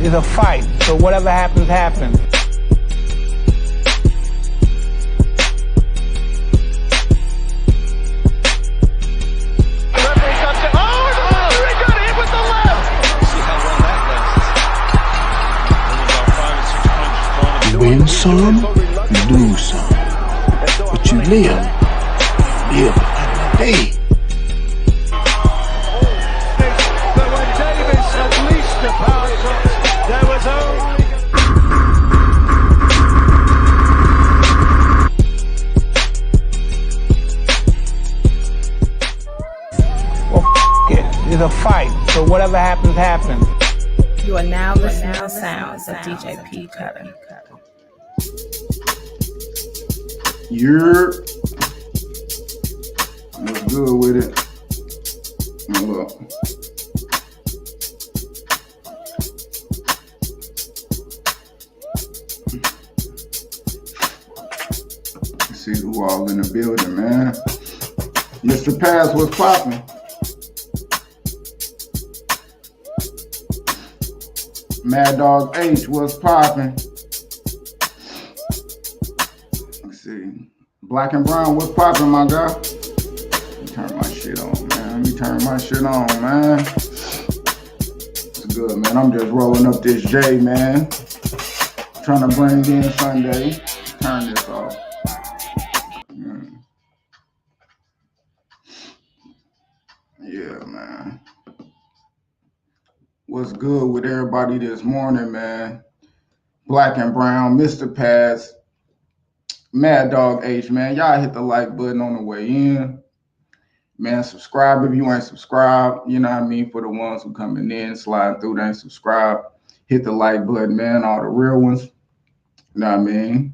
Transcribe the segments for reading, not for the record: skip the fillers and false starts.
is a fight, so whatever happens, happens. You win some, you lose some, but you live another day. But when Davis unleashed the power shots, there was only... Well, it. It's a fight, so whatever happens, happens. You are now listening to the sounds of DJ P. Cutter. You're what's good with it? Now look. See who all in the building, man. Mr. Pass, what's poppin'? Mad Dog H, what's poppin'? Let's see. Black and Brown, what's poppin', my guy? Let me turn my shit on, man. It's good, man. I'm just rolling up this J, man. Trying to bring in Sunday. Turn this off. Yeah, man. What's good with everybody this morning, man? Black and Brown, Mr. Pass, Mad Dog H, man. Y'all hit the like button on the way in. Man, subscribe if you ain't subscribed. You know what I mean? For the ones who coming in, sliding through, they ain't subscribed. Hit the like button, man. All the real ones. You know what I mean?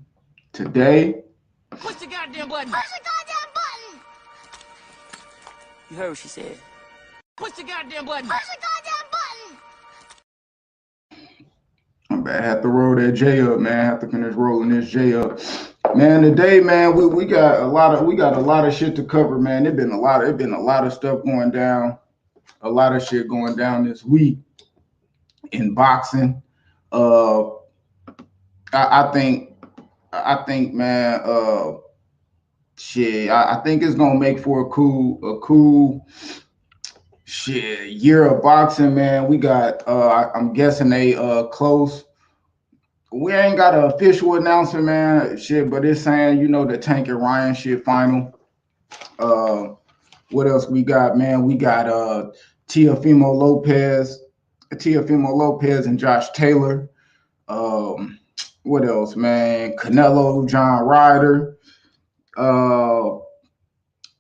Today. Push the goddamn button. Push the goddamn button. You heard what she said. Push the goddamn button. Push the goddamn button. I'm bad. Have to roll that J up, man. Have to finish rolling this J up. Man, today, man, we got a lot of shit to cover, man. It been a lot of stuff going down. A lot of shit going down this week in boxing. I think, man, shit. I think it's gonna make for a cool shit year of boxing, man. We got I'm guessing a close. We ain't got an official announcement, man. Shit, but it's saying, you know, the Tank and Ryan shit final. What else we got, man? We got Teofimo Lopez and Josh Taylor. What else, man? Canelo, John Ryder.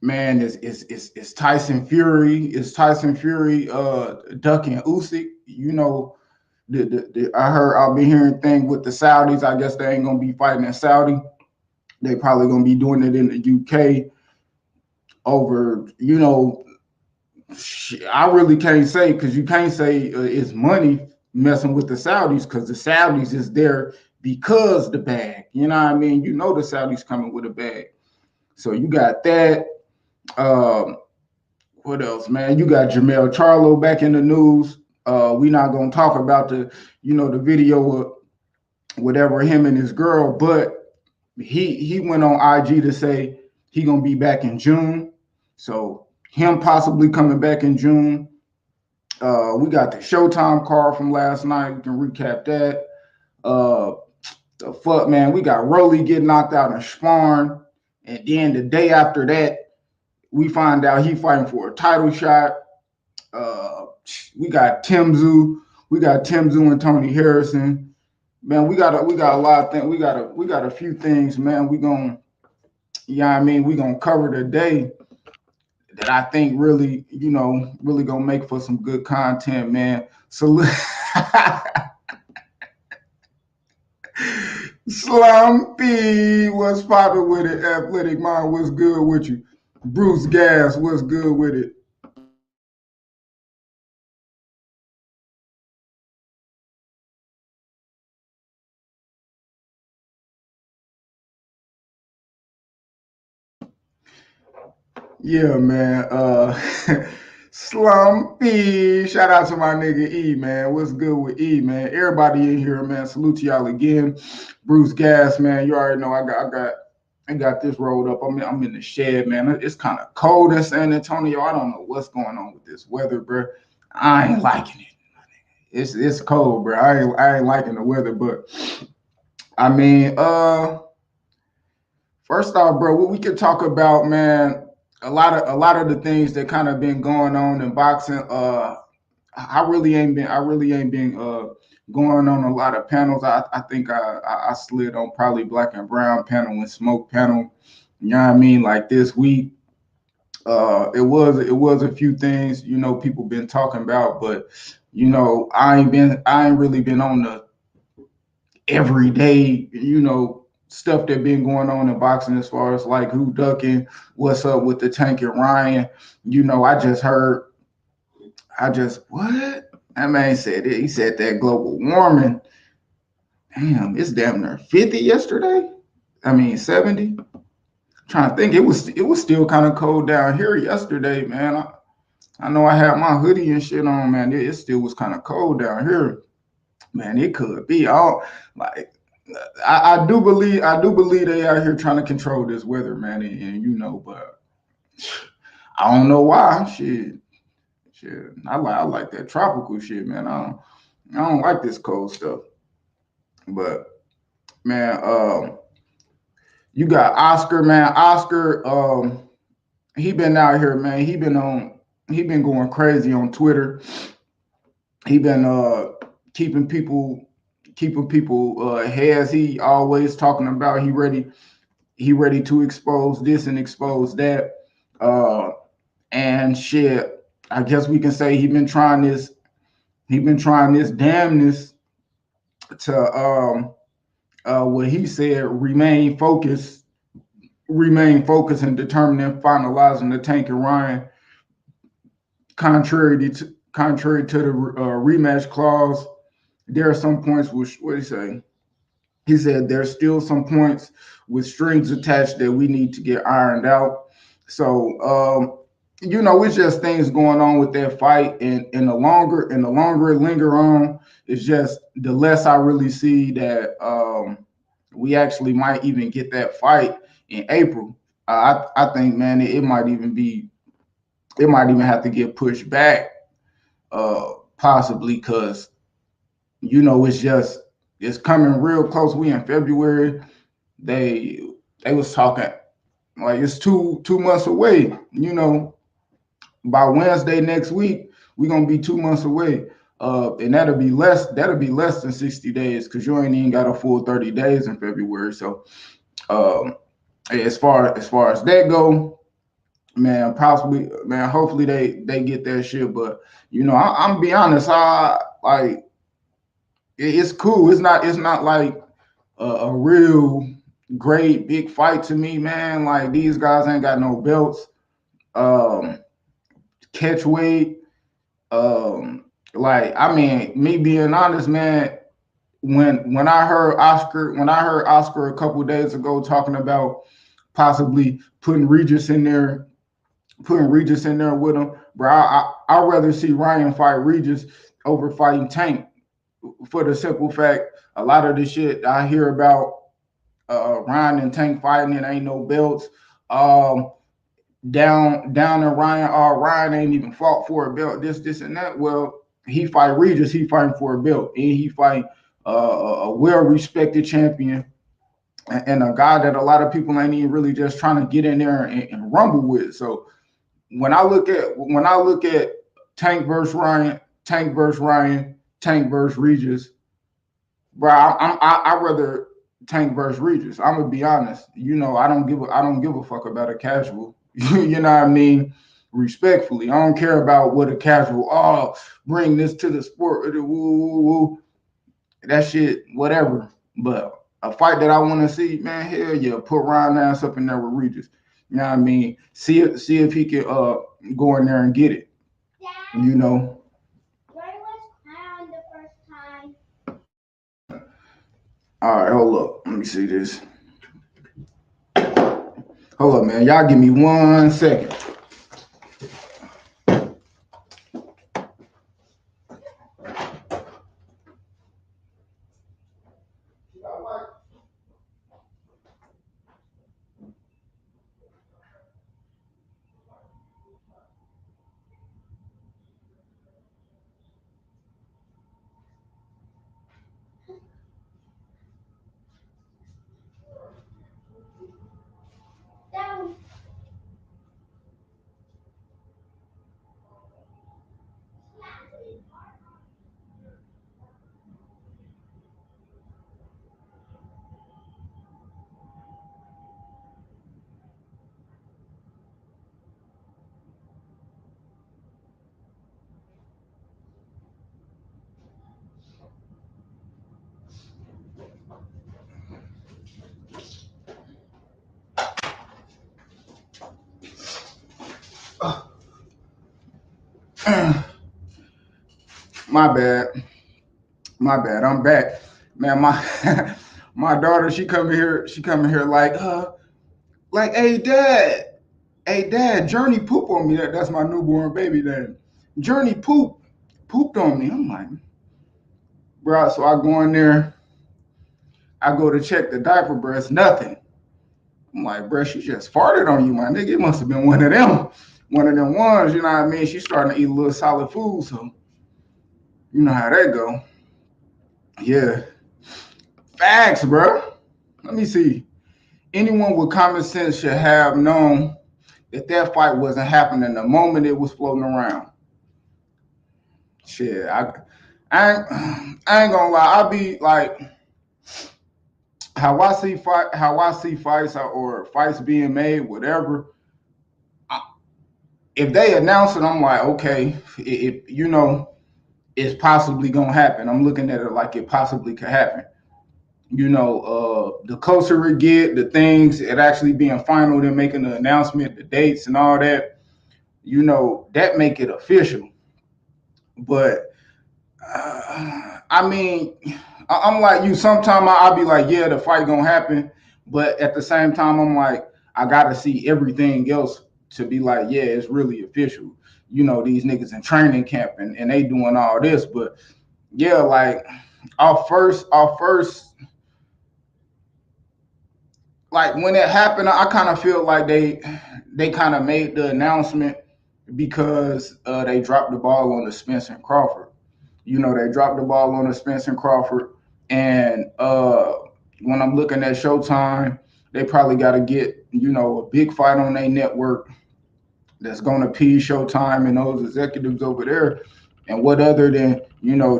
Man, it's Tyson Fury. It's Tyson Fury ducking Usyk. You know, I've been hearing things with the Saudis. I guess they ain't gonna be fighting in Saudi. They probably gonna be doing it in the UK over, you know, I really can't say, because you can't say it's money messing with the Saudis, because the Saudis is there because the bag. You know what I mean? You know the Saudis coming with a bag. So you got that. What else, man? You got Jermell Charlo back in the news. We not gonna talk about the video of whatever, him and his girl, but he went on IG to say he gonna be back in June. So him possibly coming back in June. We got the Showtime card from last night. We can recap that. The fuck, man, we got Rolly getting knocked out in sparring, and then the day after that, we find out he fighting for a title shot. We got Timzu and Tony Harrison. Man, we got a lot of things. We got a few things, man. We gonna cover today that I think really gonna make for some good content, man. So Slumpy, what's poppin' with it? Athletic Mind, what's good with you? Bruce Gas, what's good with it? Yeah, man. Slumpy. Shout out to my nigga E, man. What's good with E, man? Everybody in here, man. Salute to y'all again. Bruce Gas, man. You already know I got this rolled up. I'm in the shed, man. It's kind of cold in San Antonio. I don't know what's going on with this weather, bro. I ain't liking it. It's cold, bro. I ain't liking the weather, but I mean, first off, bro, what we could talk about, man, a lot of the things that kind of been going on in boxing. I really ain't been going on a lot of panels. I think I slid on probably black and brown panel and smoke panel. You know what I mean? Like this week, it was a few things, you know, people been talking about, but you know, I ain't really been on the everyday, you know, stuff that been going on in boxing as far as like who ducking, what's up with the Tank and Ryan. You know, what? That man said it. He said that global warming. Damn, it's damn near 50 yesterday. I mean 70. Trying to think, it was still kind of cold down here yesterday, man. I know I had my hoodie and shit on, man. It still was kind of cold down here. Man, it could be all like I do believe they out here trying to control this weather, man, and you know, but I don't know why. Shit. I like that tropical shit, man. I don't like this cold stuff. But man, you got Oscar, man. Oscar, he been out here, man. He been going crazy on Twitter. He been keeping people heads. He always talking about he ready to expose this and expose that. And shit, I guess we can say he been trying this damnness to what he said, remain focused and determined in finalizing the Tank and Ryan, contrary to the rematch clause. There are some points which, what did he say? He said there's still some points with strings attached that we need to get ironed out. So you know, it's just things going on with that fight, and the longer it linger on, it's just the less I really see that we actually might even get that fight in April. I think, man, it might even have to get pushed back, possibly, because you know it's coming real close. We in February. They was talking like it's two months away. You know, by Wednesday next week, we're gonna be 2 months away. And that'll be less than 60 days, because you ain't even got a full 30 days in February. So as far as that go, man, possibly, man, hopefully they get that shit. But you know, I'm be honest, it's cool. It's not like a real great big fight to me, man. Like, these guys ain't got no belts. Catch weight. Like, I mean, me being honest, man, when I heard Oscar a couple days ago talking about possibly putting Regis in there with him, bro, I'd rather see Ryan fight Regis over fighting Tank, for the simple fact, a lot of the shit I hear about Ryan and Tank fighting, it ain't no belts. Down in Ryan ain't even fought for a belt, this and that. Well, he fight Regis, he fighting for a belt, and he fight a well-respected champion, and a guy that a lot of people ain't even really just trying to get in there and rumble with. So when I look at Tank versus Ryan, Tank versus Regis, bro, I rather Tank versus Regis. I'm gonna be honest. You know, I don't give a fuck about a casual. You know what I mean? Respectfully, I don't care about what a casual. Bring this to the sport. Woo, woo, woo. That shit, whatever. But a fight that I want to see, man, hell yeah, put Ryan ass up in there with Regis. You know what I mean? See if he can go in there and get it. You know. All right, hold up. Let me see this. Hold up, man. Y'all give me 1 second. My bad. My bad. I'm back. Man, my my daughter, she coming here like, hey dad, Journey poop on me. That's my newborn baby name. Journey pooped on me. I'm like, bro, so I go in there, I go to check the diaper, bro, it's nothing. I'm like, bro, she just farted on you, my nigga. It must have been one of them ones, you know what I mean? She's starting to eat a little solid food, so you know how that go. Yeah. Facts, bro. Let me see. Anyone with common sense should have known that fight wasn't happening the moment it was floating around. Shit, I ain't gonna lie. I'll be like, how I see fights or fights being made, whatever. If they announce it, I'm like, okay, it's possibly gonna happen. I'm looking at it like it possibly could happen. The closer it get, the things it actually being final, then making the announcement, the dates and all that, that make it official. But I mean, I'm like you. Sometimes I'll be like, yeah, the fight gonna happen, but at the same time, I'm like, I gotta see everything else to be like, yeah, it's really official. These niggas in training camp and they doing all this, but yeah, like our first, like when it happened, I kind of feel like they kind of made the announcement because they dropped the ball on the Spencer and Crawford. They dropped the ball on the Spencer and Crawford, and when I'm looking at Showtime, they probably got to get a big fight on their network that's going to appease Showtime and those executives over there. And what other than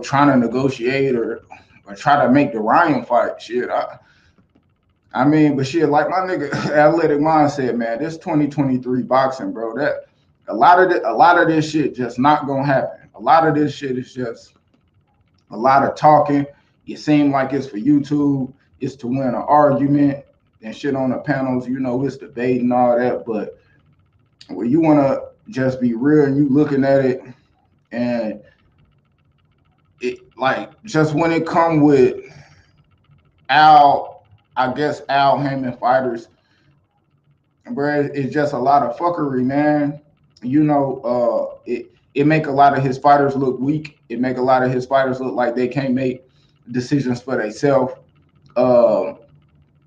trying to negotiate or try to make the Ryan fight? Shit, I mean, but shit, like my nigga Athletic Mind said, man, this 2023 boxing, bro, that a lot of this shit just not gonna happen. A lot of this shit is just a lot of talking. It seems like it's for YouTube, it's to win an argument and shit on the panels, it's debate and all that. But when you wanna just be real and you looking at it, and it like just when it come with Al Heyman fighters, bro, it's just a lot of fuckery, man. It make a lot of his fighters look weak. It make a lot of his fighters look like they can't make decisions for themselves.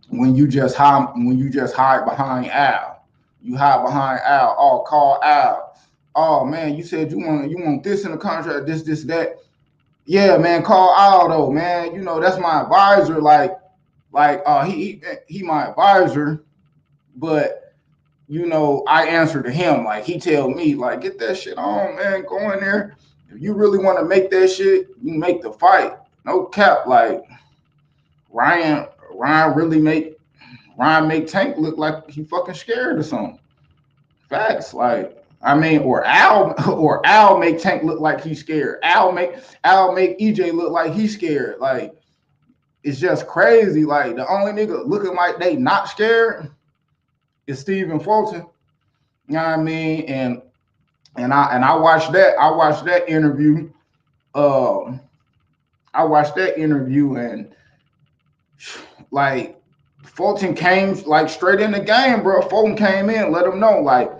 When you just hide behind Al, you hide behind Al. Oh, call Al. Oh man, you said you want this in the contract, this, that. Yeah, man, call Al though, man. That's my advisor. Like he my advisor, but I answer to him. Like he tell me, like, get that shit on, man. Go in there. If you really want to make that shit, you make the fight. No cap. Like Ryan make Tank look like he fucking scared or something. Facts. Like, I mean, or Al make Tank look like he's scared. Al make EJ look like he's scared. Like, it's just crazy. Like, the only nigga looking like they not scared is Stephen Fulton. You know what I mean? And I watched that interview. I watched that interview, and like Fulton came like straight in the game, bro. Fulton came in, let him know, like,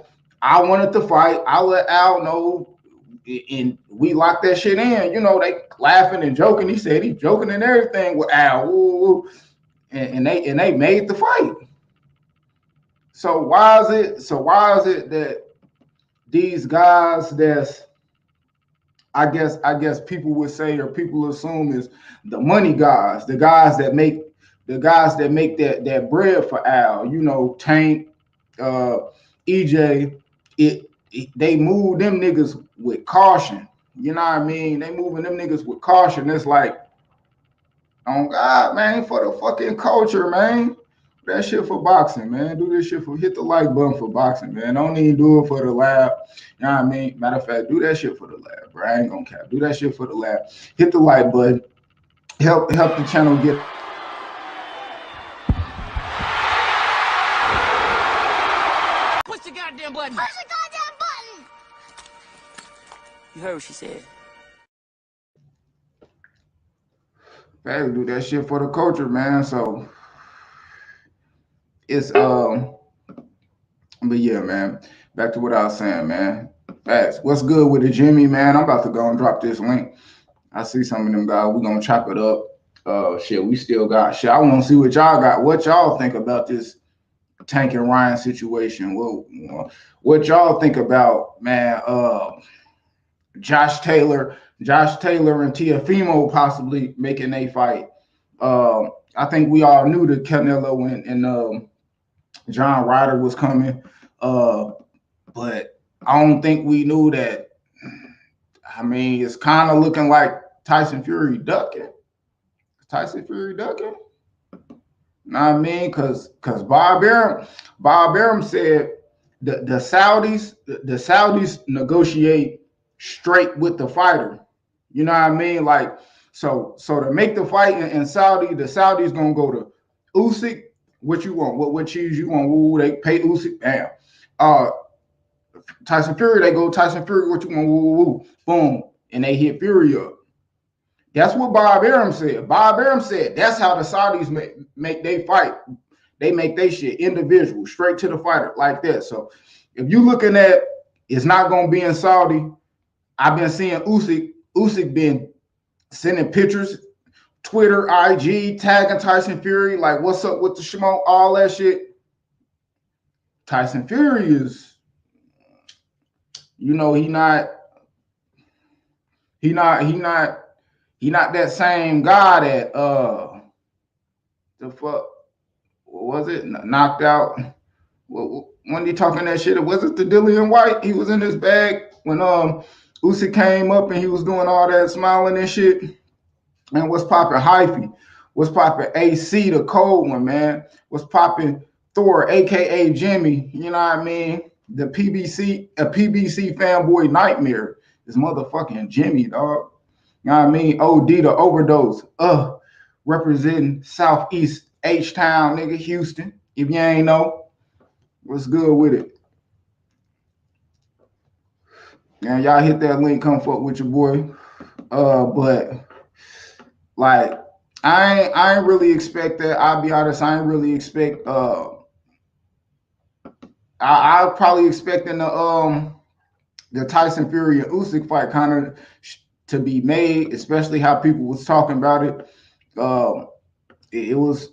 I wanted to fight. I let Al know and we locked that shit in. You know, they laughing and joking. He said he joking and everything with Al. Woo, and they made the fight. So why is it that these guys that's I guess people would say or people assume is the money guys, the guys that make that bread for Al, you know, Tank, EJ, they move them niggas with caution. You know what I mean? They moving them niggas with caution. It's like, oh God, man, for the fucking culture, man. That shit for boxing, man. Do this shit for hit the like button for boxing, man. Don't even do it for the lab. You know what I mean? Matter of fact, do that shit for the lab, bro. I ain't gonna cap. Do that shit for the lab. Hit the like button. Help the channel get. Push the goddamn button. Push the goddamn button. You heard what she said. Man, do that shit for the culture, man. So it's but yeah, man. Back to what I was saying, man. Facts. What's good with the Jimmy, man? I'm about to go and drop this link. I see some of them guys. We're gonna chop it up. Shit, we still got shit. I want to see what y'all got. What y'all think about this Tank and Ryan situation? What y'all think about, man? Josh Taylor and Tiafimo possibly making a fight. I think we all knew that Canelo and John Ryder was coming, but I don't think we knew that. I mean, it's kind of looking like Tyson Fury ducking. Know what I mean? Because Bob Arum said the Saudis negotiate straight with the fighter. You know what I mean? Like, so to make the fight in Saudi, the Saudis gonna go to Usyk. What you want? What cheese you want? Ooh, they pay Usyk. Damn. Tyson Fury, they go Tyson Fury. What you want? Ooh, boom, and they hit Fury up. That's what Bob Arum said. Bob Arum said that's how the Saudis make they fight. They make they shit individual, straight to the fighter like that. So if you looking at it's not gonna be in Saudi. I've been seeing Usyk been sending pictures, Twitter, IG, tagging Tyson Fury, like what's up with the smoke, all that shit. Tyson Fury is, you know, he not that same guy that the fuck, what was it? Knocked out. When he talking that shit, was it the Dillian White? He was in his bag when Usyk came up and he was doing all that smiling and shit. And what's popping Hyphy? What's popping AC, the cold one, man? What's popping Thor, aka Jimmy? You know what I mean? The PBC fanboy nightmare is motherfucking Jimmy, dog. You know what I mean? OD the overdose. Representing Southeast H-Town, nigga, Houston. If you ain't know, what's good with it? And y'all hit that link, come fuck with your boy. But like I ain't really expect that. I'll be honest, I ain't really expect I probably expecting the Tyson Fury and Usyk fight kind of to be made, especially how people was talking about it. It was,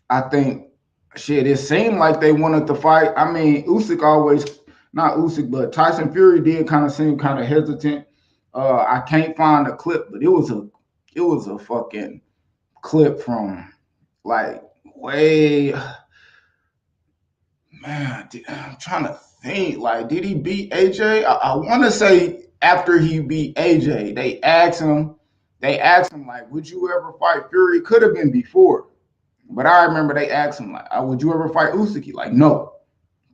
I think, shit, it seemed like they wanted to fight. I mean, Usyk always, not Usyk, but Tyson Fury did kind of seem kind of hesitant. I can't find a clip, but it was a fucking clip from like way, man, I'm trying to think, like, did he beat AJ? I want to say after he beat AJ, they asked him like, would you ever fight Fury? Could have been before, but I remember they asked him like, would you ever fight Usyk? He like, no.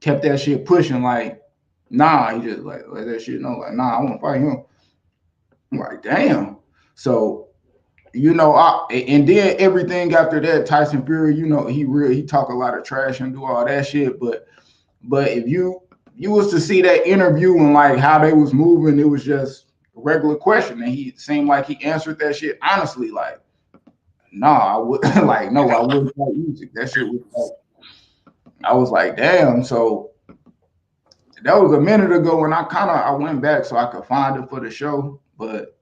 Kept that shit pushing, like, nah. He just like, let that shit know, like, nah, I want to fight him. I'm like, damn. So, you know, and then everything after that, Tyson Fury, you know, he talk a lot of trash and do all that shit, but if you was to see that interview and like how they was moving, it was just a regular question, and he seemed like he answered that shit honestly, like, nah, I would like, no, I wouldn't fight Usyk. That shit was like, I was like, damn. So That was a minute ago, and I went back so I could find it for the show, but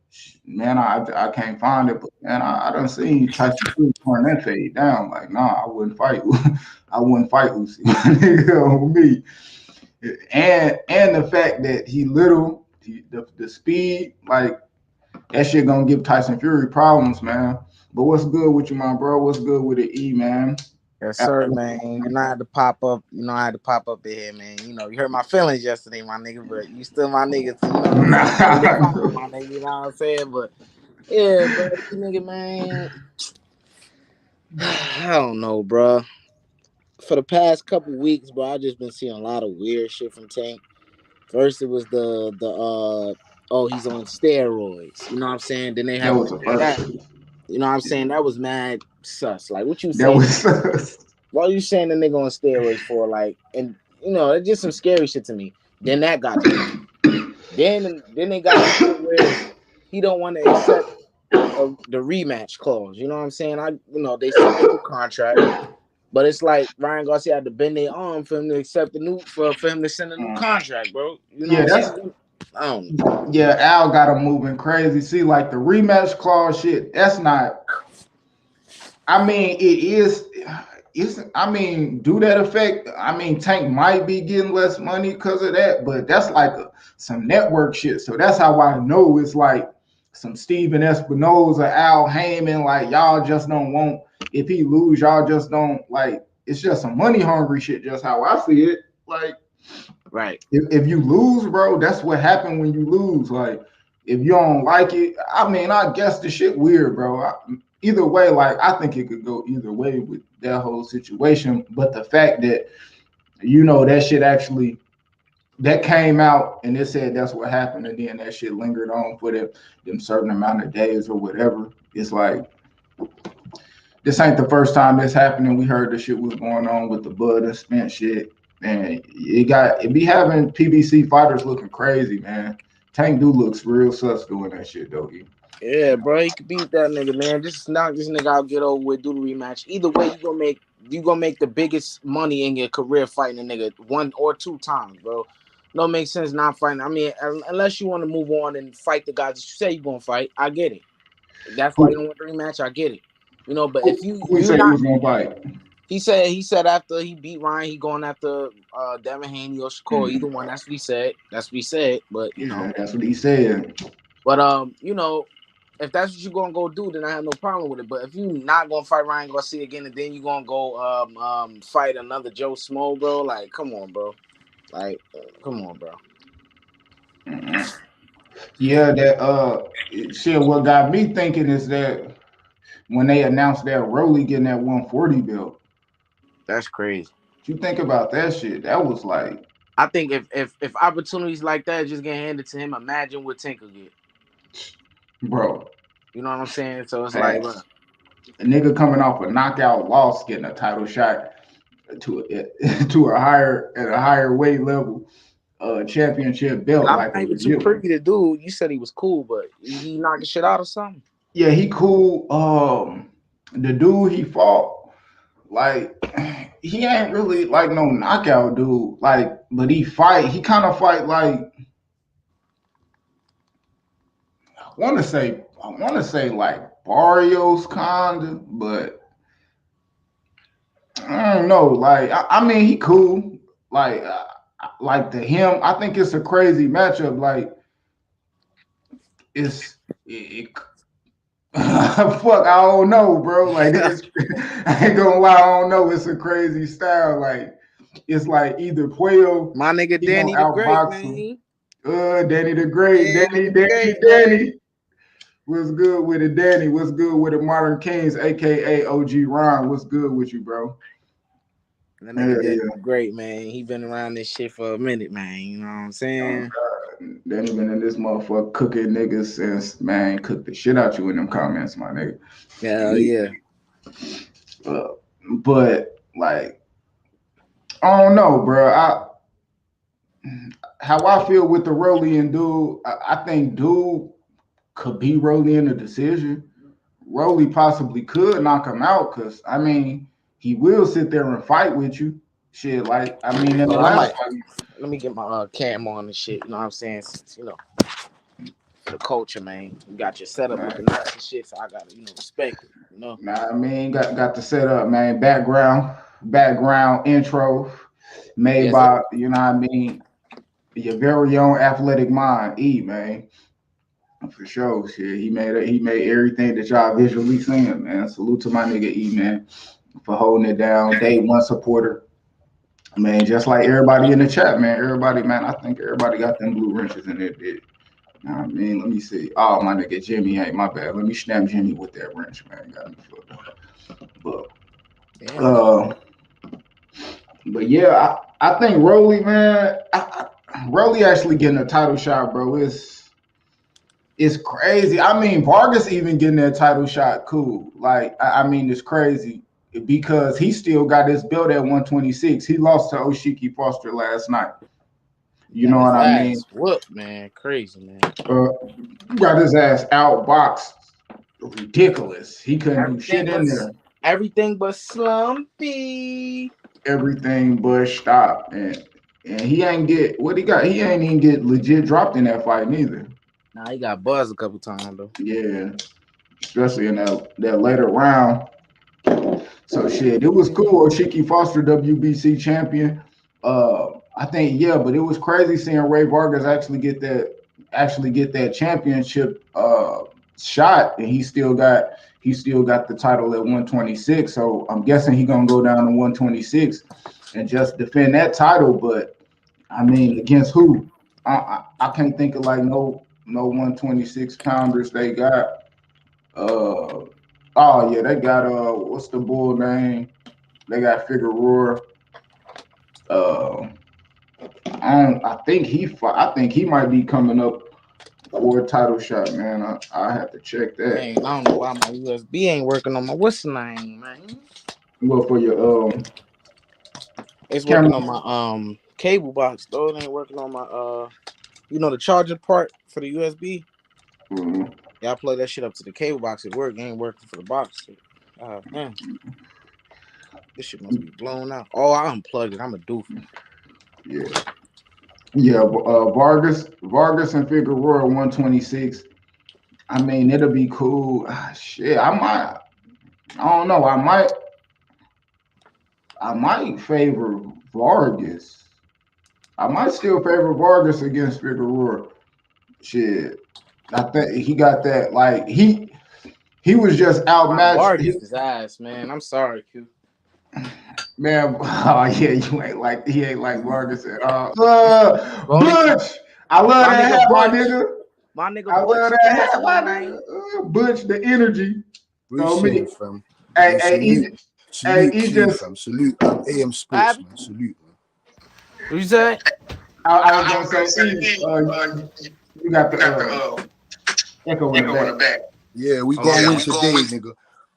man, I can't find it. But man, I done seen Tyson Fury turn that fade down. Like, nah, I wouldn't fight. I wouldn't fight Usyk, nigga, on me. And the fact that he little, the speed, like that shit gonna give Tyson Fury problems, man. But what's good with you, my bro? What's good with the E, man? Yes, sir, man. I had to pop up. I had to pop up in here, man. You hurt my feelings yesterday, my nigga, but you still my nigga. So, you know what I'm saying? We the my nigga, you know what I'm saying? But yeah, bro, nigga, man. I don't know, bro. For the past couple weeks, bro, I just been seeing a lot of weird shit from Tank. First, it was oh, he's on steroids. You know what I'm saying? Then they that have was the first. you know what I'm saying? That was mad sus. Like, what you That saying? was sus. What are you saying the nigga on steroids for? Like, and it's just some scary shit to me. Then that got leaked. Then they got to where he don't want to accept the rematch clause. You know what I'm saying? They signed a new contract, but it's like Ryan Garcia had to bend their arm for him to accept the new for him to send a new contract, bro. You know what I'm saying? I don't know. Yeah, Al got him moving crazy. See, like the rematch clause shit, that's not. I mean, it is. I mean, do that affect? I mean, Tank might be getting less money because of that, but that's like some network shit. So that's how I know it's like some Steven Espinoza, Al Heyman. Like y'all just don't want. If he lose, y'all just don't like. It's just some money hungry shit. Just how I see it. Like, right. If you lose, bro, that's what happened when you lose. Like, if you don't like it, I mean, I guess the shit weird, bro. Either way, like I think it could go either way with that whole situation. But the fact that that shit actually that came out and it said that's what happened, and then that shit lingered on for them certain amount of days or whatever. It's like this ain't the first time this happened, and we heard the shit was going on with the Bud and Spence shit. Man, it be having PBC fighters looking crazy, man. Tank do looks real sus doing that shit though. Yeah, bro, you could beat that nigga, man. Just knock this nigga out, get over with, do the rematch. Either way, you gonna make the biggest money in your career fighting a nigga 1 or 2 times, bro. Don't make sense not fighting. I mean, unless you want to move on and fight the guys that you say you're gonna fight, I get it. That's why you don't want the rematch. I get it. But if you said not, he was gonna fight. He said after he beat Ryan, he going after Devin Haney or Shakur. Either one. That's what he said. But that's what he said. But if that's what you're gonna go do, then I have no problem with it. But if you not gonna fight Ryan Garcia again, and then you're gonna go fight another Joe Smo, bro, like come on, bro. Like come on, bro. Yeah, that shit. What got me thinking is that when they announced that Rolly getting that 140 belt, that's crazy. You think about that shit? That was like, I think if opportunities like that just get handed to him, imagine what Tank could get, bro. You know what I'm saying? So it's like, bro, a nigga coming off a knockout loss, getting a title shot to a higher weight level, championship belt. I'm like not even too privy to dude. You said he was cool, but he knocked the shit out or something. Yeah, he cool. The dude he fought, like, he ain't really like no knockout dude. Like, but he kind of fight like, I want to say like Barrios kinda, but I don't know. Like, I mean, he cool. Like to him, I think it's a crazy matchup. Like, fuck, I don't know, bro. Like, I ain't gonna lie, I don't know. It's a crazy style. Like, it's like either Puello, my nigga Danny the Great, man. Danny the Great, Danny. What's good with it, Danny? What's good with the Modern Kings, aka OG Ron? What's good with you, bro? That nigga Danny Great, man. He been around this shit for a minute, man. You know what I'm saying? Danny been in this motherfucker cooking niggas since, man, cooked the shit out you in them comments, my nigga. Hell yeah. But like, I don't know, bro. How I feel with the Rolly and dude, I think dude could be Rolly in a decision. Rolly possibly could knock him out because, I mean, he will sit there and fight with you. shit. Like I mean, in the Well, I last might fight, let me get my cam on and shit. You know what I'm saying? Since, for the culture, man. You got your setup man, looking nice and shit, so I gotta, respect it. nah, I mean, got the setup, man. Background intro made Yes, sir. by you know what I mean, your very own athletic mind, E man. For sure, shit. He made it. He made everything that y'all visually seeing, man. Salute to my nigga E, man, for holding it down. Day one supporter, man. Just like everybody in the chat, man. Everybody, man. I think everybody got them blue wrenches in their bit. I mean, let me see. Oh, my nigga Jimmy, hey, my bad. Let me snap Jimmy with that wrench, man. Got me fucked up. But, Damn. but yeah, I think Rolly, man. Rolly actually getting a title shot, bro. It's crazy. I mean, Vargas even getting that title shot, cool. Like, I mean, it's crazy because he still got his belt at 126. He lost to Oshiki Foster last night. You know what I mean? Whoop, man. Crazy, man. Got his ass outboxed. Ridiculous. He couldn't do shit in there. Everything but slumpy. Everything but stop. And he ain't get what he got. He ain't even get legit dropped in that fight neither. Nah, he got buzzed a couple times though. Yeah. Especially in that later round. So shit, it was cool. Oshiki Foster, WBC champion. I think but it was crazy seeing Ray Vargas actually get that championship shot, and he still got the title at 126. So I'm guessing he's gonna go down to 126 and just defend that title. But I mean, against who? I can't think of like no 126 pounders they got. Oh yeah, they got what's the bull name? They got Figueroa. I think he might be coming up for a title shot, man. I have to check that. Dang, I don't know why my USB ain't working on my what's the name, man. Well, for your It's camera. working on my cable box though. It ain't working on my the charger part for the USB. Mm-hmm. Yeah, I plug that shit up to the cable box. It work. It ain't working for the box. Man. This shit must be blown out. Oh, I unplugged it. I'm a doofy. Yeah. Vargas and Figueroa 126. I mean, it'll be cool. Shit, I don't know. I might favor Vargas. I might still favor Vargas against Figueroa. Shit. I think he got that. Like he was just outmatched. Vargas' ass, man. I'm sorry, Q. Man, oh yeah, he ain't like Vargas at all. Butch, I love that hat, my nigga. My nigga I love Butch that hat, my nigga. Butch, the energy. Appreciate it, fam. Salute AM Sports, man. Salute, man. What you say? I was gonna say, you got the echo in the back. Yeah, we gonna win today, nigga.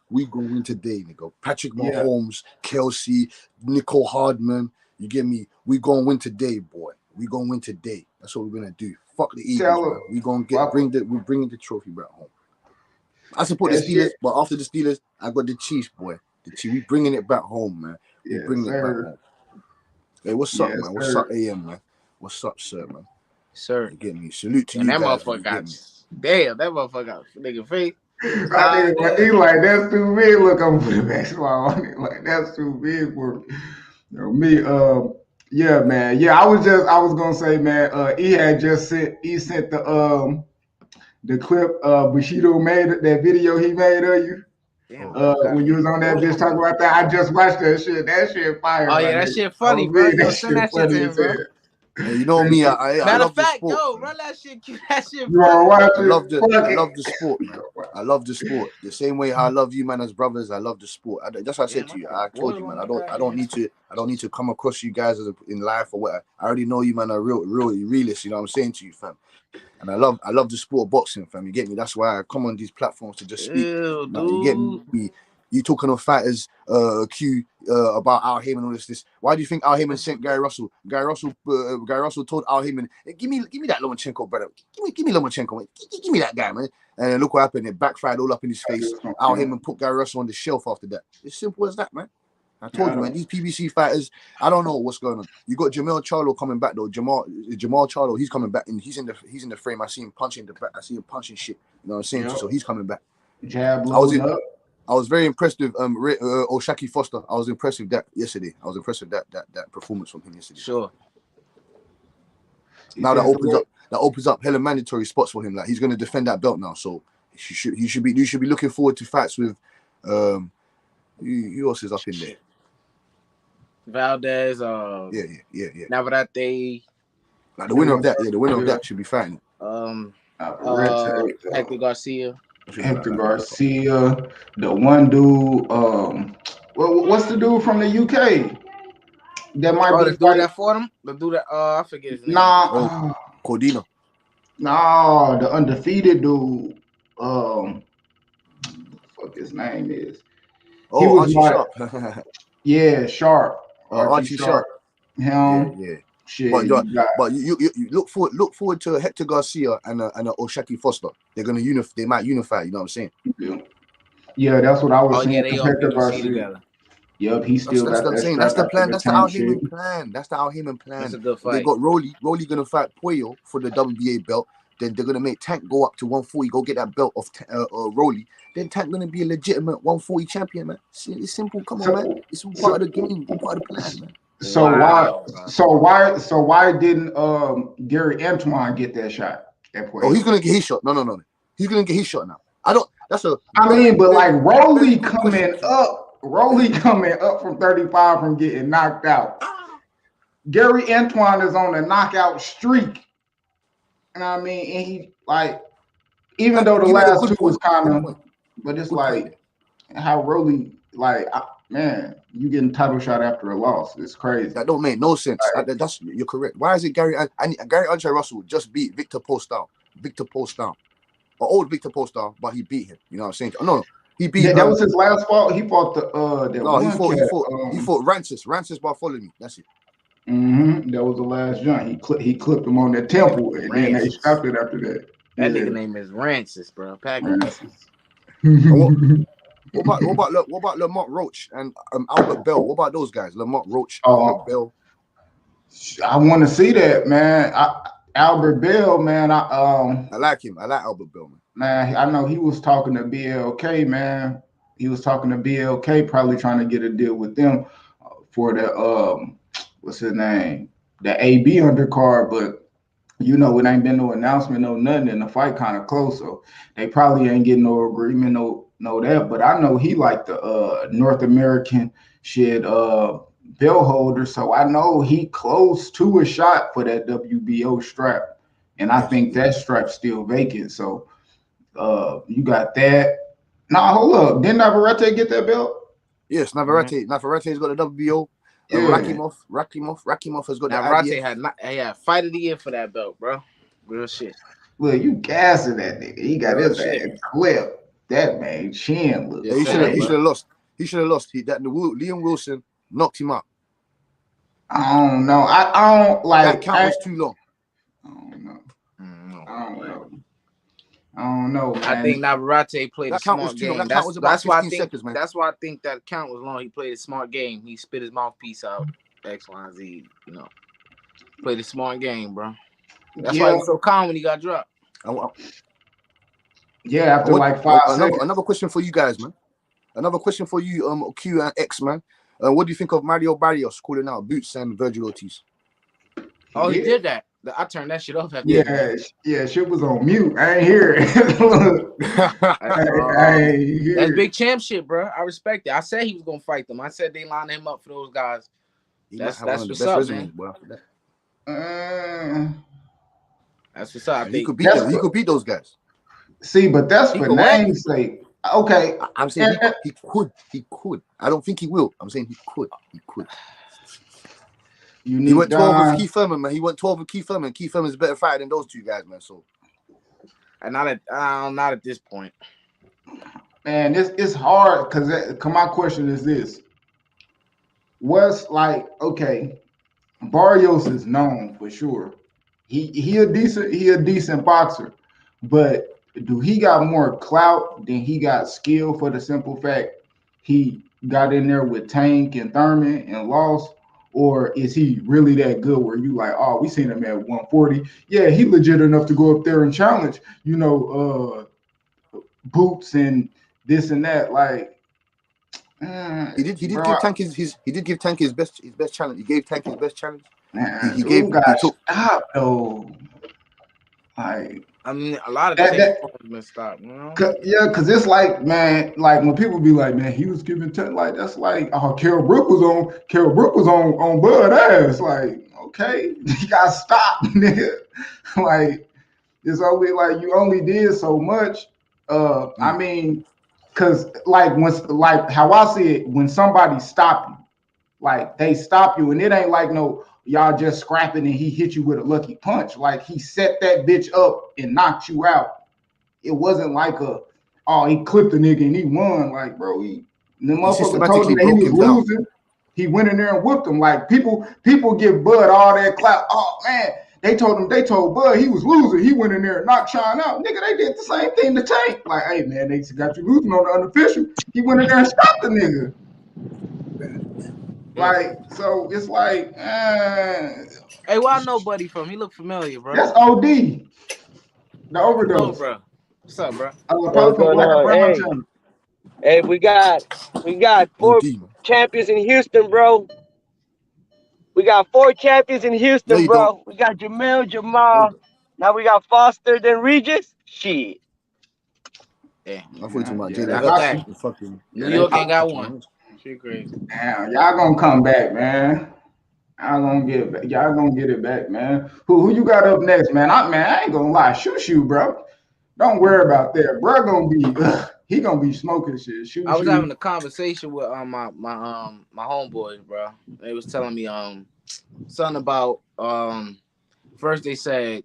We gonna win today, nigga. Patrick Mahomes, Kelsey, Nicole Hardman. You get me? We gonna win today, boy. We gonna win today. That's what we're gonna do. Fuck the Eagles, man. We gonna bring the trophy back home. I support the Steelers, but after the Steelers, I got the Chiefs, boy. The Chiefs, we bringing it back home, man. We bringing it back home. Hey, what's up, man? What's up, AM, man? What's up, sir, man? Sir, you get me? Salute to you that guys. Motherfucker got damn, that motherfucker got nigga face. I think he like that's too big. Look, I'm gonna put a basketball on it. Like that's too big for me. Yeah, man. Yeah, I was gonna say, man. He sent the clip. Bushido made that video he made of you. Damn, when you was on that bitch talking about that, I just watched that shit. That shit fire. Oh yeah, that shit funny, bro. Yo, send that shit to him, bro. Hey, you know me, I love the sport. Yo, run that shit, that shit. I love the sport, man. I love the sport. The same way I love you, man, as brothers. I love the sport. That's what I said to you. I told you, man. I don't need to come across you guys in life or what. I already know you, man. Are real realist. You know what I'm saying to you, fam. And I love the sport of boxing, fam. You get me? That's why I come on these platforms to just speak. You get me? You talking of fighters, Q, about Al Heyman and all this. Why do you think Al Heyman sent Gary Russell? Gary Russell told Al Heyman, hey, give me that Lomachenko, brother. Give me Lomachenko, man. Give me that guy, man. And then look what happened. It backfired all up in his face. Al Heyman put Gary Russell on the shelf after that. It's simple as that, man. I told you, man, these PBC fighters, I don't know what's going on. You got Jamel Charlo coming back though. Jamal Charlo, he's coming back and he's in the frame. I see him punching the back. I see him punching shit. You know what I'm saying? So he's coming back. Jab loading up. I was very impressed with Oshaki Foster. I was impressed with that yesterday. I was impressed with that performance from him yesterday. Sure. Now that opens up hella mandatory spots for him. Like he's gonna defend that belt now. So you should be looking forward to fights with who else is up in there? Valdez, yeah. Navarrete. Like the winner of that should be fighting. Hector Garcia. Hector Garcia, the one dude. What's the dude from the UK? That might be the dude that fought him. The dude that I forget his name. Cordino. Nah, the undefeated dude. Fuck his name is. He was Sharp. Yeah, Sharp. Archie Sharp. Him. Yeah. Shit, but you look forward to Hector Garcia and a Oshaki Foster. They might unify. You know what I'm saying? Yeah, that's what I was saying. They Hector Garcia together. Yep, he still got that. That's the plan. That's the Al Heyman plan. That's a good fight. They got Rolly gonna fight Puyo for the WBA belt. Then they're gonna make Tank go up to 140, go get that belt off Rolly. Then Tank gonna be a legitimate 140 champion, man. It's simple. Come on, man. It's all part of the game. All part of the plan, man. So why didn't Gary Antoine get that shot at Puyo? Oh, he's gonna get his shot. No. He's gonna get his shot now. But like Rolly coming up from 35 from getting knocked out. Gary Antoine is on a knockout streak. You know what I mean? And he like, even though the last two was kind of, but it's like how Rolly, like, man, you getting title shot after a loss. It's crazy. That don't make no sense. You're correct. Why is it Gary Andre Russell just beat Victor Postol? Or old Victor Postol, but he beat him. You know what I'm saying? No. He beat that was his last fight. He fought he fought Rancis Bartholomew. That's it. That was the last jump. He clipped him on the temple, and then they stopped it after that. That nigga name is Rancis, bro. What about Lamont Roach and Albert Bell? What about those guys? Lamont Roach, Albert Bell. I want to see that, man. Albert Bell, man. I like him. I like Albert Bell, man. Man, I know he was talking to BLK, man. He was talking to BLK, probably trying to get a deal with them for the what's his name? The A.B. undercard, but you know, it ain't been no announcement, no nothing, and the fight kind of close, so they probably ain't getting no agreement, no that. But I know he like the North American shit bell holder, so I know he close to a shot for that WBO strap, and I think that strap's still vacant. So you got that. Now hold up, didn't Navarrete get that belt? Yes, Navarrete's got the WBO. Yeah. Rakimov has got Navarrete had fight of the year for that belt, bro. Real shit. Look, you gassing that nigga. He got his ass clipped. That man chin look. Yeah, he should have lost. Liam Wilson knocked him out. I don't know. I don't like that count was too long. I don't know, man. I think Navarrete played a smart game. That's why I think seconds, man. That's why I think that count was long. He played a smart game. He spit his mouthpiece out. X, Y, and Z. You know, played a smart game, bro. That's why he was so calm when he got dropped. Yeah, after like 5 seconds. Another question for you guys, man. Another question for you, Q and X, man. What do you think of Mario Barrios calling out Boots and Virgil Ortiz? Oh, he did that. I turned that shit off. Yeah, shit was on mute. I ain't hear it. That's big champ shit, bro. I respect it. I said he was gonna fight them. I said they lined him up for those guys. That's what's up, man. That's what's up. He could beat those guys. See, but that's for name's sake. Okay, I'm saying he could. I don't think he will. I'm saying he could. He went 12 with Keith Thurman, man. Keith Thurman's a better fighter than those two guys, man. So, and not at this point. Man, it's hard because my question is this: what's like? Okay, Barrios is known for sure. He a decent boxer, but do he got more clout than he got skill? For the simple fact he got in there with Tank and Thurman and lost? Or is he really that good where you like, oh, we seen him at 140? Yeah, he legit enough to go up there and challenge, Boots and this and that. Like, He did bro, give Tank he did give Tank his best challenge. He gave Tank his best challenge. He took stop though. Like, I mean, a lot of Tank's been stopped, you know? Because it's like, man, like when people be like, man, he was giving 10, like that's like, oh, Carol Brook was on Bud ass. Like, okay, he got stopped. Like, it's always like you only did so much. I mean, because like how I see it, when somebody stop you, like they stop you, and it ain't like no y'all just scrapping and he hit you with a lucky punch. Like he set that bitch up and knocked you out. It wasn't like he clipped the nigga and he won. Like, bro, the motherfucker told him that he was losing. He went in there and whooped him. Like people give Bud all that clap. Oh man, they told Bud he was losing. He went in there and knocked Sean out. Nigga, they did the same thing to Tank. Like, hey man, they got you losing on the unofficial. He went in there and stopped the nigga. Like, so it's like, hey, where I know Buddy from? He look familiar, bro. That's OD. The overdose. Oh, bro. What's up, bro? What's going on? Hey, we got 4 champions in Houston, bro. We got 4 champions in Houston, bro. We got Jamel, Jamal. Now we got Foster, then Regis. Shit. Yeah. I thought you talking about fucking New York ain't got one. Shit crazy. Damn, y'all gonna come back, man. Y'all gonna get it back, man. Who you got up next, man? I ain't gonna lie, Shoo, bro. Don't worry about that, bro. He gonna be smoking shit. I was having a conversation with my homeboys, bro. They was telling me something about first they said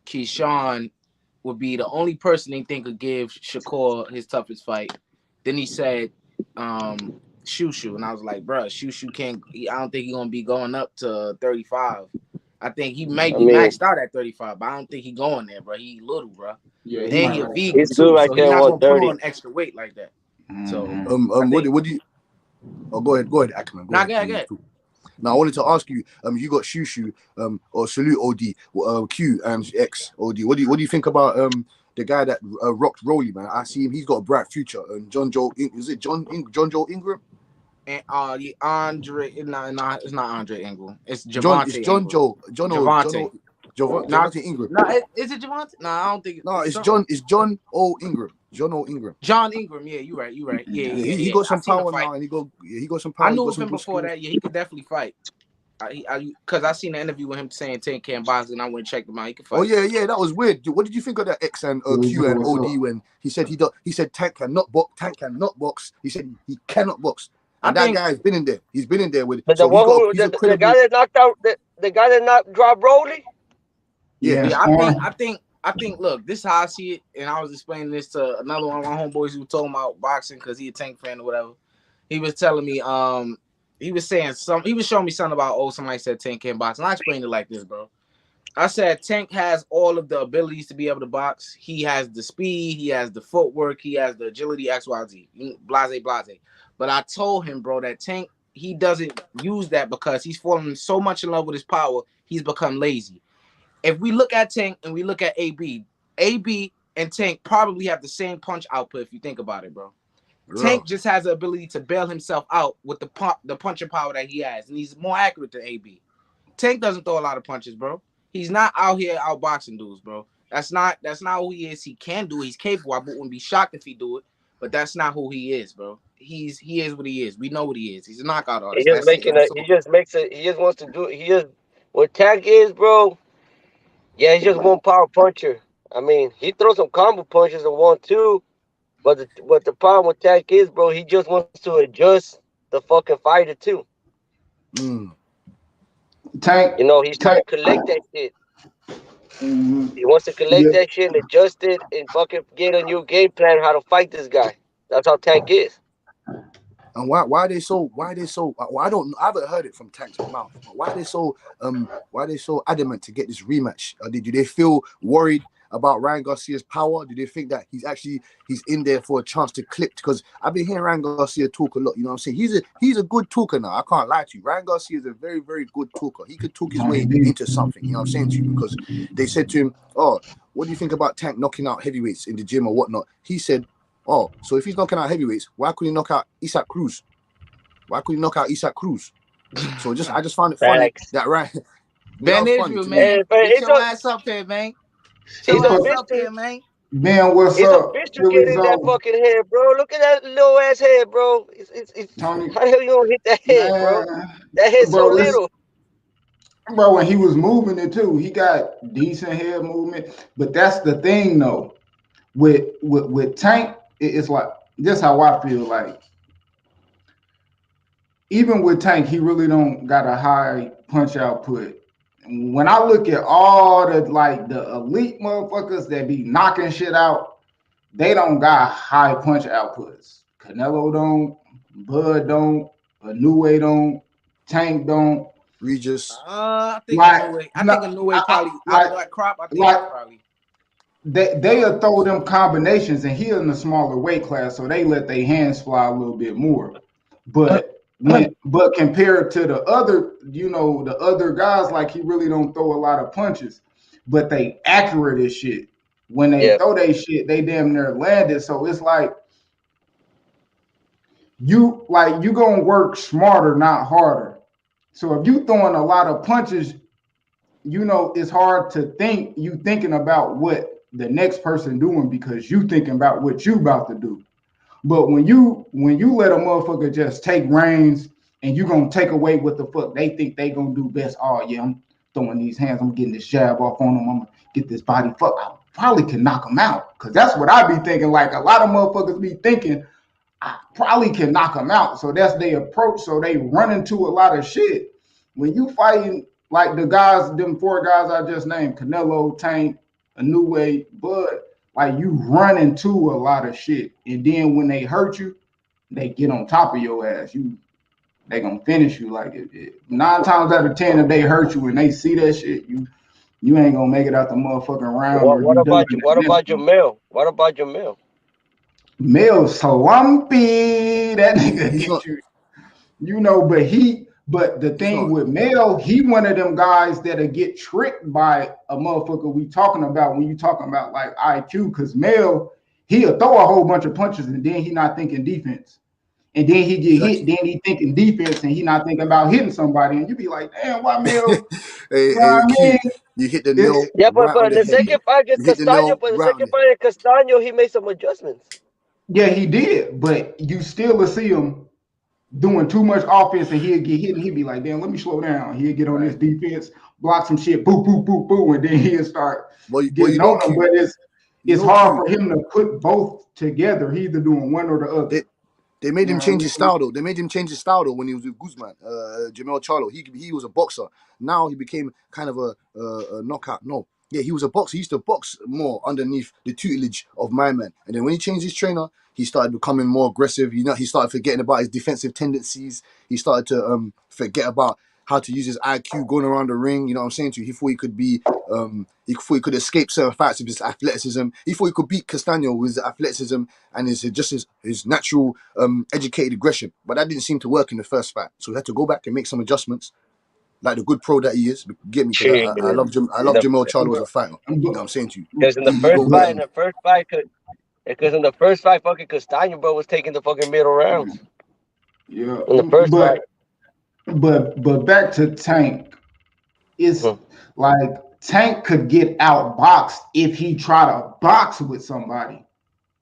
Keyshawn would be the only person they think could give Shakur his toughest fight. Then he said Shoo, and I was like, bro, Shoo can't. I don't think he's gonna be going up to 35. I think he might be maxed out at 35, but I don't think he's going there, bro. He little, bro. Yeah, and then he a vegan he's too, right so he's not gonna 30. put on extra weight like that. So what do you? Oh, go ahead, Akman. Go ahead. Now I wanted to ask you, you got Shoo, or Salute OD, Q and X OD. What do you think about the guy that rocked Rolly, man? I see him. He's got a bright future. And John Joe Ingram? And Andre, no, it's not Andre Ingram. It's Javante. Javante Ingram. No, is it Javante? No, I don't think. No, it's John O. Ingram. John Ingram. Yeah, you right. Yeah. He got some power now, and he got some power. I knew of him before that. Yeah, he could definitely fight. Because I seen an interview with him saying 10 can box, and I went and checked him out. He could fight. Oh yeah, that was weird. What did you think of that X and Q and OD when he said he said Tank cannot box. He said he cannot box. And that guy's been in there. He's been in there with. But the guy that knocked out the guy that dropped Rolly. Yeah, I think. Look, this is how I see it, and I was explaining this to another one of my homeboys who was talking about boxing because he a Tank fan or whatever. He was telling me, he was showing me something about somebody said Tank can't box, and I explained it like this, bro. I said Tank has all of the abilities to be able to box. He has the speed, he has the footwork, he has the agility, XYZ, blase. But I told him, bro, that Tank, he doesn't use that because he's fallen so much in love with his power, he's become lazy. If we look at Tank and we look at AB and Tank probably have the same punch output if you think about it, bro. Tank just has the ability to bail himself out with the punching power that he has, and he's more accurate than AB. Tank doesn't throw a lot of punches, bro. He's not out here outboxing dudes, bro. That's not who he is. He can do it. He's capable. I wouldn't be shocked if he do it, but that's not who he is, bro. He is what he is. We know what he is. He's a knockout artist. He just wants to do it. What Tank is, bro. Yeah, he's just one power puncher. I mean, he throws some combo punches and 1-2. But the problem with Tank is, bro, he just wants to adjust the fucking fighter too. Tank, he's trying to collect that shit. He wants to collect that shit and adjust it and fucking get a new game plan how to fight this guy. That's how Tank is. And why are they so I haven't heard it from Tank's mouth. Why are they so adamant to get this rematch? Do they feel worried about Ryan Garcia's power? Do they think that he's in there for a chance to clip? Because I've been hearing Ryan Garcia talk a lot. You know what I'm saying? He's a good talker now. I can't lie to you. Ryan Garcia is a very, very good talker. He could talk his way into something. You know what I'm saying to you? Because they said to him, "Oh, what do you think about Tank knocking out heavyweights in the gym or whatnot?" He said, "Oh, so if he's knocking out heavyweights, why couldn't he knock out Isaac Cruz? Why couldn't he knock out Isaac Cruz?" So I just found it funny that Ryan. Ben Israel, man. Get your ass up here, man. He's a ass bitch up here, man. Ben, what's He's up? a bitch to get in that fucking head, bro. Look at that little ass head, bro. It's Tony, how the hell you gonna hit that head, bro? That head's so little. Bro, when he was moving it too, he got decent head movement. But that's the thing, though. With Tank, it's like this. How I feel like. Even with Tank, he really don't got a high punch output. When I look at all the elite motherfuckers that be knocking shit out, they don't got high punch outputs. Canelo don't, Bud don't, Inoue don't, Tank don't. Regis. I think Inoue probably out of that crop. I think probably. They'll throw them combinations, and he in the smaller weight class, so they let their hands fly a little bit more. But compared to the other guys, like he really don't throw a lot of punches, but they accurate as shit. When they throw their shit, they damn near landed. So it's like you gonna work smarter, not harder. So if you throwing a lot of punches, it's hard to think. You thinking about what the next person doing because you thinking about what you about to do. But when you let a motherfucker just take reins and you gonna take away what the fuck they think they gonna do best. Oh yeah, I'm throwing these hands. I'm getting this jab off on them. I'm gonna get this body. Fuck, I probably can knock them out. Cause that's what I be thinking. Like a lot of motherfuckers be thinking, I probably can knock them out. So that's their approach. So they run into a lot of shit. When you fighting like the guys, them 4 guys I just named, Canelo, Tank, Inoue, Bud, like you run into a lot of shit. And then when they hurt you, they get on top of your ass. They gonna finish you. Like 9 times out of 10, if they hurt you and they see that shit, you ain't gonna make it out the motherfucking round. What about Jamil? What about Jamil? Mel slumpy. That nigga hit you. But the thing with Mel, he one of them guys that'll get tricked by a motherfucker we talking about when you talking about like IQ, because Mel, he'll throw a whole bunch of punches and then he not thinking defense. And then he get hit, then he thinking defense and he not thinking about hitting somebody. And you be like, damn, why Mel? You hit the nail. Yeah, but the second fight against Castaño, Castaño, he made some adjustments. Yeah, he did, but you still will see him doing too much offense and he'll get hit and he'll be like, damn, let me slow down. He'll get on this defense, block some shit, boo, boo, boo, boo, and then he'll start getting on him. But it's hard for him to put both together. He's either doing one or the other. They made him change his style though. They made him change his style though when he was with Guzman, Jamel Charlo. He was a boxer. Now he became kind of a knockout. No. Yeah, he was a boxer. He used to box more underneath the tutelage of my man. And then when he changed his trainer, he started becoming more aggressive. He started forgetting about his defensive tendencies. He started to forget about how to use his IQ going around the ring. You know what I'm saying to you? He thought he could be, he thought he could escape certain fights with his athleticism. He thought he could beat Castaño with his athleticism and his natural educated aggression. But that didn't seem to work in the first fight. So he had to go back and make some adjustments. Like the good pro that he is, get me? I love Jamel Charlo as a fighter. You know what I'm saying to you? Because in the first fight, fucking Castaño, bro, was taking the fucking middle rounds. Yeah. In the first fight. But back to Tank, it's like Tank could get outboxed if he try to box with somebody.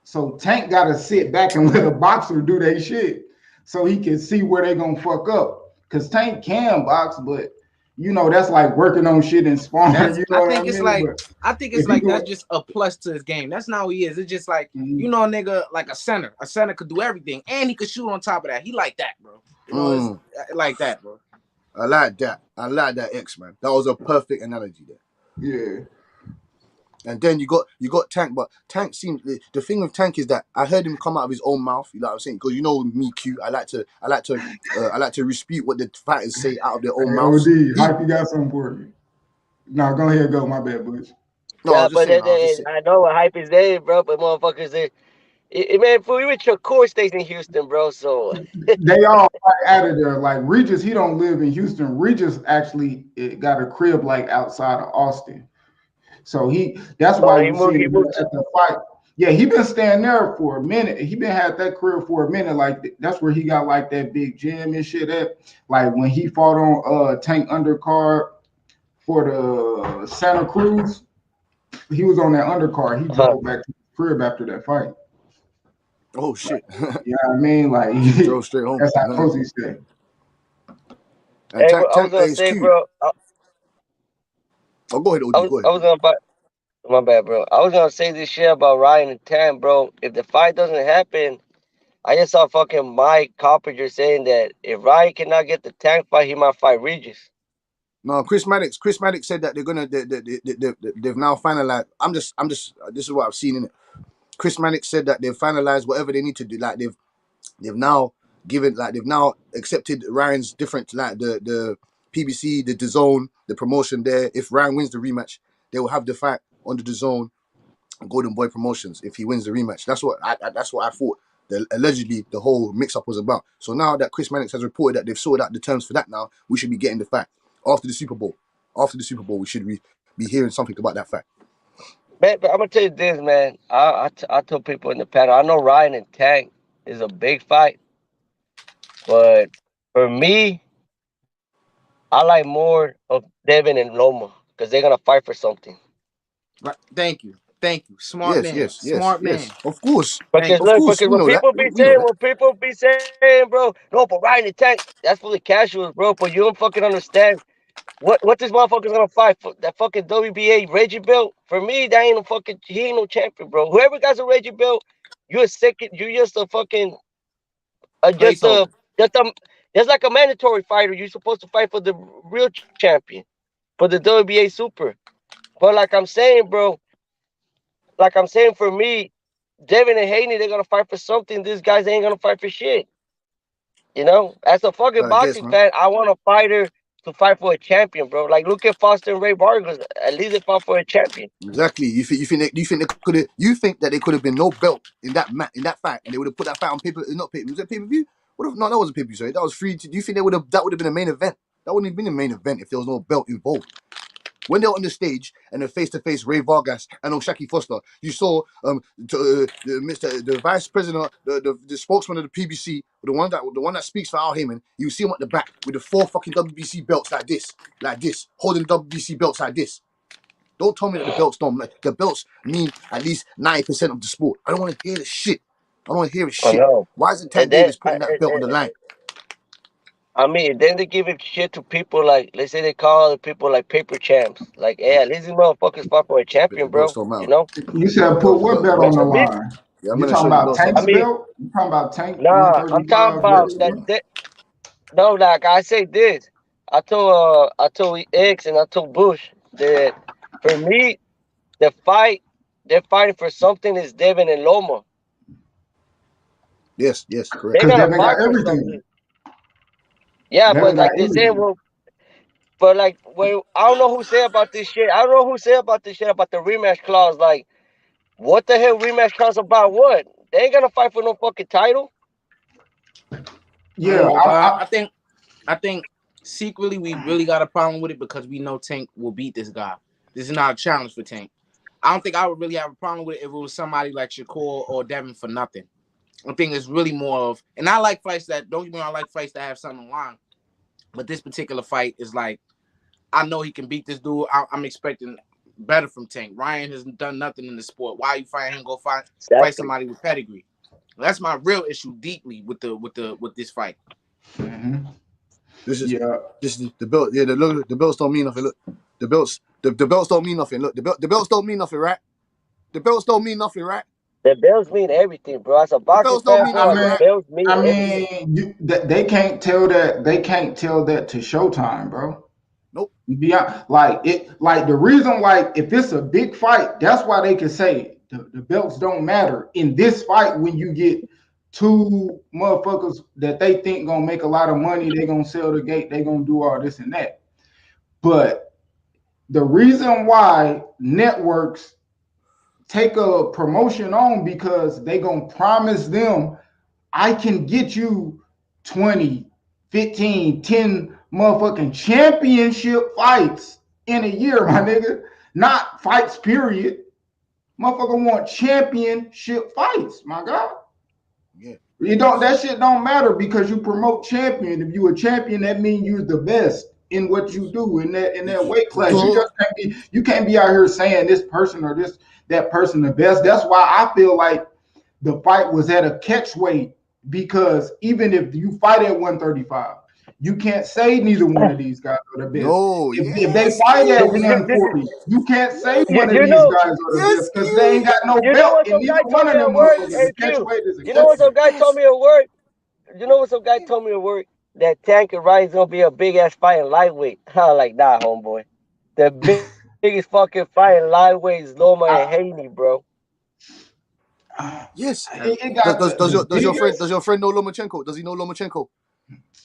So Tank got to sit back and let a boxer do their shit so he can see where they gonna fuck up. Because Tank can box, but that's like working on shit and sparring. I think it's like that's just a plus to his game. That's not who he is. It's just like nigga, like a center. A center could do everything, and he could shoot on top of that. He like that, bro. It's like that, bro. I like that, X man. That was a perfect analogy there. Yeah. And then you got Tank, but Tank seems the thing with Tank is that I heard him come out of his own mouth. You know what I'm saying? Because me, Q. I like to dispute what the fighters say out of their own mouths. OD, Hype, you got something for me? No, go ahead, go. My bad, Butch. No, I was just saying. I know what hype is there, bro. But motherfuckers, man, fool, you with your core stays in Houston, bro. So They all out of there. Like Regis, he don't live in Houston. Regis actually got a crib like outside of Austin. So that's why you see him at the fight. Yeah, he been staying there for a minute. He been had that crib for a minute. Like that's where he got like that big gym and shit at. Like when he fought on Tank undercard for the Santa Cruz, he was on that undercard. He drove back to the crib after that fight. Oh shit! Yeah, I mean, like he drove straight home. That's how close he stayed. Hey, bro, I was gonna say, bro. Oh, go ahead, OD. Go ahead. I was gonna buy. My bad, bro. I was gonna say this shit about Ryan and Tam, bro. If the fight doesn't happen, I just saw fucking Mike Coppinger saying that if Ryan cannot get the tank fight, he might fight Regis. No, Chris Maddox said that they've now finalized. I'm just. This is what I've seen in it. Chris Maddox said that they've finalized whatever they need to do. Like they've now accepted Ryan's different, like the PBC, the DAZN, the promotion there. If Ryan wins the rematch, they will have the fight on the DAZN, Golden Boy Promotions. If he wins the rematch, that's what I thought. Allegedly, the whole mix-up was about. So now that Chris Mannix has reported that they've sorted out the terms for that, now we should be getting the fact after the Super Bowl. After the Super Bowl, we should be hearing something about that fact. Man, but I'm gonna tell you this, man. I tell people in the panel, I know Ryan and Tank is a big fight, but for me, I like more of Devin and Loma because they're gonna fight for something. Right. Thank you. Smart man. Smart man. Of course. Because when people be saying, bro, no, but Ryan and Tank, that's for the casuals, bro. But you don't fucking understand what this motherfucker's gonna fight for. That fucking WBA Reggie belt. For me, that ain't he ain't no champion, bro. Whoever got a Reggie belt, you're just a fucking just like a mandatory fighter. You're supposed to fight for the real champion, for the WBA Super. But like I'm saying, bro, for me, Devin and Haney, they're gonna fight for something. These guys ain't gonna fight for shit. You know, as a fucking boxing fan, I want a fighter to fight for a champion, bro. Like look at Foster and Ray Vargas. At least they fought for a champion. Exactly. You think that they could have been no belt in that fight, and they would have put that fight on paper? Not paper. Was that pay per view? No, that wasn't pay per view. Sorry, that was free. Do you think that would have been a main event? That wouldn't have been a main event if there was no belt involved. When they're on the stage and they're face to face, Ray Vargas and Shaki Foster, you saw the vice president, the spokesman of the PBC, the one that speaks for Al Heyman. You see him at the back with the 4 fucking WBC belts like this, holding the WBC belts like this. Don't tell me that the belts don't. The belts mean at least 90% of the sport. I don't want to hear the shit. I don't want to hear the shit. Why isn't Tank Davis putting that belt on the line? I mean, then they give it shit to people like, let's say they call other people like paper champs. Like, hey, at least these motherfuckers fought for a champion, bro. You know? You said put what belt on the line? Yeah, you talking about Tank's belt? You talking about Tank? Nah, I'm talking about that. No, like I say this. I told X and I told Bush that for me, the fight they're fighting for something is Devin and Loma. Yes, correct. They're gonna fight for something. Yeah, but like they say, but like when I don't know who say about this shit. I don't know who say about this shit about the rematch clause. Like, what the hell rematch clause about? What? They ain't gonna fight for no fucking title. Yeah, I think secretly we really got a problem with it because we know Tank will beat this guy. This is not a challenge for Tank. I don't think I would really have a problem with it if it was somebody like Shakur or Devin for nothing. I think it's really more of, and I like fights that, don't get me wrong, I like fights that have something on the line. But this particular fight is like, I know he can beat this dude. I'm expecting better from Tank. Ryan has done nothing in the sport. Why are you fighting him? Go fight somebody with pedigree. That's my real issue deeply with this fight. Mm-hmm. This is the belt. Yeah, the belts don't mean nothing. Look, the belts don't mean nothing. Look, the belts don't mean nothing, right? The belts don't mean nothing, right? The belts mean everything, bro. As a boxing fan, the belts mean everything. They can't tell that. They can't tell that to Showtime, bro. Nope. Like the reason, like if it's a big fight, that's why they can say the belts don't matter in this fight. When you get 2 motherfuckers that they think gonna make a lot of money, they gonna sell the gate, they gonna do all this and that. But the reason why networks take a promotion on because they gonna promise them, I can get you 20, 15, 10 motherfucking championship fights in a year, my nigga. Not fights, period. Motherfucker want championship fights, my God. Yeah. That shit don't matter because you promote champion. If you a champion, that means you're the best in what you do in that weight class. You can't be out here saying this person or that person the best. That's why I feel like the fight was at a catch weight, because even if you fight at 135, you can't say neither one of these guys are the best. No, if they fight at 140, you can't say one of these guys are the best because they ain't got no belt, and neither one of them motherfuckers. Catch weight is a you know what some guy told me at work? You know what some guy told me at work? That Tank and Ryan's gonna be a big ass fight in lightweight. I'm like, nah, homeboy. The biggest fucking fight in lightweight is Loma and Haney, bro. Yes. Does your friend know Lomachenko? Does he know Lomachenko?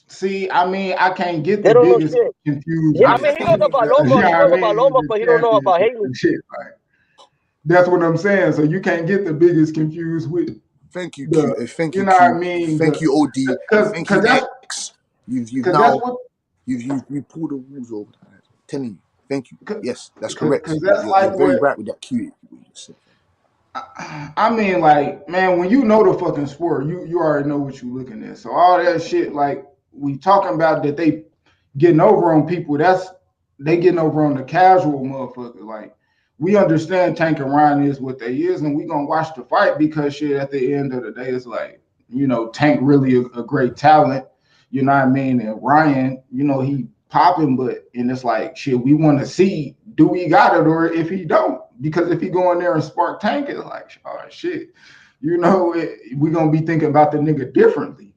See, I mean, I can't get the biggest confused. Yeah, I mean, he knows about Loma. He knows about Loma, but he don't know about Haney. Shit, right? That's what I'm saying. So you can't get the biggest confused with. Thank you, Q. Thank you, you know Q. what I mean? Thank you, OD. Thank you, X. You've now you pulled the rules over. I'm telling you. Thank you. Yes, that's correct. You're very right with that Q. I mean, like, man, when you know the fucking sport, you already know what you're looking at. So all that shit, like, we talking about that they getting over on people, they getting over on the casual motherfucker. Like, we understand Tank and Ryan is what they is, and we gonna watch the fight because shit, at the end of the day, it's like, you know, Tank really a great talent, you know what I mean? And Ryan, you know, he popping, and it's like, shit, we want to see, do we got it, or if he don't? Because if he go in there and spark Tank, it's like, oh shit, you know, we gonna be thinking about the nigga differently,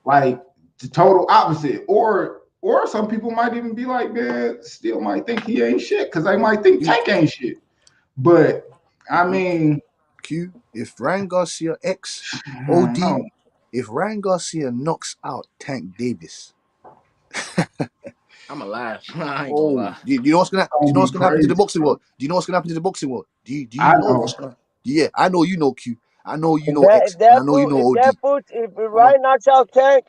like the total opposite. Or some people might even be like, man, still might think he ain't shit because they might think Tank ain't shit. But I mean, Q, if Ryan Garcia OD, if Ryan Garcia knocks out Tank Davis, I'm alive. I ain't gonna lie. Do you know what's gonna happen to the boxing world? Do you know what's gonna happen to the boxing world? Do you know what's gonna? Yeah, I know you know Q. I know you know X. I know you know OD. If Ryan knocks out Tank,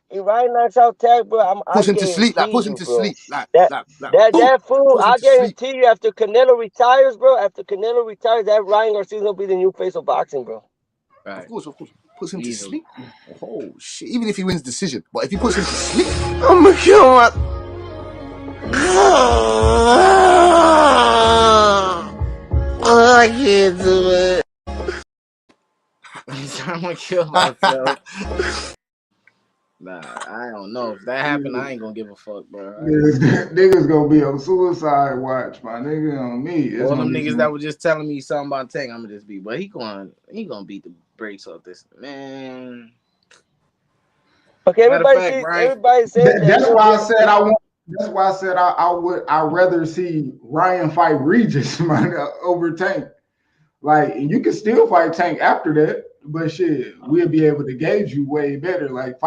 bro, push him to sleep, push him to sleep, that fool. I guarantee you, after Canelo retires, bro, that Ryan Garcia's gonna be the new face of boxing, bro. Right. Of course. Push him to sleep. Oh shit! Even if he wins decision, but if he puts him to sleep, I'm gonna kill him. I can't do it. I'm gonna kill myself. Nah, I don't know. If that happened, I ain't gonna give a fuck, bro. Niggas gonna be on suicide watch, my nigga, on me. All them niggas that were just telling me something about Tank, I'm gonna just be, but he gonna beat the brakes off this, man. Okay, everybody said that's why I said I want. That's why I said I'd rather see Ryan fight Regis, man, over Tank. Like, and you can still fight Tank after that, but shit, we'll be able to gauge you way better. Like,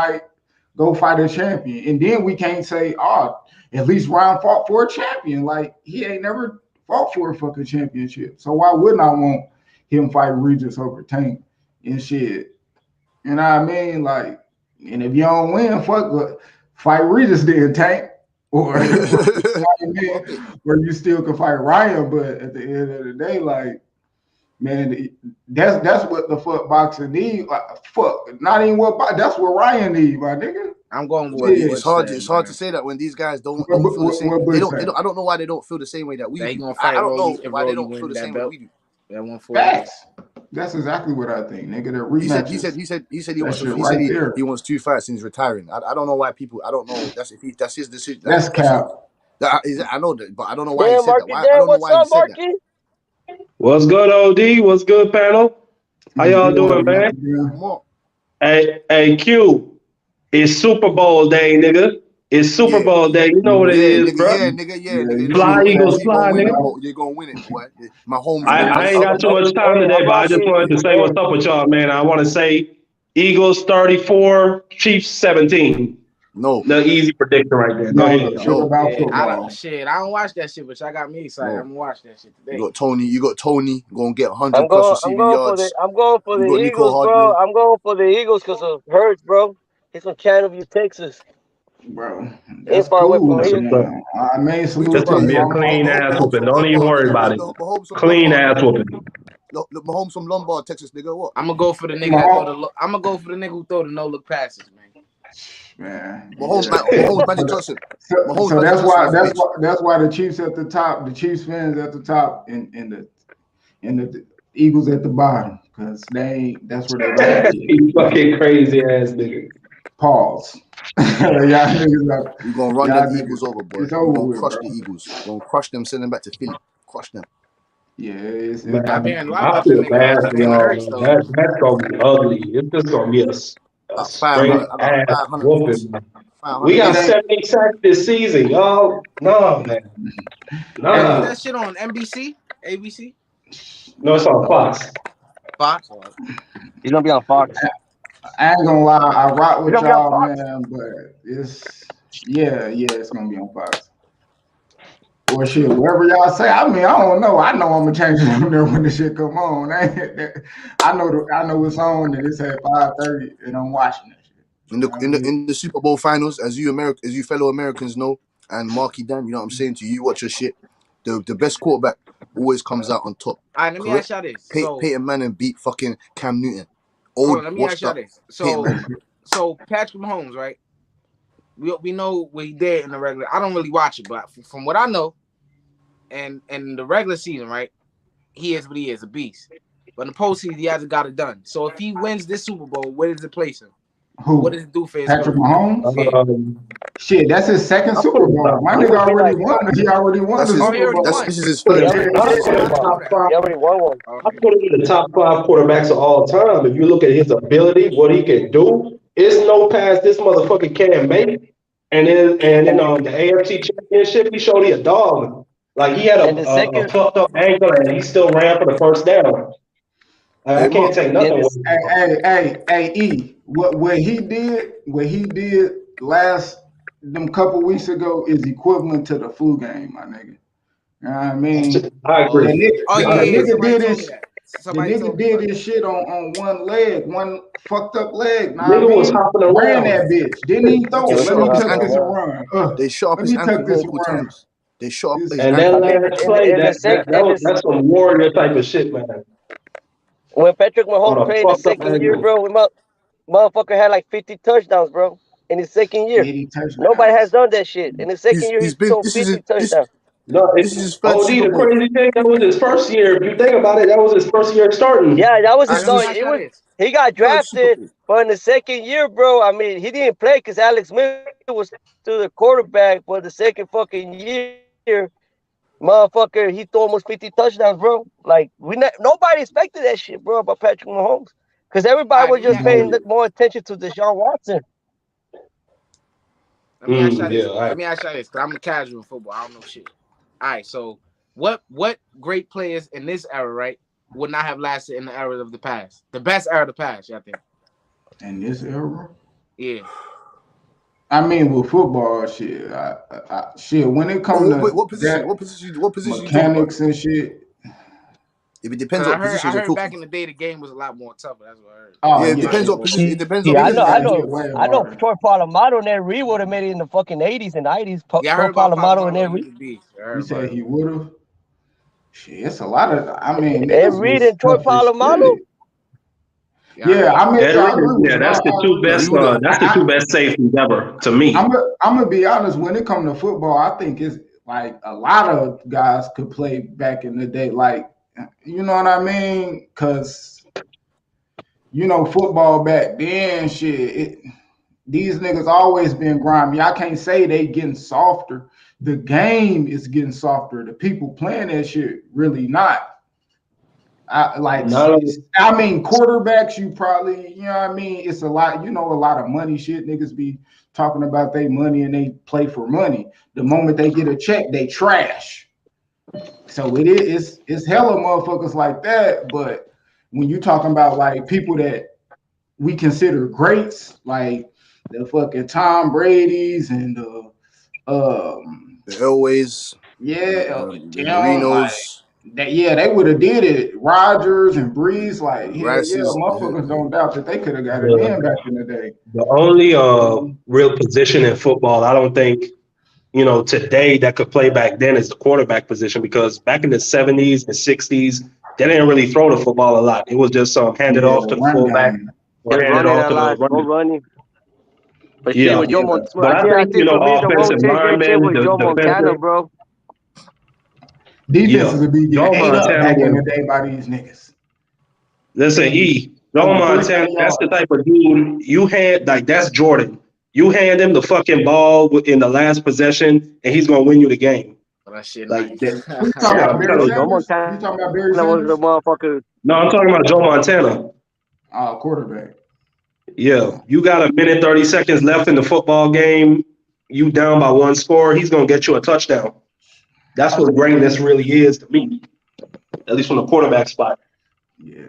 go fight a champion, and then we can't say, oh, at least Ryan fought for a champion. Like, he ain't never fought for a fucking championship. So why wouldn't I want him fight Regis over Tank and shit? You know what I mean? Like, and if you don't win, fight Regis then, Tank. Or you still can fight Ryan, but at the end of the day, like, man, that's what the fuck boxing need. Like, not even that's what Ryan need, my nigga. I'm going with it's hard to say that when these guys don't feel the same. I don't know why they don't feel the same way that we do. I don't know why they don't feel the same way we do. That 140. That's exactly what I think, nigga. That rematches. He said he wants 2 fights and he's retiring. I don't know why people. I don't know. That's his decision. That's cap. I know that, but I don't know why he said that. I don't know why he said that. What's good, OD? What's good, panel? How y'all doing, man? Hey, Q. It's Super Bowl day, nigga. It's Super Bowl day. You know what it is, nigga, bro. Nigga. Fly, Eagles, fly, nigga. You're gonna win it, boy. My home. I ain't got too much time today, but I just wanted to say what's up with y'all, man. I want to say Eagles 34, Chiefs 17. No. The easy predictor right there. Go ahead. I don't watch that shit, but y'all got me excited. I'm gonna watch that shit today. You got Tony. Gonna get 100 plus receiving yards. I'm going for the Eagles, bro. I'm going for the Eagles because of Hurts, bro. He's from Channelview, Texas. Bro, that's far away cool, from man. I mean, salute It's gonna be a clean ass whooping. Don't even worry about it. Clean ass whooping. Look, Mahomes from Lombard, Texas, nigga. What? I'm gonna go for the nigga that throw I'm gonna go for the nigga who throw the no look passes, man. Mahomes, Mahomes, Magic Johnson. So that's why the Chiefs at the top, the Chiefs fans at the top, and the Eagles at the bottom, because that's where they like. You fucking crazy ass nigga. Pause. Y'all niggas we gonna run the Eagles over, boy. It's over. We're gonna crush the Eagles. We're gonna crush them, send them back to Philly. Crush them. Yeah, I feel bad for y'all. That's gonna be ugly. It's just gonna be a straight ass whooping. We got 70 sacks this season, y'all. No, man. No. Is that shit on NBC? ABC? No, it's on Fox. Fox? He's gonna be on Fox. I ain't gonna lie, I rock with y'all, man, but it's gonna be on Fox. Or shit, wherever y'all say. I mean, I don't know. I know I'm gonna change it from there when the shit come on. I know it's on and it's at 5:30 and I'm watching that shit. In the Super Bowl finals, as you fellow Americans know, and Marky Dan, you know what I'm saying to you, you watch your shit. The best quarterback always comes out on top. All right, let me ask y'all this. Peyton Manning beat fucking Cam Newton. Let me ask y'all this. So Patrick Mahomes, right? We know what he did in the regular. I don't really watch it, but from what I know, and the regular season, right, he is what he is, a beast. But in the postseason, he hasn't got it done. So if he wins this Super Bowl, where does it place him? Who? What does it do for his Patrick Mahomes? Shit, that's his second Super Bowl. My nigga already won. He already won the Super Bowl. This is his first. He already won one. I put him in the top 5 quarterbacks of all time. If you look at his ability, what he can do, it's no pass this motherfucker can't make. And in the AFC Championship, he showed he a dog. Like he had a fucked up ankle and he still ran for the first down. I can't take nothing. Hey, E, what he did last them couple weeks ago is equivalent to the flu game, my nigga. You know what I mean? I agree. The nigga did his shit on one leg, one fucked up leg. Nigga was hopping around. Ran that bitch. Didn't even throw it. Let me tuck this and run. They shot up his ankle multiple times. They shot up his ankle. And that last play, that's some warrior type of shit, man. When Patrick Mahomes played the second year, bro, motherfucker had like 50 touchdowns, bro, in his second year. Nobody has done that shit. In the second year, he's thrown 50 touchdowns. No, this is his first. The crazy thing, that was his first year. If you think about it, that was his first year starting. Yeah, that was his start. He got drafted, but in the second year, bro, I mean, he didn't play because Alex Smith was still the quarterback. But the second fucking year, motherfucker, he threw almost 50 touchdowns, bro. Like nobody expected that shit, bro, about Patrick Mahomes, because everybody was just paying more attention to Deshaun Watson. Let me ask you this, because I'm a casual in football. I don't know shit. All right, so what great players in this era, right, would not have lasted in the era of the past? The best era of the past, I think. In this era? Yeah. I mean, with football, shit, shit. When it comes to what position? Mechanics and shit. If it depends on positions. I heard back in the day the game was a lot more tougher. That's what I heard. Oh, yeah, it depends on position. It depends on. I know. Troy Polamalu and Ed Reed would have made it in the fucking 80s and 90s. I heard about Polamalu and Ed Reed. You said he would have. Shit, it's a lot of. I mean, Ed Reed and Troy Polamalu. Yeah, I mean, that's the two best. That's the two best safeties ever to me. I'm gonna be honest. When it comes to football, I think it's like a lot of guys could play back in the day. Like, you know what I mean? Because you know, football back then, shit. These niggas always been grimy. I can't say they getting softer. The game is getting softer. The people playing that shit really not. I mean, quarterbacks, you probably, you know what I mean? It's a lot, you know, a lot of money shit. Niggas be talking about their money and they play for money. The moment they get a check, they trash. So it's hella motherfuckers like that. But when you talking about like people that we consider greats, like the fucking Tom Brady's and the Elways, the Marinos. They would have did it. Rodgers and Breeze, like Rice's, motherfuckers don't doubt that they could have got it in back in the day. The only real position in football, I don't think, today that could play back then is the quarterback position, because back in the 70s and 60s, they didn't really throw the football a lot. It was just handed off to the fullback or handed off to the running. But shit with Joe Montana. But I think, offensive linemen, with Joe Montana, defensive, bro. Defenses would be getting ate up back in the day by these niggas. Listen, Joe Montana, that's the type of dude you hand, like, that's Jordan. You hand him the fucking ball in the last possession, and he's gonna win you the game. That shit like that. You talking about Barry Sanders? You talking about Barry Sanders? The motherfucker. No, I'm talking about Joe Montana. Quarterback. Yeah, you got a minute 30 seconds left in the football game. You down by one score, he's gonna get you a touchdown. That's what greatness really is to me, at least from the quarterback spot. Yeah,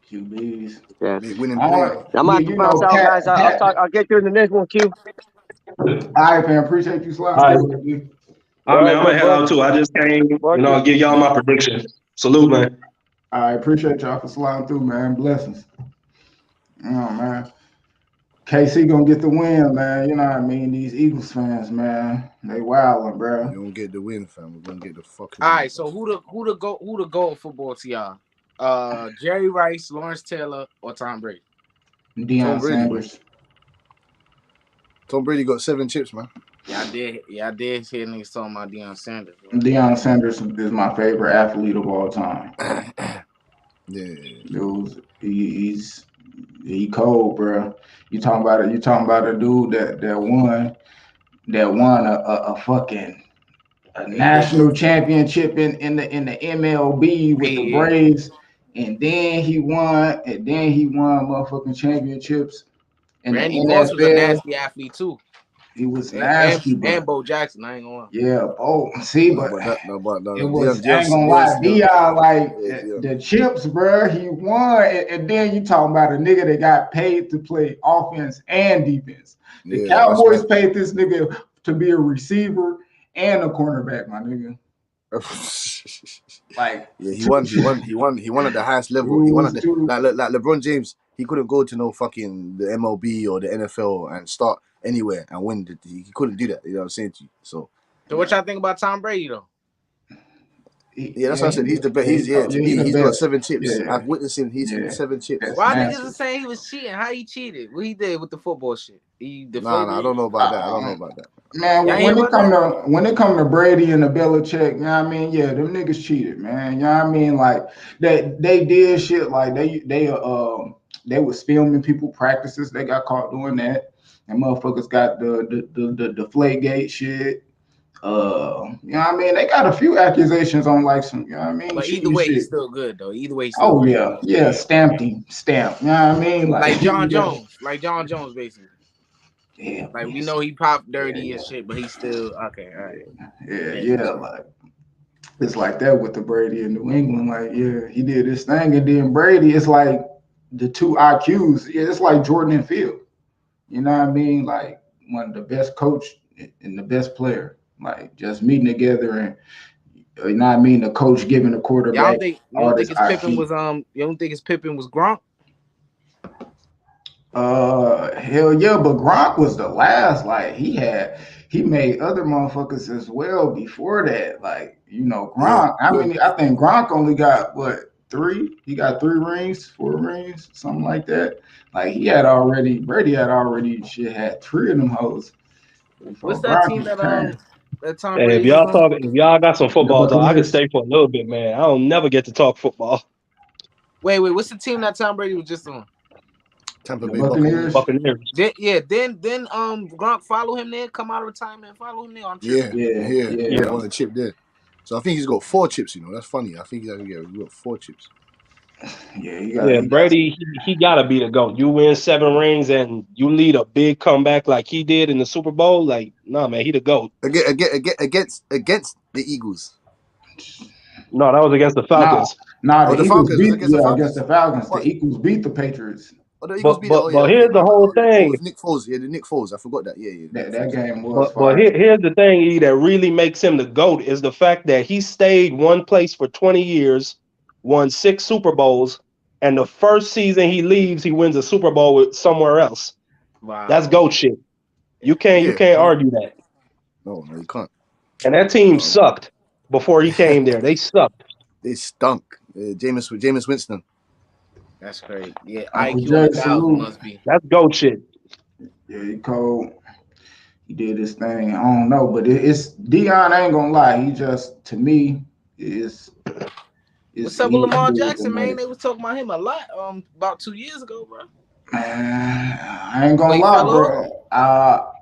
QBs. Yeah, winning. I'm out to bounce out, guys. I'll get you in the next one, Q. All right, fam. Appreciate you sliding. All right. I'm gonna head out too. I just came, give y'all my prediction. Salute, man. I appreciate y'all for sliding through, man. Blessings. Oh man. KC gonna get the win, man. You know what I mean? These Eagles fans, man, they wildin', bro. You don't get the win, fam. We're gonna get the fucking. All right, so who the goal football to y'all? Jerry Rice, Lawrence Taylor, or Tom Brady? Deion Sanders. Tom Brady got 7 chips, man. Yeah, I did hear niggas talking about Deion Sanders. Bro. Deion Sanders is my favorite athlete of all time. Yeah, dude, he cold, bro. You talking about a dude that won a fucking national championship in the MLB with the Braves, and then he won motherfucking championships in Randy the Moss NFL. was a nasty athlete too. He was nasty, and Bo Jackson. I ain't gonna lie. Yeah, Bo. See, but it was. I ain't gonna lie, Deion, like the chips, bro. He won, and then you talking about a nigga that got paid to play offense and defense. The Cowboys paid this nigga to be a receiver and a cornerback, my nigga. Like, yeah, he won at the highest level. He won at the like LeBron James. He couldn't go to no fucking the MLB or the NFL and start anywhere and win. He couldn't do that. You know what I'm saying to you? So what y'all think about Tom Brady though? Yeah, that's what I said. He's the best. He's got 7 chips. Yeah. I've witnessed him. He's 7 chips. Why niggas are saying he was cheating? How he cheated? What he did with the football shit? Nah, I don't know about that. Man, when it come to Brady and the Belichick, you know what I mean? Yeah, them niggas cheated, man. You know what I mean? Like they did shit like they was filming people practices. They got caught doing that. And motherfuckers got the Deflategate shit. You know what I mean? They got a few accusations on like some, you know what I mean? But either way, he's still good though. Either way, yeah, stamped. You know what I mean? Like John Jones, basically. Yeah, like we know he popped dirty and shit, but he's still okay. All right. Yeah, like it's like that with the Brady in New England. Like, yeah, he did this thing, and then Brady, it's like the two IQs. Yeah, it's like Jordan and Field. You know what I mean? Like one of the best coach and the best player. Like just meeting together and you know what I mean, the coach giving the quarterback. You don't think his Pippen was Gronk? Hell yeah, but Gronk was the last. Like he made other motherfuckers as well before that. Like, you know, Gronk. I think Gronk only got 3? He got 3 rings, 4 rings, something like that. Like Brady had already had 3 of them hoes. What's that team that Tom Brady? Hey, if y'all got some football talk, I can stay for a little bit, man. I don't never get to talk football. Wait, what's the team that Tom Brady was just on? Tampa Bay Buccaneers. Then Gronk follow him there, come out of retirement and follow him there on trip. Yeah, on the chip there. So I think he's got 4 chips, you know. That's funny. I think he's got 4 chips. Brady, he gotta be the GOAT. You win 7 rings and you lead a big comeback like he did in the Super Bowl. Like, nah, man, he the GOAT. Against the Eagles. No, that was against the Falcons. The Eagles beat against the Falcons. The Eagles beat the Patriots. Oh, the Eagles beat it. Oh, But yeah, here's the my bad. whole Oh, it thing. was Nick Foles. Yeah, the Nick Foles. I forgot that. Yeah, Nick That Foles. game was But fire. here's the thing, E, that really makes him the GOAT is the fact that he stayed one place for 20 years, won 6 Super Bowls, and the first season he leaves, he wins a Super Bowl with somewhere else. Wow. That's GOAT shit. You can't argue that. No, you can't. And that team sucked before he came there. They sucked. They stunk. Jameis Winston. That's crazy. Yeah, Uncle IQ Jay, 1,000 salute. must be. That's GOAT shit. Yeah, he cold. He did his thing. I don't know, but it's Dion. I ain't gonna lie. He just, to me, is. What's up with Lamar Jackson, man? They was talking about him a lot about 2 years ago, bro. Man, I ain't gonna lie, bro.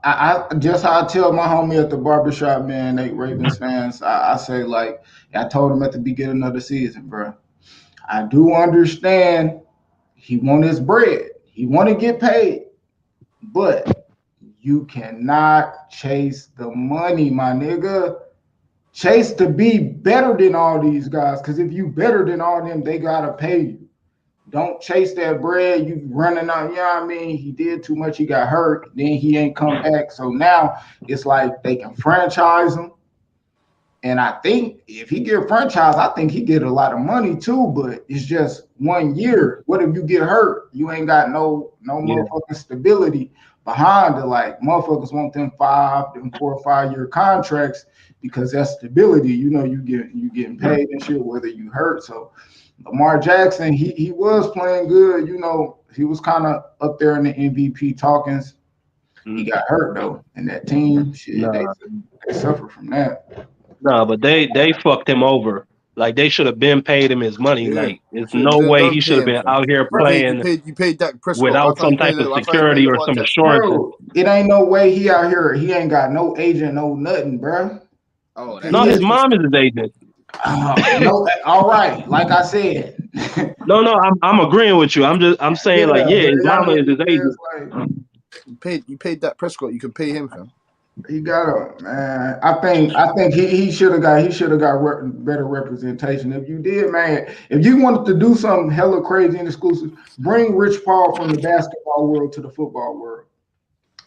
I just how I tell my homie at the barbershop, man, they Ravens fans. I say, like, I told him at the beginning of the season, bro. I do understand he want his bread. He want to get paid, but you cannot chase the money, my nigga. Chase to be better than all these guys, because if you better than all them, they gotta pay you. Don't chase that bread. You running out, you know what I mean? He did too much. He got hurt. Then he ain't come back. So now it's like they can franchise him. And I think if he get franchised, I think he get a lot of money too. But it's just 1 year. What if you get hurt? You ain't got no motherfucking stability behind it. Like motherfuckers want them 4 or 5 year contracts because that's stability. You know, you getting paid and shit whether you hurt. So Lamar Jackson, he was playing good. You know, he was kind of up there in the MVP talkings. He got hurt though, and that team, shit, they suffer from that. No, but they fucked him over. Like they should have been paid him his money. Yeah. Like it's no way he should have been out here playing You paid Dak Prescott. without some type of security or some assurances. Bro, it ain't no way he out here. He ain't got no agent, no nothing, bro. Oh, no, his mom is his agent. No, all right. Like I said. No, I'm agreeing with you. I'm saying his mama is his agent. You paid Dak Prescott. You can pay him, fam. He got man. I think he should have got better representation. If you did, man, if you wanted to do something hella crazy and exclusive, bring Rich Paul from the basketball world to the football world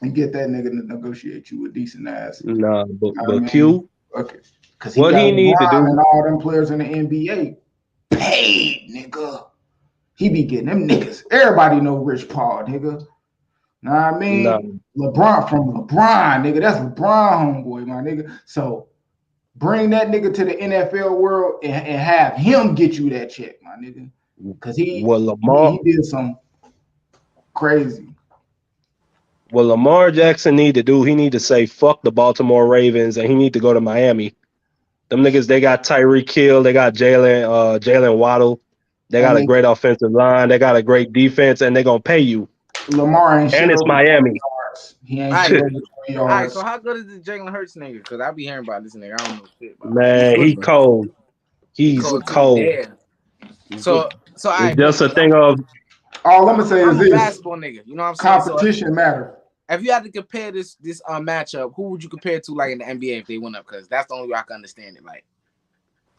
and get that nigga to negotiate you a decent ass. Nah, but Q. Okay. Because what he need to do, and all them players in the NBA paid, nigga. He be getting them niggas. Everybody know Rich Paul, nigga. Know what I mean? No. LeBron, nigga. That's LeBron, homeboy, my nigga. So bring that nigga to the NFL world and have him get you that check, my nigga. Because he did some crazy. What Lamar Jackson need to do, he need to say fuck the Baltimore Ravens and he need to go to Miami. Them niggas, they got Tyreek Hill, they got Jalen Waddle, they got a great offensive line, they got a great defense, and they gonna pay you. Lamar ain't and it's Miami. He ain't shit over 20 yards. All right, so how good is the Jalen Hurts nigga? Because I be hearing about this nigga. I don't know shit about man, he cold. He's cold. So it's just a thing of. All I'm gonna say is this: basketball nigga. You know what I'm saying? Competition matter. If you had to compare this matchup, who would you compare to like in the NBA if they went up? Because that's the only way I can understand it. Like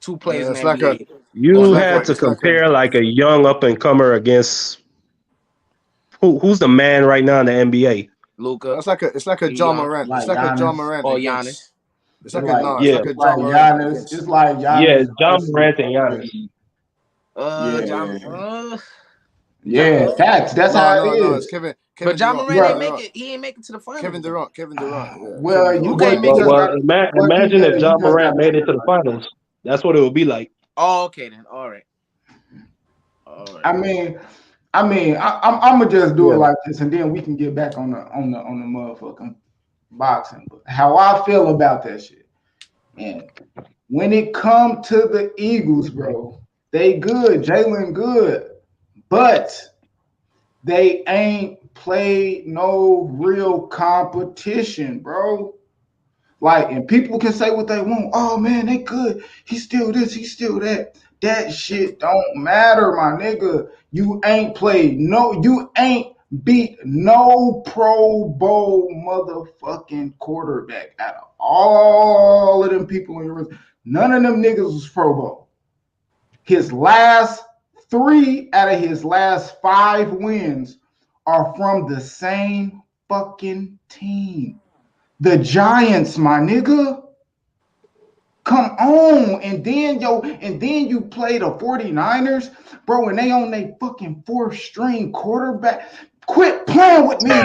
two players in the NBA. You had to compare like a young up and comer against who's the man right now in the NBA? Luka. It's like a John Morant. It's like a John Morant or Giannis. It's like a John Morant. It's like Giannis. Yeah, John Morant and Giannis. Yeah, facts. That's how it is. It's Kevin but John Morant ain't make it. He ain't make it to the finals. Kevin Durant. Yeah. Well, imagine if John Morant made it to the finals. That's what it would be like. Oh, okay then. All right. I mean, I'm gonna just do it like this, and then we can get back on the motherfucking boxing. But how I feel about that shit, and when it come to the Eagles, bro, they good, Jalen good, but they ain't played no real competition, bro. Like, and people can say what they want. Oh man, they good. He's still this, he's still that. That shit don't matter, my nigga. You ain't beat no Pro Bowl motherfucking quarterback out of all of them people in your room. None of them niggas was Pro Bowl. His last 3 out of his last 5 wins are from the same fucking team. The Giants, my nigga. Come on. And then you play the 49ers, bro, and they on their fucking 4th string quarterback. Quit playing with me.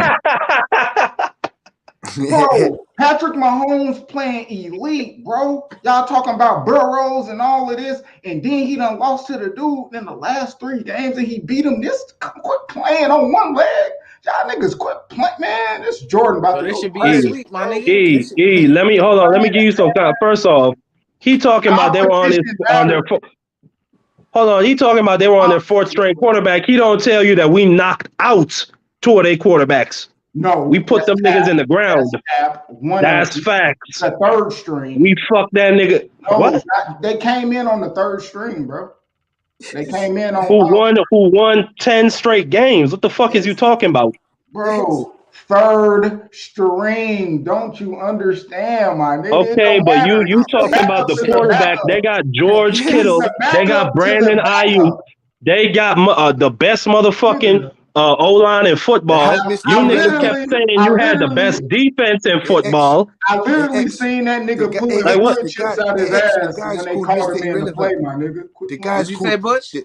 Bro, Patrick Mahomes playing elite, bro. Y'all talking about Burrows and all of this, and then he done lost to the dude in the last 3 games, and he beat him. Quit playing on one leg. Y'all niggas quit playing, man. This Jordan about to this go should be crazy. sweet, my nigga. Let me hold on. Let me give you some time. First off, he talking about they were on their. Hold on, he talking about they were on their 4th string quarterback. He don't tell you that we knocked out 2 of their quarterbacks. No, we put them niggas in the ground. That's facts. The 3rd string. We fucked that nigga. No, what? They came in on the 3rd string, bro. They came in on who won 10 straight games. What the fuck is you talking about? Bro, 3rd string. Don't you understand, my nigga? Okay, but you talking about the quarterback. They got George Kittle. They got Brandon Ayuk. They got the best motherfucking O-line in football. You niggas kept saying you had the best defense in football. I literally seen that nigga pulling the chips out his ass when they called him in to play, my nigga. The guys you say, Butch?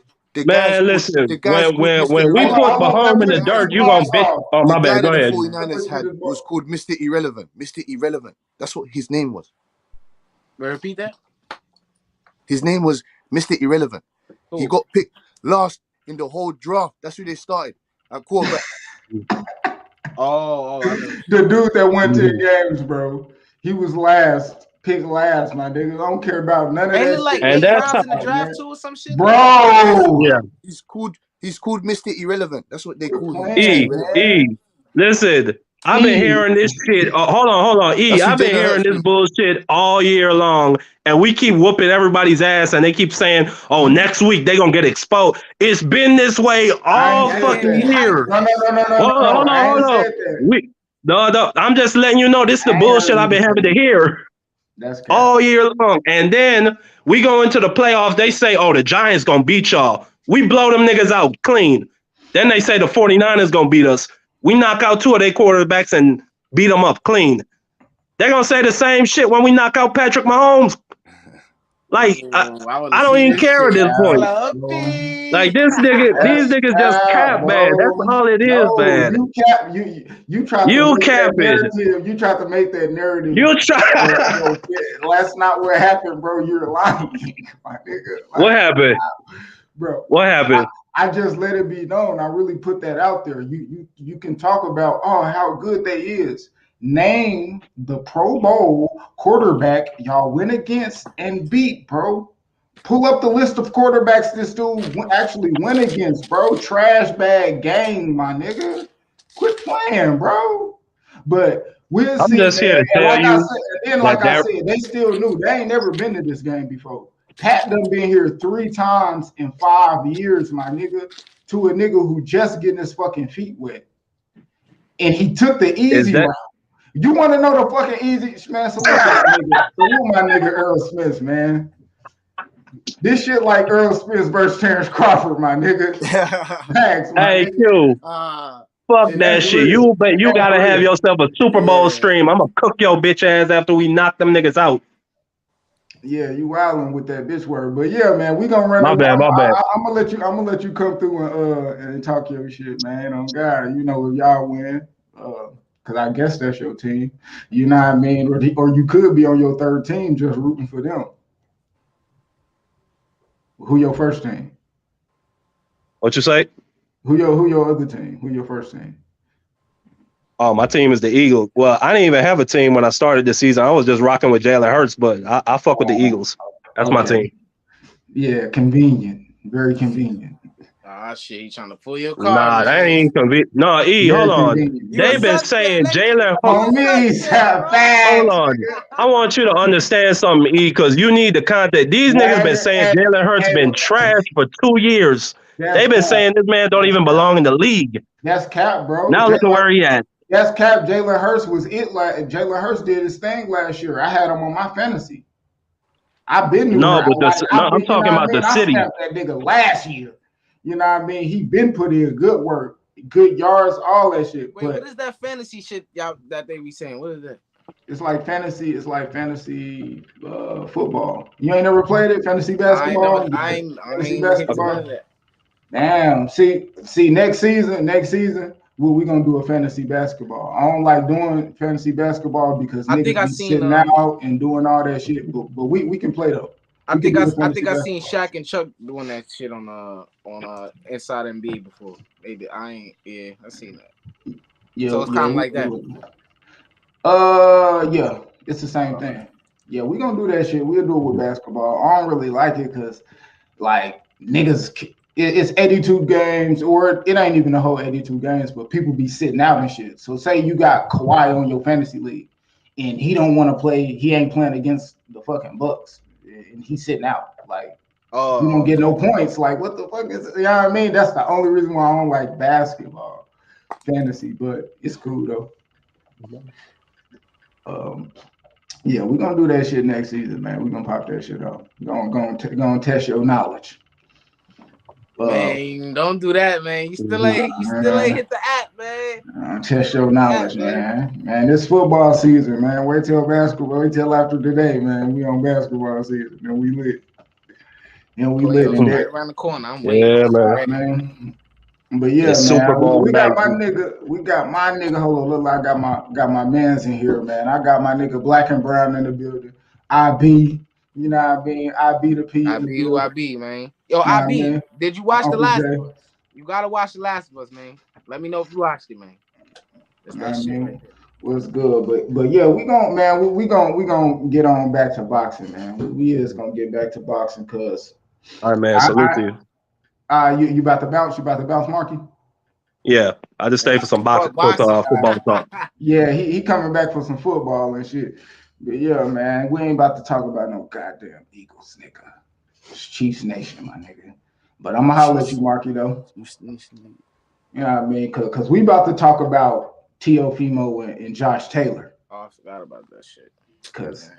Man, listen, when we put Mahomes in the dirt, you gonna bitch. Oh, my bad. Go ahead. The 49ers was called Mr. Irrelevant. Mr. Irrelevant. That's what his name was. Repeat that? His name was Mr. Irrelevant. Ooh. He got picked last in the whole draft. That's who they started at quarterback. The dude that went 10 games, bro. He was picked last, my nigga. I don't care about none of that. Like and that's in the draft too or some shit, bro. Yeah, he's called Mr. Irrelevant. That's what they call him. Listen, I've been hearing this shit. Hold on. I've been hearing this bullshit all year long, and we keep whooping everybody's ass, and they keep saying, "Oh, next week they gonna get exposed." It's been this way all fucking year. No. Hold on. No. I'm just letting you know this is the bullshit I've been having to hear. That's all year long. And then we go into the playoffs. They say, oh, the Giants going to beat y'all. We blow them niggas out clean. Then they say the 49ers going to beat us. We knock out 2 of their quarterbacks and beat them up clean. They're going to say the same shit when we knock out Patrick Mahomes. Like, I don't even care at this point. Like, these niggas just cap, man. That's all it is, man. You try to make that narrative. You try. That's not what happened, bro. You're lying, my nigga. What happened? Bro. What happened? I just let it be known. I really put that out there. You can talk about, how good they is. Name the Pro Bowl quarterback y'all went against and beat, bro. Pull up the list of quarterbacks this dude actually went against, bro. Trash bag game, my nigga. Quit playing, bro. But we'll see. I'm just here to tell you. I said, they still knew. They ain't never been to this game before. Pat done been here 3 times in 5 years, my nigga, to a nigga who just getting his fucking feet wet. And he took the easy route. You want to know the fucking easy, man? Salute my nigga Earl Smith, man. This shit like Earl Smith versus Terrence Crawford, my nigga. Thanks, hey, Q. Fuck that shit. You gotta have yourself a Super Bowl stream. I'm gonna cook your bitch ass after we knock them niggas out. Yeah, you wilding with that bitch word, but yeah, man, we gonna run. My bad. I'm gonna let you come through and talk your shit, man. On God, if y'all win, because I guess that's your team. You know what I mean? Or you could be on your 3rd team just rooting for them. Who your first team? What you say? Who your other team? Who your first team? Oh, my team is the Eagles. Well, I didn't even have a team when I started this season. I was just rocking with Jalen Hurts, but I fuck with the Eagles. That's my team. Yeah, convenient. Very convenient. Ah, shit, you trying to pull your card? Nah, that ain't convenient. No, hold on. They've been saying Jalen Hurts. Hold on. I want you to understand something, E, because you need the context. These niggas been saying Jalen Hurts been trash for 2 years. They've been saying this man don't even belong in the league. That's cap, bro. Now look at where he at. That's cap. Jalen Hurts was it. Like Jalen Hurts did his thing last year. I had him on my fantasy. I've been I'm talking about the city. I snapped that nigga last year. You know what I mean? He been putting in good work. good yards, all that shit. Wait, what is that fantasy shit y'all that they be saying? What is that? It's like fantasy. It's like fantasy football. You ain't never played it? Fantasy basketball. I Fantasy ain't basketball. none of that. Damn. See. Next season, we gonna do a fantasy basketball. I don't like doing fantasy basketball because niggas be sitting out and doing all that shit. But we can play though. I think I seen Shaq and Chuck doing that shit on Inside MB before. They did. I seen that. Yeah, so it's kind of like that. Yeah, it's the same thing. Yeah, we gonna do that shit. We'll do it with basketball. I don't really like it because, like, niggas, it's 82 games, or it ain't even the whole 82 games, but people be sitting out and shit. So say you got Kawhi on your fantasy league, and he don't want to play. He ain't playing against the fucking Bucks, and he's sitting out. Like, you don't get no points. Like, what the fuck is? You know what I mean? That's the only reason why I don't like basketball fantasy, but it's cool though. Yeah, we're gonna do that shit next season, man. We're gonna pop that shit off. Gonna test your knowledge. Man, don't do that, man. You still ain't hit the app, man. Test your knowledge, man. Man, this football season, man. Wait till after today, man. We on basketball season, and we lit. And we lit right around the corner. I'm waiting. Yeah, man. But yeah, it's man, Super Bowl we got my nigga. Hold on, look, I got my mans in here, man. I got my nigga Black and Brown in the building. IB, you know what I mean? IB the P. IB, man. Yo, IB, did you watch The Last of Us? You gotta watch The Last of Us, man. Let me know if you watched it, man. That's that shit right there. Was good, but yeah, we gonna get on back to boxing, man. We is gonna get back to boxing, cause. All right, man. Salute to you. You about to bounce? You about to bounce, Marky? Yeah, I just stayed for some football talk. Yeah, he coming back for some football and shit. But yeah, man, we ain't about to talk about no goddamn Eagles, nigga. It's Chiefs Nation, my nigga. But I'm gonna holler at you, Marky, though. You know what I mean? Cause we about to talk about Teofimo and Josh Taylor. Oh, I forgot about that shit. Cause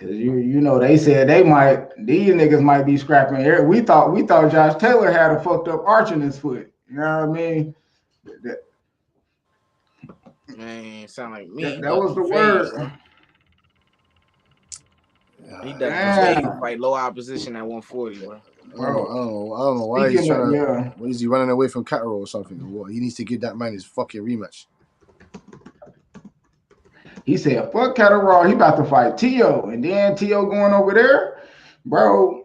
you know they said these niggas might be scrapping here. We thought Josh Taylor had a fucked up arch in his foot. You know what I mean? Man, sound like me. That was the word. He doesn't fight low opposition at 140, bro. I don't know why he's trying to. What is he running away from Catterall or something? Or what? He needs to give that man his fucking rematch. He said, fuck Catterall, he about to fight Tio. And then Tio going over there, bro.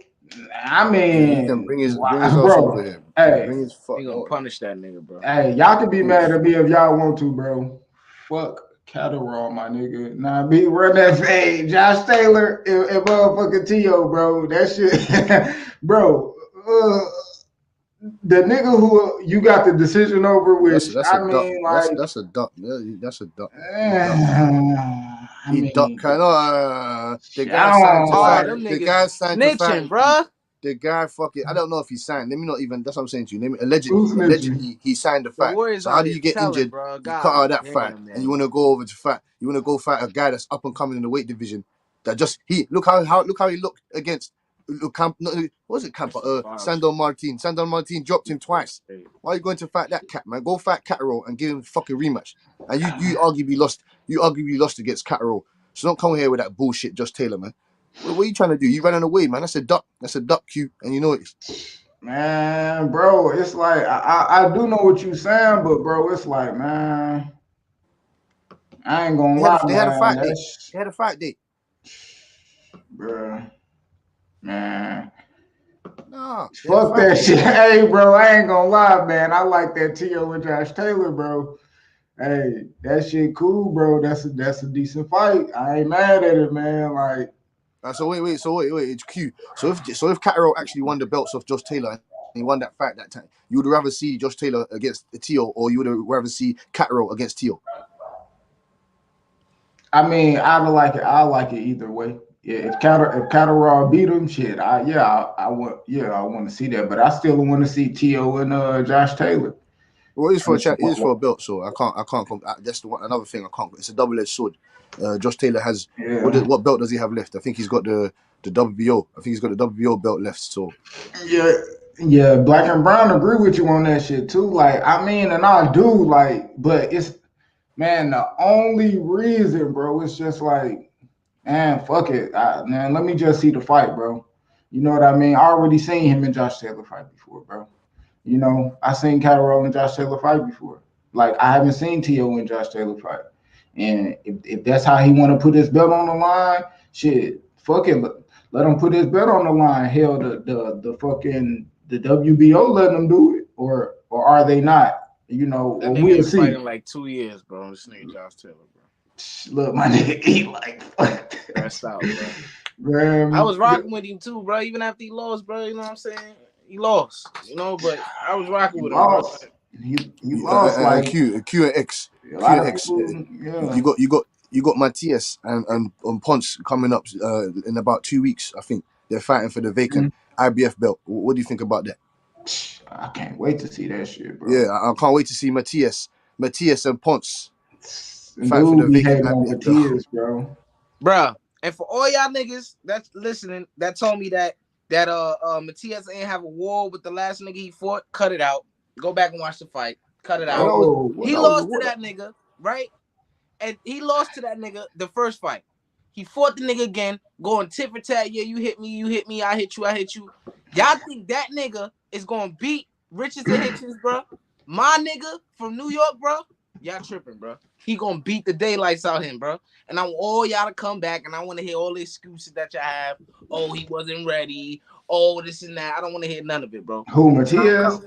I mean, he can bring his ass over here. Hey, he gonna punish that nigga, bro. Hey, y'all can be mad at me if y'all want to, bro. Fuck Catterall, my nigga. Nah, be run that fade. Josh Taylor and motherfucking Tio, bro. That shit, bro. The nigga who you got the decision over, which that's a duck. That's a duck. He duck kind of. The guy signed to fight, bro. The guy fucking. I don't know if he signed. Let me not even. That's what I'm saying to you. Allegedly, he signed the fight. So how do you get injured? You cut out that fight, and you want to go over to fight. You want to go fight a guy that's up and coming in the weight division. That just look how he looked against. What was it, Camp? Sandor Martin. Sandor Martin dropped him twice. Why are you going to fight that cat, man? Go fight Catterall and give him a fucking rematch. And you arguably lost. You arguably lost against Catterall. So don't come here with that bullshit, Josh Taylor, man. What are you trying to do? You running away, man. That's a duck. That's a duck cue, and you know it. Man, bro, it's like I do know what you saying, but bro, it's like, man, I ain't gonna lie. They had a fight date. They had a fight date, bro. Man, no, fuck that shit. Hey, bro, I ain't gonna lie, man. I like that Tio and Josh Taylor, bro. Hey, that shit cool, bro. That's a decent fight. I ain't mad at it, man. Like, so wait. It's Q. So if Catterall actually won the belts of Josh Taylor and he won that fight that time, you would rather see Josh Taylor against Tio, or you would rather see Catterall against Tio? I mean, I like it either way. Yeah, if Catterall beat him, shit, I want to see that, but I still want to see Tio and Josh Taylor. Well, it's for a belt, so I can't. That's another thing I can't. It's a double-edged sword. Josh Taylor has what belt does he have left? I think he's got the WBO. I think he's got the WBO belt left. So yeah, Yeah, Black and Brown agree with you on that shit too. Like, I mean, and I do, like, but it's, man, the only reason, bro, it's just like, man, fuck it. Man, let me just see the fight, bro. You know what I mean? I already seen him and Josh Taylor fight before, bro. You know, I seen Canelo and Josh Taylor fight before. Like, I haven't seen T.O. and Josh Taylor fight. And if that's how he want to put his belt on the line, shit, fuck it. Let him put his belt on the line. Hell, the fucking the WBO letting him do it, or are they not? You know, that or nigga we'll ain't see. fighting like 2 years, bro. This nigga Josh Taylor, bro. Look, my nigga eat like fuck. Stressed out, bro. Man, I was rocking with him too, bro. Even after he lost, bro. You know what I'm saying? He lost, you know, but I was rocking with him, bro. He lost like Q and X. a lot of people. Yeah. You got Matias and Ponce coming up in about 2 weeks. I think they're fighting for the vacant IBF belt. What do you think about that? I can't wait to see that shit, bro. Yeah, I can't wait to see Matias and Ponce fight for the vacant IBF belt, bro. Bruh, and for all y'all niggas that's listening, that told me that Matias ain't have a war with the last nigga he fought, cut it out. Go back and watch the fight. Cut it out. He lost to that nigga, right? And he lost to that nigga the first fight. He fought the nigga again, going tit for tat. Yeah, you hit me, I hit you. Y'all think that nigga is gonna beat Richardson Hitchens, bro? My nigga from New York, bro? Y'all tripping, bro. He gonna beat the daylights out him, bro. And I want all y'all to come back, and I want to hear all the excuses that y'all have. Oh, he wasn't ready. Oh, this and that. I don't want to hear none of it, bro. Who, Matias?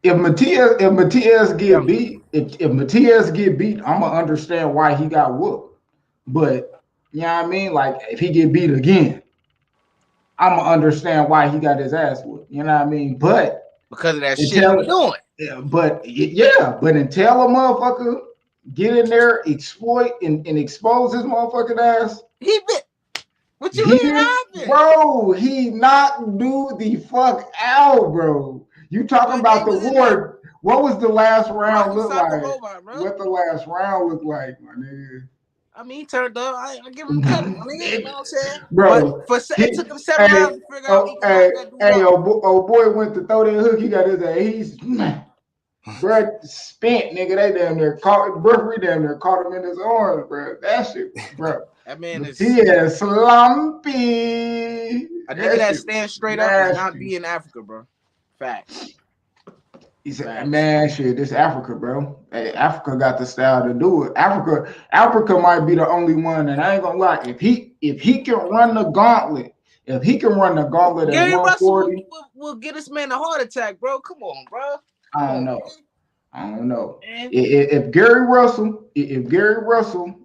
If Matias get beat, if Matias get beat, I'm gonna understand why he got whooped. But you know what I mean? Like, if he get beat again, I'm gonna understand why he got his ass whooped. You know what I mean? But because of that shit he was doing. Yeah, but until a motherfucker get in there, exploit and expose his motherfucking ass. He bit. What you mean happened? Bro, he knocked dude the fuck out, bro. You talking about the war? What was the last round look like? What the last round look like, my nigga? I mean, he turned up. I give him credit, my nigga. You know what I'm saying? Bro, it took him 7 rounds to figure out he could knock that dude out. Oh boy went to throw that hook. He got his ass. He's bro spent, nigga. They damn near caught referee damn near caught him in his arms, bro. That shit, bro. That man is slumpy. A nigga that stands straight up and not be in Africa, bro. Facts. He said, man, shit, this Africa, bro. Hey, Africa got the style to do it. Africa might be the only one, and I ain't gonna lie. If he can run the gauntlet, at 140, will get this man a heart attack, bro. Come on, bro. I don't know. If Gary Russell,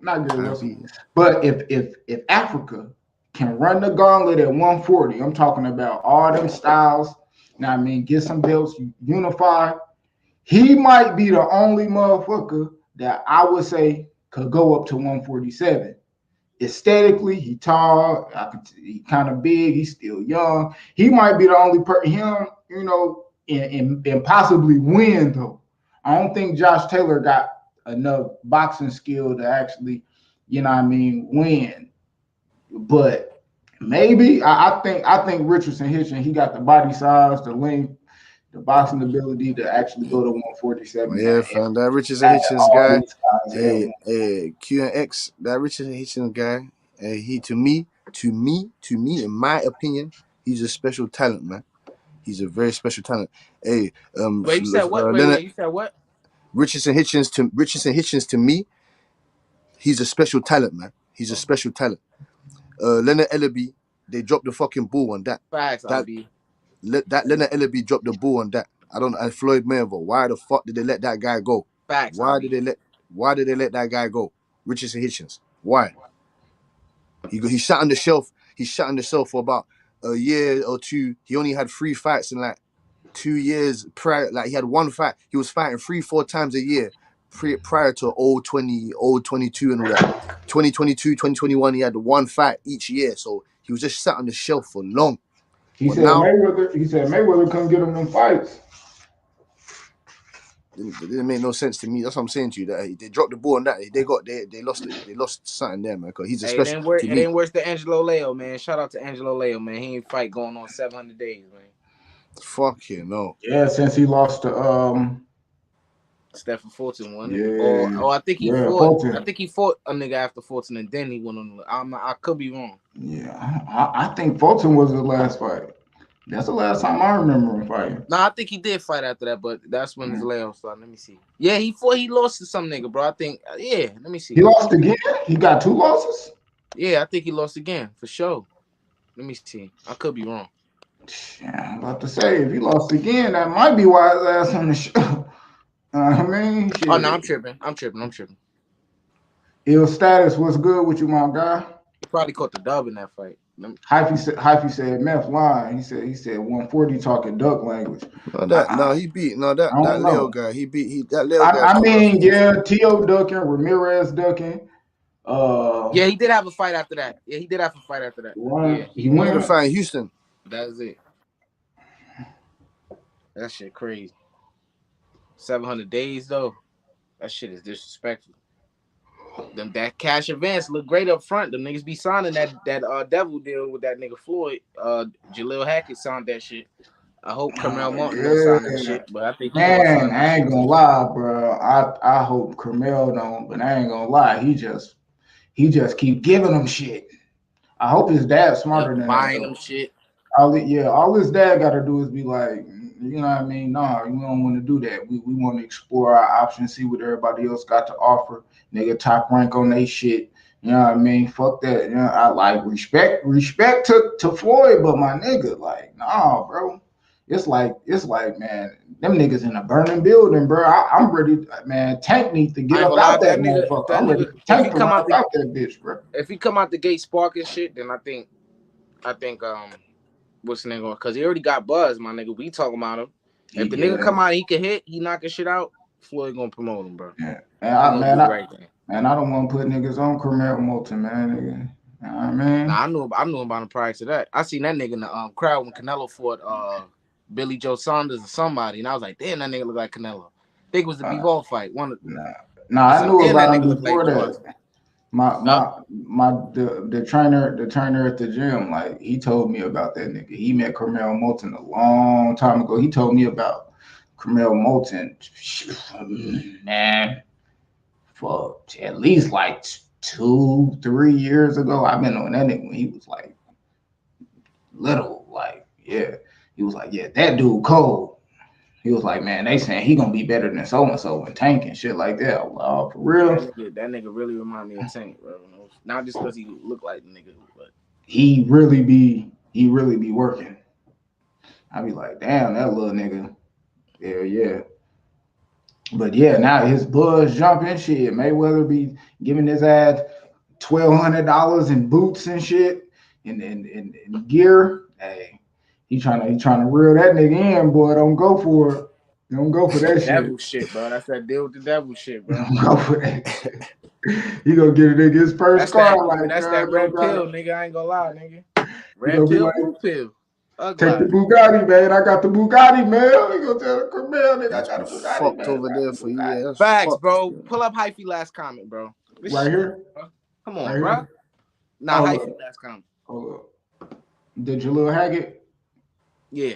not Gary Russell, but if Africa can run the gauntlet at 140, I'm talking about all them styles. Now, I mean, get some belts, unify. He might be the only motherfucker that I would say could go up to 147. Aesthetically, he tall, he kind of big, he's still young. He might be the only person, you know, and possibly win, though. I don't think Josh Taylor got enough boxing skill to actually, you know what I mean, win. But maybe I think Richardson Hitchens, he got the body size, the length, the boxing ability to actually go to 147. Yeah, fam, that Richardson Hitchens guy. Hey, Q and X, that Richardson Hitchens guy. Hey, he to me, in my opinion, he's a special talent, man. He's a very special talent. Hey, wait, you said what? Wait, you said what? Richardson Hitchens to me, he's a special talent, man. He's a special talent. Leonard L.A.B, they dropped the fucking ball on that. Facts, L.A.B. That Leonard L.A.B dropped the ball on that. I don't know. And Floyd Mayweather, why the fuck did they let that guy go? Facts. Why did they let that guy go? Richardson Hitchens. Why? He sat on the shelf. He sat on the shelf for about a year or two. He only had 3 fights in like 2 years prior. Like he had 1 fight. He was fighting 3-4 times a year prior to 22 and all that. 2022, 2021, he had 1 fight each year. So he was just sat on the shelf for long. He said Mayweather couldn't get him them fights. It didn't make no sense to me. That's what I'm saying to you. That they dropped the ball on that. They lost it. They lost something there, man. Because he's a special. It ain't worse than Angelo Leo, man. Shout out to Angelo Leo, man. He ain't fight going on 700 days, man. Fucking no. Yeah, since he lost to Stephen Fulton won it. Yeah. Or I think he fought. Fulton. I think he fought a nigga after Fulton, and then he went on. I could be wrong. Yeah, I think Fulton was the last fight. That's the last time I remember him fighting. No, I think he did fight after that, but that's when his layoff started. Let me see. Yeah, he lost to some nigga, bro. I think. Yeah, let me see. He lost again. He got 2 losses. Yeah, I think he lost again for sure. Let me see. I could be wrong. Yeah, I'm about to say if he lost again, that might be why his ass on the show. I mean, shit. Oh no, I'm tripping. Ill Status, what's good with you, my guy? He probably caught the dub in that fight. Hyphy said meth line. He said 140 talking duck language. He beat that Leo guy. He beat that Leo guy. I mean, yeah, T.O. ducking, Ramirez ducking. Yeah, he did have a fight after that. Yeah, He went to fight in Houston. That's it. That shit crazy. 700 days though. That shit is disrespectful. That cash advance look great up front. Them niggas be signing that devil deal with that nigga Floyd. Jalil Hackett signed that shit. I hope Carmel Martin don't sign that shit, but I think I ain't gonna lie, bro. I hope Carmel don't, but I ain't gonna lie. He just keep giving them shit. I hope his dad's smarter than buying them shit. All his dad got to do is be like, you know what I mean? No, we don't want to do that. We want to explore our options, see what everybody else got to offer. Nigga, top rank on they shit. You know what I mean? Fuck that. You know, I like respect to Floyd, but my nigga, like, nah, bro. It's like, man, them niggas in a burning building, bro. I'm ready, man. Tank needs to get up out that motherfucker. I'm ready to Tank to run out that bitch, bro. If he come out the gate sparking shit, then I think what's the name going? Because he already got buzz, my nigga. We talking about him. If the nigga come out, he can hit, he knocking shit out. Floyd gonna promote him, bro. Yeah, I don't want to put niggas on Carmel Moulton, man. Nigga. You know what I mean? Nah, I knew about him prior to that. I seen that nigga in the crowd when Canelo fought Billy Joe Saunders or somebody, and I was like, damn, that nigga look like Canelo. I think it was the B-Ball fight. I knew about him before that. The trainer at the gym, like, he told me about that nigga. He met Carmel Moulton a long time ago. He told me about Carmel Moulton, man, for at least like 2-3 years ago. I've been on that nigga when he was like little, like, yeah. He was like, yeah, that dude cold. He was like, man, they saying he gonna be better than so and so and Tank and shit like that. Oh, for real? That nigga really remind me of Tank, bro. Not just because he look like the nigga, but he really be working. I be like, damn, that little nigga. Yeah. But yeah, now his buzz jumping shit. Mayweather be giving his ass $1,200 in boots and shit and gear. Hey, he trying to reel that nigga in, boy. Don't go for it. Don't go for that devil shit, bro. That's that deal with the devil shit, bro. Don't go for that shit. You gonna get a nigga his first car. That's that red pill, nigga. I ain't gonna lie, nigga. Red pill, blue pill. Take the Bugatti, man. I got the Bugatti, man. You gonna tell the Carmel nigga I got a Bugatti, fucked man. over there for years. Facts, bro. Pull up Hyphy last comment, bro. Right here? Bro. Come on, bro. Nah, Hyphy last comment. Hold up. Did Jalil Hackett? Yeah.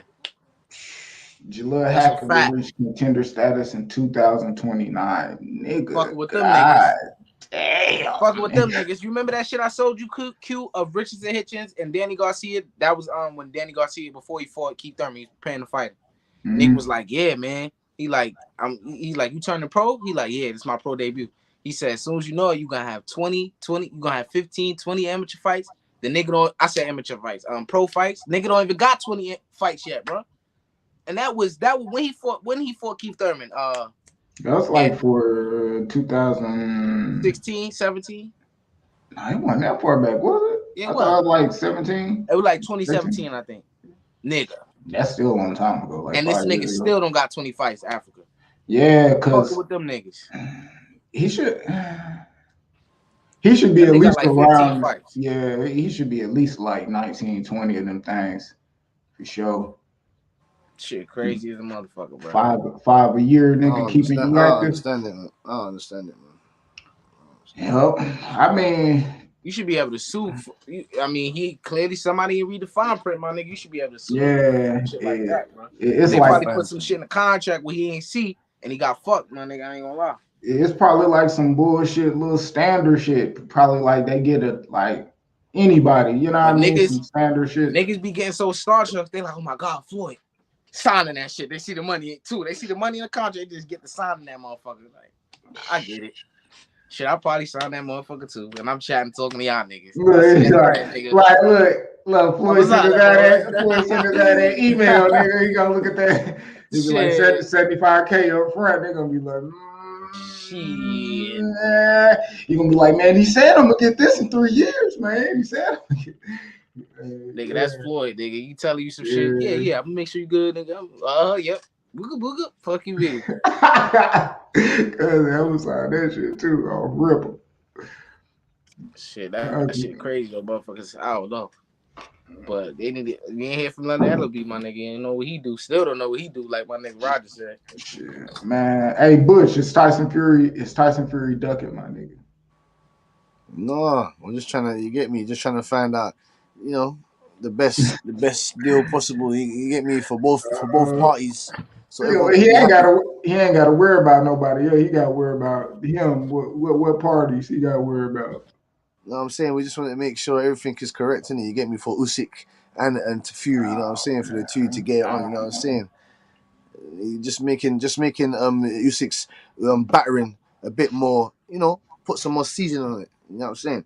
Jalil Hackett will reach contender status in 2029. Nigga. Fucking with them niggas. Damn. Fucking with them niggas. You remember that shit I sold you, Q, of Richardson Hitchens and Danny Garcia? That was when Danny Garcia, before he fought Keith Thurman, he was preparing to fight. Nick was like, yeah, man. He's like, you turning pro? He like, yeah, this is my pro debut. He said, as soon as you know it, you gonna have 20, you gonna have 15, 20 amateur fights. The nigga don't, I said amateur fights, pro fights. Nigga don't even got 20 fights yet, bro. And that was when he fought Keith Thurman. That was like for 2016, 17. Nah, it wasn't that far back, was it? Yeah, I thought it was like 17. It was like 2017, 16? I think. Nigga. That's still a long time ago. Like, and this nigga still don't got 20 fights in Africa. Yeah, because with them niggas. He should be at least like around. Yeah, he should be at least like 19, 20 of them things for sure. Shit, crazy as a motherfucker, bro. Five a year, nigga, keeping you active. I understand it, man. Yep. I mean, You should be able to sue. I mean, he clearly somebody read the fine print, my nigga. You should be able to sue. Shit like that, bro. It's they like probably put some shit in the contract where he ain't see, and he got fucked, my nigga. I ain't gonna lie. It's probably like some bullshit, little standard shit. Probably like they get it like anybody, you know what I mean? Some standard shit. Niggas be getting so starstruck, they like, oh my God, Floyd, signing that shit. They see the money too. They see the money in the contract, they just get the signing that motherfucker. Like, I get it. Shit, I probably sign that motherfucker too. And I'm chatting, talking to y'all niggas. Like, look, Floyd sent us that email, nigga. He gonna look at that. He be like 75K up front. They gonna be like, shit. You gonna be like, man, he said I'm gonna get this in 3 years, man. He said nigga, that's Floyd, nigga. You telling you some shit. Yeah, I'm gonna make sure you good, nigga. Yep. Booga. Fuck you, bitch. Cause I was on that shit too. I'll rip him. Shit, that shit crazy though, motherfuckers. I don't know. But they need you ain't hear from none of L.A.B, my nigga. You ain't know what he do. Still don't know what he do, like my nigga Ryder said. Shit, man. Hey, Butch, it's Tyson Fury ducking, my nigga. No, I'm just trying to. You get me? Just trying to find out. You know, the best deal possible. You get me for both parties. So he ain't got to worry about nobody. Yeah, he got to worry about him. What parties he got to worry about? You know what I'm saying? We just want to make sure everything is correct, innit? You get me? For Usyk and to Fury, you know what I'm saying? For the two to get on, you know what I'm saying? Just making Usyk's battering a bit more, you know, put some more seasoning on it. You know what I'm saying?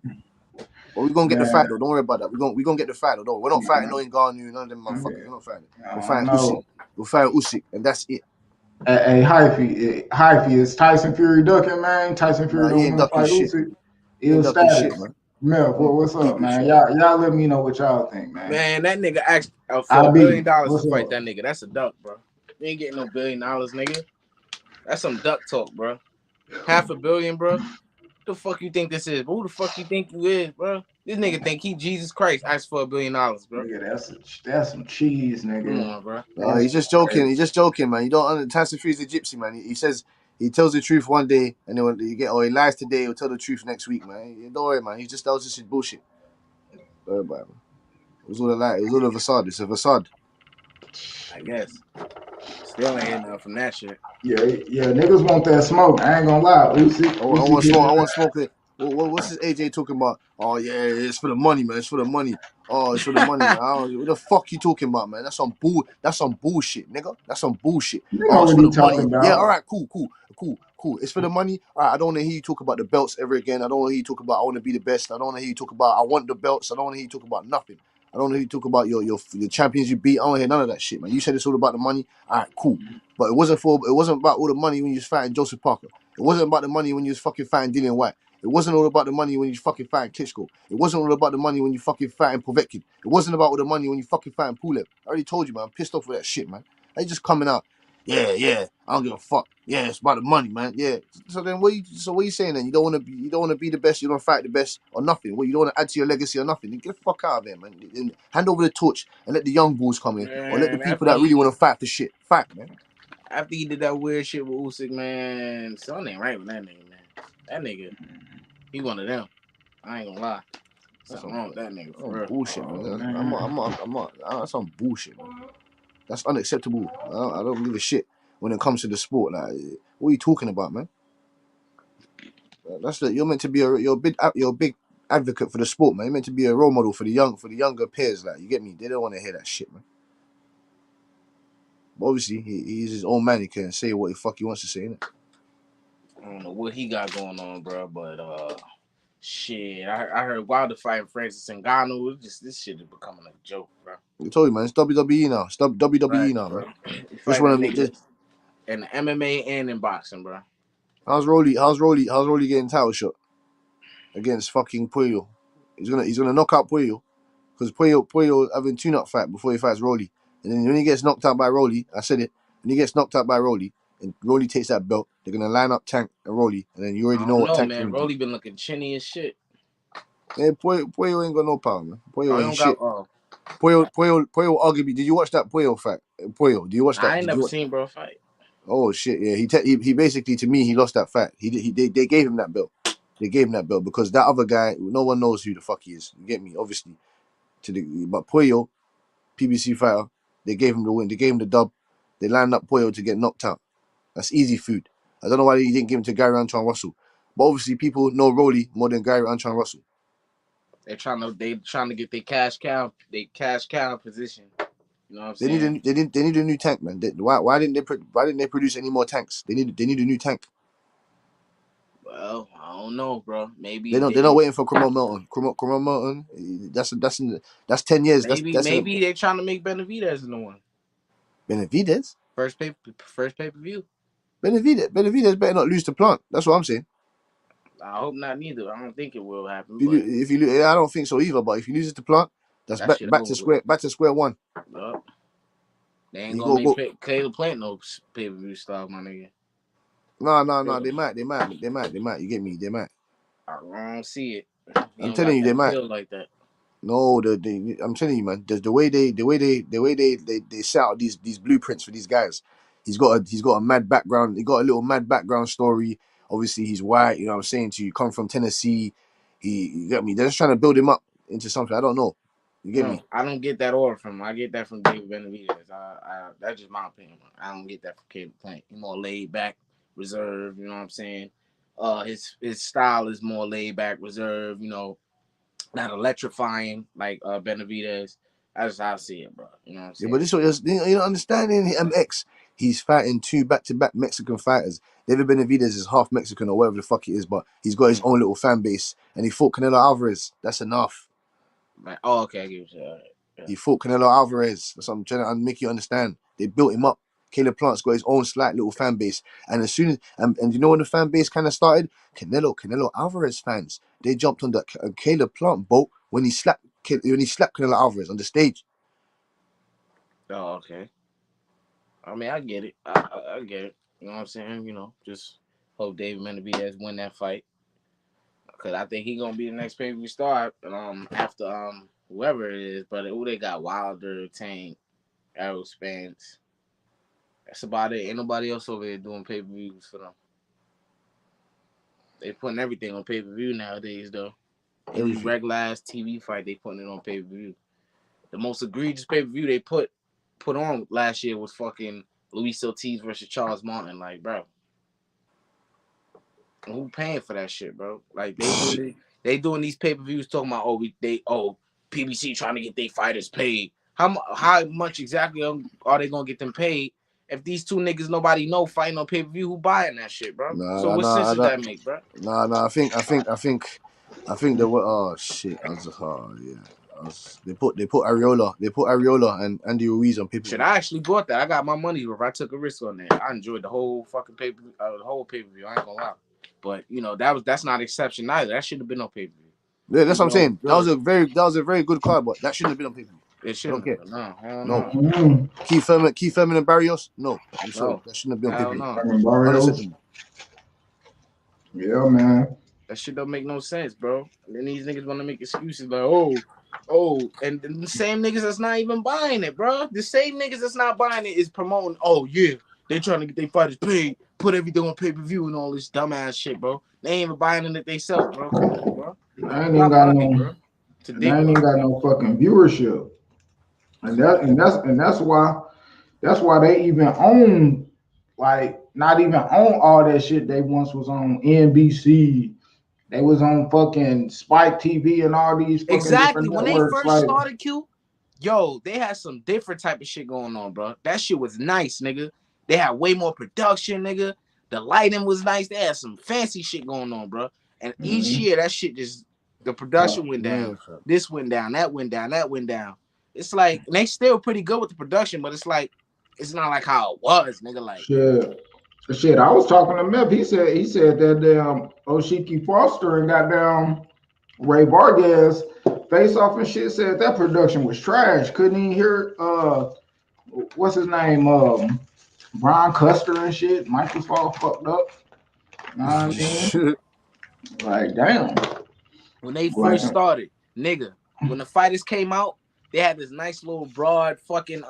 But we're gonna get the fight though. Don't worry about that. We're gonna get the fight though. We're not fighting no Ngannou, none of them motherfuckers. We're not fighting. We're fighting Usyk. We're fighting Usyk, and that's it. Hey, Hyphy, is Tyson Fury ducking, man? Tyson Fury don't want to fight Usyk. Ill status, man. Mel, what's up, man? Y'all let me know what y'all think, man. Man, that nigga asked for $1 billion to fight that nigga. That's a duck, bro. You ain't getting no $1 billion, nigga. That's some duck talk, bro. $500 million, bro. What the fuck you think this is? But who the fuck you think you is, bro? This nigga think he Jesus Christ asked for $1 billion, bro. Yeah, that's some cheese, nigga. Come on, bro. He's just joking. He's just joking, man. You don't understand. Tyson Fury's a gypsy, man. He says he tells the truth one day, and then when he lies today, he'll tell the truth next week, man. Don't worry, man. That was just bullshit. Don't worry about it, man. It was all a lie. It was all a facade. It's a facade. I guess. Still ain't hear nothing from that shit. Yeah, niggas want that smoke. I ain't gonna lie. I want smoke. What's this AJ talking about? Oh yeah, it's for the money, man. It's for the money. Oh, it's for the money, man. What the fuck you talking about, man? That's some bullshit, nigga. That's some bullshit. Oh, it's for the money. Yeah, all right, cool. It's for the money. All right, I don't want to hear you talk about the belts ever again. I don't want to hear you talk about I want to be the best. I don't want to hear you talk about I want the belts. I don't want to hear you talk about nothing. I don't want to hear you talk about your champions you beat. I don't want to hear none of that shit, man. You said it's all about the money. All right, cool. But it wasn't about all the money when you was fighting Joseph Parker. It wasn't about the money when you was fucking fighting Dillian White. It wasn't all about the money when you fucking fighting Klitschko. It wasn't all about the money when you fucking fighting Povetkin. It wasn't about all the money when you fucking fighting Pulev. I already told you, man. I'm pissed off with that shit, man. They just coming out. Yeah. I don't give a fuck. Yeah, it's about the money, man. Yeah. So then, what are you saying then? You don't want to be the best. You don't fight the best or nothing. Well, you don't want to add to your legacy or nothing. Then get the fuck out of there, man. And hand over the torch and let the young bulls come in, or let the people that really want to fight for shit fight, man. After he did that weird shit with Usyk, man, something ain't right with that nigga, man. That nigga, he one of them. I ain't gonna lie. Something wrong with that nigga. For real. Bullshit, man. I'm not. That's some bullshit, man. That's unacceptable. I don't give a shit when it comes to the sport. Like, what are you talking about, man? You're meant to be you're a big advocate for the sport, man. You're meant to be a role model for the younger peers. Like, you get me? They don't want to hear that shit, man. But obviously, he's his own man. He can say what the fuck he wants to say, innit? I don't know what he got going on, bro, but shit, I heard Wilder fighting Francis Ngannou. This shit is becoming a joke, bro. I told you, man. It's WWE now. Stop WWE now, bro. Man. Just want to in MMA and in boxing, bro. How's Rolly getting title shot against fucking Puyo? He's gonna knock out Puyo because Puyo having tune-up fight before he fights Rolly, and then when he gets knocked out by Rolly, I said it. When he gets knocked out by Rolly and Rolly takes that belt, they're gonna line up Tank and Rolly, and then you already know what Tank. Man, Rolly been looking chinny as shit. Yeah, Puyo ain't got no power, man. Puyo ain't shit. Puyo arguably. Did you watch that Puyo fight? Puyo, do you watch that? I ain't never seen bro fight. Oh shit, yeah. He basically, to me, he lost that fight. They gave him that belt. they gave him that belt because that other guy, no one knows who the fuck he is. You get me? Obviously, but Puyo, PBC fighter, they gave him the win. They gave him the dub. They lined up Puyo to get knocked out. That's easy food. I don't know why they didn't give him to Gary Antron Russell. But obviously, people know Rolly more than Gary Antron Russell. They trying to get their cash cow position. You know what I'm saying? They need a new tank, man. Why didn't they produce any more tanks? They need a new tank. Well, I don't know, bro. Maybe they're not waiting for Cromwell Melton. Cromwell Melton. That's 10 years. Maybe they're trying to make Benavidez in the one. Benavidez? First pay per view. Benavidez better not lose to Plant. That's what I'm saying. I hope not neither. I don't think it will happen. If you lose, I don't think so either. But if you lose it to Plant, that's back to square one. Yep. They ain't gonna make Caleb Plant no pay per view style, my nigga. No. They might. You get me? They might. I don't see it. I'm telling you, they might. Like that. No, I'm telling you, man. The way they set out these blueprints for these guys. He's got a mad background. He got a little mad background story. Obviously, he's white. You know what I'm saying to you. Come from Tennessee. You get me? They're just trying to build him up into something. I don't know. You get me? I don't get that order from him. I get that from David Benavidez. That's just my opinion. I don't get that from Caleb Plant. He's more laid back, reserved. You know what I'm saying? His style is more laid back, reserved. You know, not electrifying like Benavidez. That's how I see it, bro. You know what I'm saying? Yeah, but this is you know understanding MX. He's fighting two back-to-back Mexican fighters. David Benavidez is half Mexican or whatever the fuck it is, but he's got his own little fan base, and he fought Canelo Alvarez. That's enough. Oh, okay, I get you. Yeah. He fought Canelo Alvarez. That's what I'm trying to make you understand. They built him up. Caleb Plant's got his own slight little fan base, and as soon as and you know when the fan base kind of started, Canelo Alvarez fans, they jumped on the Caleb Plant boat when he slapped Canelo Alvarez on the stage. Oh, okay. I mean, I get it. I get it. You know what I'm saying? You know, just hope David Benavidez win that fight. Because I think he's going to be the next pay-per-view star after whoever it is. But they got Wilder, Tank, Errol Spence. That's about it. Ain't nobody else over there doing pay-per-views for them. They putting everything on pay-per-view nowadays, though. Any regular-ass TV fight, they putting it on pay-per-view. The most egregious pay-per-view they put on last year was fucking Luis Ortiz versus Charles Martin. Like, bro, who paying for that shit, bro? Like, they doing these pay-per-views talking about PBC trying to get their fighters paid. How much exactly are they gonna get them paid if these two niggas nobody know fighting on pay-per-view? Who buying that shit, bro? What sense does that make, bro? I think they were. Oh shit! They put Areola and Andy Ruiz on pay-per-view. Shit, I actually bought that. I got my money worth. I took a risk on that. I enjoyed the whole fucking pay-per-view. The whole pay-per-view. I ain't gonna lie. But you know that's not exception either. That should have been on pay-per-view. Yeah, that's what I'm saying. That was a very good card, but that shouldn't have been on pay-per-view. It shouldn't. No. Keith Thurman and Barrios. No, I'm sorry. That shouldn't have been on pay-per-view. Yeah, man. That shit don't make no sense, bro. And then these niggas want to make excuses like, and the same niggas that's not even buying it, bro. The same niggas that's not buying it is promoting, they trying to get their fighters paid, put everything on pay-per-view and all this dumbass shit, bro. They ain't even buying it themselves, bro. Come on, bro. I ain't even got no fucking viewership. And that's why they even own, like, not even own all that shit. They once was on NBC. They was on fucking Spike TV and all these fucking exactly when they first like, started they had some different type of shit going on, bro. That shit was nice, nigga. They had way more production, nigga. The lighting was nice. They had some fancy shit going on, bro. And each year that shit just the production went down. This went down, that went down, that went down. It's like they still pretty good with the production, but it's like it's not like how it was, nigga. Like shit. I was talking to Mep. He said that damn Oshiki Foster and goddamn Ray Vargas face off and shit. Said that production was trash. Couldn't even hear what's his name? Brian Custer and shit. Microphone all fucked up. You know what I mean? Like damn. When they first started, nigga, when the fighters came out, they had this nice little broad fucking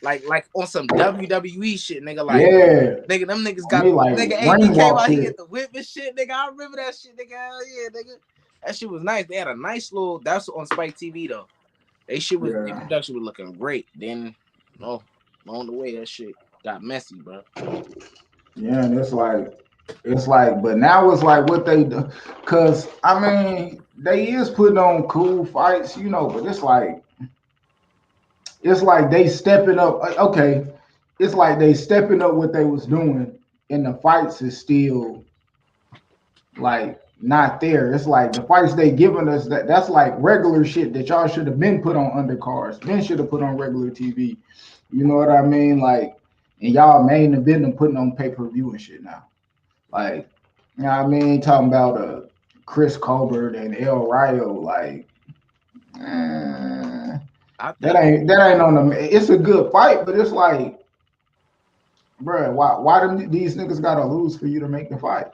like on some WWE shit, nigga. Like nigga, them niggas got like nigga. Hey, he came out, he shit. get the whip and shit, nigga. I remember that shit, nigga. Hell yeah, nigga. That shit was nice. They had a nice little. That's on Spike TV though. They shit was their production was looking great. Then, along the way, that shit got messy, bro. Yeah, and it's like, but now it's like what they do, cause I mean they is putting on cool fights, you know, but it's like they stepping up. Okay, it's like they stepping up what they was doing, and the fights is still like not there. It's like the fights they giving us that's like regular shit that y'all should have been put on undercards, been should have put on regular TV. You know what I mean? Like, and y'all main event and putting on pay-per-view and shit now. Like, you know what I mean? Talking about Chris Colbert and El Rayo, like that ain't on them. It's a good fight, but it's like, bro, why these niggas gotta lose for you to make the fight?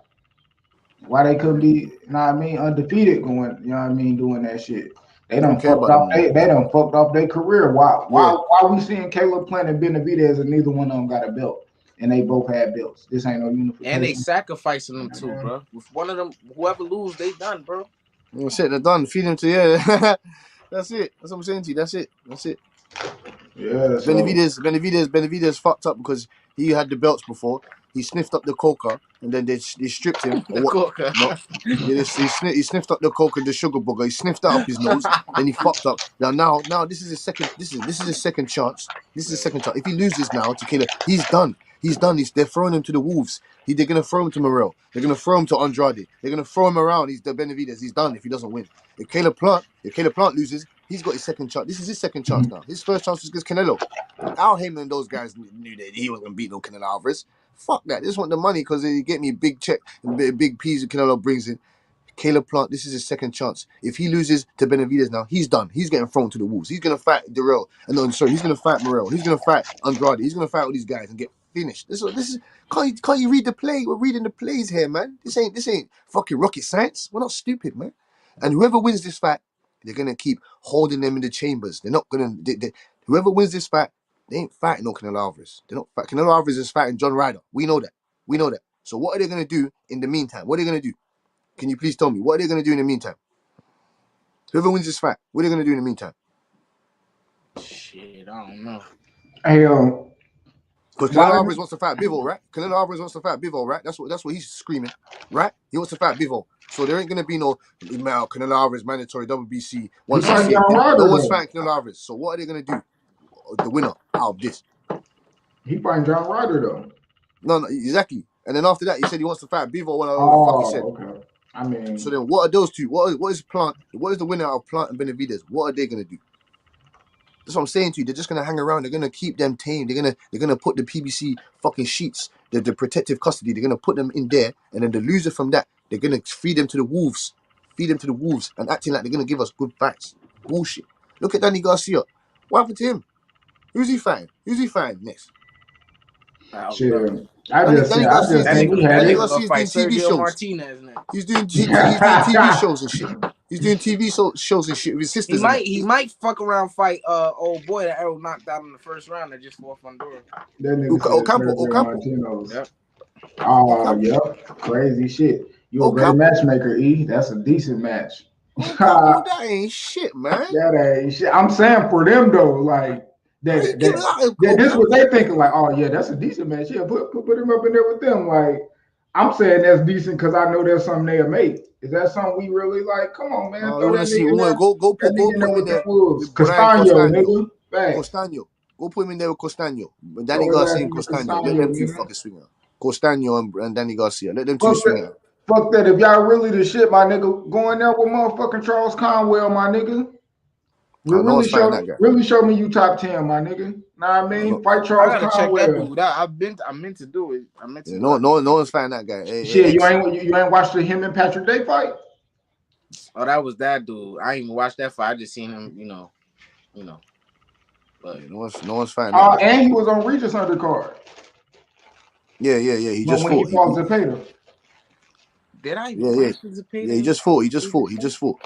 Why they couldn't be, you know what I mean, undefeated going, you know what I mean, doing that shit. They done fucked off their career. Why we seeing Caleb Plant and Benavidez and neither one of them got a belt? And they both had belts. This ain't no unification. And they sacrificing them too, bro. With one of them, whoever lose, they done, bro. That's it. They're done. Feed them to That's it. That's what I'm saying to you. That's it. Yeah. Benavidez fucked up because he had the belts before. He sniffed up the coca and then they stripped him. Coca. No. Yeah, he sniffed up the coca, the sugar booger. He sniffed that up his nose. Then he fucked up. Now this is his second. This is his second chance. If he loses now to Caleb, he's done. They're throwing him to the wolves. They're gonna throw him to Morrell. They're gonna throw him to Andrade. They're gonna throw him around. He's the Benavidez. He's done if he doesn't win. If Caleb Plant loses, he's got his second chance. This is his second chance now. His first chance was against Canelo. Al Heyman and those guys knew that he wasn't gonna beat no Canelo Alvarez. Fuck that. They just want the money because they get me a big check and big peas that Canelo brings in. Caleb Plant, this is his second chance. If he loses to Benavidez now, he's done. He's getting thrown to the wolves. He's gonna fight Durrell. He's gonna fight Morrell. He's gonna fight Andrade. He's gonna fight all these guys and get finished. This is can't you read the play? We're reading the plays here, man. This ain't fucking rocket science. We're not stupid, man. And whoever wins this fight, they're gonna keep holding them in the chambers. They're not gonna. Whoever wins this fight, they ain't fighting no Canelo Alvarez. They're not fighting. Canelo Alvarez is fighting John Ryder. We know that. So what are they gonna do in the meantime? What are they gonna do? Can you please tell me what are they gonna do in the meantime? Whoever wins this fight, what are they gonna do in the meantime? Shit, I don't know. Hey, because Canelo Alvarez wants to fight Bivol, right? Canelo Alvarez wants to fight Bivol, right? That's what he's screaming, right? He wants to fight Bivol. So there ain't gonna be no Canelo Alvarez mandatory WBC 168. No one's fighting Canelo Alvarez. So what are they gonna do? The winner out of this. He fighting John Ryder though. No, exactly. And then after that, he said he wants to fight Bivol. Whatever the fuck he said. Okay. I mean, so then what are those two? What is Plant? What is the winner of Plant and Benavidez? What are they gonna do? That's what I'm saying to you. They're just gonna hang around. They're gonna keep them tame. They're gonna put the PBC fucking sheets, the protective custody. They're gonna put them in there, and then the loser from that, they're gonna feed them to the wolves, and acting like they're gonna give us good fights. Bullshit. Look at Danny Garcia. What happened to him? Who's he fighting next? Sure. Danny Garcia's doing TV shows. Martinez now. He's doing TV shows and shit. He's doing TV shows and shit with his sisters. He might fuck around fight old boy that Errol knocked out in the first round that just fought Fundora. Ocampo. Yep. Oh, yep. Crazy shit. You a great matchmaker, E. That's a decent match. That ain't shit, man. That ain't shit. I'm saying for them though, like this is what they thinking. Like, oh yeah, that's a decent match. Yeah, put him up in there with them. Like, I'm saying that's decent because I know there's something they'll make. Is that something we really like? Come on, man. Go put him in there with Castaño, nigga. Castaño. Go put him in there with Castaño. Danny Garcia and Castaño. Let them two fucking swing out. Castaño and Danny Garcia. Let them two swing out. Fuck that. If y'all really the shit, my nigga, go in there with motherfucking Charles Conwell, my nigga. Really show me you top 10, my nigga. Know what I mean? Fight Charles Conwell. I meant to do it. No one's fighting that guy. Shit, you ain't watched him and Patrick Day fight? Oh, that was that dude. I ain't even watched that fight. I just seen him, you know. But no one's fighting that guy. And he was on Regis undercard. Yeah. He just fought. He fought Zepeda. Did I even watch Zepeda? Yeah, he just fought.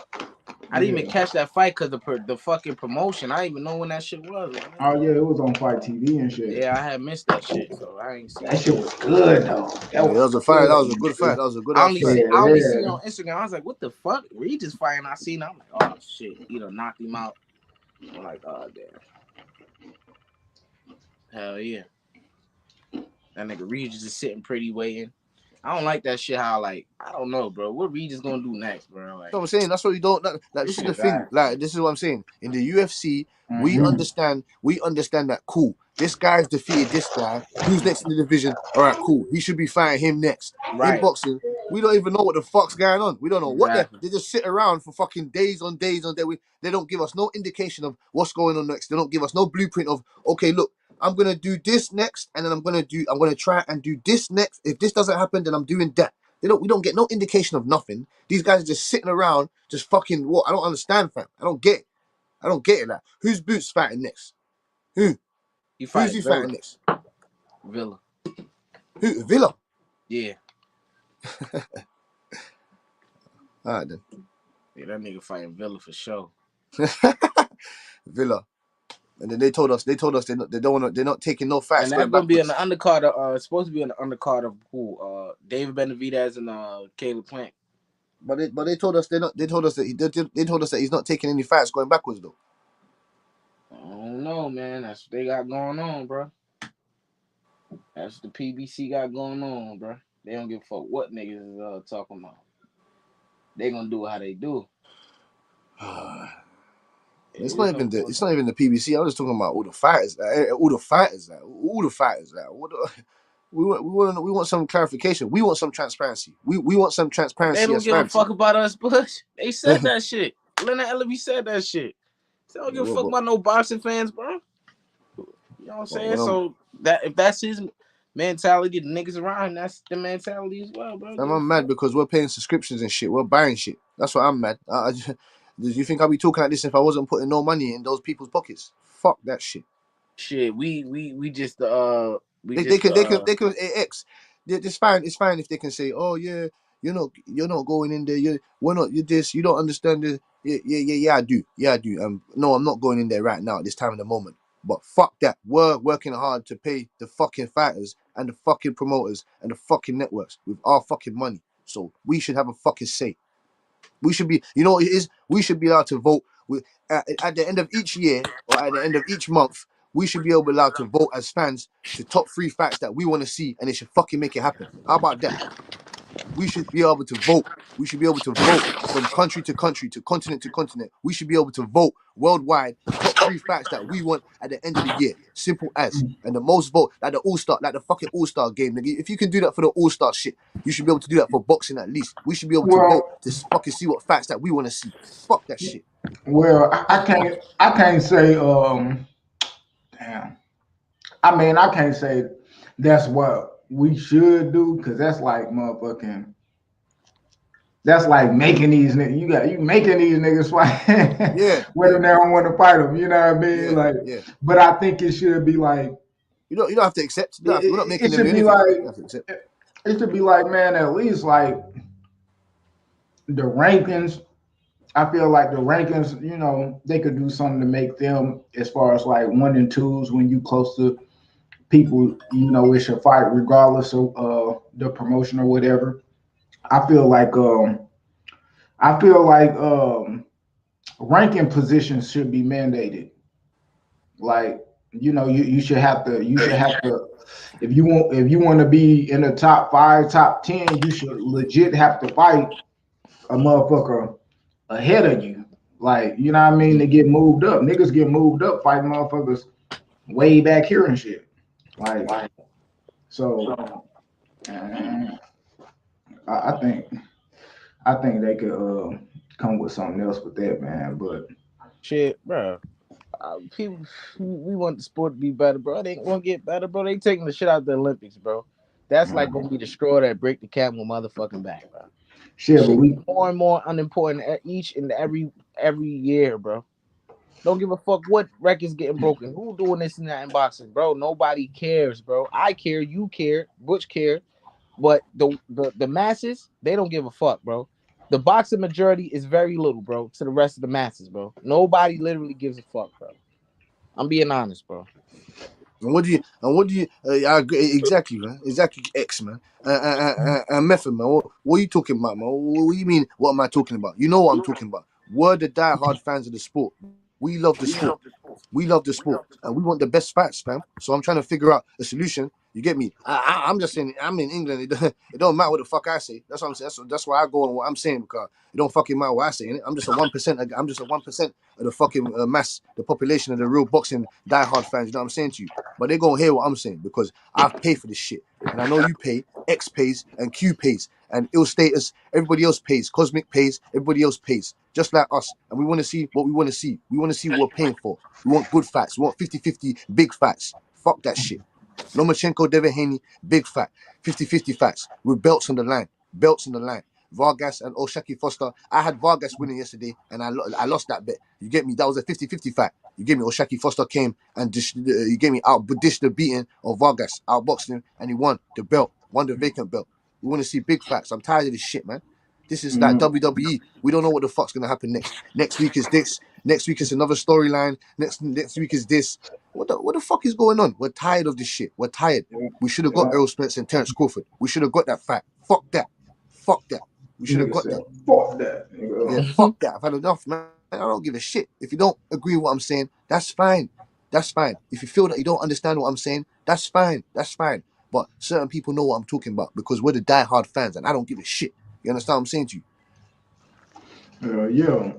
I didn't even catch that fight because the fucking promotion. I didn't even know when that shit was. Man. Oh yeah, it was on Fight TV and shit. Yeah, I had missed that shit, so I ain't seen that shit. Was good though. That was a fight. That was a good fight. That was a good ass fight. I only see it on Instagram. I was like, what the fuck? Regis fighting. I seen. I'm like, oh shit, he done knocked him out. I'm like, oh damn. Hell yeah. That nigga Regis is sitting pretty waiting. I don't like that shit. How I don't know, bro. What Regis gonna do next, bro? Like, I'm saying that's what you don't. This is the thing. Like, this is what I'm saying. In the UFC, we understand. We understand that. Cool. This guy's defeated this guy. Who's next in the division? All right, cool. He should be fighting him next. Right. In boxing, we don't even know what the fuck's going on. We don't know what they just sit around for fucking days on days on days. They don't give us no indication of what's going on next. They don't give us no blueprint of, okay, look, I'm gonna do this next, and then I'm gonna try and do this next. If this doesn't happen, then I'm doing that. We don't get no indication of nothing. These guys are just sitting around, just fucking what? I don't understand, fam. I don't get it. Like, who's Boots fighting next? Who's he fighting next? Villa. Who? Villa? Yeah. All right then. Yeah, that nigga fighting Villa for sure. Villa. And then they told us they don't want to. They're not taking no fights. And that's gonna be in the undercard. Supposed to be in the undercard of who? David Benavidez and Caleb Plant. But they told us They told us that he's not taking any fights going backwards though. I don't know, man. That's what they got going on, bro. That's what the PBC got going on, bro. They don't give a fuck what niggas is talking about. They gonna do how they do. It's not even the PBC. I was just talking about all the fighters. We want some clarification. We want some transparency. We want some transparency. They don't give a fuck about us, Bush. They said that shit. Leonard L.A.B said that shit. They don't give a fuck about no boxing fans, bro. You know what I'm saying? So that if that's his mentality, the niggas around, that's the mentality as well, bro. I'm mad because we're paying subscriptions and shit. We're buying shit. That's why I'm mad. Do you think I'd be talking like this if I wasn't putting no money in those people's pockets? Fuck that shit. Shit, we just they can X. It's fine. It's fine if they can say, oh yeah, you're not going in there. You're this. You don't understand this. Yeah, I do. No, I'm not going in there right now at this time in the moment. But fuck that. We're working hard to pay the fucking fighters and the fucking promoters and the fucking networks with our fucking money. So we should have a fucking say. We should be, you know what it is? We should be allowed to vote. At the end of each year or at the end of each month, we should be allowed to vote as fans to top 3 fights that we want to see, and they should fucking make it happen. How about that? We should be able to vote. We should be able to vote from country to country, to continent to continent. We should be able to vote worldwide top 3 fights that we want at the end of the year. Simple as. And the most vote, like the All-Star, like the fucking All-Star game. Nigga. If you can do that for the All-Star shit, you should be able to do that for boxing at least. We should be able to vote to fucking see what fights that we want to see. Fuck that shit. Well, I can't say damn. I mean, I can't say that's what we should do, because that's like motherfucking. That's like making these niggas. You making these niggas fight. Yeah. Whether they don't want to fight them, you know what I mean? Yeah. But I think it should be like. You don't have to accept. We're not making them do anything. It should be like, man, at least like the rankings. I feel like the rankings, you know, they could do something to make them, as far as like 1 and 2s, when you close to people, you know, it should fight regardless of the promotion or whatever. I feel like ranking positions should be mandated. Like, you know, you should have to if you want to be in the top 5, top 10, you should legit have to fight a motherfucker ahead of you. Like, you know what I mean? They get moved up. Niggas get moved up fighting motherfuckers way back here and shit. Like so I think they could come with something else with that, man. But shit, bro. People, we want the sport to be better, bro. They ain't gonna get better, bro. They taking the shit out of the Olympics, bro. That's like gonna be the straw that break the camel motherfucking back, bro. Shit, but we more and more unimportant each and every year, bro. Don't give a fuck what records getting broken. Who doing this and that in boxing, bro? Nobody cares, bro. I care, you care, Butch care, but the masses, they don't give a fuck, bro. The boxing majority is very little, bro, to the rest of the masses, bro. Nobody literally gives a fuck, bro. I'm being honest, bro. And what do you? I agree, exactly, man. Exactly, X, man. Method, man. What are you talking about, man? What do you mean? What am I talking about? You know what I'm talking about. We're the die-hard fans of the sport. We love the sport. We love the sport, and we want the best fights, fam. So I'm trying to figure out a solution. You get me? I'm just saying. I'm in England. It don't matter what the fuck I say. That's what I'm saying. That's why I go on what I'm saying, because it don't fucking matter what I say. Innit? I'm just a 1%. I'm just a 1% of the fucking mass, the population of the real boxing die-hard fans. You know what I'm saying to you? But they're gonna hear what I'm saying because I've paid for this shit, and I know you pay. X pays and Q pays, and ill status. Everybody else pays. Cosmic pays. Everybody else pays. Just like us, and we want to see what we want to see. We want to see what we're paying for. We want good fights. We want 50-50 big fights. Fuck that shit. Lomachenko, Devaney, big fight. 50-50 fights with belts on the line. Belts on the line. Vargas and Oshaki Foster. I had Vargas winning yesterday, and I lost that bet. You get me? That was a 50-50 fight. You get me? Oshaki Foster came and you get me out dished the beating of Vargas, outboxed him, and he won the belt, won the vacant belt. We want to see big fights. I'm tired of this shit, man. This is like WWE. We don't know what the fuck's gonna happen next. Next week is this. Next week is another storyline. Next week is this. What the fuck is going on? We're tired of this shit. We're tired. We should have got Errol Spence and Terence Crawford. We should have got that fight. Fuck that. Fuck that. We should have got that. Fuck that. Yeah, fuck that. I've had enough, man. I don't give a shit. If you don't agree with what I'm saying, that's fine. That's fine. If you feel that you don't understand what I'm saying, that's fine. That's fine. But certain people know what I'm talking about because we're the die-hard fans, and I don't give a shit. You understand what I'm saying to you? Yeah.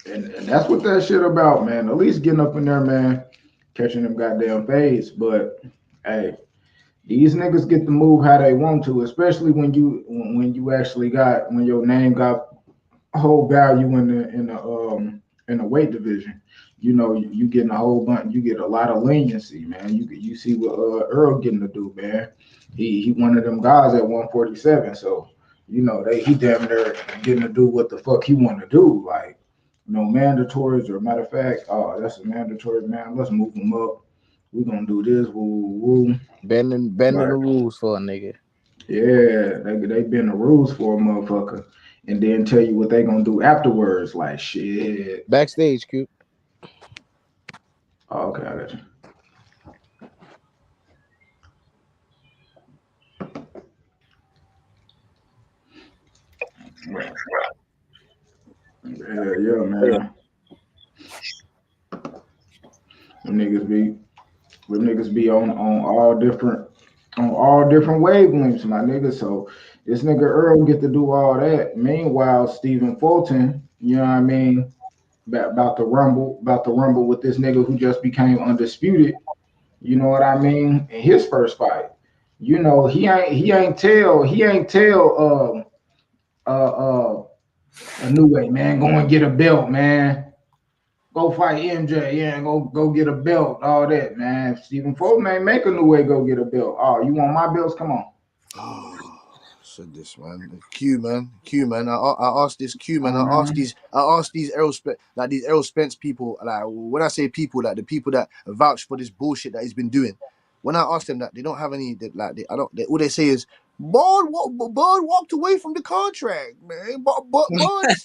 And that's what that shit about, man. At least getting up in there, man, catching them goddamn fades. But hey, these niggas get to move how they want to, especially when you actually got when your name got whole value in the weight division. You know, you getting a whole bunch. You get a lot of leniency, man. You see what Earl getting to do, man. He one of them guys at 147, so you know he damn near getting to do what the fuck he want to do. Like no mandatories or matter of fact, oh that's a mandatory, man. Let's move him up. We gonna do this. Woo. Bending the rules for a nigga. Yeah, they bend the rules for a motherfucker, and then tell you what they gonna do afterwards. Like shit. Backstage, Q. Oh, okay, I got you. Yeah, man. Them niggas be on all different wavelengths, my nigga. So this nigga Earl get to do all that. Meanwhile, Stephen Fulton, you know what I mean, about to rumble with this nigga who just became undisputed. You know what I mean? In his first fight, you know he ain't tell a new way, man. Go and get a belt, man. Go fight MJ, yeah, go get a belt, all that, man. Stephen Fulton ain't make a new way, go get a belt. Oh, you want my belts? Come on. Oh, said this, man. Q, man. I asked this Q, man. I asked these Errol Spence people. Like when I say people, like the people that vouch for this bullshit that he's been doing. When I asked them that, they don't have any. All they say is, Bud walked away from the contract, man. Bud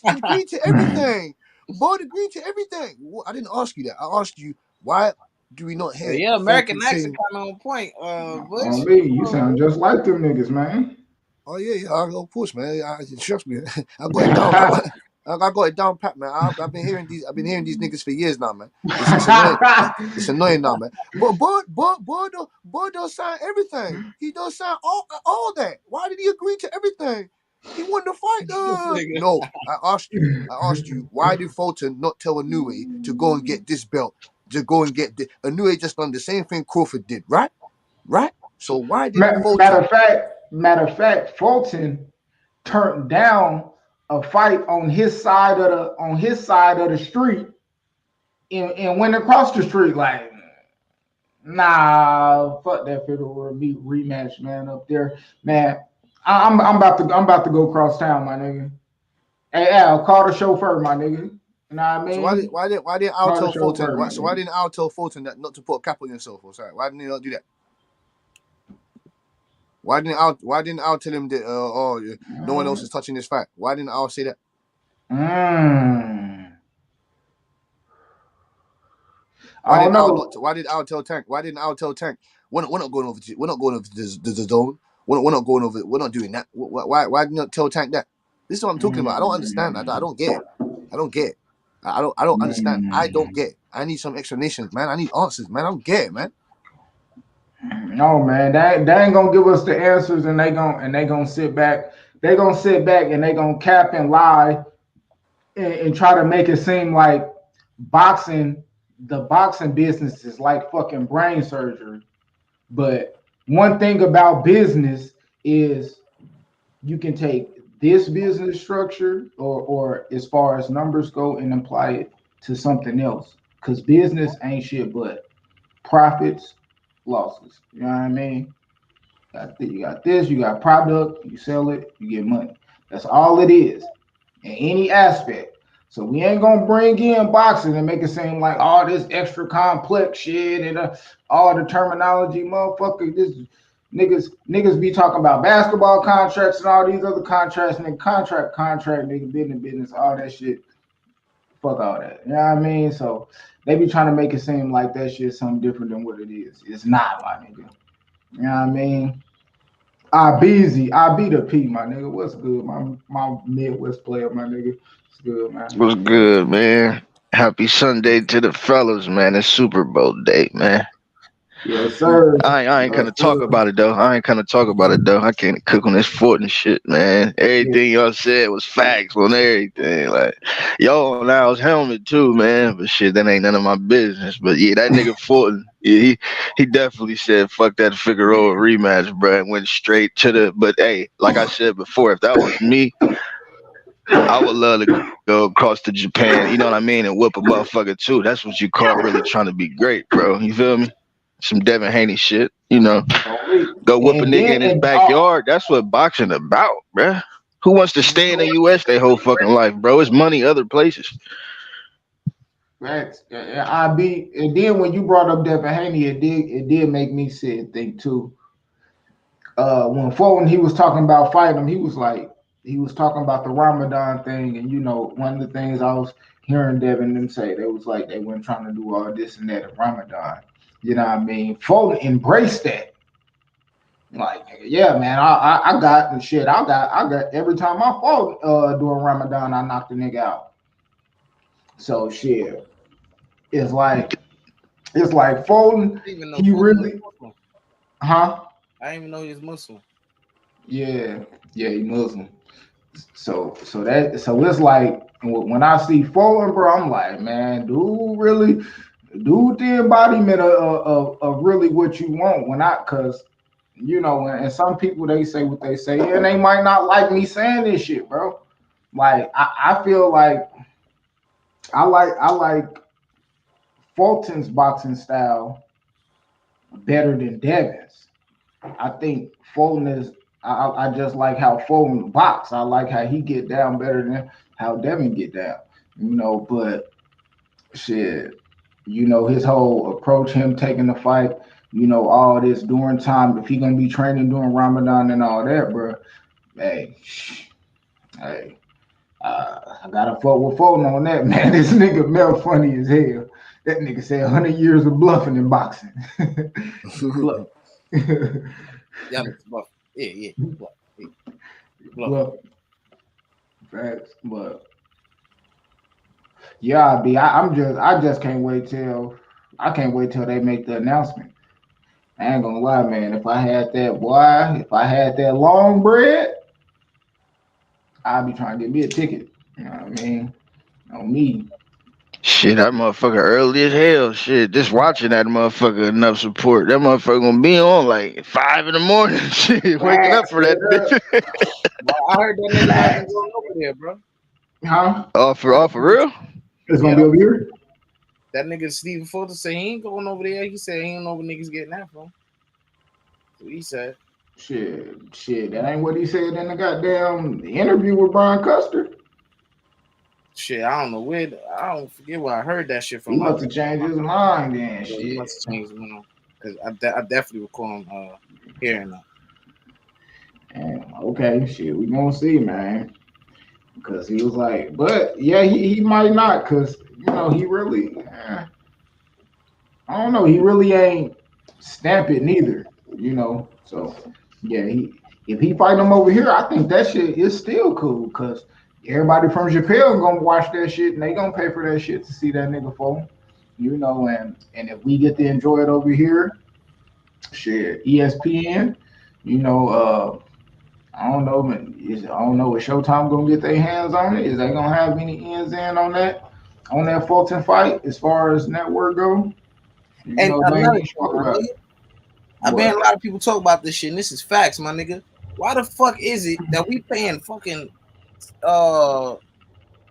agreed to everything. Bud agreed to everything. I didn't ask you that. I asked you why do we not hear? Yeah, American accent kind of on point. On me, you sound just like them niggas, man. Oh yeah, of course, man. Trust me, I got it down. I got it down pat, man. I've been hearing these niggas for years now, man. It's annoying. It's annoying now, man. But Bud does sign everything. He does sign all that. Why did he agree to everything? He won the fight. No, I asked you. Why did Fulton not tell Inoue to go and get this belt? To go and get this. Inoue just done the same thing Crawford did, right? Right. So why did Fulton? Matter of fact, Fulton turned down a fight on his side of the street and went across the street like, nah, fuck that Federal rematch, man. Up there, man. I'm about to go cross town, my nigga. Hey Al, call the chauffeur, my nigga. You know what I mean? So why didn't Al tell Fulton? Why didn't Al tell Fulton that not to put a cap on yourself? Or sorry, why didn't he not do that? Why didn't Al tell him that? No one else is touching this fight. Why didn't Al say that? I don't know. Why did Al tell Tank? Why didn't Al tell Tank? We're not going over. We're not going over the zone. We're not going over. We're not doing that. Why did you not tell Tank that? This is what I'm talking about. I don't understand. I don't get it. I don't get it. I don't understand. I don't get it. I need some explanations, man. I need answers, man. I don't get it, man. No, man, they ain't gonna give us the answers, and they gonna sit back. They gonna sit back and they gonna cap and lie and try to make it seem like the boxing business is like fucking brain surgery. But one thing about business is you can take this business structure or as far as numbers go and apply it to something else. Because business ain't shit but profits, losses. You know what I mean? You got this, you got product, you sell it, you get money. That's all it is in any aspect. So we ain't gonna bring in boxing and make it seem like all this extra complex shit and all the terminology, motherfucker. This niggas be talking about basketball contracts and all these other contracts, nigga, contract, nigga, business, all that shit. Fuck all that. You know what I mean? So they be trying to make it seem like that shit something different than what it is. It's not, my nigga. You know what I mean? I be the P, my nigga. What's good? My Midwest player, my nigga. What's good, man? What's good, man? Happy Sunday to the fellas, man. It's Super Bowl day, man. Yes, sir. I ain't gonna talk about it though. I can't cook on this fort and shit, man. Everything y'all said was facts on everything. Like y'all on Al's helmet too, man. But shit, that ain't none of my business. But yeah, that nigga Fortin, yeah, he definitely said fuck that Figueroa rematch, bro. And went straight to the. But hey, like I said before, if that was me, I would love to go across to Japan, you know what I mean, and whoop a motherfucker too. That's what you call really trying to be great, bro. You feel me? Some Devin Haney shit, you know. Go whoop a nigga in his backyard. That's what boxing about, bro. Who wants to stay in the U.S. their whole fucking life, bro? It's money other places. Right. And then when you brought up Devin Haney, it did make me sit and think too. When Fulton, he was talking about fighting him, he was talking about the Ramadan thing, and you know, one of the things I was hearing Devin them say, they was like they weren't trying to do all this and that at Ramadan. You know what I mean? Fulton embraced that. Like, yeah, man, I got the shit. I got every time I fought during Ramadan, I knocked the nigga out. So shit. It's like Fulton, he really I didn't even know he was Muslim. Yeah, he Muslim. So it's like when I see Fulton, bro, I'm like, man, dude the embodiment of really what you want cause you know, and some people they say what they say, and they might not like me saying this shit, bro. Like I feel like I like Fulton's boxing style better than Devin's. I think Fulton is. I just like how Fulton box. I like how he get down better than how Devin get down. You know, but shit, you know his whole approach, him taking the fight. You know all this during time. If he gonna be training during Ramadan and all that, bro. Hey, I gotta fuck with Fulton on that, man. This nigga Mel funny as hell. That nigga said 100 years of bluffing in boxing. Bluff. Yeah, bluff. Yeah. Bluff. Facts, but yeah, I just can't wait till they make the announcement. I ain't gonna lie, man. If I had that long bread, I'd be trying to get me a ticket. You know what I mean? On me. Shit, that motherfucker early as hell. Shit, just watching that motherfucker enough support. That motherfucker gonna be on like 5 a.m. Shit, waking up for that bitch. I heard that nigga not even going over there, bro. Huh? Oh, for real? It's gonna be over here? That nigga Stephen Fulton said he ain't going over there. He said he don't know where niggas getting that from. That's what he said. Shit, that ain't what he said in the goddamn interview with Brian Custer. Shit, I don't know where. I don't forget where I heard that shit from. He must have changed his mind then. Shit. He must have changed his mind. Because I definitely recall him hearing that. Okay, shit, we gonna see, man. Because he was like, but yeah, he might not, because he really, I don't know, he really ain't stamp it neither, So yeah, if he fight him over here, I think that shit is still cool, because everybody from Japan gonna watch that shit and they gonna pay for that shit to see that nigga fall. And if we get to enjoy it over here, shit, ESPN, I don't know, man. I don't know if Showtime gonna get their hands on it. Is they gonna have any ends in on that Fulton fight as far as network go? And They another ain't shit, talk my about nigga. it. I've been a lot of people talk about this shit, and this is facts, my nigga. Why the fuck is it that we paying fucking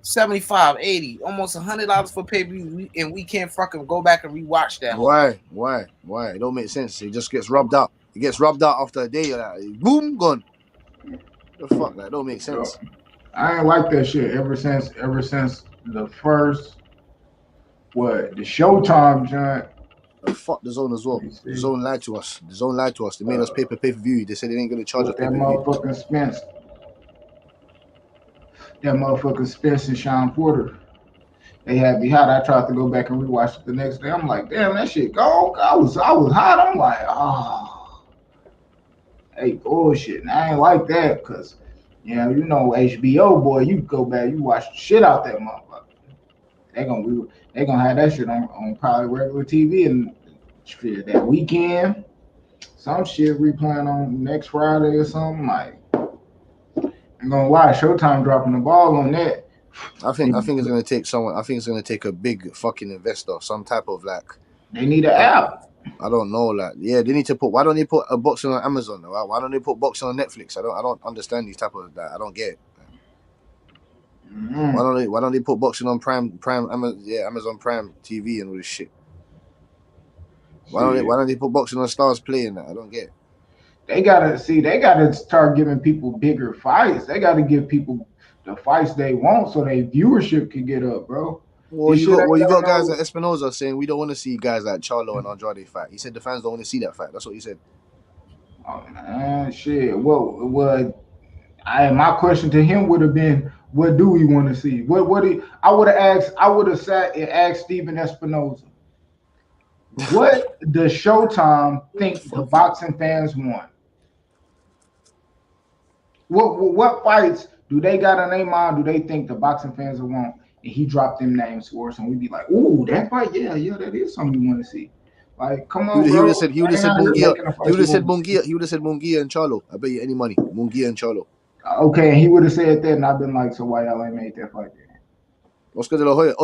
75, 80, almost $100 for pay-per-view, and we can't fucking go back and rewatch that whole Why? It don't make sense. It just gets rubbed out. It gets rubbed out after a day. Like, boom, gone. The fuck? That don't make sense. I ain't like that shit ever since the first the Showtime joint. Fuck the Zone as well. The Zone lied to us. They made us pay per view. They said they ain't gonna charge us pay per view. Motherfucking Spence. That motherfucking Spence and Sean Porter. They had me hot. I tried to go back and rewatch it the next day. I'm like, damn, that shit go. I was hot. I'm like, hey, bullshit. And I ain't like that because, HBO boy, you go back, you watch the shit out that motherfucker. They gonna have that shit on probably regular TV and shit that weekend. Some shit replaying on next Friday or something. Like, I'm gonna lie, Showtime dropping the ball on that. I think it's gonna take someone. I think it's gonna take a big fucking investor, some type of like. They need an app. I don't know, like, yeah, they need to put. Why don't they put a boxing on Amazon? Why don't they put boxing on Netflix? I don't understand these type of that. I don't get it. Mm-hmm. Why don't they put boxing on Amazon Prime TV and all this shit? Why don't they put boxing on Stars Play and that? I don't get it. They gotta start giving people bigger fights. They gotta give people the fights they want so their viewership can get up, bro. Well, you got guys like Espinoza saying we don't want to see guys like Charlo and Andrade fight. He said the fans don't want to see that fight. That's what he said. Oh man, shit. My question to him would have been, what do we want to see? I would have sat and asked Steven Espinoza, what does Showtime think the boxing fans want? What fights do they got in their mind? Do they think the boxing fans will want? And he dropped them names for us, and we'd be like, "Ooh, that fight, yeah, that is something we want to see." Like, come on, bro. He would have said Munguia. He would have said Munguia and Charlo. I bet you any money, Munguia and Charlo. Okay, and he would have said that, and I've been like, so why y'all ain't made that fight then? Oscar de la Hoya,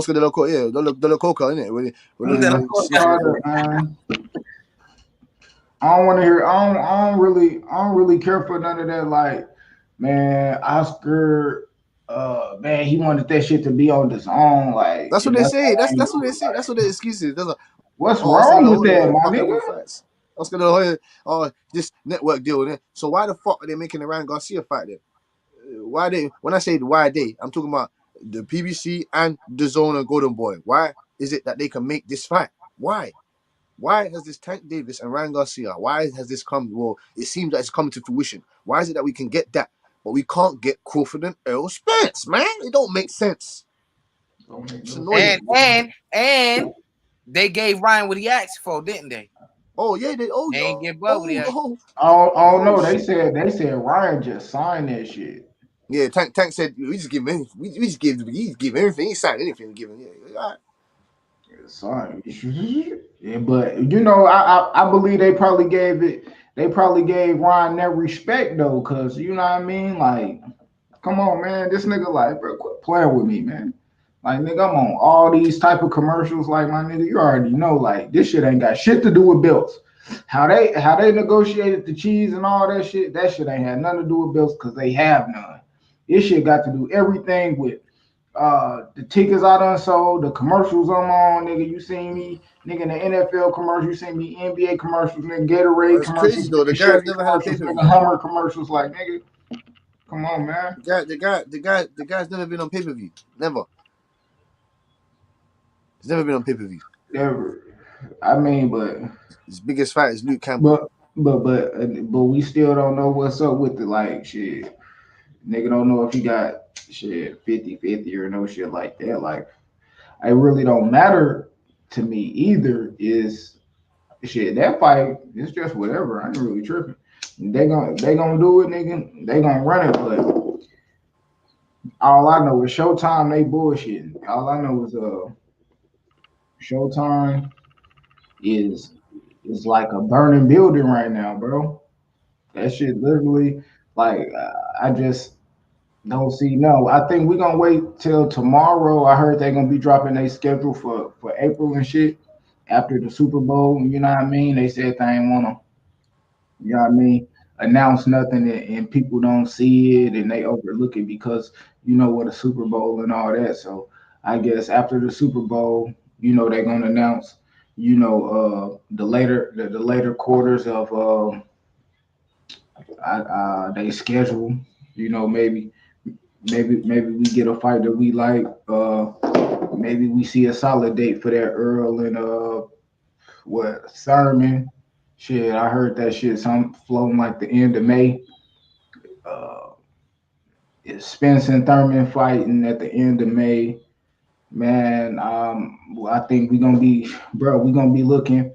yeah, de la Coca, innit? I don't want to hear. I don't really care for none of that. Like, man, Oscar, man, he wanted that shit to be on his own. Like, that's what they say. That's what they say. That's what the excuse is. What's wrong with that, my nigga? Oscar de la Hoya, this network deal. Then. So why the fuck are they making the Ryan Garcia fight then? When I say why they, I'm talking about the PBC and the Zone and Golden Boy. Why is it that they can make this fight? Why? Why has this Tank Davis and Ryan Garcia? Why has this come? Well, it seems that it's coming to fruition. Why is it that we can get that, but we can't get Crawford and Earl Spence? Man, it don't make sense. It's annoying. And they gave Ryan what he asked for, didn't they? Oh yeah, they ain't get Bud what he asked. No, they said Ryan just signed that shit. Yeah, Tank said we just give him everything. He signed anything we give him. Yeah, all right. Sorry. Yeah, but I believe they probably gave Ryan that respect though, cause you know what I mean? Like, come on, man. This nigga like, bro, quit playing with me, man. Like, nigga, I'm on all these type of commercials, like my nigga, you already know, like this shit ain't got shit to do with belts. How they negotiated the cheese and all that shit ain't had nothing to do with belts because they have none. This shit got to do everything with the tickets I done sold, the commercials I'm on, nigga. You seen me, nigga, in the NFL commercials, you seen me NBA commercials, nigga, Gatorade commercials. Crazy though. The guy's never had a pay-per-view. Hummer commercials, like, nigga. Come on, man. The guy's never been on pay-per-view. Never. He's never been on pay-per-view. Never. I mean, but his biggest fight is Luke Campbell. But we still don't know what's up with the like shit. Nigga don't know if he got shit 50-50 or no shit like that. Like, it really don't matter to me either. Is shit that fight? It's just whatever. I ain't really tripping. They gonna do it, nigga. They gonna run it, but all I know is Showtime. They bullshitting. All I know is Showtime is like a burning building right now, bro. That shit literally like I just don't see no. I think we're gonna wait till tomorrow. I heard they're gonna be dropping their schedule for April and shit after the Super Bowl. You know what I mean? They said they ain't wanna, you know what I mean, announce nothing and people don't see it and they overlook it because you know what, a Super Bowl and all that. So I guess after the Super Bowl, you know, they're gonna announce, you know, the later quarters of they schedule. You know, maybe we get a fight that we like. Maybe we see a solid date for that Earl and what Sermon. Shit, I heard that shit. Some floating like the end of May. Uh, it's Spence and Thurman fighting at the end of May. Man, I think we're gonna be, bro. We're gonna be looking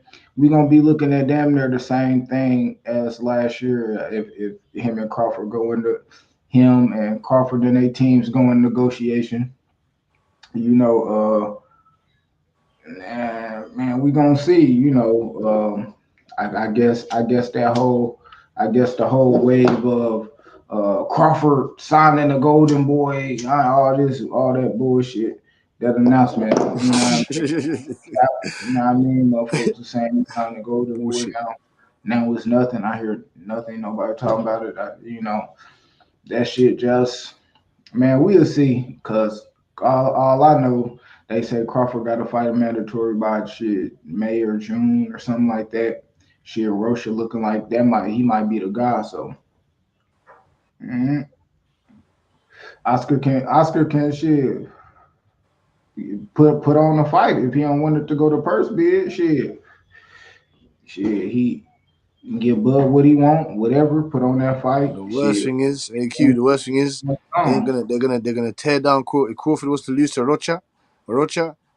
at damn near the same thing as last year. If him and Crawford go into him and Crawford and their teams go in negotiation, you know, man, we gonna see. You know, I guess the whole wave of Crawford signing the Golden Boy, all that bullshit, that announcement. You know what I mean? You know what I mean? Motherfuckers are saying it's time to go to war Bullshit. now. Now it's nothing. I hear nothing. Nobody talking about it. You know, that shit just, man, we'll see. Cause all I know, they say Crawford got to fight a mandatory by shit May or June or something like that. Shit, Rocha looking like he might be the guy. So mhm. Oscar can shit put on the fight if he don't want it to go to purse bid. Shit, he give Bud what he want, whatever. Put on that fight. The worst Shit. thing is, AQ. The worst thing is, they're gonna tear down Crawford. If Crawford was to lose to Rocha,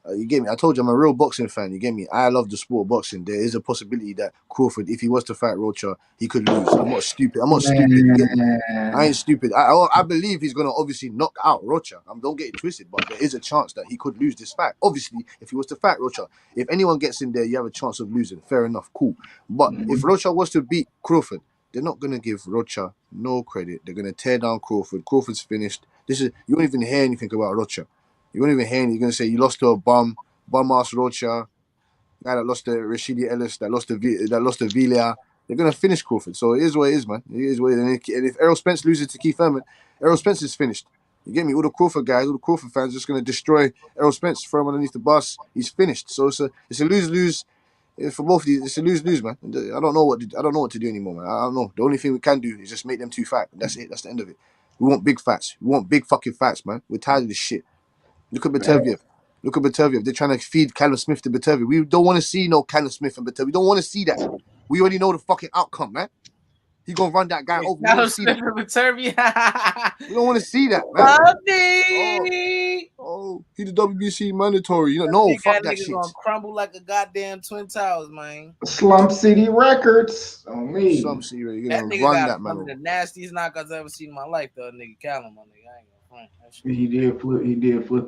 you get me. I told you I'm a real boxing fan. You get me. I love the sport of boxing. There is a possibility that Crawford, if he was to fight Rocha, he could lose. I'm not stupid. I'm not stupid. You get me. I ain't stupid. I believe he's gonna obviously knock out Rocha. Don't get it twisted, but there is a chance that he could lose this fight. Obviously, if he was to fight Rocha, if anyone gets in there, you have a chance of losing. Fair enough, cool. But if Rocha was to beat Crawford, they're not gonna give Rocha no credit. They're gonna tear down Crawford. Crawford's finished. You won't even hear anything about Rocha. You won't even hear anything. You're gonna say you lost to a bum ass Rocha, guy that lost to Rashidi Ellis, that lost to Vilia. They're gonna finish Crawford. So it is what it is, man. It is what it is. And if Errol Spence loses to Keith Thurman, Errol Spence is finished. You get me? All the Crawford guys, all the Crawford fans are just gonna destroy Errol Spence, throw him underneath the bus. He's finished. So it's a lose-lose. For both of these, it's a lose-lose, man. I don't know what to do anymore, man. I don't know. The only thing we can do is just make them two fight. That's it. That's the end of it. We want big fights. We want big fucking fights, man. We're tired of this shit. Look at Batavia. Look at Batavia. They're trying to feed Callum Smith to Batavia. We don't want to see no Callum Smith and Batavia. We don't want to see that. We already know the fucking outcome, man. He gonna run that guy over. We don't want to see that. We don't want to see that, man. Oh, he the WBC mandatory. You know, no, fuck that shit. Gonna crumble like a goddamn Twin Towers, man. Slump City Records on me. Slump City, you're that gonna nigga run got that, man. one of the nastiest knockouts I've ever seen in my life, though. Nigga, Callum, my nigga. I ain't gonna front. He did flip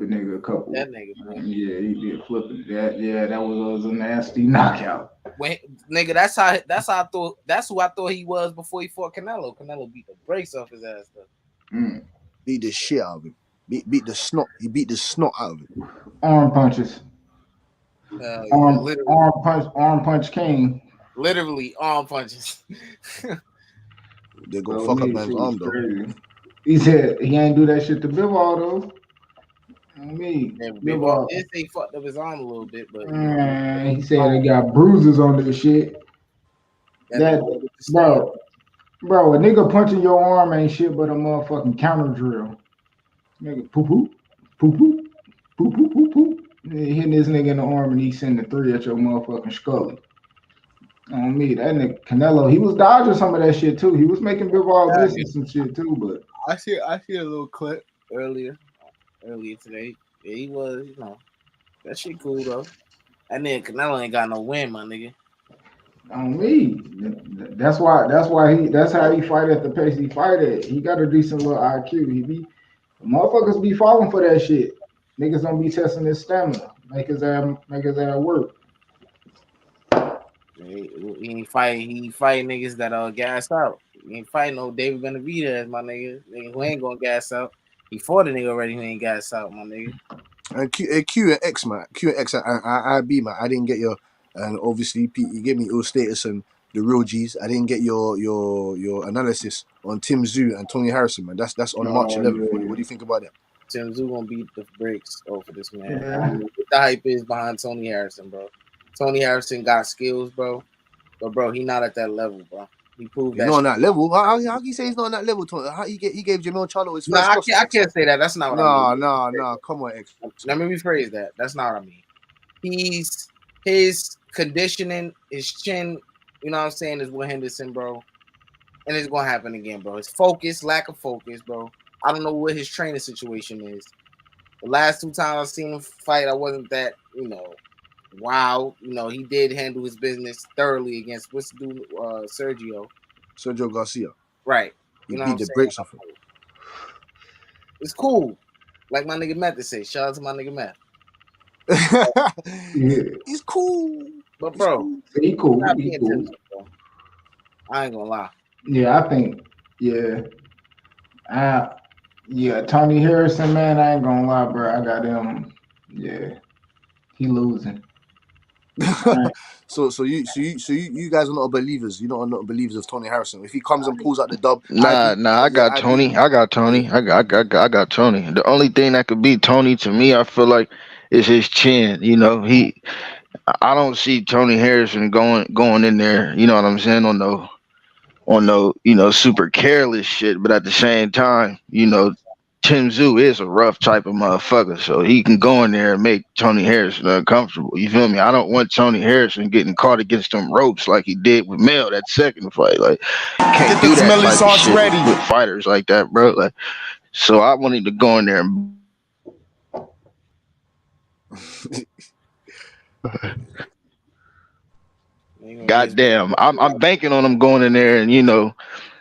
a nigga a couple. That nigga, man. Yeah, he did flip it. That was a nasty knockout. When, nigga, that's how I thought. That's who I thought he was before he fought Canelo. Canelo beat the brakes off his ass, though. Beat the shit out of him. Beat the snot. He beat the snot out of him. Arm punches. Arm punch king. Literally arm punches. They go fuck up man's arm though. Crazy. He said he ain't do that shit to Bivol though. Bivol did say he fucked up his arm a little bit, but he said he got bruises on this shit. Bro, a nigga punching your arm ain't shit but a motherfucking counter drill. Nigga, poo. Hitting this nigga in the arm and he sending 3 at your motherfucking scully. On me, that nigga Canelo, he was dodging some of that shit too. He was making Bivol miss some shit too, but I see a little clip. earlier today. Yeah, he was, that shit cool though. That nigga Canelo ain't got no win, my nigga. On me. That's how he fight at the pace he fight at. He got a decent little IQ. Motherfuckers be falling for that shit. Niggas don't be testing his stamina. Make his ass work. He ain't fighting niggas that gas out. He ain't fighting no David Benavidez, my nigga. Nigga who ain't gonna gas out. He fought a nigga already who ain't gas out, my nigga. And Q and X, man. Q and X and IB, man. I didn't get your, and obviously Pete, you gave me ill status and the real G's. I didn't get your analysis on Tim Tszyu and Tony Harrison, man. That's on March 11th. Yeah. What do you think about that? Tim Tszyu gonna beat the brakes off of this man. Yeah. I don't know what the hype is behind Tony Harrison, bro. Tony Harrison got skills, bro. But bro, he not at that level, bro. He proved he's that. Not on that level. How can you say he's not on that level? Tony? How he gave Jamel Charlo his first loss? I can't say that. That's not what I mean. No. Come on, X. Let me rephrase that. That's not what I mean. His conditioning, his chin, you know what I'm saying, is with Henderson, bro. And it's gonna happen again, bro. His focus, lack of focus, bro. I don't know what his training situation is. The last 2 times I've seen him fight, I wasn't that, wow. He did handle his business thoroughly against what's the dude, Sergio Garcia. Right. He beat the brakes off him. It's cool. Like my nigga Meth to say. Shout out to my nigga Meth. He's cool. But bro, he cool. He cool. I ain't gonna lie. Yeah, I think, Tony Harrison, man, I ain't gonna lie, bro. I got him. Yeah, he losing. So you guys are not believers. You are not believers of Tony Harrison. If he comes and pulls out the dub, I got Tony. I got Tony. The only thing that could beat Tony to me, I feel like, is his chin. I don't see Tony Harrison going in there. You know what I'm saying, on no super careless shit. But at the same time, Tim Tszyu is a rough type of motherfucker, so he can go in there and make Tony Harrison uncomfortable. You feel me? I don't want Tony Harrison getting caught against them ropes like he did with Mel that second fight. Like, can't do that type of shit with fighters like that, bro. Like, so I wanted to go in there and goddamn, I'm banking on him going in there and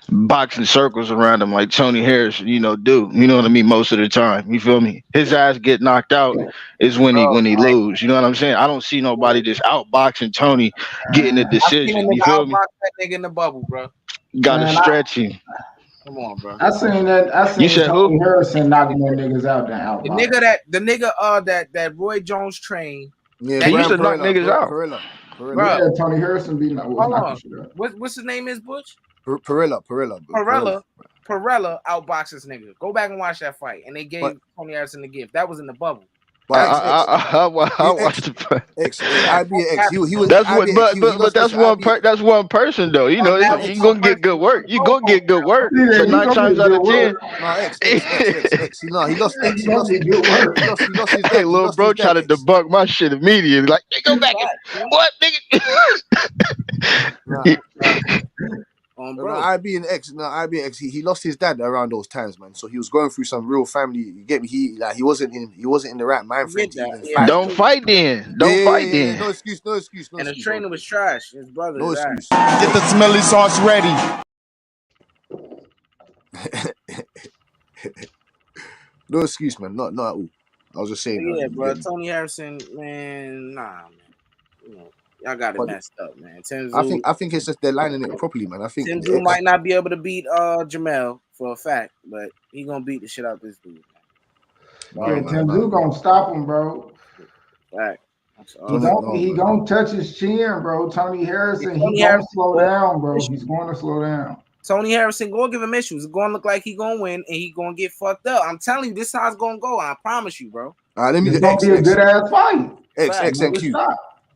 boxing circles around him like Tony Harrison, do. You know what I mean? Most of the time. You feel me? His ass get knocked out is when he lose. You know what I'm saying? I don't see nobody just outboxing Tony getting a decision. You feel me? That nigga in the bubble, bro. Gotta stretch him. Come on, bro. I seen Tony Harrison knocking them niggas out there. The nigga that Roy Jones trained. Yeah, he used to knock niggas out. Perilla. Yeah, Tony Harrison beating up. What's his name is, Butch? Perilla outboxes nigga. Go back and watch that fight. And they gave Tony Harrison the gift. That was in the bubble. I watched the fight. That's one person though. You gonna get good work. You gonna get good work. So 9 times out of 10. He lost good work. He lost his hey, little bro try to debunk my shit immediately. Like, they go back and what, nigga? IB and X. He lost his dad around those times, man. So he was going through some real family. You get me? He wasn't in the right mind frame to even fight. Don't fight then. No excuse. And the trainer was trash. His brother. No excuse. Get the smelly sauce ready. No excuse, man. Not at all. I was just saying. Yeah, bro. Tony Harrison, man. Nah, man. Y'all got it messed up, man. I think it's just they're lining it properly, man. I think Tim Tszyu might not be able to beat Jamel for a fact, but he gonna beat the shit out this dude. Man. Tim Tszyu gonna stop him, bro. Right. He gonna touch his chin, bro. Tony Harrison, he gonna slow down, bro. He's going to slow down. Tony Harrison gonna give him issues. It's gonna look like he gonna win, and he gonna get fucked up. I'm telling you, this is how it's gonna go. I promise you, bro. It's gonna be a good ass fight.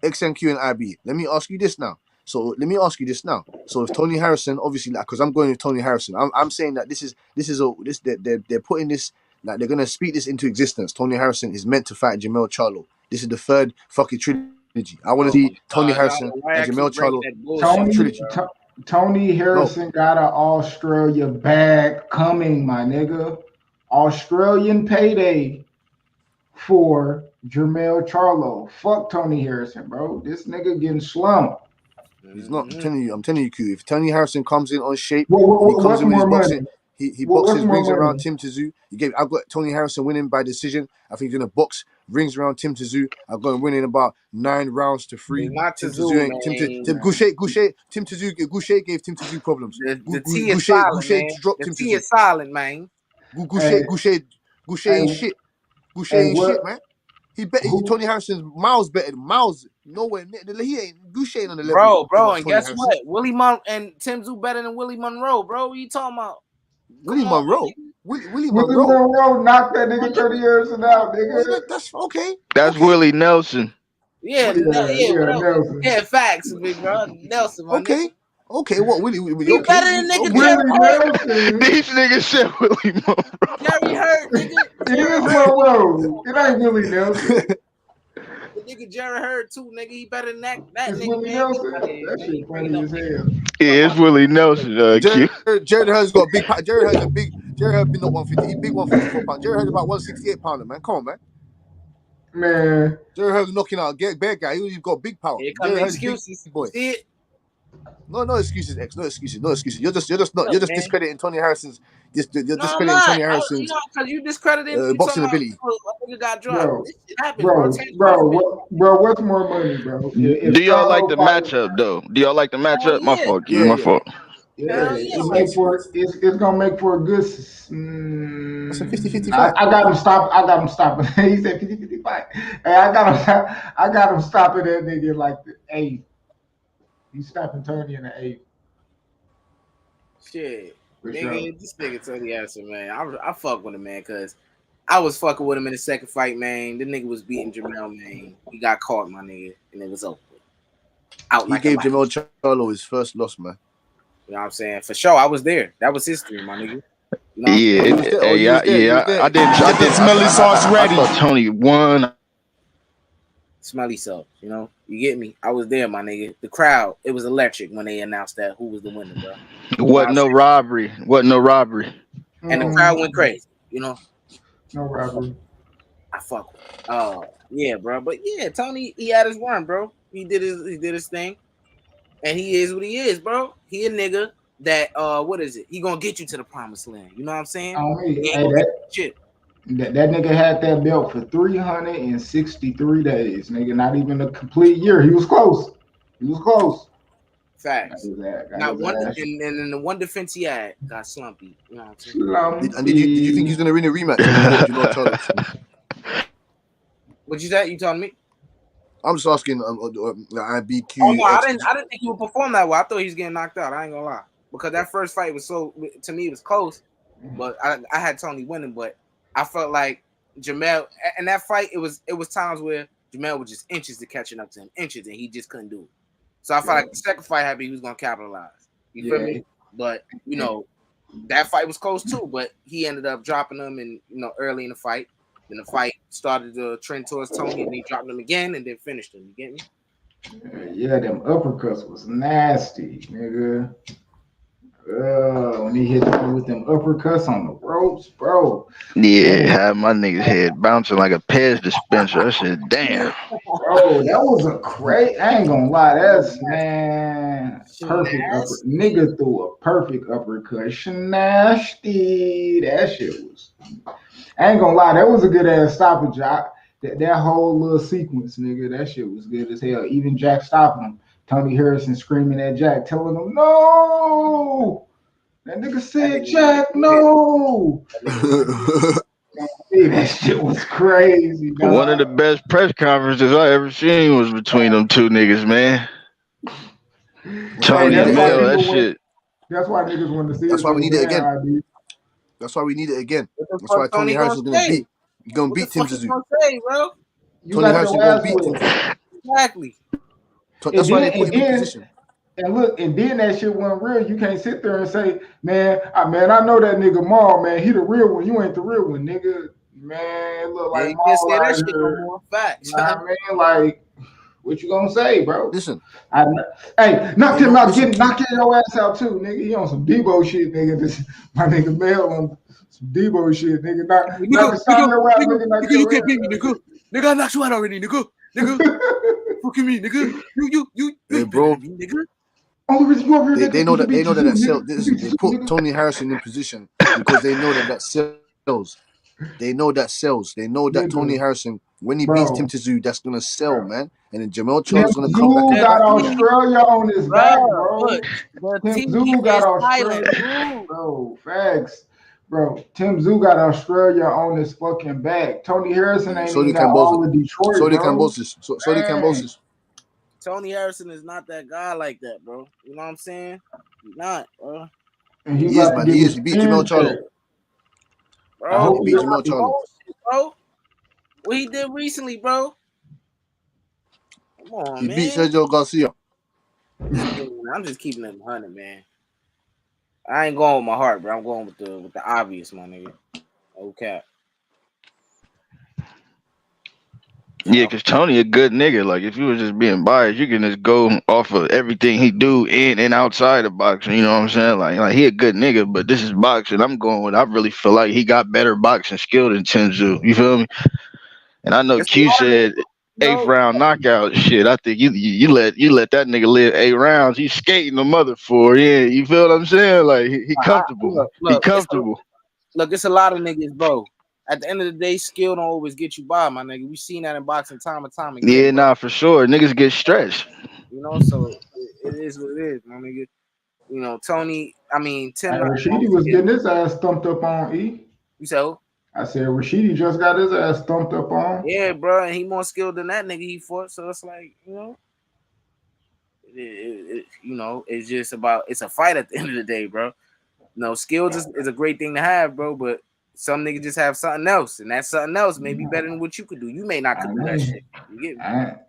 XNQ and IB. Let me ask you this now. So if Tony Harrison, obviously, like, because I'm going with Tony Harrison, I'm saying that they're putting this, like, they're gonna speak this into existence. Tony Harrison is meant to fight Jamel Charlo. This is the third fucking trilogy. I want to see Tony Harrison and Jamel Charlo trilogy. Tony Harrison got an Australia bag coming, my nigga. Australian payday for Jermell Charlo. Fuck Tony Harrison, bro. This nigga getting slumped. He's not. I'm telling you, Q. If Tony Harrison comes in on shape, Well, and he comes in with his money? boxing, he boxes rings around Tim Tszyu. I've got Tony Harrison winning by decision. I think he's gonna box rings around Tim Tszyu. I've got him winning about 9 rounds to 3. Not Tim Tszyu, Tszyu, man. Goucher gave Tim Tszyu problems. The T is silent, man. dropped The Tim T Tszyu. is silent, man. Goucher ain't shit. Goucher ain't shit, man. He Tony Harrison's miles better. Miles nowhere. He ain't Goucher ain't on the level. Bro, and Tony guess Harrison. what? Willie and Tim Tszyu better than Willie Monroe, bro. What you talking about? Willie Monroe Monroe knocked that nigga 30 years out, nigga. That's okay. That's okay. Willie Nelson. Yeah, Nelson. Yeah, facts, big bro. Nelson, my nigga. Okay, what Willie? He better than nigga Jerry Hurt. These niggas said Willie Monroe. Jerry Hurt, nigga. It is Monroe. It ain't Willie Nelson. The nigga Jerry Hurt too, nigga. He better than that it's nigga. Willie Nelson. That shit funny as hell. Yeah, it's Willie Nelson. Jared Hurt's got a big. Jared Hurt's Jared Hurt been not 150. He big 154 pounds. Jared Hurt's about 168 pounder, man. Come on, man. Man, Jared Hurt's knocking out a bad guy. He's got big power. Here come excuses, big boy. See it? No excuses, X. No excuses. You're just discrediting Tony Harrison's. You're discrediting Tony Harrison's. Because you discredited boxing ability. Nigga got dropped. This shit happened, bro. What's more money, bro? Do y'all like the matchup though? Do y'all like the matchup? My fault. My fault. Yeah, it's gonna make for a good. It's a 50-50 fight. I got him stopping. He said 50-50 fight. Hey, I got him stopping that nigga like the 8th. He's stopping Tony in the 8th. Shit, nigga, this nigga Tony Harrison, man. I fuck with him, man, cause I was fucking with him in the second fight, man. The nigga was beating Jermell, man. He got caught, my nigga, and it was over. He gave Jermell Charlo his first loss, man. You know what I'm saying? For sure, I was there. That was history, my nigga. You know I did. Smelly sauce ready. I thought Tony won. Smelly sauce, you know? You get me? I was there, my nigga. The crowd, it was electric when they announced that who was the winner, bro. Wasn't no robbery. And the crowd went crazy, you know? No robbery. I fuck with him. Oh, yeah, bro. But yeah, Tony, he had his run, bro. He did his thing. And he is what he is, bro. He a nigga that what is it? He gonna get you to the promised land. You know what I'm saying? That nigga had that belt for 363 days, nigga. Not even a complete year. He was close. Facts. Not one, and in the one defense he had got slumpy. You know what I'm saying? And did you think he's gonna win a rematch? What you said? You telling me? I'm just asking IBQ. Oh no, I didn't think he would perform that way. I thought he was getting knocked out. I ain't gonna lie, because that first fight was to me it was close, but I had Tony winning. But I felt like Jermell in that fight it was times where Jermell was just inches to catching up to him, and he just couldn't do it. So I felt like the second fight he was gonna capitalize. You feel me? But you know that fight was close too. But he ended up dropping him early in the fight. Then the fight started to trend towards Tony, and he dropped him again, and then finished him. You get me? Yeah, them uppercuts was nasty, nigga. When he hit me with them uppercuts on the ropes, bro. Yeah, had my nigga's head bouncing like a Pez dispenser. I said, damn. Bro, that was a crazy. I ain't gonna lie, that's perfect uppercut. Nigga threw a perfect uppercut. Nasty. That shit was. I ain't gonna lie, that was a good ass stoppage. That whole little sequence, nigga, that shit was good as hell. Even Jack stopping him. Tony Harrison screaming at Jack, telling him, no! That nigga said, Jack, no! That shit was crazy, dog. One of the best press conferences I ever seen was between them two niggas, man. Tony and Mel, that shit. That's why niggas want to see it. That's why we need it again. That's why we need it again. That's why Tony Harrison's gonna beat Tim Tszyu. Tony Harrison's gonna beat Tim Tszyu. Exactly. That's why they put him in position. And look, and then that shit went real. You can't sit there and say, man, I know that nigga Maul, man. He the real one. You ain't the real one, nigga. Man, look like you can't say that shit no more. Facts. Nah, man, like, what you gonna say, bro? Listen. Hey, knock your ass out too, nigga. He on some Debo shit, nigga. My nigga Mel on Debo shit, nigga. Not stop your rap, nigga. Not You your can't rap. beat me, nigga. Nigga, I knocked you out already, nigga. Fucking me, nigga. You Hey, ain't better bro. than me, nigga. Only reason you over here They that know because you that beat Tizoo, sell. nigga. Listen, they put Nigga. Tony Harrison in position because they know that sells. They know that sells. They know that Tony Harrison, when he beats Tim Tszyu, that's gonna sell, man. And then Jamel Tim Charles is gonna come back Tszyu and got back him up. Australia on his back, bro. But Tim TV Tszyu got is Australia, silent, bro. bro. Facts, bro. Tim Tszyu got Australia on his fucking back. Tony Harrison ain't So they even can got both. all of Detroit, So they can bro. both. So they can both. Tony Harrison is not that guy like that, bro. You know what I'm saying? He's not, bro. And he He is, about to man. get He is. his He beat Jamel chin Charlo. checked. Bro, He beat Jamel Charlo. bro. What he did recently, bro? Come on, He man. beat Sergio Garcia. I'm just keeping it 100, man. I ain't going with my heart, bro. I'm going with the obvious, my nigga. Okay. Yeah, because Tony a good nigga. Like, if you was just being biased, you can just go off of everything he do in and outside of boxing. You know what I'm saying? Like he a good nigga, but this is boxing. I'm going with. I really feel like he got better boxing skill than Tim Tszyu. You feel me? And I know It's Q said eighth round knockout. Shit, I think you let that nigga live 8 rounds. He's skating the mother for. Yeah, you feel what I'm saying? Like he comfortable. He comfortable. It's a lot of niggas, bro. At the end of the day, skill don't always get you by, my nigga. We seen that in boxing time and time again. Yeah, bro. nah, for sure. Niggas get stretched. You know, so it is what it is, my nigga. You know, Tim. Rashidi was getting his ass thumped up on E. You said who? I said Rashidi just got his ass thumped up on. Yeah, bro, and he more skilled than that nigga he fought. So it's like, you know, it's just about it's a fight at the end of the day, bro. No, skills is a great thing to have, bro, but some niggas just have something else, and that something else may be better than what you could do. You may not could do that shit. You get me?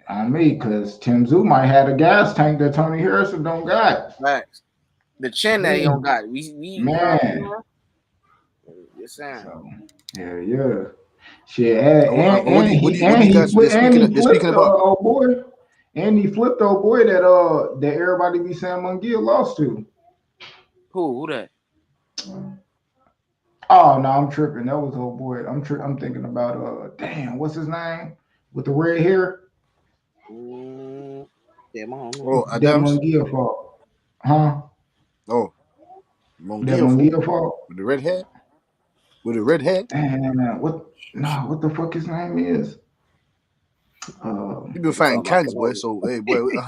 On me, because Tim Tszyu might have a gas tank that Tony Harrison don't got. Facts. The chin that he don't got. We man. Just saying. So, yeah. Shit, and he flipped old boy. And he flipped old boy that everybody be saying Munguia lost to. Who that? Oh no, I'm tripping. That was old boy. I'm thinking about damn, what's his name with the red hair? Damn, I don't know. Oh, that Adams. Munguia fought, huh? Oh, Munguia fought with the red hair. With the red head? And what the fuck his name is? You been fighting cans, boy. So hey, boy. You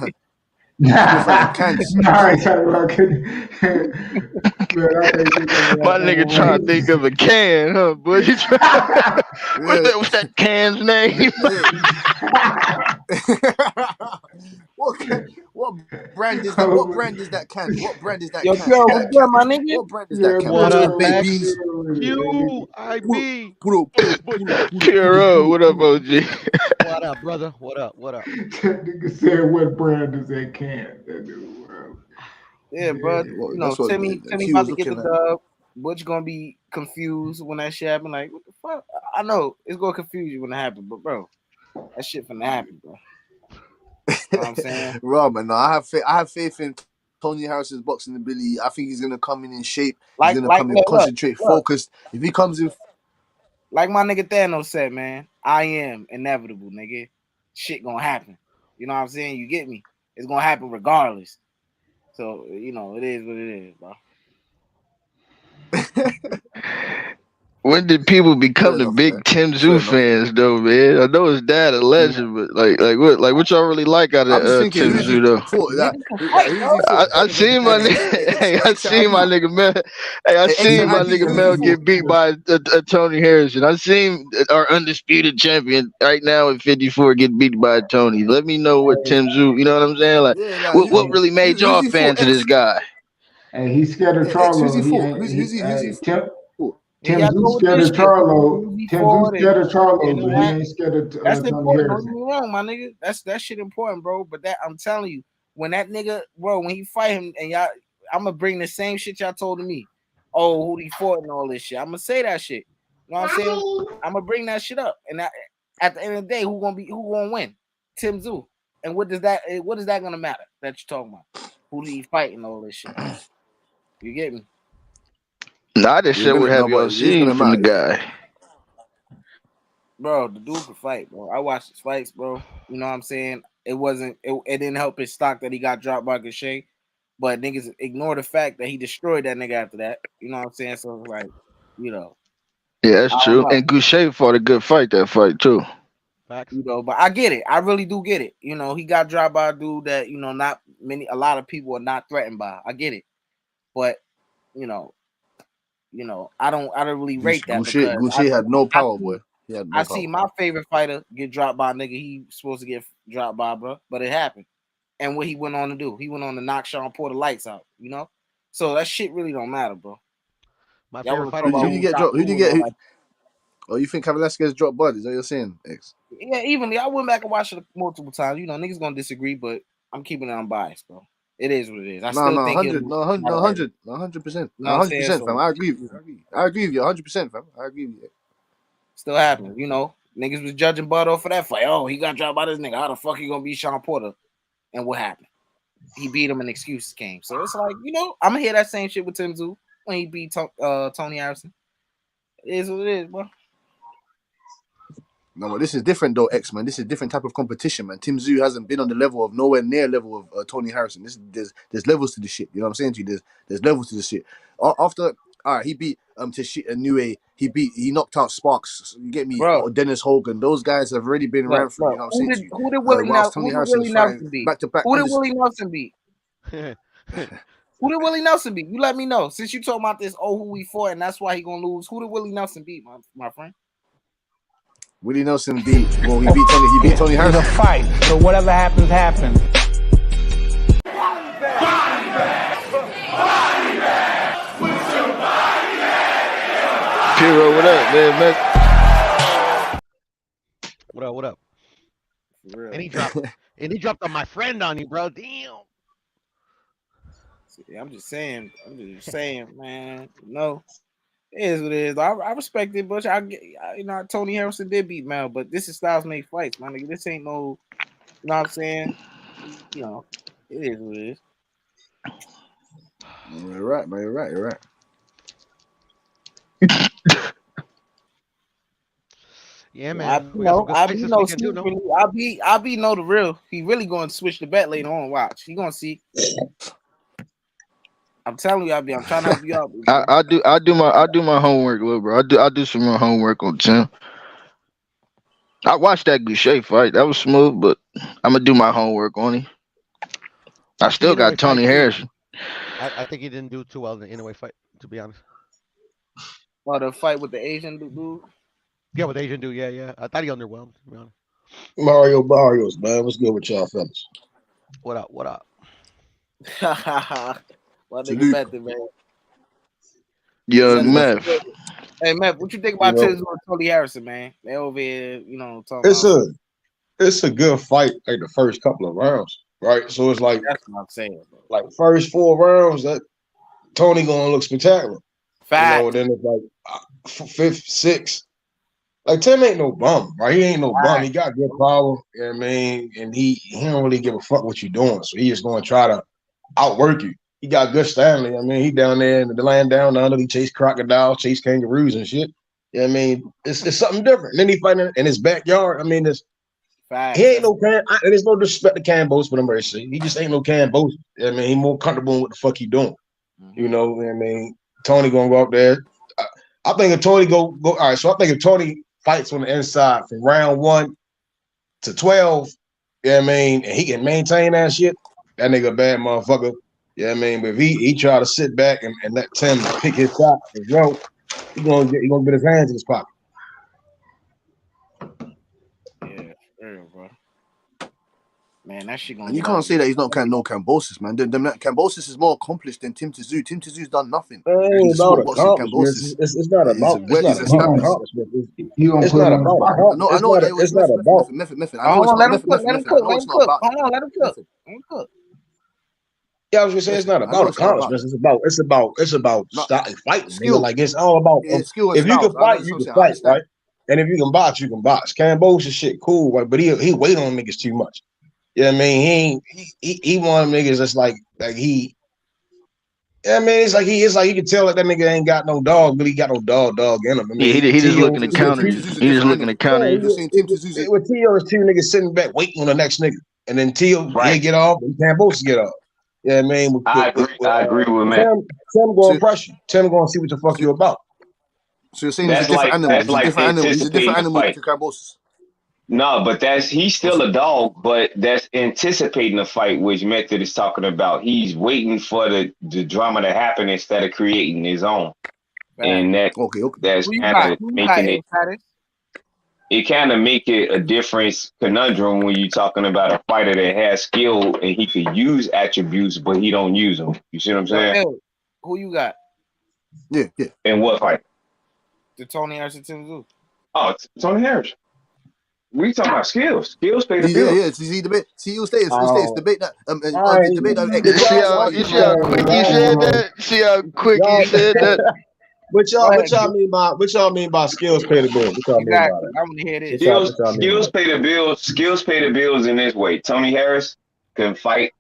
been fighting cans. I ain't talking about my nigga trying to think of a can, huh, boy? What's that can's name? What brand is that? What brand is that can? What brand is that Yo, can? what's good, my nigga? What brand is that can? What up, baked beans? QIB. Puro, what up, OG? What up, brother? What up? That nigga said, "What brand is that can?" That dude, bro. Yeah, bro. You know, Timmy about to get the dub. Butch gonna be confused when that shit happen. Like, what the fuck? I know it's gonna confuse you when it happen, but bro, that shit finna happen, bro. You know what I'm saying? Right, man. No, I have faith in Tony Harrison's boxing ability. I think he's gonna come in shape. He's gonna come in concentrate, focused. If he comes in, like my nigga Thanos said, man, I am inevitable, nigga. Shit gonna happen. You know what I'm saying? You get me? It's gonna happen regardless. So you know, it is what it is, bro. When did people become the big Tim Tszyu fans, though, man? I know his dad a legend, but what y'all really like out of Tim Tszyu, though? I seen my nigga. I seen my nigga Mel. Hey, I seen my nigga Mel get beat by a Tony Harrison. I seen our undisputed champion right now at 54 get beat by a Tony. Let me know what Tim Tszyu. You know what I'm saying? Like, what really made y'all fans of this guy? Hey, he's scared of Charlo. Tim Tszyu scared of Charlo. Tim Tszyu scared of Charlo, but he ain't scared of that's Tony important. Harrison. Don't get me wrong, my nigga. That shit important, bro. But that I'm telling you, when that nigga, bro, when he fight him, and y'all, I'm gonna bring the same shit y'all told me. Oh, who he fought and all this shit. I'm gonna say that shit. You know what I'm saying? I'm gonna bring that shit up. And at the end of the day, who gonna win? Tim Tszyu. And what is that gonna matter that you're talking about? Who did he fight and all this shit? You get me? Nah, this shit would have but y'all he's gonna seen from the matter. guy. Bro, the dude could fight, bro. I watched his fights, bro. You know what I'm saying? It didn't help his stock that he got dropped by Garcia, but niggas ignore the fact that he destroyed that nigga after that. You know what I'm saying? So like, you know, Yeah, that's I don't true. know. And Goucher fought a good fight that fight too. Facts. You know, but I get it. I really do get it. You know, he got dropped by a dude that, a lot of people are not threatened by. I get it. But, you know, I don't really rate that because Goucher had no power, boy. He had no I power. see my favorite fighter get dropped by a nigga he supposed to get dropped by, bro. But it happened. And what he went on to do, he went on to knock Sean Porter lights out, you know? So that shit really don't matter, bro. My Y'all favorite want to talk fighter about Who do you get dropped? Who do you get? Oh, you think Velasquez dropped body? Is that what you're saying, X? Yeah, evenly. I went back and watched it multiple times. You know, niggas gonna disagree, but I'm keeping it unbiased, bro. It is what it is. I still think 100%, You know what I'm saying? 100%, fam. So I agree with you, 100%, fam. I agree with you. still happening, you know. Niggas was judging Bud off for that fight. Oh, he got dropped by this nigga. How the fuck he gonna beat Sean Porter? And what happened? He beat him and excuses came. So it's like, you know, I'm gonna hear that same shit with Tim Tszyu when he beat Tony Harrison. It is what it is, bro. No, but this is different though, X man. This is a different type of competition, man. Tim Tszyu hasn't been on the level of nowhere near level of Tony Harrison. There's levels to this shit. You know what I'm saying to you? There's levels to this shit. After he beat Inoue, he knocked out Sparks. You get me? Bro. Or Dennis Hogan. Those guys have already been ran through. You know what I'm saying to you? Who did Willie Nelson beat? Back to back. Who did Willie Nelson beat? Who did Willie Nelson beat? You let me know. Since you talking about this, who we fought, and that's why he gonna lose. Who did Willie Nelson beat, my friend? Willie Nelson he beat Tony Harrison. It's a fight, so whatever happens, happens. Piro, what up, man? What up? And he dropped on my friend on you, bro. Damn. I'm just saying, man. No. It is what it is. I respect it, but Tony Harrison did beat Mel, but this is styles make fights, my nigga. This ain't no, you know what I'm saying? You know, it is what it is. You're right, man. You're right. Yeah, man. I be know the real. He really going to switch the bet later on. Watch, he gonna see. I'm telling you, I'm trying to help you out. I do my homework, little bro. I do some more homework on Tim. I watched that Goucher fight. That was smooth, but I'm gonna do my homework on him. I still got Tony Harrison. I think he didn't do too well in the Inoue fight, to be honest. Well, the fight with the Asian dude. Yeah, with the Asian dude. Yeah. I thought he underwhelmed, to be honest. Mario Barrios, man. What's good with y'all fellas? What up? Well, nigga Method, man. Young Meth. Hey, Meth, what you think about Tony Harrison, man? They over here, talking it's a good fight, like the first couple of rounds, right? So it's like that's what I'm saying, bro. Like first 4 rounds, that Tony gonna look spectacular. Fact. And then it's like 5th, 6th. Like Tim ain't no bum, right? He ain't no bum. He got good power, you know what I mean? And he don't really give a fuck what you're doing. So he just gonna try to outwork you. He got good Stanley. I mean, he down there in the land down under. He chase crocodiles, chase kangaroos and shit. You know what I mean? It's something different. And then he fighting in his backyard. I mean, he ain't no there's no disrespect to Cambos, but I'm ready to say. He just ain't no Cambos. You know what I mean, he more comfortable in what the fuck he doing. You know what I mean? Tony gonna go up there. I think if Tony go all right, so I think if Tony fights on the inside from round 1 to 12, you know what I mean, and he can maintain that shit, that nigga a bad motherfucker. You know what I mean? But if he try to sit back and let Tim pick his shot as well, he gonna get his hands in his pocket. Yeah, real, bro. Man, that shit gonna. And you can't say that he's not no Cambosis, man. Cambosis is more accomplished than Tim Tszyu. Tim Tszyu's done nothing. It's not about accomplishments. It's not about accomplishment. It's not about. No, I know. It's not about. Method. I know it's not. Let him cook. Let him cook. Yeah, I was gonna say it's not about accomplishments. It's about starting fighting. Skill. Like it's all about skill. If you can fight, you can fight, right? And if you can box, you can box. Cambo's shit cool, right? But he wait on niggas too much. You know what I mean? He one of them niggas that's like he Yeah, I mean, it's like he can tell that nigga ain't got no dog, but he got no dog in him. I mean, Yeah, he just T.O. looking to counter you. He just looking to counter you. With T.O. is two niggas sitting back waiting on the next nigga, and then T.O. he'll get off, and Cambosa get off. Yeah, I mean, I agree with man. Tim going to press you. Tim going to see what the fuck you about. So you're saying he's a different animal. He's a different animal. He's a different animal to Cambosa. No, but he's still a dog, but that's anticipating the fight, which Method is talking about. He's waiting for the drama to happen instead of creating his own. And that's kind of making it. It kind of make it a difference conundrum when you're talking about a fighter that has skill and he could use attributes, but he don't use them. You see what I'm saying? Who you got? Yeah. In what fight? The Tony Harrison Tim Zoo. Oh, Tony Harris. We talking about skills. Skills pay the bills. Yeah. See, debate. See, you stay. Debate that. Debate that. You see how quick he said that? See how quick he said that? What y'all mean by skills pay the bills? What y'all mean by that? I want to hear this. Skills pay the bills. Skills pay the bills in this way. Tony Harris can fight.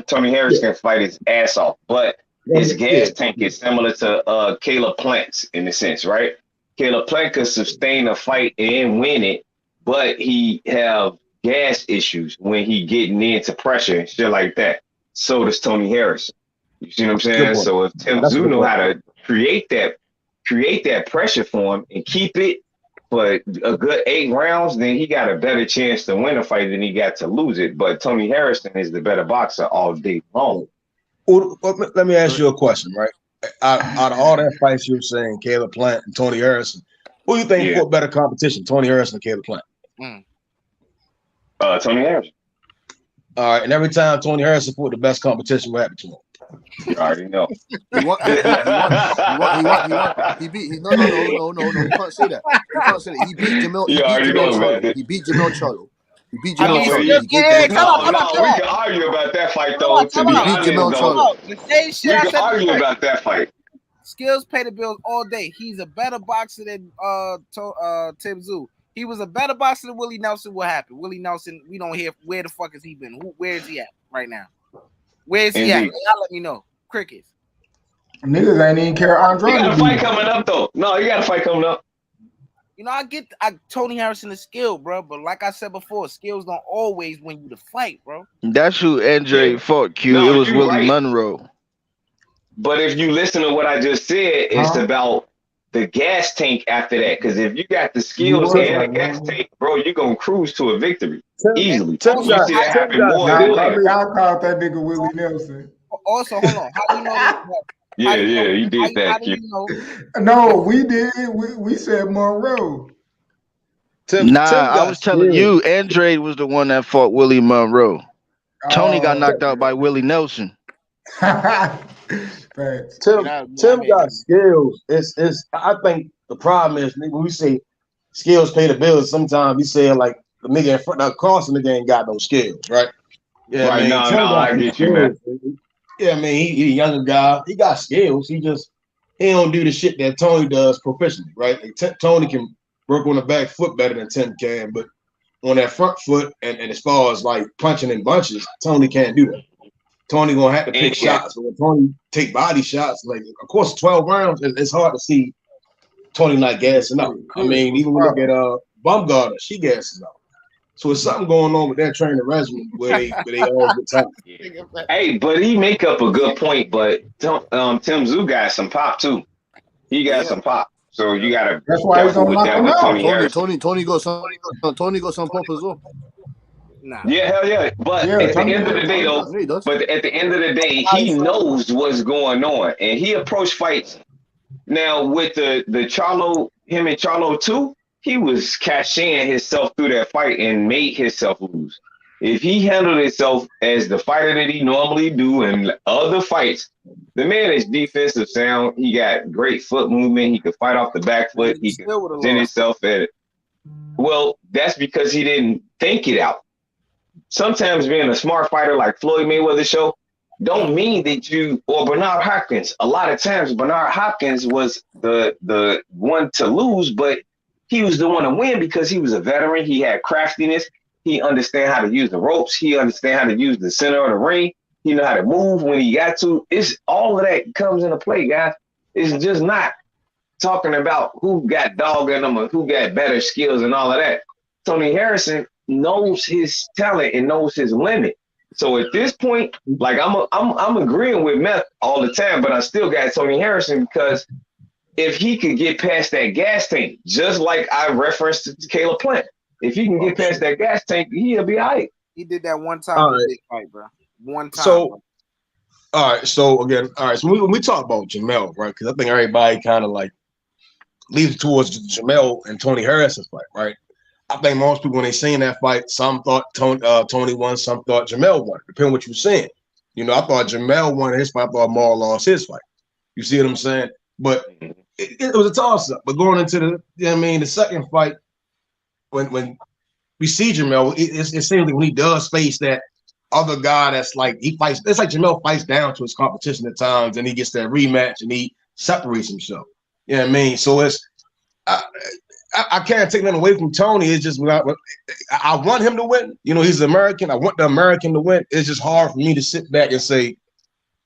Tony Harris can fight his ass off, but his gas tank is similar to Caleb Plant's in a sense, right? Caleb Plant could sustain a fight and win it, but he have gas issues when he getting into pressure and shit like that. So does Tony Harris. You see what I'm saying? So if Tim Tszyu know how to create that pressure for him and keep it for a good 8 rounds, then he got a better chance to win a fight than he got to lose it. But Tony Harrison is the better boxer all day long. Well, let me ask you a question, right? Out of all that fights you were saying, Caleb Plant and Tony Harrison, who you think fought better competition, Tony Harrison or Caleb Plant? Tony Harrison. All right, and every time Tony Harrison fought the best competition, what happened to him? You already know. He won. He beat. No. You can't say that. He beat Jamel. He beat Jamel Charlo. He beat Jamel Charlo. No, we can argue about that fight though. To be honest, though, we can argue about that fight. Skills pay the bills all day. He's a better boxer than Tim Tszyu. He was a better boxer than Willie Nelson. What happened? Willie Nelson, we don't hear where the fuck has he been? Where is he at right now? Where is he at? Y'all let me know. Crickets. Niggas ain't even care. Andrade. He got a fight coming up though. No, he got a fight coming up. You know, I Tony Harrison is skilled, bro. But like I said before, skills don't always win you the fight, bro. That's who Andre fought, Q. No, it was Willie Monroe. But if you listen to what I just said, it's about the gas tank after that. Because if you got the skills and the gas tank, bro, you're going to cruise to a victory easily. Y'all called that nigga Willie Nelson. Also, hold on. How do you know that? Yeah, you did that. No, we did. We said Monroe. I was telling you, Andre was the one that fought Willie Monroe. Tony got knocked out by Willie Nelson. Tim got skills. I think the problem is when we say skills pay the bills, sometimes we say like the nigga in front of crossing the nigga ain't got no skills, right? Yeah, right. Man, I get you, man. Yeah, I mean, he a younger guy. He got skills. He don't do the shit that Tony does proficiently, right? Like, Tony can work on the back foot better than Tim can, but on that front foot and as far as like punching in bunches, Tony can't do that. Tony gonna have to pick shots, but when Tony take body shots, like of course 12 rounds, it's hard to see Tony not gassing up. I mean, even when we look at Bumgarner, she gasses up. So it's something going on with that training regimen where they always get tired. Hey, but he make up a good point. But Tim Tszyu got some pop too. He got some pop. So you gotta. That's why he's gonna knock him out. Tony got some pop as well. Nah. Yeah, hell yeah. But at the end of the day, though, he knows what's going on, and he approached fights. Now with the Charlo, him and Charlo too, he was cashing himself through that fight and made himself lose. If he handled himself as the fighter that he normally do in other fights, the man is defensive sound. He got great foot movement. He could fight off the back foot. He could present himself at it. Well, that's because he didn't think it out. Sometimes being a smart fighter like Floyd Mayweather show don't mean that you, or Bernard Hopkins. A lot of times Bernard Hopkins was the one to lose, but he was the one to win because he was a veteran. He had craftiness. He understand how to use the ropes. He understand how to use the center of the ring. He know how to move when he got to. It's all of that comes into play, guys. It's just not talking about who got dog in them or who got better skills and all of that. Tony Harrison knows his talent and knows his limit. So at this point, like I'm agreeing with Meth all the time, but I still got Tony Harrison because if he could get past that gas tank, just like I referenced to Caleb Plant, if he can get past that gas tank, he'll be all right. He did that one time in a big fight, bro. One time. So, bro. all right. So again, all right. So when we talk about Jamel, right? Because I think everybody kind of like leads towards Jamel and Tony Harrison's fight, right? I think most people when they seen that fight, some thought Tony won, some thought Jamel won. Depending on what you're saying. You know, I thought Jamel won his fight. I thought Maul lost his fight. You see what I'm saying? But it was a toss-up. But going into the second fight, when we see Jamel, it seems like when he does face that other guy that's like he fights, it's like Jamel fights down to his competition at times, and he gets that rematch and he separates himself. You know what I mean? So it's I can't take nothing away from Tony. It's just I want him to win. You know, he's American. I want the American to win. It's just hard for me to sit back and say,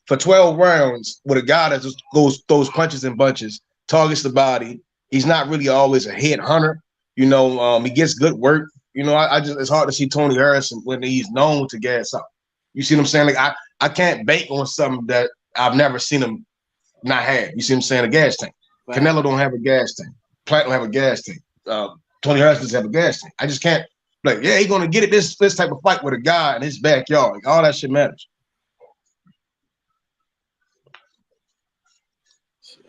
for 12 rounds with a guy that just throws punches and bunches, targets the body. He's not really always a head hunter. You know, he gets good work. You know, I just it's hard to see Tony Harrison when he's known to gas up. You see what I'm saying? Like I can't bank on something that I've never seen him not have. You see what I'm saying? A gas tank. Right. Canelo don't have a gas tank. Plant don't have a gas tank. Tony Harrison doesn't have a gas tank. I just can't like, yeah, he's gonna get it this type of fight with a guy in his backyard. Like, all that shit matters.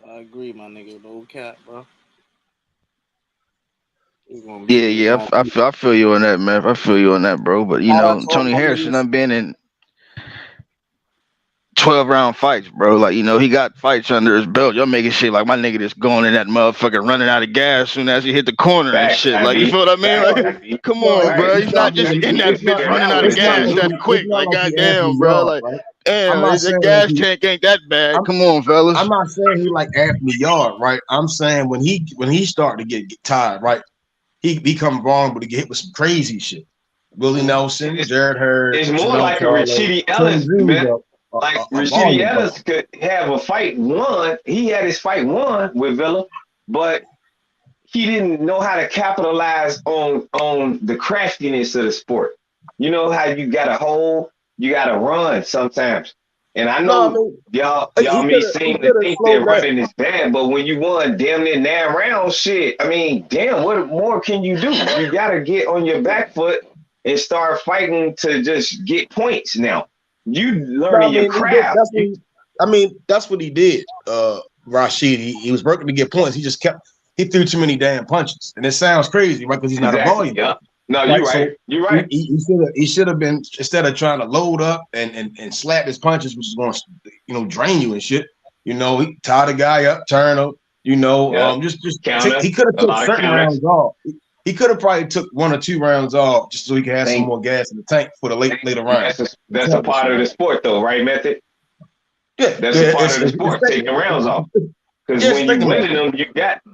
I agree, my nigga. No cap, bro. Yeah. I feel you on that, man. I feel you on that, bro. But you know, Tony Harrison done been in 12-round fights, bro. Like, you know, he got fights under his belt. Y'all making shit like my nigga just going in that motherfucker running out of gas soon as he hit the corner and shit. Like, you feel what I mean? Like, come on, bro. He's not just in that bitch running out of gas that quick. Like, goddamn, bro. Like, damn, the gas tank ain't that bad. Come on, fellas. I'm not saying he like Anthony Yard, right? I'm saying when he started to get tired, right? He become vulnerable to get hit with some crazy shit. Willie Nelson, Jared Hurd. It's more like a Rashidi Ellis, man. Like Rashidi Ellis could have a fight won. He had his fight won with Villa, but he didn't know how to capitalize on the craftiness of the sport. You know how you got to hold, you got to run sometimes. And I know y'all may seem to think that running is bad, but when you won damn near 9 rounds, shit, I mean, damn, what more can you do? You got to get on your back foot and start fighting to just get points now. You learning your craft. That's what he did, Rashid. He was working to get points. He threw too many damn punches. And it sounds crazy, right? Because he's not a volume. Yeah. No, you're right. So you're right. He should have been, instead of trying to load up and slap his punches, which is going to, you know, drain you and shit. You know, he tie the guy up, turn him. You know, he could have took certain rounds off. He could have probably took 1 or 2 rounds off just so he could have some more gas in the tank for the later rounds. That's a part of the sport, though, right, Method? Yeah, that's a part of the sport, taking rounds off. Because when you winning them,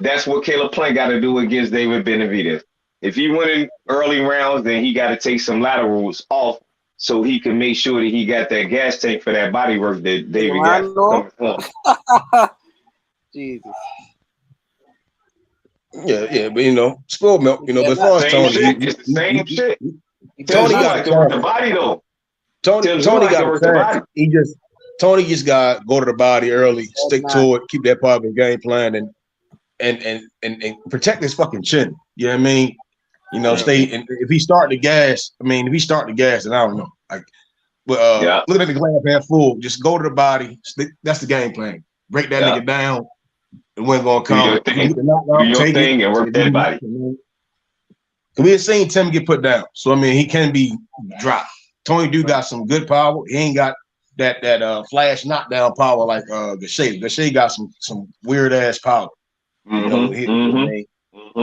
that's what Caleb Plant got to do against David Benavidez. If he winning early rounds, then he got to take some laterals off so he can make sure that he got that gas tank for that body work that David got. Jesus. Yeah, but you know, spoiled milk, you know, but as far as Tony, it's the same shit. Tony got to work the body though. Tony got to work the body. Tony just got to go to the body early, stick to it, keep that part of the game plan, and protect his fucking chin. You know what I mean? You know, and if he start the gas, then I don't know. Like, but looking at the glass half full, just go to the body. That's the game plan. Break that nigga down. It wasn't gonna come. Do your thing and work that body. We had seen Tim get put down, so I mean he can be dropped. Tony got some good power. He ain't got that flash knockdown power like Garcia. Garcia got some weird ass power. You know,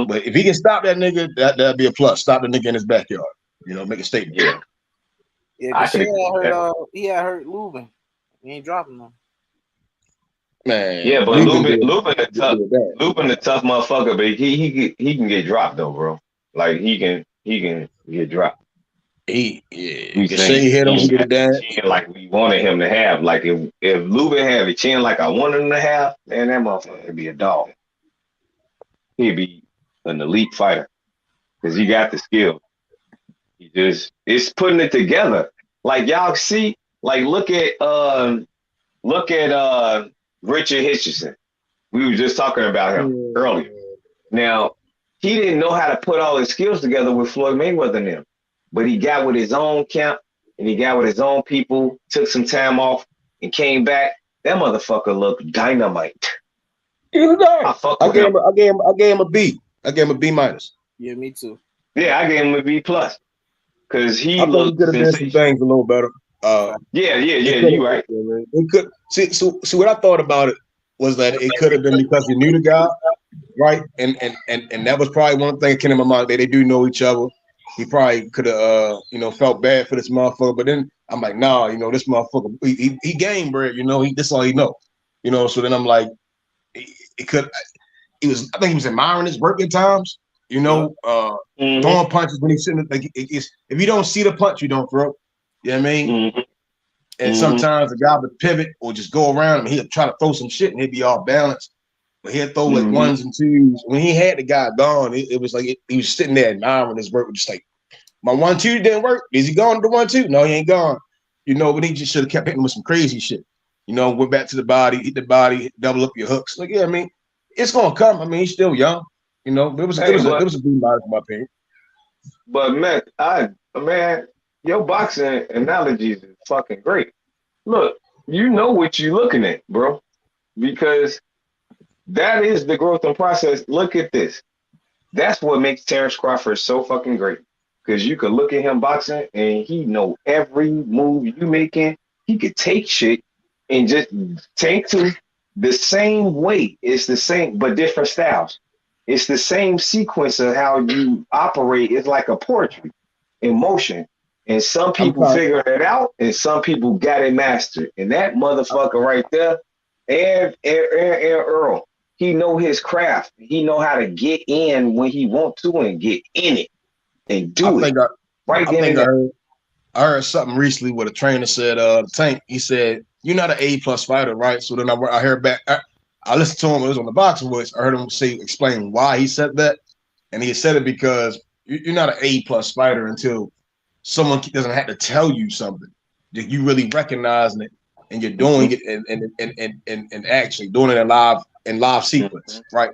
but if he can stop that nigga, that'd be a plus. Stop the nigga in his backyard. You know, make a statement. Yeah. He had hurt Lubin. He ain't dropping them. Man, yeah, but Lubin a tough motherfucker, but he can get dropped though, bro. Like he can get dropped. We Say saying he hit him, he he ain't did got that. the chin like we wanted him to have. Like if Lubin had a chin like I wanted him to have, man, that motherfucker would be a dog. He'd be an elite fighter because he got the skill. He just it's putting it together. Like y'all see, like look at Richard Hitchison. We were just talking about him earlier. Now, he didn't know how to put all his skills together with Floyd Mayweather and them, but he got with his own camp and he got with his own people, took some time off and came back. That motherfucker looked dynamite. He was I gave him a B. I gave him a B minus. Yeah, me too. Yeah, I gave him a B plus because he I thought he looked could have done some sensational. things a little better. Yeah, you right. It could see what I thought about it was that it could have been because he knew the guy, right? And that was probably one thing that came in my mind. They do know each other. He probably could have felt bad for this motherfucker. But then I'm like, nah, this motherfucker, he game bred, this all he know. So then I'm like, I think he was admiring his work at times, throwing punches when he's sitting like if you don't see the punch, you don't throw. You know what I mean? And sometimes the guy would pivot or just go around him. He'll try to throw some shit and he'd be off balance. But he'll throw like ones and twos. When he had the guy gone, it was like he was sitting there admiring his work, just like, my 1-2 didn't work. Is he gone to the 1-2? No, he ain't gone. But he just should have kept hitting with some crazy shit. Went back to the body, hit the body, double up your hooks. Like, yeah, I mean, it's gonna come. I mean, he's still young. But it was a B minus in my opinion. But man, your boxing analogies is fucking great. Look, you know what you're looking at, bro, because that is the growth and process. Look at this. That's what makes Terrence Crawford so fucking great. Because you could look at him boxing and he know every move you making. He could take shit and just take to the same way. It's the same, but different styles. It's the same sequence of how you operate. It's like a poetry in motion. And some people figured it out and some people got it mastered. And that motherfucker right there, and Earl, he know his craft. He know how to get in when he want to and get in it and do it. I heard something recently where the trainer said, Tank, he said, you're not an A+ fighter, right? So then I heard back, I listened to him when it was on the Boxing Voice. I heard him explain why he said that. And he said it because you're not an A+ fighter until someone doesn't have to tell you something. That you really recognizing it and you're doing it and actually doing it in live sequence, right?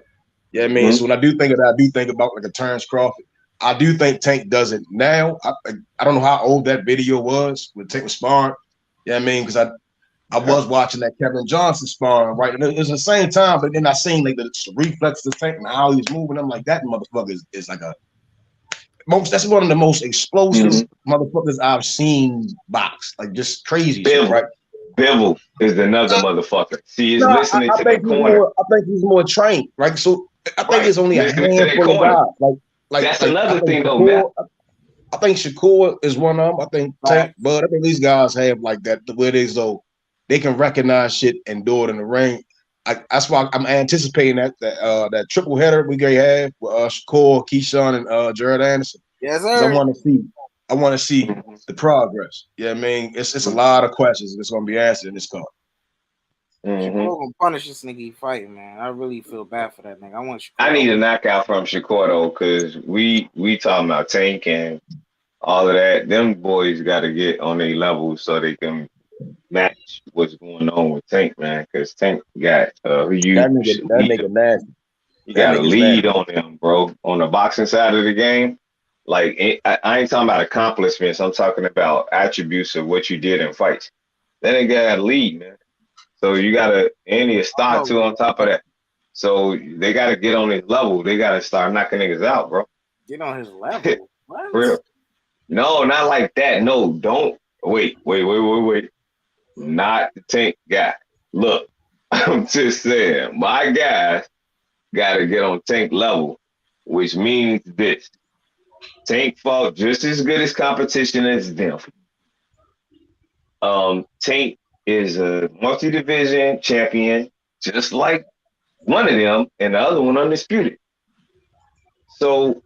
Yeah, I mean, so when I do think of that, I do think about like a Terrence Crawford. I do think Tank does it now. I don't know how old that video was when Tank was sparring. Yeah, I mean, because I was watching that Kevin Johnson sparring, right? And it was the same time, but then I seen like the reflexes of Tank and how he's moving. I'm like, that motherfucker is like that's one of the most explosive motherfuckers I've seen box. Like just crazy shit, right? Bivol is another motherfucker. See, he's listening to the corner. I think he's more trained, right? So I think it's only a handful of guys. That's another thing, though, man. I think Shakur is one of them. I think Tank, but I think these guys have like that, the way it is though, they can recognize shit and do it in the ring. That's why I'm anticipating that triple header we gonna have with Shakur, Keyshawn, and Jared Anderson. Yes, sir. I want to see the progress. Yeah, I mean, it's a lot of questions that's gonna be answered in this card. Shakur gonna punish this nigga he fighting, man. I really feel bad for that nigga. I need a knockout from Shakur though, because we talking about Tank and all of that. Them boys got to get on their level so they can match what's going on with Tank, man. Because Tank got that nigga nasty. You got a lead on him, bro. On the boxing side of the game, like I ain't talking about accomplishments. I'm talking about attributes of what you did in fights. That nigga got a lead, man. So you gotta, and he a star too on top of that. So they gotta get on his level. They gotta start knocking niggas out, bro. Get on his level. What? Real. No, not like that. No, don't. Wait. Not the Tank guy. Look, I'm just saying, my guys gotta get on Tank level, which means this. Tank fought just as good as competition as them. Tank is a multi-division champion, just like one of them, and the other one undisputed. So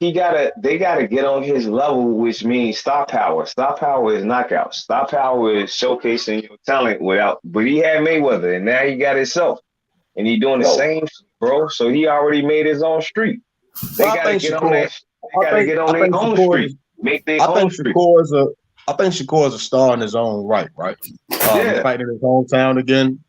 they gotta get on his level, which means star power. Star power is knockout. Star power is showcasing your talent but he had Mayweather and now he got himself. And he doing the same, bro. So he already made his own street. They gotta get on that. They gotta get on their own street. Make their own street. I think Shakur is a star in his own right? He's fighting in his hometown again.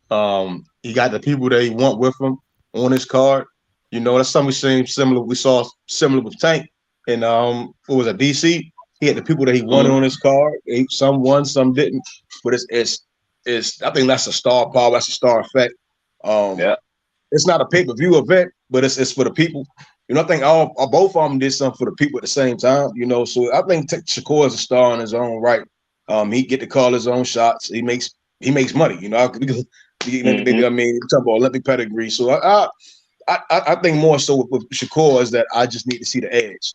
He got the people that he want with him on his card. You know, that's something we saw similar with Tank. And what was it, DC? He had the people that he wanted on his card. Some won, some didn't. But it's I think that's a star power, that's a star effect. It's not a pay-per-view event, but it's for the people. You know, I think both of them did something for the people at the same time. You know, so I think Shakur is a star in his own right. He get to call his own shots. He makes money. You know, I mean, we talk about Olympic pedigree. So I think more so with Shakur is that I just need to see the edge.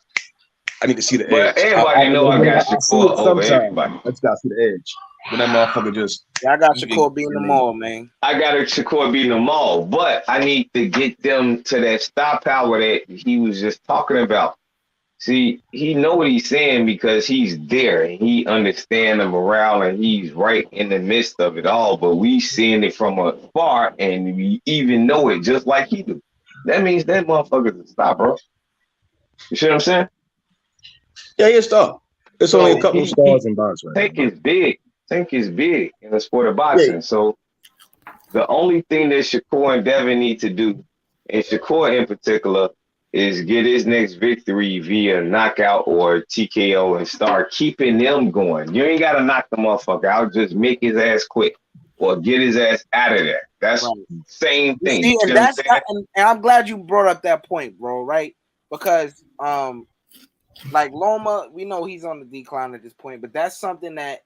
I need to see the edge. Everybody know I got Shakur over everybody. I just got to see the edge. But that motherfucker just. Yeah, I got Shakur beating them all, man. I got Shakur beating them all, but I need to get them to that star power that he was just talking about. See, he know what he's saying because he's there and he understands the morale and he's right in the midst of it all. But we seeing it from afar and we even know it just like he do. That means that motherfucker's a star, bro. You see what I'm saying? Yeah, he's a star. There's only a couple of stars in boxing. Tank is big. Tank is big in the sport of boxing. Yeah. So the only thing that Shakur and Devin need to do, and Shakur in particular, is get his next victory via knockout or TKO and start keeping them going. You ain't got to knock the motherfucker out. Just make his ass quit or get his ass out of there. That's the same thing. See, and I'm glad you brought up that point, bro, right? Because like Loma, we know he's on the decline at this point, but that's something that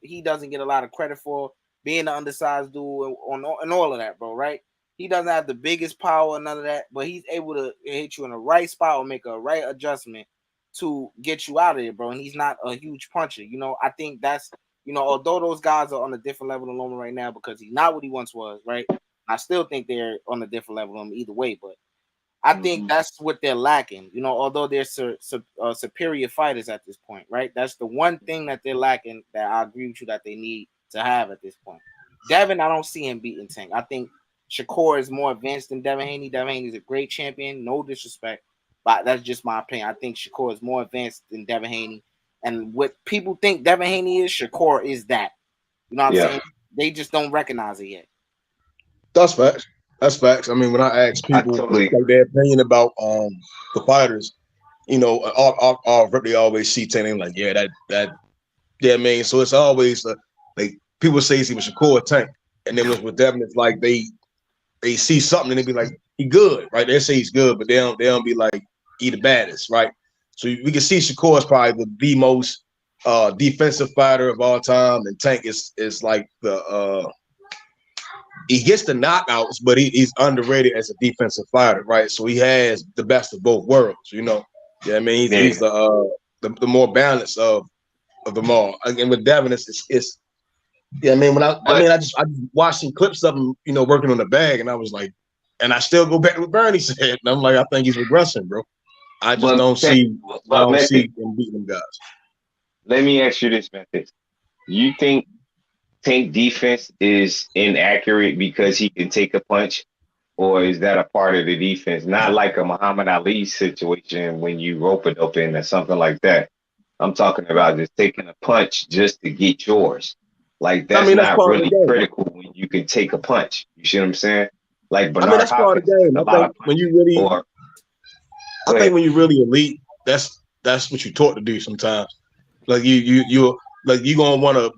he doesn't get a lot of credit for, being an undersized dude and all of that, bro, right? He doesn't have the biggest power, none of that, but he's able to hit you in the right spot or make a right adjustment to get you out of there, bro. And he's not a huge puncher. You know, I think that's, you know, although those guys are on a different level than Loma right now because he's not what he once was, right? I still think they're on a different level than him either way, but I think that's what they're lacking. You know, although they're superior fighters at this point, right? That's the one thing that they're lacking that I agree with you that they need to have at this point. Devin, I don't see him beating Tank. I think Shakur is more advanced than Devin Haney. Devin Haney is a great champion, no disrespect, but that's just my opinion. I think Shakur is more advanced than Devin Haney, and what people think Devin Haney is, Shakur is that. You know what I'm saying? They just don't recognize it yet. That's facts. That's facts. I mean, when I ask people like their opinion about the fighters, you know, they always see Tank like, yeah, that, I mean, so it's always like people say he was Shakur Tank, and then with Devin, it's like they see something and they be like, he good, right? They say he's good, but they don't be like, he the baddest, right? So we can see Shakur is probably the most defensive fighter of all time, and Tank is like the he gets the knockouts, but he's underrated as a defensive fighter, right? So he has the best of both worlds, you know. Yeah, I mean, he's the more balanced of them all. Again, with Devin, it's yeah. I mean, I just watched some clips of him, you know, working on the bag, and I was like, and I still go back to what Bernie said, and I'm like, I think he's regressing, bro. I just don't see him beating them guys. Let me ask you this, Memphis. You think Tank defense is inaccurate because he can take a punch, or is that a part of the defense? Not like a Muhammad Ali situation when you rope it open or something like that. I'm talking about just taking a punch just to get yours. Like that's not really critical when you can take a punch. You see what I'm saying? Like Bernard that's part of the game. I think when you really, I think when you really elite, that's what you're taught to do sometimes. Like you're gonna want to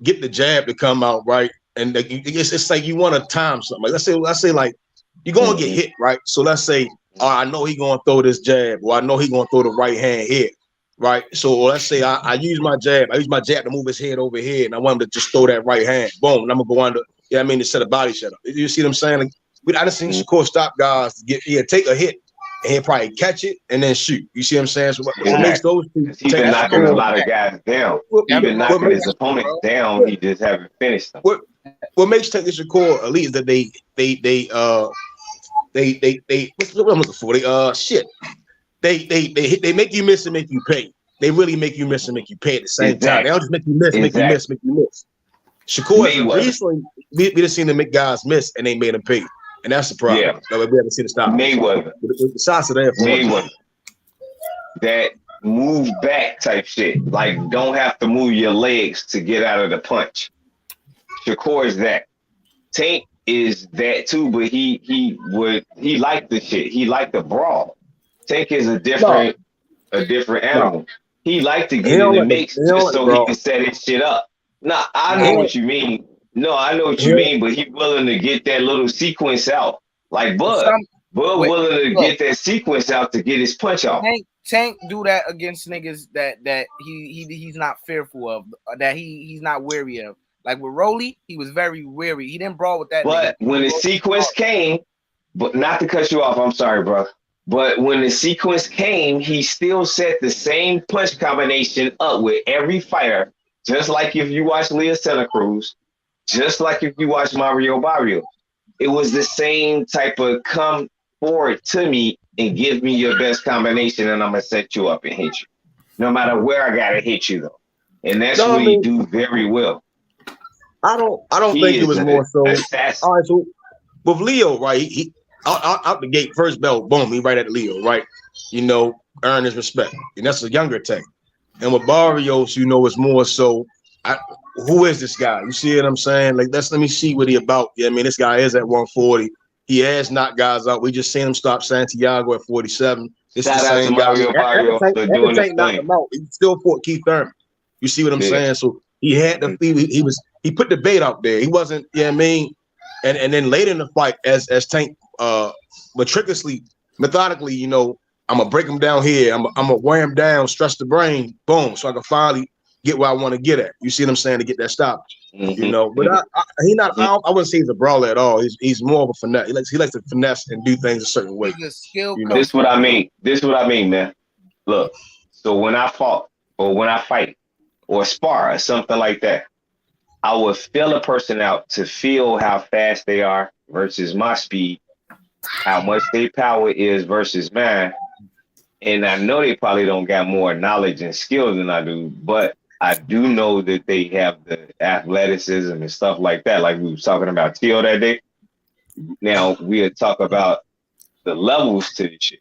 get the jab to come out right, and like, it's like you want to time something. Like let's say like you're gonna get hit, right? So let's say, I know he's gonna throw this jab, or I know he's gonna throw the right hand here, right? So let's say I use my jab. I use my jab to move his head over here, and I want him to just throw that right hand. Boom, and I'm gonna go under. Yeah, I mean to set a body shut up. You see what I'm saying? Like I just seen Shakur stop guys to take a hit, and he'll probably catch it and then shoot. You see what I'm saying? So what makes those two? He's been knocking a lot of guys down. He's been knocking his opponents down. He just haven't finished them. What makes Tank Shakur elite is that they what's what I'm looking for? they make you miss and make you pay. They really make you miss and make you pay at the same time. They don't just make you miss, make you miss. Shakur is recently we just seen them make guys miss and they made them pay, and that's the problem. Yeah. No, we haven't seen the stop. Mayweather. The shots are there for Mayweather. That move back type shit. Like don't have to move your legs to get out of the punch. Shakur is that. Tank is that too, but he liked the shit. He liked the brawl. Tank is a different animal. He liked to get in the mix just so he can set his shit up. Nah, I know what you mean. No, I know what you mean, but he willing to get that little sequence out. Like Bud. Bud willing to get that sequence out to get his punch off. Tank do that against niggas that he's not fearful of, that he's not wary of. Like with Rolly, he was very wary. He didn't brawl with that. But when the sequence came, but not to cut you off, I'm sorry, bro. But when the sequence came, he still set the same punch combination up with every fighter, just like if you watch Leah Santa Cruz, just like if you watch Mario Barrio. It was the same type of come forward to me and give me your best combination, and I'm gonna set you up and hit you, no matter where I gotta hit you though. And that's what he do very well. I don't think it was more so. All right, so with Leo, right? He out the gate, first bell, boom, he right at Leo, right? You know, earn his respect, and that's a younger Tank. And with Barrios, you know, it's more so. Who is this guy? You see what I'm saying? Like, let me see what he about. Yeah, I mean, this guy is at 140. He has knocked guys out. We just seen him stop Santiago at 47. It's the same guy. Tank knocked him out. He still fought Keith Thurman. You see what I'm saying? So he had the he put the bait out there. He wasn't, I mean, and then later in the fight, as Tank methodically, you know, I'm gonna break him down here. I'm gonna wear him down, stress the brain, boom, so I can finally get where I want to get at. You see what I'm saying? To get that stop, you know. But I wouldn't say he's a brawler at all. He's more of a finesse. He likes to finesse and do things a certain way. You know? This is what I mean, man. Look, so when I fought or when I fight or spar or something like that, I would feel a person out to feel how fast they are versus my speed, how much their power is versus mine. And I know they probably don't got more knowledge and skill than I do, but I do know that they have the athleticism and stuff like that. Like we was talking about Tio that day. Now we'll talk about the levels to the shit.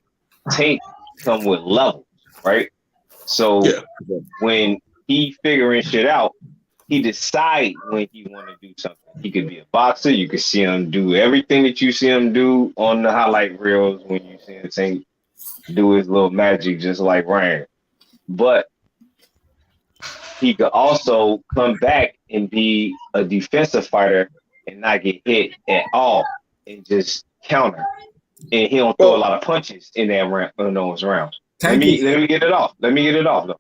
Tank come with levels, right? So when he figuring shit out, he decide when he want to do something. He could be a boxer. You could see him do everything that you see him do on the highlight reels when you see him Tank do his little magic just like Ryan. But he could also come back and be a defensive fighter and not get hit at all and just counter. And he don't throw a lot of punches in those rounds. Let me get it off. Though.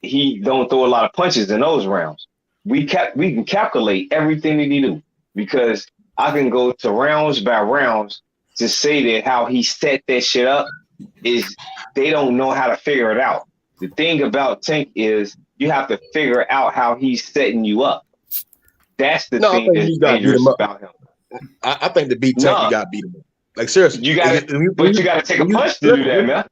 He don't throw a lot of punches in those rounds. We can calculate everything that he do because I can go to rounds by rounds to say that how he set that shit up is they don't know how to figure it out. The thing about Tank is you have to figure out how he's setting you up. That's the thing that's dangerous about him. I think to beat Tank, you got to beat him up. Like, seriously. You got to take a punch to do that, man.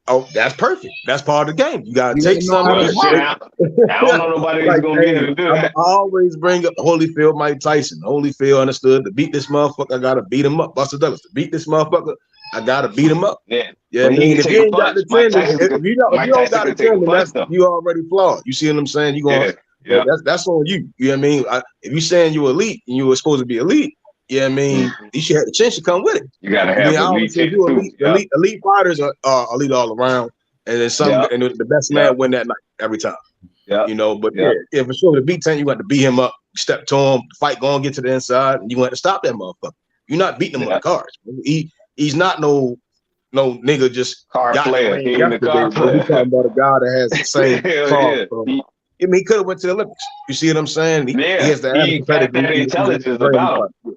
Oh, that's perfect. That's part of the game. You got to take some of the shit. I don't know nobody who's going to be able to do that. I always bring up Holyfield, Mike Tyson. Holyfield understood to beat this motherfucker, I got to beat him up. Buster Douglas, to beat this motherfucker, I got to beat him up. Yeah. I mean, if you ain't got the tendon, if you don't got the tendon, you already flawed. You see what I'm saying? You going that's on you. You know what I mean? If you saying you elite and you were supposed to be elite, I mean, you should have the chance to come with it. You gotta have elite fighters are elite all around, and then and the best man win that night every time. Yeah, you know. But for sure, to beat Tank, you got to beat him up, step to him, fight, go and get to the inside, and you want to stop that motherfucker. You're not beating him on the cards. He's not no nigga just card player. We're talking about a guy that has the same card. I mean, he could have went to the Olympics. You see what I'm saying? He has the intelligence about him.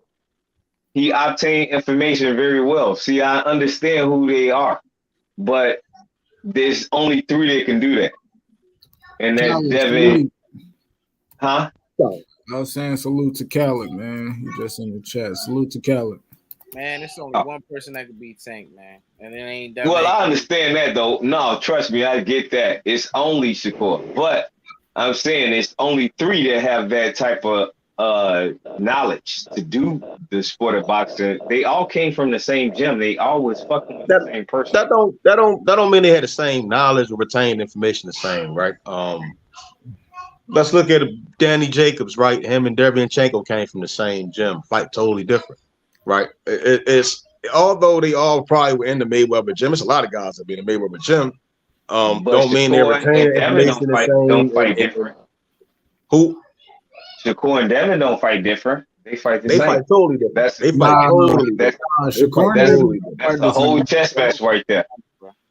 He obtained information very well. See, I understand who they are, but there's only 3 that can do that. And that's Devin. Huh? I was saying salute to Khaled, man. He just in the chat. Salute to Khaled. Man, it's only one person that could beat Tank, man, and it ain't that. Well, I understand that though. No, trust me, I get that. It's only Shakur, but I'm saying it's only 3 that have that type of knowledge to do the sport of boxing. They all came from the same gym. They always fucking with the same person. That don't mean they had the same knowledge or retained information the same, right? Let's look at Danny Jacobs, right? Him and Derevyanchenko came from the same gym. Fight totally different, right? It's although they all probably were in the Mayweather gym. It's a lot of guys that be in the Mayweather gym. Don't mean they retain information the same. Don't fight different. Who? Shakur and Devin don't fight different. They fight the same. They fight totally different. That's the whole chess match right there.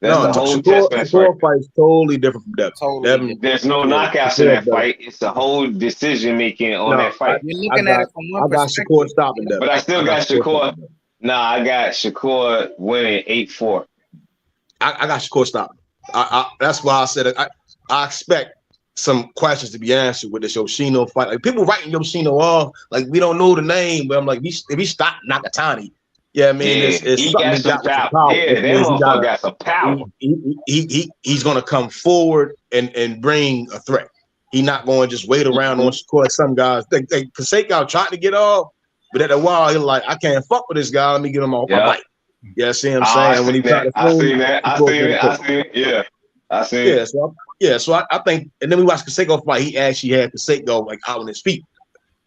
Shakur fights totally different from Devin. There's no knockouts in that fight. It's a whole decision making on that fight. You're looking at it from one perspective. Shakur stopping Devin. But I still got Shakur. Nah, I got Shakur winning 8-4. I got Shakur stopping. That's why I said I expect some questions to be answered with this Yoshino fight. Like people writing Yoshino off, like we don't know the name, but I'm like, if he stopped Nakatani, yeah, I mean, it's he got some power. Yeah, that motherfucker got some power. He's gonna come forward and bring a threat. He's not going to just wait around on Shakur like some guys. Kaseko tried to get off, but at a while he's like, I can't fuck with this guy. Let me get him off my bike. Yeah, see what I'm saying? When he tried to I seen it. Yeah, I seen it. So I think, and then we watched Kaseko fight. He actually had Kaseko like out on his feet.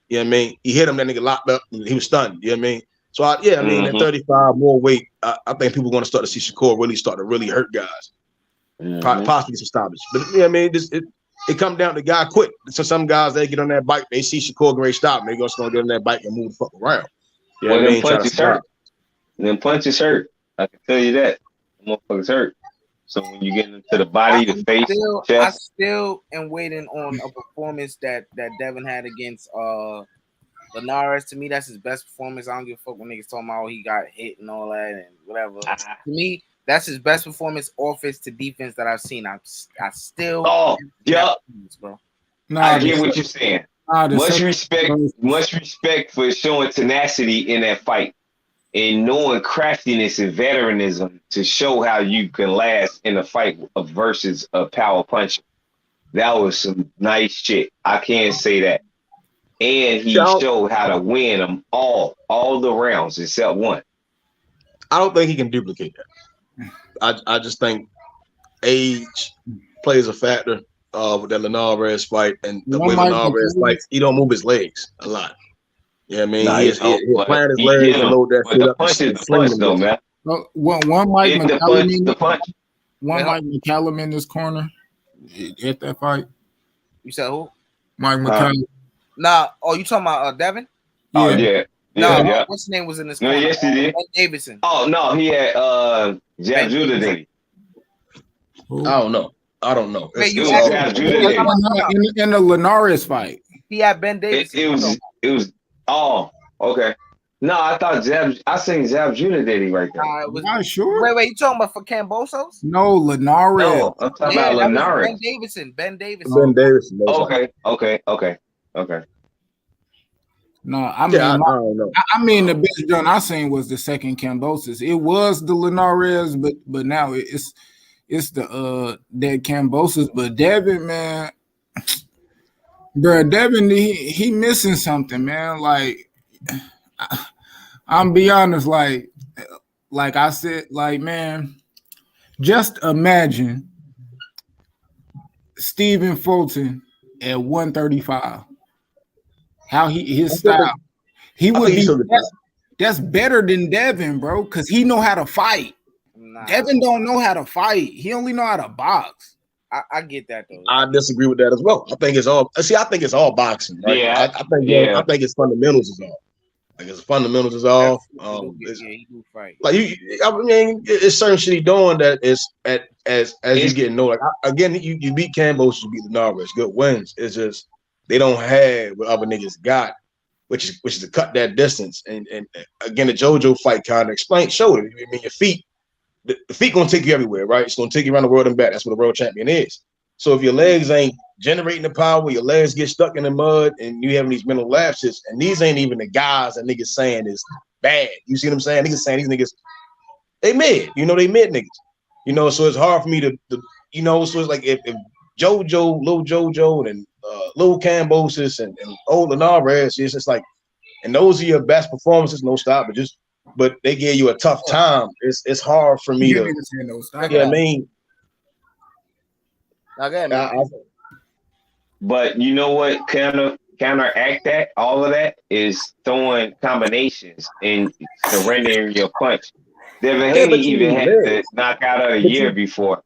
You know what I mean? He hit him, that nigga locked up, and he was stunned. You know what I mean? So at 35 more weight, I think people are going to start to see Shakur really hurt guys, possibly some stoppage. But yeah, I mean, it comes down to guy quick. So some guys they get on that bike, they see Shakur great stop, and they just going to get on that bike and move the fuck around. You know what I mean? Them punches hurt. I can tell you that. Motherfuckers hurt. So when you get into the body, the face, chest. I still am waiting on a performance that Devin had against Linares. To me, that's his best performance. I don't give a fuck when niggas talking about he got hit and all that and whatever. To me, that's his best performance, offense to defense that I've seen. I still. Oh, yeah, bro. I get what you're saying. Much respect for showing tenacity in that fight and knowing craftiness and veteranism to show how you can last in a fight versus a power puncher. That was some nice shit. I can't say that. And he showed how to win them all the rounds except one. I don't think he can duplicate that. I just think age plays a factor with that Linares fight, and the way Linares fights, he don't move his legs a lot. Yeah, I mean, he's playing his legs and load that shit up. Punch is punch, though, man. One Mike McCallum in this corner at that fight. You said who? Mike McCallum. Nah. Oh, you talking about Devin? Oh yeah. No, what's his name was in this corner? No, yes, he did. Ben Davidson. Oh no, he had Jab Judah did he? I don't know. Wait, In the Linares fight, he had Ben Davidson. It was. Oh, okay. No, I thought I seen Zab Judah did he right there. Not sure. Wait, you talking about for Cambosos? No, Linares. No, I'm talking about Linares. Ben Davidson. Okay. No, I mean, I don't know. I mean, the best gun I seen was the second Cambosos. It was the Linares, but now it's the that Cambosos. But Devin, man, bro, Devin, he missing something, man. Like, I'm be honest, like I said, like, man, just imagine Stephen Fulton at 135. How his style, he would be. That's better than Devin, bro, because he know how to fight. Devin don't know how to fight. He only know how to box. I get that though. I disagree with that as well. I think it's all boxing. Right? Yeah, I think it's fundamentals is all. Like his fundamentals is all. He do fight. Like I mean, it's certain shit he doing that is as you getting know. Like again, you beat Campos, you beat the Linares, good wins. It's just they don't have what other niggas got, which is to cut that distance. And again, the JoJo fight kind of showed it. I mean, your feet, the feet gonna take you everywhere, right? It's gonna take you around the world and back. That's what a world champion is. So if your legs ain't generating the power, your legs get stuck in the mud, and you having these mental lapses, and these ain't even the guys that niggas saying is bad. You see what I'm saying? Niggas saying these niggas, they mid. You know, they mid niggas. You know, so it's hard for me to you know, so it's like if JoJo, Lil JoJo, and Lil Cambosis and old Linares, it's just like, and those are your best performances, no stoppages, but they give you a tough time. It's hard for me to, yeah, I mean, but you know what counteract that, all of that is throwing combinations and surrendering your punch. Devin Haney even had to knock out of a year before,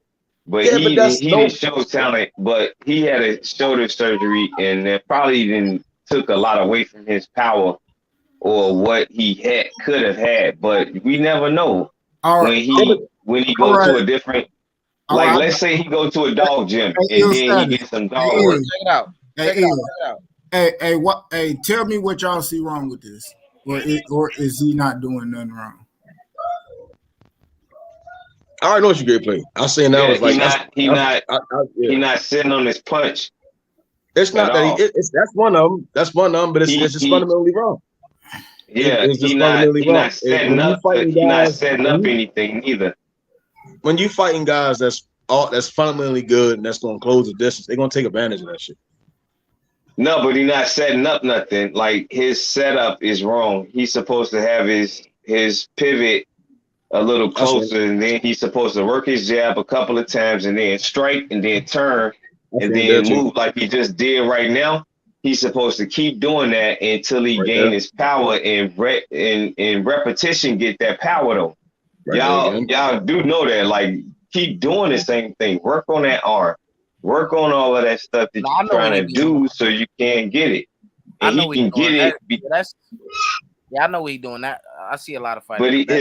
but he didn't show talent, but he had a shoulder surgery and it probably didn't took a lot away from his power or what he could have had, but we never know when he goes to a different, like let's say he goes to a dog gym and then he gets some dog work. Check it out. Hey, tell me what y'all see wrong with this, or is he not doing nothing wrong? I already know what you great play. I'm saying that was like he not sitting on his punch. It's not that that's one of them. That's one of them, but it's just fundamentally wrong. Yeah, it's just he fundamentally wrong. not setting up anything either. When you fighting guys that's fundamentally good and that's gonna close the distance, they're gonna take advantage of that shit. No, but he's not setting up nothing. Like his setup is wrong. He's supposed to have his pivot a little closer, and then he's supposed to work his jab a couple of times and then strike and then turn and then move like he just did right now. He's supposed to keep doing that until he gain his power and repetition get that power though. Y'all do know that. Like keep doing the same thing. Work on that arm. Work on all of that stuff that you're trying to do so you can get it. And he can get it. I know what he's doing. That I see a lot of fighters. But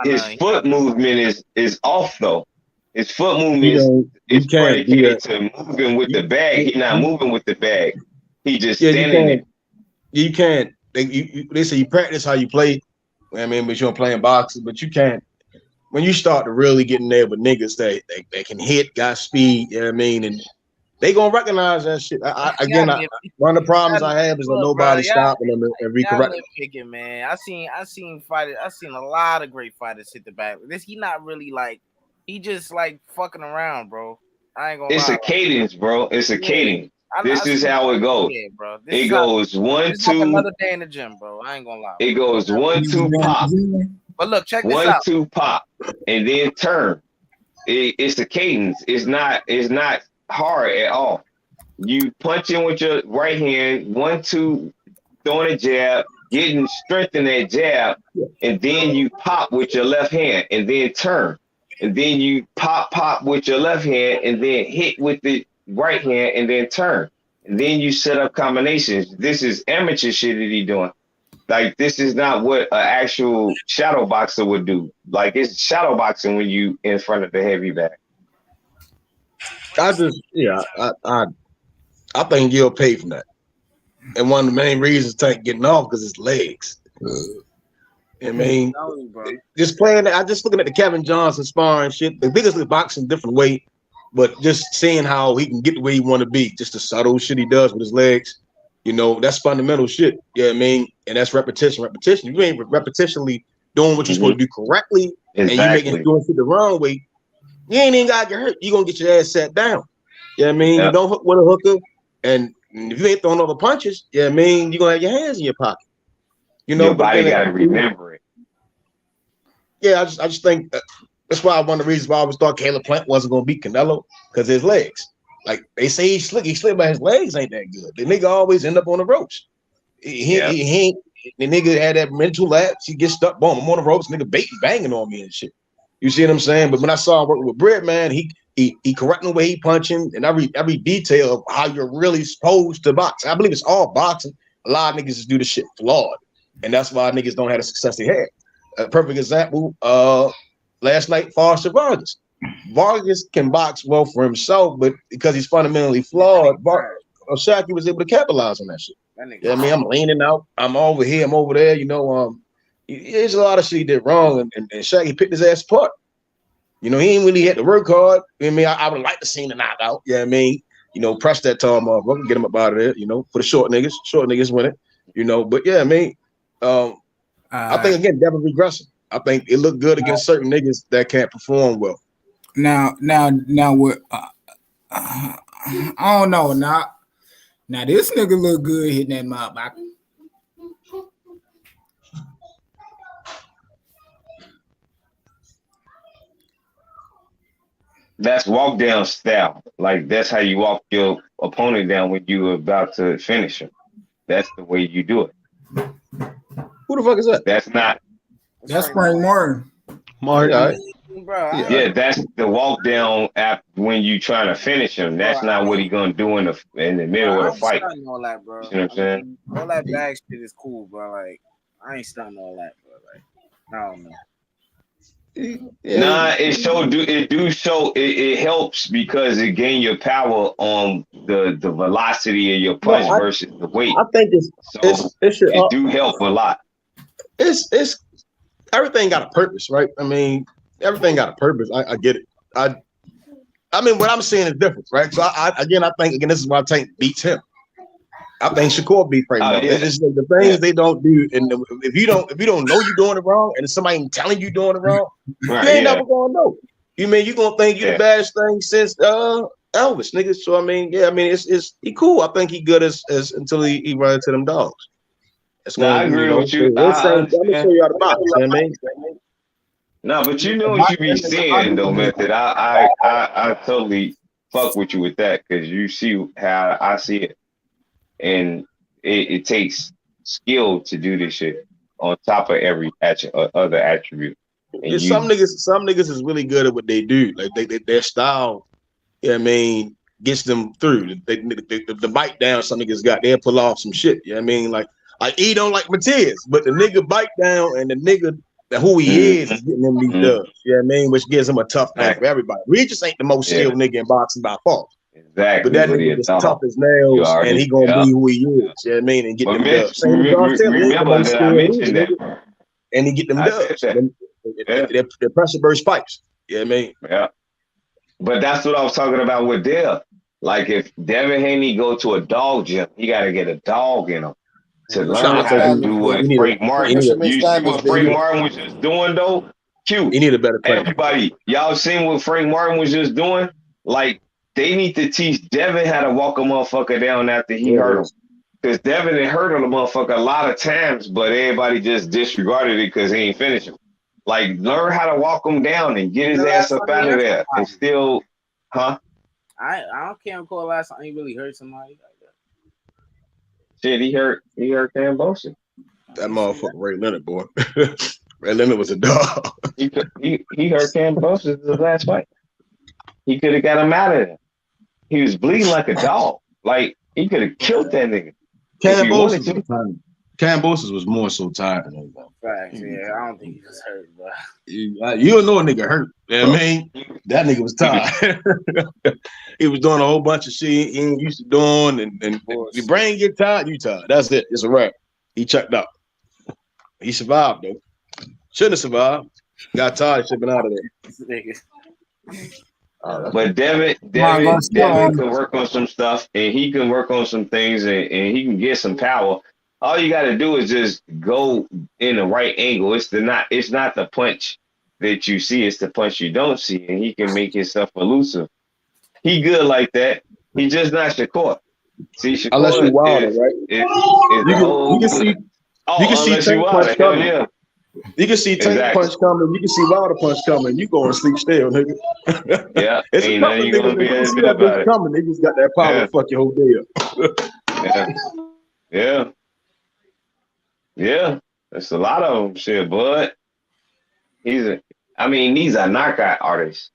his foot movement is off though. His foot movement is predicated to moving with the bag. He's not moving with the bag. He just standing there. You can't. They say you practice how you play. I mean, but you're playing boxing, but you can't. When you start to really get in there with niggas that they can hit, got speed, you know what I mean, and they gonna recognize that shit. One of the problems I have is that nobody's stopping them and recorrecting. Man, I seen fighters. I seen a lot of great fighters hit the back. He not really like. He just like fucking around, bro. I ain't gonna. It's a cadence, bro. It's a cadence. This is how it goes. Yeah, bro. It goes 1, 2. Like another day in the gym, bro. I ain't gonna lie. It goes 1, 2, pop. But look, check this 1, 2, pop, and then turn. It's a cadence. It's not hard at all. You punch in with your right hand, 1, 2, throwing a jab, getting strength in that jab, and then you pop with your left hand, and then turn, and then you pop with your left hand, and then hit with the right hand, and then turn, and then you set up combinations. This is amateur shit that he doing. Like this is not what an actual shadow boxer would do. Like it's shadow boxing when you in front of the heavy bag. I think you'll pay from that. And one of the main reasons Tank getting off because his legs. I mean, just playing. I just looking at the Kevin Johnson sparring shit. The biggest boxing different way, but just seeing how he can get the way he want to be. Just the subtle shit he does with his legs. You know, that's fundamental shit. You know what I mean? And that's repetition. If you ain't repetitionally doing what you're supposed to do correctly, and you making doing shit the wrong way, you ain't even gotta get hurt. You're gonna get your ass sat down. You know what I mean? You don't hook with a hooker, and if you ain't throwing all the punches, you know what I mean, you're gonna have your hands in your pocket. You know, your body gotta remember it. Yeah, I just think that's why one of the reasons why I always thought Caleb Plant wasn't gonna beat Canelo, because his legs. Like they say he's slick, but his legs ain't that good. The nigga always end up on the ropes. He ain't. The nigga had that mental lapse. He gets stuck. Boom, I'm on the ropes. Nigga banging on me and shit. You see what I'm saying? But when I saw him working with Bread, man, he correcting the way he punching and every detail of how you're really supposed to box. I believe it's all boxing. A lot of niggas just do the shit flawed, and that's why niggas don't have the success they had. A perfect example. Last night, Foster Vargas. Vargas can box well for himself, but because he's fundamentally flawed, Shaki was able to capitalize on that shit. Yeah, I mean, I'm leaning out, I'm over here, I'm over there. You know, there's a lot of shit he did wrong, and Shaki picked his ass apart. You know, he ain't really had to work hard. I mean, I would like to see him to knock out. Yeah, I mean, you know, press that tall motherfucker, get him up out of there. You know, for the short niggas win it. You know, but yeah, I mean, I think again, Devin regressing. I think it looked good against certain niggas that can't perform well. Now, what? I don't know. Now this nigga look good hitting that motherfucker. That's walk down style. Like that's how you walk your opponent down when you're about to finish him. That's the way you do it. Who the fuck is that? That's not. That's Frank Martin. Martin. Yeah, that's the walk down after when you trying to finish him. That's not what he gonna do in the middle of the fight. I ain't stunting all that, bro. You know what I'm saying? All that bag shit is cool, bro. Like I ain't stunting all that, bro. Like I don't know. Nah, it helps because it gain your power on the velocity of your punch versus the weight. I think it do help a lot. It's everything got a purpose, right? I mean, everything got a purpose. I get it. I mean, what I'm saying is different, right? So I think this is why Tank beats him. I think Shakur beat Frank. It's the things they don't do, and if you don't know you're doing it wrong, and somebody telling you doing it wrong, you ain't never gonna know. You mean you gonna think you the baddest thing since Elvis, nigga? So I mean, it's he cool. I think he good as until he run into them dogs. That's I agree with you. I'm gonna show you how to box. You know what I mean? No, but you know what you be seeing though, Method. I totally fuck with you with that because you see how I see it. And it takes skill to do this shit on top of every other attribute. And some niggas is really good at what they do. Like their style, gets them through. The bite down some niggas got, they'll pull off some shit. You know what I mean? Like E don't like Matias, but the nigga bite down and the nigga who he is getting them these dubs. You know what I mean? Which gives him a tough thing for everybody. Regis ain't the most skilled nigga in boxing by far. Exactly. But that nigga is tough as nails, and he gonna be who he is. You know what I mean? And get them dubs. Remember that I mentioned that. And he get them dubs. They're pressure burst pipes. You know what I mean? Yeah. But that's what I was talking about with Dev. Like if Devin Haney go to a dog gym, he got to get a dog in him to learn how to do what Frank Martin. You see what Frank Martin was just doing though? Cute. He need a better plan. Everybody, y'all seen what Frank Martin was just doing? Like they need to teach Devin how to walk a motherfucker down after he hurt him. Because Devin had hurt on the motherfucker a lot of times, but everybody just disregarded it because he ain't finished him. Like, learn how to walk him down and get his ass up out of there and still, huh? I can't recall last time he really hurt somebody like that. Shit, he hurt Cambosa. That motherfucker Ray Leonard, boy. Ray Leonard was a dog. He hurt Cambosa the last fight. He could have got him out of there. He was bleeding like a dog. Like, he could have killed that nigga. Cambosa was more so tired than anybody. Facts, yeah. I don't think he was hurt, bro. You don't know a nigga hurt. You know what I mean? That nigga was tired. He was doing a whole bunch of shit he ain't used to doing, and your brain get tired, you tired. That's it. It's a wrap. He checked out. He survived though. Shouldn't have survived. Got tired. Should have been out of there. But Devin can work on some stuff, and he can work on some things, and he can get some power. All you got to do is just go in the right angle. It's not the punch that you see; it's the punch you don't see, and he can make himself elusive. He good like that. He just not Shakur. See, Shakur unless you Wilder, right? You can see Tank punch coming. Yeah. You can see Tank punch coming. You can see Wilder punch coming. You going to sleep still, nigga. Yeah, it's a couple niggas that see that bitch coming. They just got that power to fuck your whole day up. Yeah. There's a lot of them, shit, but these are knockout artists.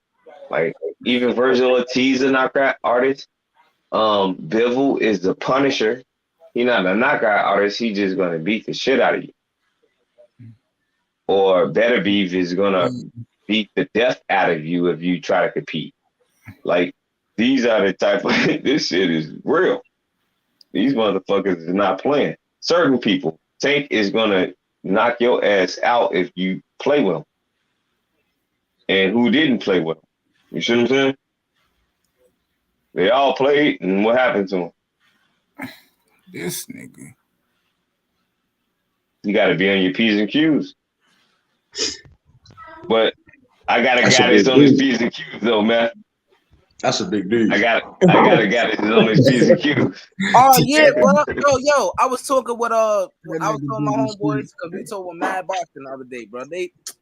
Like even Virgil Ortiz a knockout artist. Bivol is the Punisher. He's not a knockout artist. He's just gonna beat the shit out of you. Or Better Beef is gonna beat the death out of you if you try to compete. Like these are the type of this shit is real. These motherfuckers is not playing. Certain people. Tank is gonna knock your ass out if you play with him. And who didn't play with him? You see what I'm saying? They all played, and what happened to him? This nigga. You got to be on your P's and Q's. But I got a guy that's on his P's and Q's though, man. That's a big dude. I got a guy that's on his P's and Q's. Oh yeah, bro. Yo, I was talking with I was talking to my homeboys because we talked with Mad Boxing the other day, bro.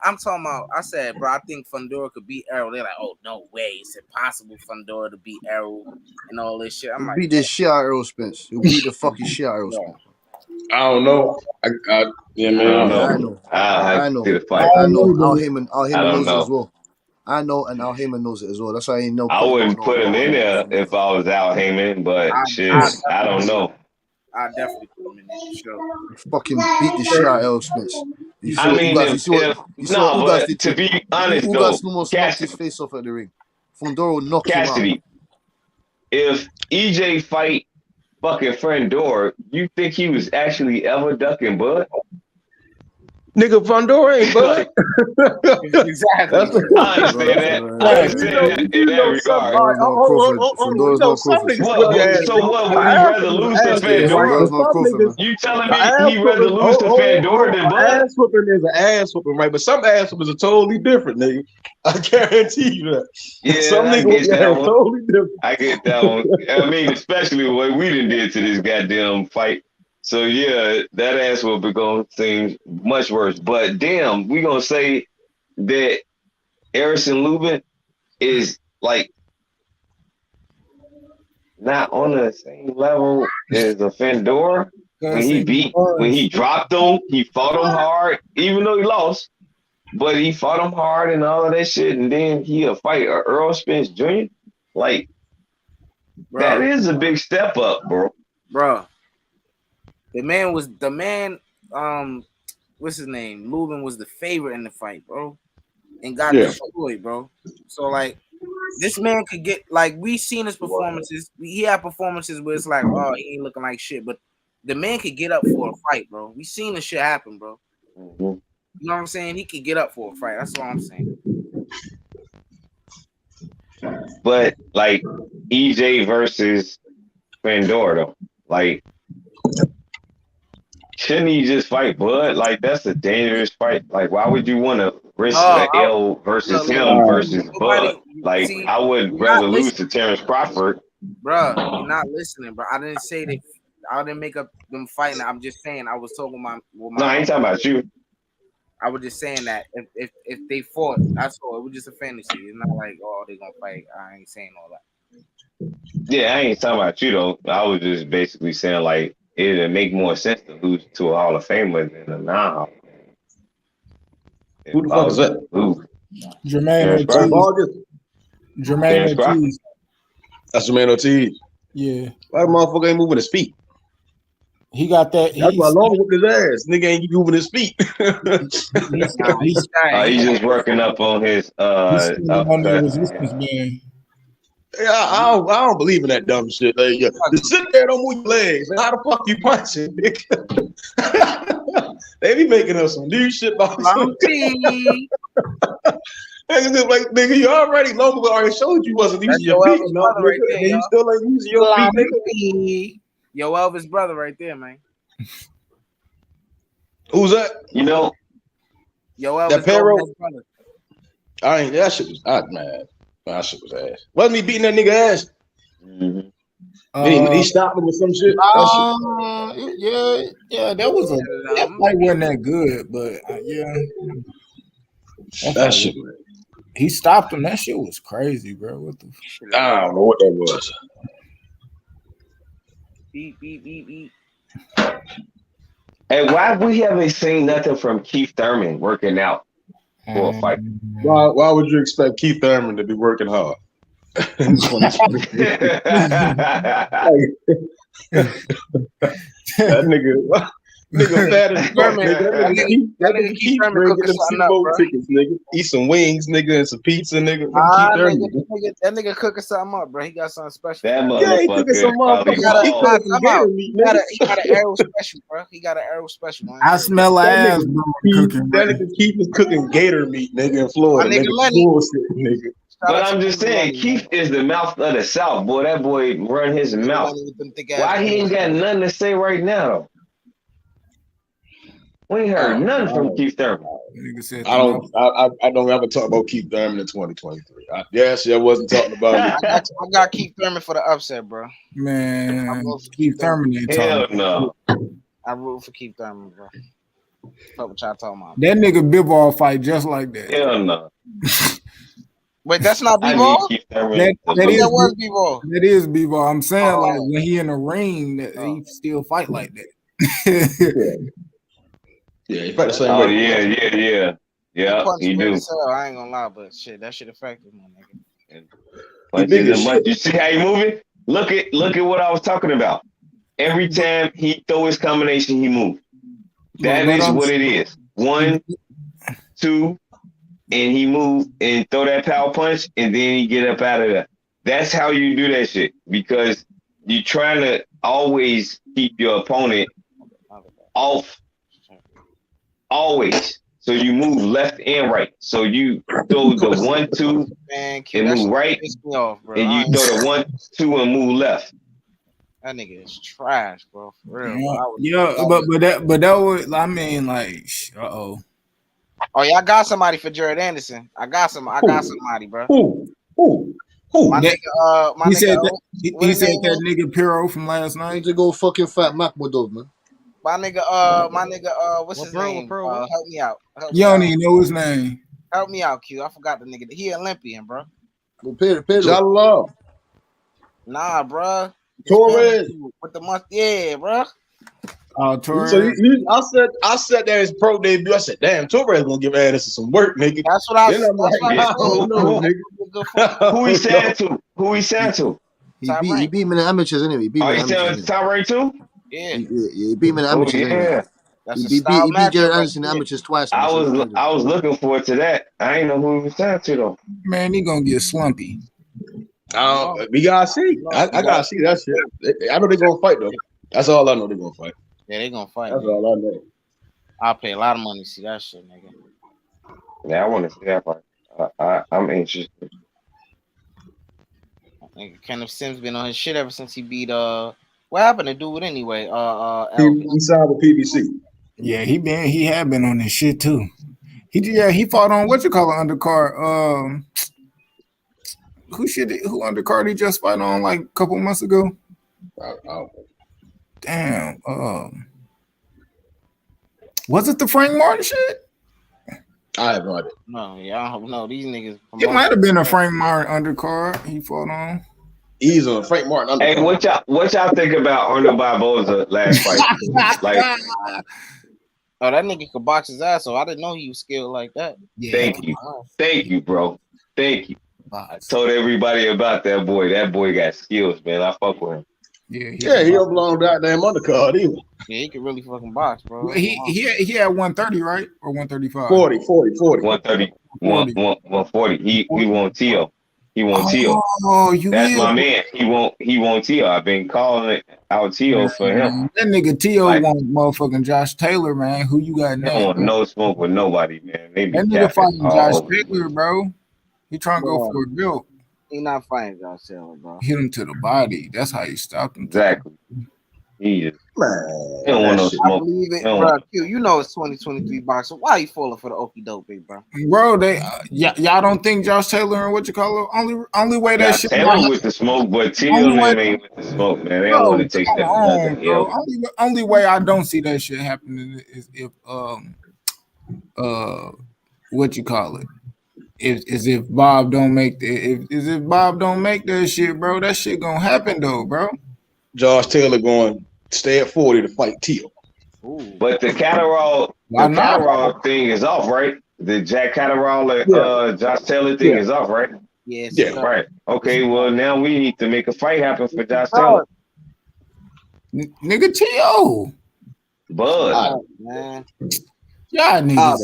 I'm talking about. I said, bro, I think Fundora could beat Errol. They're like, oh no way, it's impossible Fundora to beat Errol and all this shit. I'm like, beat the shit out of Errol Spence. He'll beat the fucking shit out of Errol Spence. I don't know. Yeah, man. I know. I know. Al Heyman knows it as well. I know, and Al Heyman knows it as well. That's why I ain't no. I wouldn't put him in there if I was Al Heyman, but I don't know. I definitely put him in there. Sure. Fucking beat the shit out of Errol Spence. To be honest, Ugas almost knocked his face off at the ring. Fundora knocked him out. If EJ fight fucking Fundora, you think he was actually ever ducking Bud? Nigga, Fundora ain't Bud. Exactly. I understand that. I understand that in that regard. So what? Would he rather lose to Fundora? You telling me he rather lose to Fundora than Bud? Ass whooping is an ass whooping, right? But some ass whoopers are totally different, nigga. I guarantee you that. Yeah, some niggas are totally different. I get that one. I mean, especially what we done did to this goddamn fight. So yeah, that ass will be going to seem much worse. But damn, we gonna say that Harrison Lubin is like not on the same level as a Fundora. When he dropped him, he fought him hard, even though he lost. But he fought him hard and all of that shit, and then he'll fight Earl Spence Jr. Like, bro, that is a big step up, bro. The man, what's his name? Lubin was the favorite in the fight, bro, and got destroyed, bro. So like, this man could get like we seen his performances. He had performances where it's like, oh, he ain't looking like shit, but the man could get up for a fight, bro. We seen the shit happen, bro. Mm-hmm. You know what I'm saying? He could get up for a fight. That's all I'm saying. But like EJ versus Fundora, though, like. Shouldn't he just fight Bud? Like, that's a dangerous fight. Like, why would you want to risk the L versus him versus Bud? Like, I would rather lose to Terrence Crawford. Bro, you're not listening, bro. I didn't say that. I didn't make up them fighting. I'm just saying I was talking with my. No, I ain't talking about you. I was just saying that if they fought, that's all. It was just a fantasy. It's not like, oh, they gonna fight. I ain't saying all that. Yeah, I ain't talking about you though. I was just basically saying like it'd make more sense to lose to a Hall of Famer than a non-Hall. Who the fuck is that? Jermaine Ortiz. Jermaine Ortiz. That's Jermaine Ortiz. Yeah. Why the motherfucker ain't moving his feet? He got that. That's why Long whooped his ass. Nigga ain't moving his feet. He's just working up on his resistance, man. Yeah, I don't believe in that dumb shit. Like, just sit there, don't move your legs. How the fuck you punching, nigga? They be making us some new shit about some like, nigga, you already Long already showed you wasn't using your feet, right there, you still ain't using your feet, nigga. Yo, Elvis' brother right there, man. Who's that? You know, yo, Elvis' that Perro. brother. I ain't that shit was mad. That shit was ass. Wasn't me beating that nigga ass? Mm-hmm. He stopped him with some shit. Yeah, that fight wasn't that good, but that shit. He stopped him. That shit was crazy, bro. What the? I don't know what that was. Beep. Hey, why we haven't seen nothing from Keith Thurman working out for a fight? Why would you expect Keith Thurman to be working hard? That nigga fat as fuck, nigga. That nigga Keith Thurman getting them Super Bowl tickets, nigga. Eat some wings, nigga, and some pizza, nigga. That nigga cooking something up, bro. He got something special. That motherfucker. He cooking some motherfucking He got an arrow special, bro. He got an arrow special. Man. I smell ass, bro. That nigga Keith is cooking gator meat, nigga, in Florida. Nigga, nigga. But I'm just saying, Keith is the mouth of the South, boy. That boy run his mouth. Why he ain't got nothing to say right now? We ain't heard nothing from Keith Thurman. I don't ever talk about Keith Thurman in 2023. I wasn't talking about it. I got Keith Thurman for the upset, bro. Man, Keith Thurman ain't talking. Hell no. I root for Keith Thurman, bro. Fuck what y'all talking about. That nigga Bivol fight just like that. Hell no. Wait, that's not Bivol? That was Bivol. That is Bivol. I'm saying like when he in the ring, he still fight like that. Yeah, he fight the same way. Yeah, he do. I ain't gonna lie, but shit, that shit effective, my nigga. You see how he moving? Look at what I was talking about. Every time he throw his combination, he move. That is what it is. 1, 2, and he move and throw that power punch, and then he get up out of there. That's how you do that shit, because you're trying to always keep your opponent off. Always. So you move left and right. So you throw the 1, 2 and move right, and you throw the 1, 2 and move left. That nigga is trash, bro. For real. But that was, I mean, like, Oh, y'all got somebody for Jared Anderson. I got somebody, bro. Who? My nigga, he said that nigga Piro from last night. To go fucking fat Makhmudov, man. My nigga, what's his name? Help me out. You don't even know his name. Help me out, Q. I forgot the nigga. He Olympian, bro. Jalal. Nah, bro. Torres with the month, bro. Torres. So I said that his pro debut. I said, damn, Torres gonna give Anderson some work, nigga. That's what I said. Who he said to? He beat him in the amateurs anyway. He beat him in the amateurs. Top rank too? Yeah. He beat him in the amateurs anyway. He beat Jared Anderson in the amateurs twice. I was looking forward to that. I ain't know who he was signed to though. Man, he gonna get slumpy. We gotta see. I gotta see that shit. I know they're gonna fight though. That's all I know. They're gonna fight. Yeah, they gonna fight. That's all I know. I'll pay a lot of money to see that shit, nigga. Yeah, I want to see that fight. I'm interested. Nigga, Kenneth Sims been on his shit ever since he beat what happened to do it anyway? He signed with PBC. Yeah, he had been on his shit too. He fought on undercard. Who undercard he just fought on like a couple months ago? Damn. Was it the Frank Martin shit? I have no idea. No, I don't know. These niggas. It might have been a Frank Martin undercard he fought on. He's on Frank Martin undercard. Hey, what y'all think about Arnold Barboza last fight? Oh, that nigga could box his ass, so I didn't know he was skilled like that. Yeah. Thank you, bro. Thank you. I told everybody about that boy. That boy got skills, man. I fuck with him. Yeah, he don't belong goddamn undercard either. Yeah, he can really fucking box, bro. Well, he had 130, right? Or 135? 40. 130, 140. He won't Tio. He won't Tio. That's my man. He won't Tio. I've been calling out Tio for him. That nigga Tio want motherfucking Josh Taylor, man. Who you got now? He don't want no smoke with nobody, man. They be that nigga fighting Josh Taylor, bro. He trying to go for a belt. He not fighting Josh Taylor, bro. Hit him to the body. That's how you stopped him. Exactly. He just he don't want no smoke. I believe it, bro. Q, you know it's 2023 boxing. Why are you falling for the okie doke, big bro? Bro, y'all don't think Josh Taylor and what you call it? Only way that shit. Taylor with the smoke, but Tillman ain't with the smoke, man. They don't want to take that. Only way I don't see that shit happening is if what you call it. If Bob don't make if Bob don't make that shit, bro, that shit gonna happen though, bro. Josh Taylor going to stay at 40 to fight Teal. But the Catterall thing is off, right? The Jack Catterall Josh Taylor thing is off, right? Yes. Yeah. Right. Okay. Well, now we need to make a fight happen for Josh Taylor. Nigga T.O. Bud. Man. Y'all niggas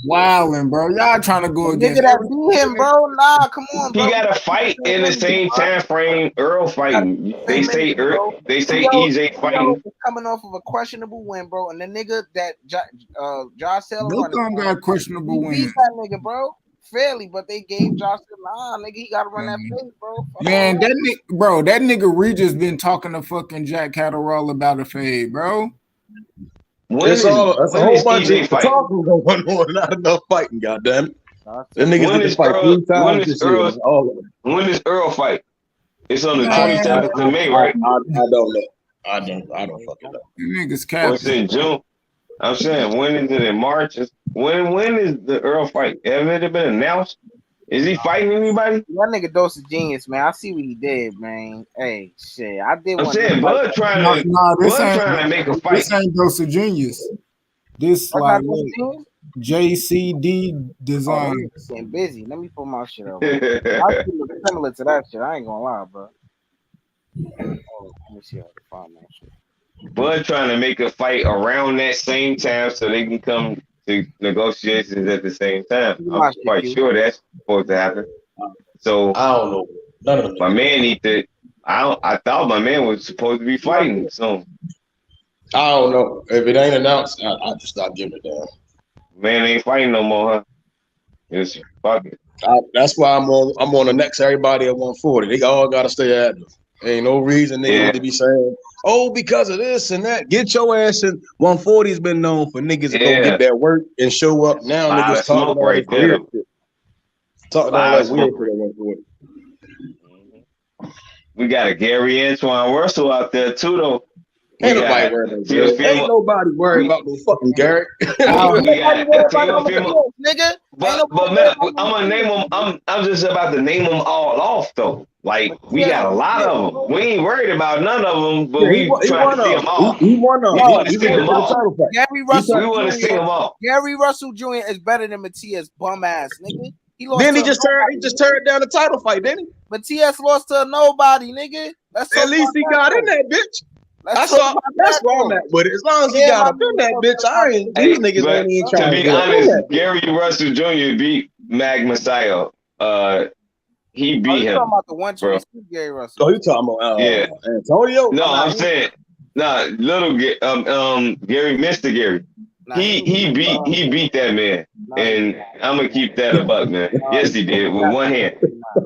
wilding, bro. Y'all trying to go against nigga that beat him, bro. Nah, come on, bro. He got to fight in the same time frame Earl fighting. They say EJ fighting. Coming off of a questionable win, bro, and the nigga that Josh Taylor got questionable win. Beat that nigga, bro. Fairly, but they gave Josh Taylor, nigga, he got to run that face, bro. Man, that nigga Regis been talking to fucking Jack Catterall about a fade, bro. That's a whole bunch EJ of fight? talking going on, not enough fighting. Goddamn it! That niggas When need to is fight Earl? 3 times this year. All of them. When is Earl fight? It's on the Man, 27th of May, right? I don't know. I don't fucking know. Niggas Or it's capping. in June? I'm saying, when is it in March? When is the Earl fight? Haven't it been announced? Is he fighting anybody? That nigga Dose of Genius, man. I see what he did, man. Hey, shit. I did I'm want saying, to Bud trying to make a fight. This ain't Dose of Genius. This That's like not Dose of Genius? JCD Oh, design. they getting busy. Let me pull my shit up. I see look similar to that shit. I ain't gonna lie, bro. Oh, let me see how to find that shit. Bud trying to make a fight around that same time so they can come to negotiations at the same time. I'm quite sure that's supposed to happen. So I don't know. None of them. My man need to. I thought my man was supposed to be fighting. So I don't know. If it ain't announced, I just not giving it down. Man ain't fighting no more, huh? Just fuck it. That's why I'm on the next everybody at 140. They all gotta stay active. Ain't no reason niggas need to be saying, oh, because of this and that. Get your ass in. 140's been known for niggas to go get that work and show up. Now niggas talking all this weird shit. Talking all that weird shit at 140. We got a Gary Antoine Russell out there too, though. Ain't nobody worried about Gary. Ain't nobody worried about no fucking Gary. Nigga. But man, I'm gonna name them. I'm just about to name them all off though. Like we got a lot of them. We ain't worried about none of them, but we trying to see them all. He won them. We want to see them all. Gary Russell. We want to see them all. Gary Russell Jr. is better than Matias bum ass nigga. Then he just turned down the title fight, didn't he? Matias lost to a nobody, nigga. At least he got in that bitch. That's where I'm at with it. As long as he got up in that bitch, I ain't. These niggas ain't even trying to be honest. Gary Russell Jr. beat Mag Messiah. He beat him. Talking about the 126 Gary Russell. Oh, you talking about Antonio? No, I'm saying little Gary, Mr. Gary. He beat that man, and I'm gonna keep that a buck, man. Yes, he did with one hand,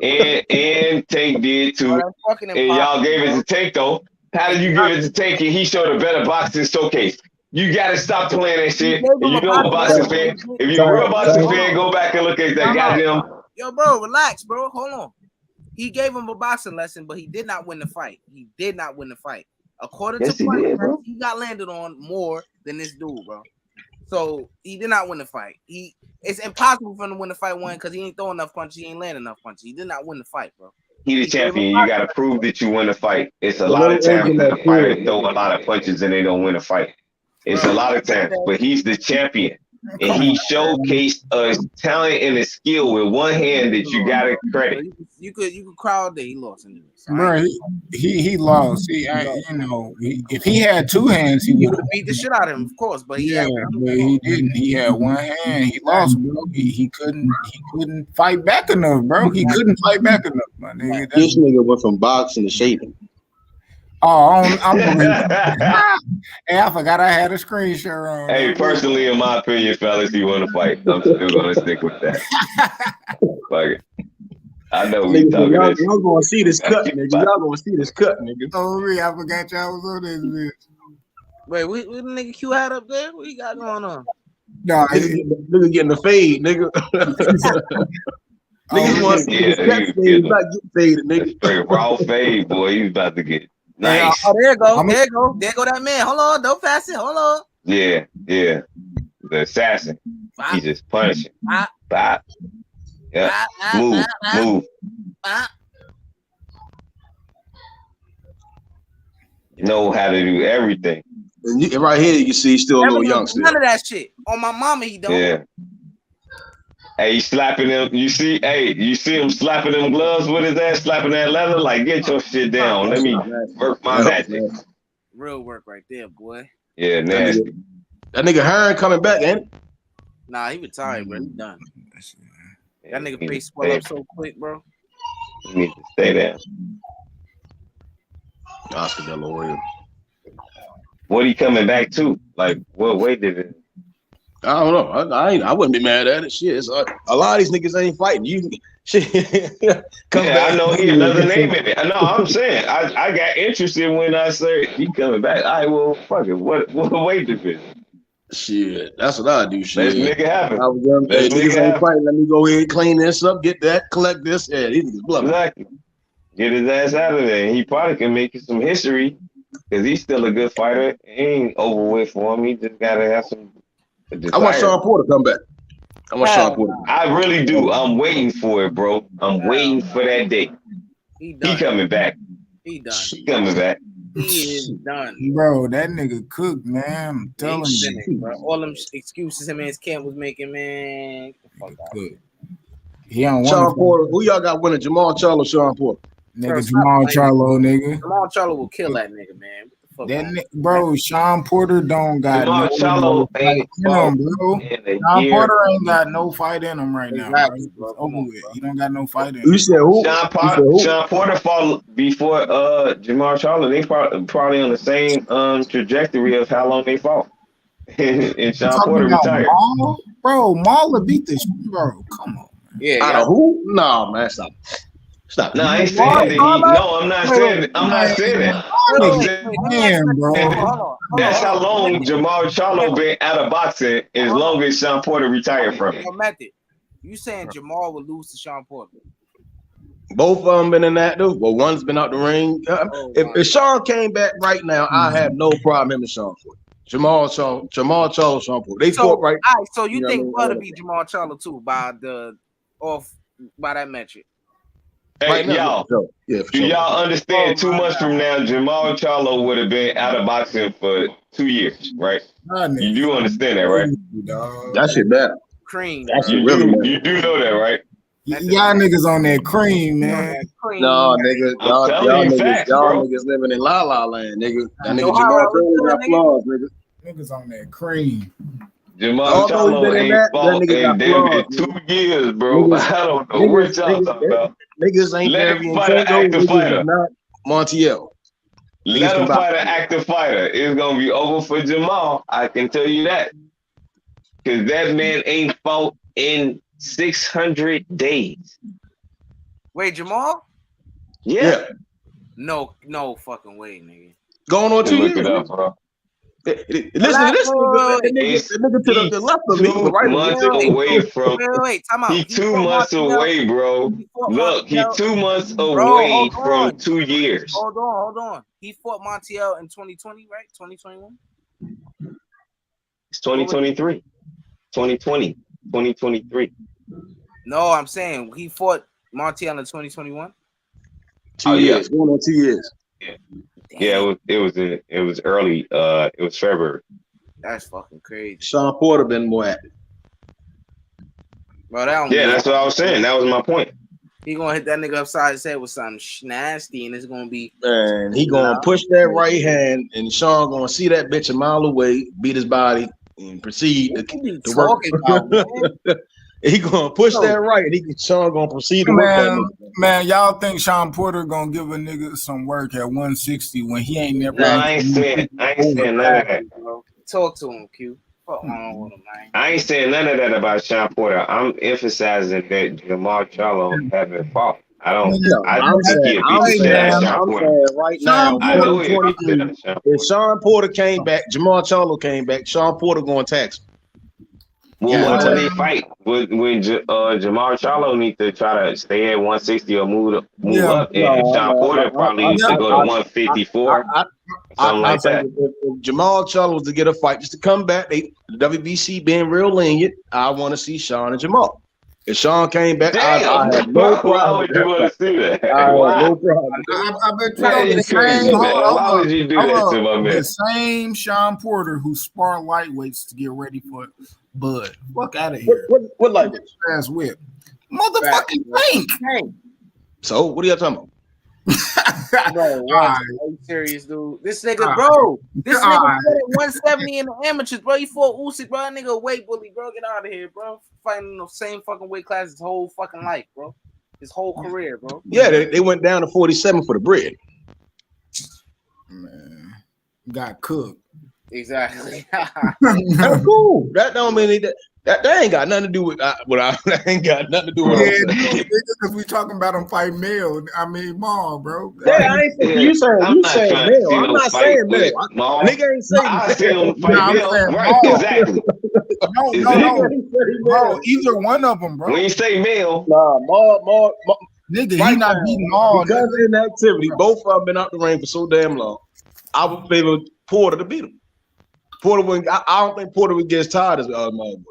and Tank did too. And y'all gave it to Tank though. How did you give it to Tank and he showed a better boxing showcase? You gotta stop playing that shit. And you know a boxing fan. If you're a real boxing fan, go back and look at that goddamn. Yo, bro, relax, bro. Hold on. He gave him a boxing lesson, but he did not win the fight. He did not win the fight. According to Fight, he got landed on more than this dude, bro. So he did not win the fight. It's impossible for him to win the fight one because he ain't throwing enough punches. He ain't landing enough punches. He did not win the fight, bro. He the champion. You got to prove that you win a fight. It's a lot of times that a fighter throw a lot of punches and they don't win a fight. It's a lot of times, but he's the champion. And he showcased a talent and a skill with one hand that you got to credit. You could crowd that he lost in this. Bro, he lost. If he had two hands, he would have beat the shit out of him, of course. But he didn't. He had one hand. He lost, bro. He couldn't fight back enough, bro. He couldn't fight back enough, my nigga. This nigga went from boxing to shaving. Oh, hey, I forgot I had a screenshot on. Hey, personally, in my opinion, fellas, he want to fight. I'm still gonna stick with that. Fuck it. I know we talking this. Y'all gonna see this cut, nigga. Y'all gonna see this cut, nigga. Oh, really? I forgot y'all was on this bitch. Wait, what the nigga Q had up there? What he got going on? Nah, nigga getting the fade, nigga. Niggas want to see this cut fade. Not get faded, nigga. Straight raw fade, boy. He's about to get nice. Oh, there you go. There you go that man. Hold on, don't pass it. Hold on. Yeah. The assassin. He's just punishing. Bop. Yeah. Move. Know how to do everything. And right here, you can see he's still a little youngster. None of that shit. On my mama, he don't. Yeah. Hey, he's slapping him. You see him slapping them gloves with his ass, slapping that leather. Like, get your shit down. Let me work my magic. Real work right there, boy. Yeah, nasty. That nigga Hearn coming back, ain't it? Nah, he retired, bro. He done. That nigga face swell up so quick, bro. He needs to stay there. Oscar De La Hoya. What he coming back to? Like, what weight did it? I don't know. I wouldn't be mad at it. Shit, it's, a lot of these niggas ain't fighting. You shit. I know he another name in it. I know. I'm saying I got interested when I said he coming back. All right, well, fuck it. What weight division? Shit, that's what I do. Shit, Let's make it happen. I was young, Let's make it niggas ain't happen. fighting. Let me go ahead, clean this up, get that, collect this. Yeah, these niggas bluffing. Exactly. Get his ass out of there. He probably can make some history because he's still a good fighter. He ain't overweight for him. He just gotta have some desire. I want Sean Porter to come back. I want Sean Porter. I really do. I'm waiting for it, bro. I'm waiting for that day. He coming back. He done. He coming back. He is done. Bro, that nigga cooked, man. I'm telling He's you. finished, bro. All them excuses him and his camp was making, man. Get the fuck out. He don't want Sean Porter. Who y'all got winning? Jamal Charlo or Sean Porter? Nigga, Jamal Charlo, nigga. Jamal Charlo will kill that nigga, man. What the fuck? Bro, Sean Porter don't got Jamal no Charlo fight ain't in him, bro. Sean year. Porter ain't got no fight in him right now. Bro. It's over with. He don't got no fight in him. You said who? Sean Porter fought before Jamal Charlo. They probably on the same trajectory of how long they fought. And Sean Porter retired. Maul? Bro, Maul beat this, bro. Come on. Yeah. Out of who? No, man, stop. Stop. No, I ain't saying that he. No, I'm not saying. I'm not saying that. I'm saying that's how long Jamal Charlo been out of boxing. As long as Sean Porter retired from it. Method. You saying Jamal would lose to Sean Porter? Both of them been in that though. Well, one's been out the ring. If Sean came back right now, I have no problem him and Sean Porter. Jamal Charlo, Sean Porter. They fought right. All right, so you think Bud will beat Jamal Charlo too by that metric? Hey, right y'all, do y'all understand 2 months from now, Jamal Charlo would have been out of boxing for 2 years, right? You do understand that, right? That shit bad. Cream. That shit really bad. You do know that, right? Y'all niggas on that cream, man. No, nigga, y'all bro. niggas living in La La Land, nigga. That nigga Jamal Charlo got flaws, nigga. Niggas on that cream. Jamal Charlo ain't fought in damn 2 years, bro. I don't know what y'all talking about. Niggas ain't Let there. him fight an active fighter. Not Montiel. Let him fight an active fighter. It's gonna be over for Jamal. I can tell you that, because that man ain't fought in 600 days. Wait, Jamal? Yeah. No fucking way, nigga. Going on 2 years. Look it up, bro. Listen to this nigga to the left of me. 2 months away from. Wait, time out. He 2 months away, bro. Look, he 2 months away from 2 years. Hold on. He fought Montiel in 2020, right? 2021? It's 2023. 2020. 2023. No, I'm saying he fought Montiel in 2021. 2 years. Going on 2 years. Yeah. Yeah, it was early. It was February. That's fucking crazy. Sean Porter been more active. Bro, that's what I was saying. That was my point. He gonna hit that nigga upside his head with something nasty, and it's gonna be. Man, he gonna push that right hand, and Sean gonna see that bitch a mile away, beat his body, and proceed to work. He gonna push that right, and Sean gonna proceed to work that nigga. Man, y'all think Sean Porter gonna give a nigga some work at 160 when he ain't never? No, I ain't saying none of that. Talk to him, Q. Fuck on with him, man. I ain't saying none of that about Sean Porter. I'm emphasizing that Jamal Charlo haven't fought. I don't. I'm saying right now, if Sean Porter came back, Jamal Charlo came back, Sean Porter going to tax him. Well, why would they fight? When Jamal Charlo need to try to stay at 160 or move up, and Sean Porter probably needs to go to 154, something like that. If Jamal Charlo was to get a fight just to come back, the WBC being real lenient, I want to see Sean and Jamal. If Sean came back, I have no problem. Why would you want to see that? No problem. I bet you why would you do that to my man? The same Sean Porter who spar lightweights to get ready for Bud. Fuck out of here. What lightweight? Ass whip. Motherfucking Tank. So what are y'all talking about? Bro, are you serious, dude? This nigga, bro. This nigga fought at 170 in the amateurs, bro. He fought Usyk, bro. That nigga weight bully, bro. Get out of here, bro. Fighting in the same fucking weight class his whole fucking life, bro. His whole career, bro. Yeah, they went down to 47 for the bread. Man, got cooked. Exactly. That's cool. That don't mean That ain't got nothing to do with that ain't got nothing to do with Yeah, because we talking about him fighting male. I mean, Maul, bro. Yeah, I ain't saying you saying I'm not trying to male. see I'm no not fight saying with male. Maul. Nigga ain't saying I see him No, fight I'm male. saying Right, Maul. exactly. No, Exactly. Maul, either one of them, bro. When you say male, Nah, Maul, nigga, right he not now, beating Maul. because of inactivity, both of them been out the ring for so damn long. I would favor Porter to beat him. Porter wouldn't. I don't think Porter would get as tired as Maul would.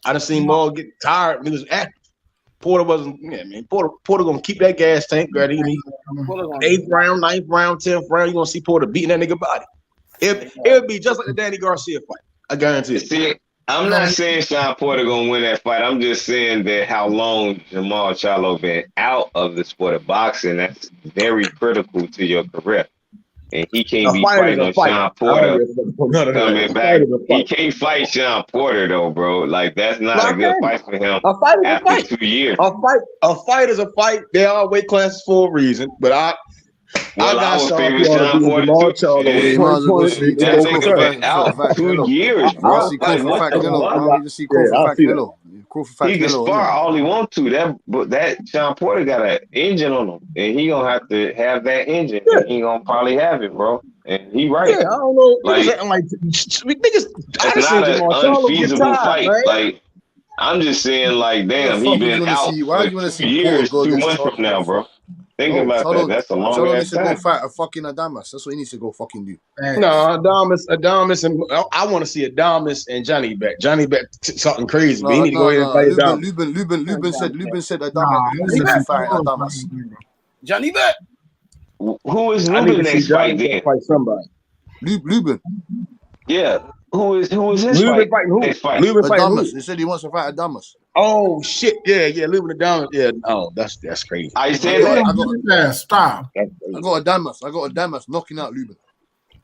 I done seen Maul get tired when he was active. Porter wasn't. Yeah, man. Porter gonna keep that gas tank ready. 8th round, 9th round, 10th round, you gonna see Porter beating that nigga body. It would be just like the Danny Garcia fight. I guarantee it. see, I'm not saying Sean Porter gonna win that fight. I'm just saying that how long Jamal Charlo been out of the sport of boxing, that's very critical to your career. And he can't be fighting on Sean Porter coming back. He can't fight Sean Porter though, bro. Like that's not a good fight for him. A fight is a after fight. 2 years. A fight is a fight. They all weight classes for a reason. But I got Sean Porter Jamal Charlo in 2023. That nigga been out 2 years, bro. Like what the fuck? He can spar all he want to. That Sean Porter got an engine on him, and he gonna have to have that engine. And he gonna probably have it, bro. And he right. Yeah, I don't know. Like niggas, that's not an unfeasible fight. Man. Like I'm just saying, like damn, he been out for 2 years, 2 months from now, bro. Think about that. That's a long Charlo ass needs to go time. fight a fucking Adamas. That's what he needs to go fucking do. No, Adamas, and I want to see Adamas and Johnny back. Johnny back something crazy. But he need to go ahead and fight Adamas. Lubin said Adamas fight Adamas. Johnny bet. Who is Lubin next fight then? Fight somebody. Lubin. Yeah. Who is his Lubin fight? fighting who? Next fight. Lubin fighting who? He said he wants to fight Adamas. Oh shit! Yeah. Lubin Adamas. Yeah. Oh, that's crazy. I said that. Stop. I got Adamas knocking out Lubin.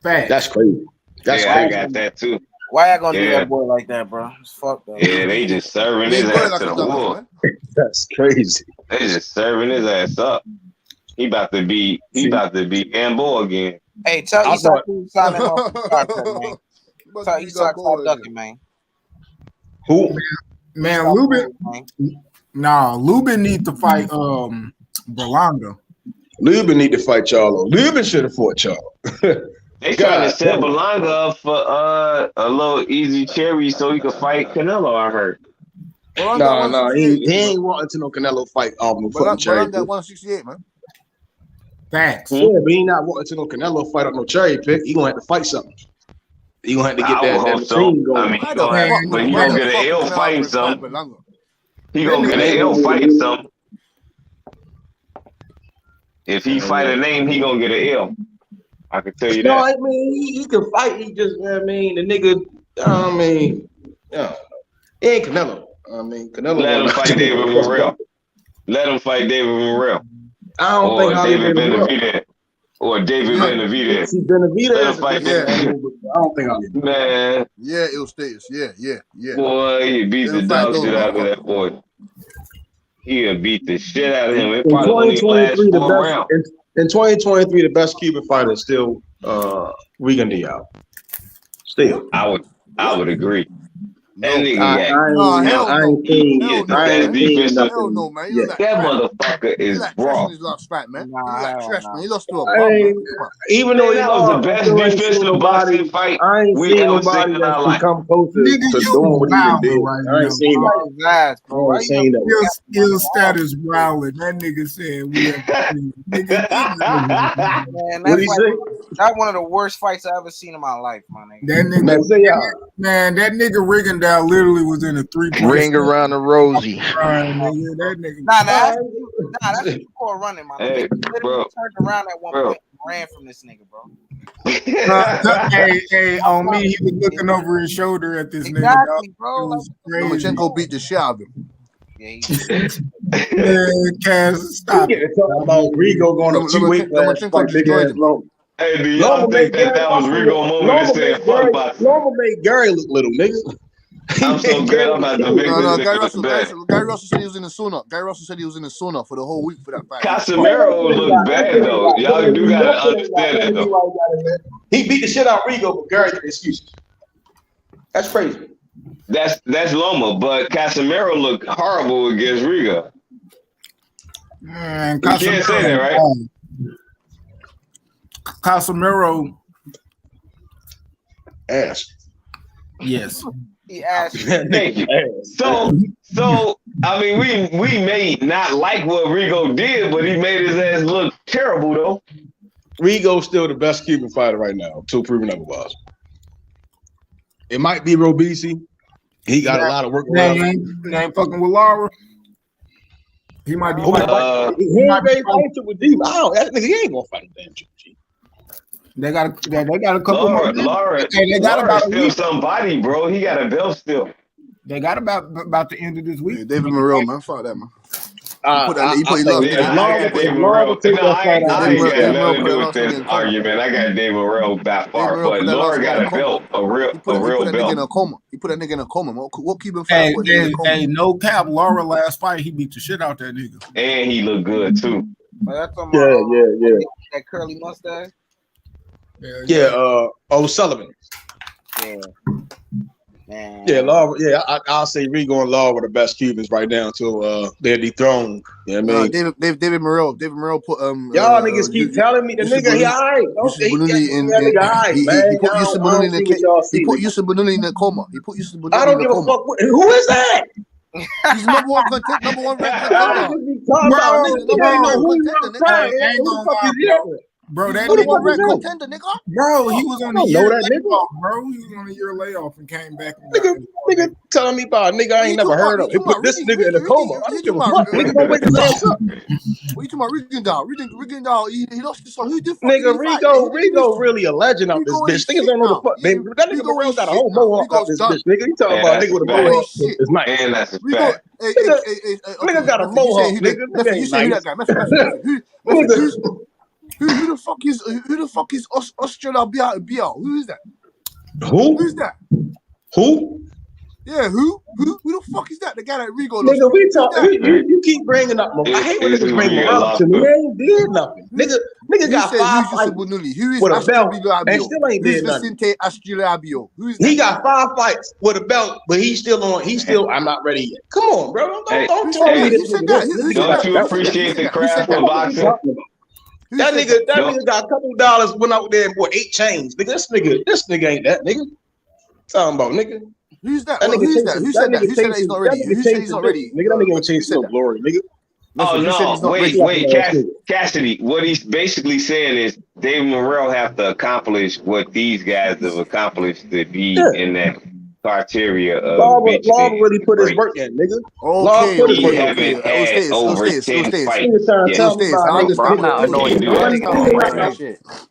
That's crazy. That's crazy. I got that too. Why y'all gonna do that boy like that, bro? It's fucked up. Yeah, they just serving his ass to the wolf. That's crazy. They just serving his ass up. He about to be Gambo again. Hey, tell Isak who's signing off the contract, man. Tell Isak stop ducking, man. Who? Man, Lubin need to fight Berlanga. Lubin need to fight Charlo. Lubin should have fought Charlo. They trying to set Berlanga up for a little easy cherry so he could fight Canelo, I heard. No, he ain't wanting to no Canelo fight fucking cherry. Berlanga at 168, man. Facts. Yeah, but he not wanting to no Canelo fight on no cherry pick. He gonna have to fight something. He gonna have to get that machine going. I mean, he gonna get an L fighting something. He gonna get an L fighting something. If he fight a name, he gonna get an L. I can tell you that. No, I mean he can fight. He just, the nigga. He ain't Canelo. Canelo. Let him fight David Morrell. Let him fight David Morrell. I don't think David Benavidez. Or David Benavidez. See, Benavidez. I don't think I'll be. Man. Yeah, ill status. Yeah. Boy, he beat the dog shit out of that boy. He'll beat the shit out of him. It probably last 4 rounds. In 2023, the best Cuban fighter is still Regan Diaz. Still. I would agree. That nigga hell no, man. That motherfucker is raw. His last fight, man. He lost to a bum. Even though that was the best defensive boxing fight we ever seen in our life. Come closer to doing what he did. I ain't seen that. Bro. Skill status growling. That nigga said we that's one of the worst fights I ever seen in my life, my nigga. That nigga Rigondeaux literally was in a 3-point ring around the rosy. That nigga. That's before running, my nigga. He literally turned around at one point and ran from this nigga, bro. Hey, on me, he was looking over his shoulder at this nigga. Bro. Lomachenko beat the shit out of him. Stop. Talking about Rigo going up 2 weight classes like big ass low. Hey, do y'all think that was Rigo moment to say fuck boxing? Loma made Gary look little, nigga. I'm so good. I'm about to make this Gary Russell said he was in the sauna. For the whole week for that fight. Casemiro looked bad though. Y'all do gotta understand that though. He beat the shit out of Rigo, but Gary got excuses. That's crazy. That's Loma, but Casemiro looked horrible against Rigo. Man, You can't say that, right? Casemiro. Ass. Yes. He asked. Thank you. So I mean, we may not like what Rigo did, but he made his ass look terrible though. Rigo's still the best Cuban fighter right now, until proven otherwise. It might be Robisi. He got a lot of work. He ain't fucking with Lara. He might be. He ain't fighting with D. That nigga, he ain't gonna fight a damn G. They got a couple more. Laura still somebody, bro. He got a belt still. They got about the end of this week. Yeah, David Morrell, man, fuck that, man. I got David Morrell. No, I ain't got nothing to do with this argument. I got David Morrell by far, but Laura got a belt, a real belt. He put that nigga in a coma. What Cuban fighter put him in a coma? Hey, no cap. Laura last fight, he beat the shit out that nigga. And he looked good too. Yeah. That curly mustache. Yeah, O'Sullivan. Yeah. Man. Yeah, Law. Yeah, I'll say Rigo and Law were the best Cubans right now until they're dethroned. You know what I mean? David Morrell put y'all niggas keep telling me the nigga he alright. He put Yusuf Benuni in a coma. I don't give a fuck. Who is that? He's number one contender. Bro, that contender, nigga. Bro, he was on a year layoff, bro. He was on a year layoff and came back. Nigga telling me about a nigga I ain't never heard of. He put this nigga in a coma. I don't give a fuck. Nigga gonna wake his ass up. What you talking about? Rigondeaux. He lost his son. Who the fuck? Nigga, Rigo really a legend out this bitch. Niggas don't know the fuck. That nigga Morrell got a whole mohawk out this bitch. Nigga, you talking about a nigga with a mohawk? It's nice. And that's a fact. Nigga got a mohawk, nigga. You say who that guy? Who the fuck is Australia BL? Who is that? Who's that? Who? Yeah, who the fuck is that? The guy that Rigo lost. Nigga, we talk. You keep bringing up. I hate when niggas bring Morrell up to me. He ain't did nothing. Nigga got 5 fights with a belt and still ain't did nothing. He got 5 fights with a belt, but he's still on. I'm not ready yet. Come on, bro. Don't tell me this. Don't you appreciate the craft of boxing? That nigga got a couple dollars, went out there and bought 8 chains. Nigga, this nigga ain't that nigga. Talking about nigga. Who's that? Who's that? Who said that? Who said he's not ready? Who said he's not ready? Nigga, that nigga gonna change no glory, nigga. Oh no! Wait, Cassidy. What he's basically saying is David Morrell have to accomplish what these guys have accomplished to be in that criteria of Law really put his work in, nigga. Okay, he haven't had over 10 fights. I'm not annoyed.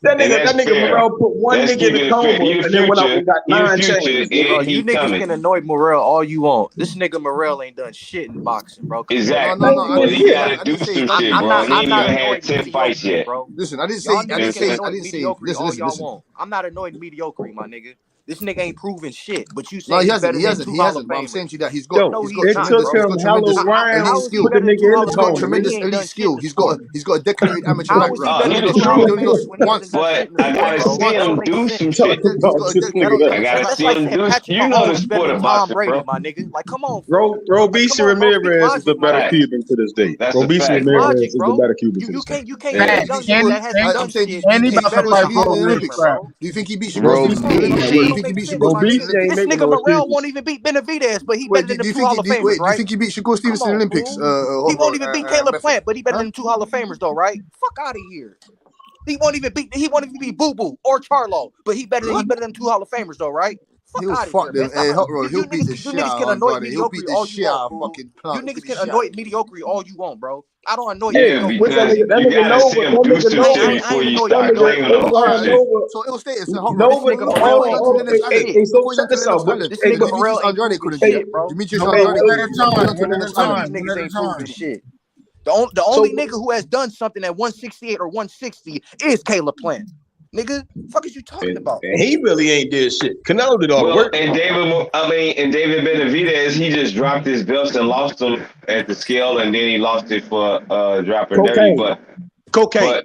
That nigga Morrell put one nigga in the coma and then went out and got 9 chains. You niggas can annoy Morrell all you want. This nigga Morrell ain't done shit in boxing, bro. Exactly. But he gotta do some shit, bro. He ain't even had 10 fights yet. Listen, I didn't say. Listen. I'm not annoyed mediocrity, my nigga. This nigga ain't proven shit, but you say no, he hasn't. But I'm saying to you that he's got. It took him hollow rounds to put the nigga in the coma. Tremendous elite skill. He's got a decorated amateur background. But I gotta see him do some shit. I gotta see him do. You know the sport of boxing, bro. My nigga, like, come on. Robisi Ramirez is the better Cuban to this day. Robisi Ramirez is the better Cuban to this day. You can't. I'm saying, do you think he beats This nigga Morrell won't even beat Benavidez, but he better than the 2 Hall of Famers, right? Do you think he beat Shakur Stevenson in the Olympics? He won't even beat Caleb Plant, but he better than 2 Hall of Famers, though, right? Fuck out of here. He won't even beat Boo Boo or Charlo, but he better than 2 Hall of Famers, though, right? He'll beat the shit out of him. He'll beat the shit out of fucking Plant. You niggas can annoy mediocrity all you want, bro. I don't annoy you. You gotta see him do some shit before you start claiming him. So it'll stay. It's a hot road. Hey, so check this out. This nigga Morrell Andrade couldn't do it, bro. Demetrius Andrade niggas ain't proving shit. The only nigga who has done something at 168 or 160 is Caleb Plant. Nigga, fuck is you talking about? And he really ain't did shit. Canelo did all the work. And David Benavidez, he just dropped his belts and lost them at the scale, and then he lost it for dropping dirty. But cocaine.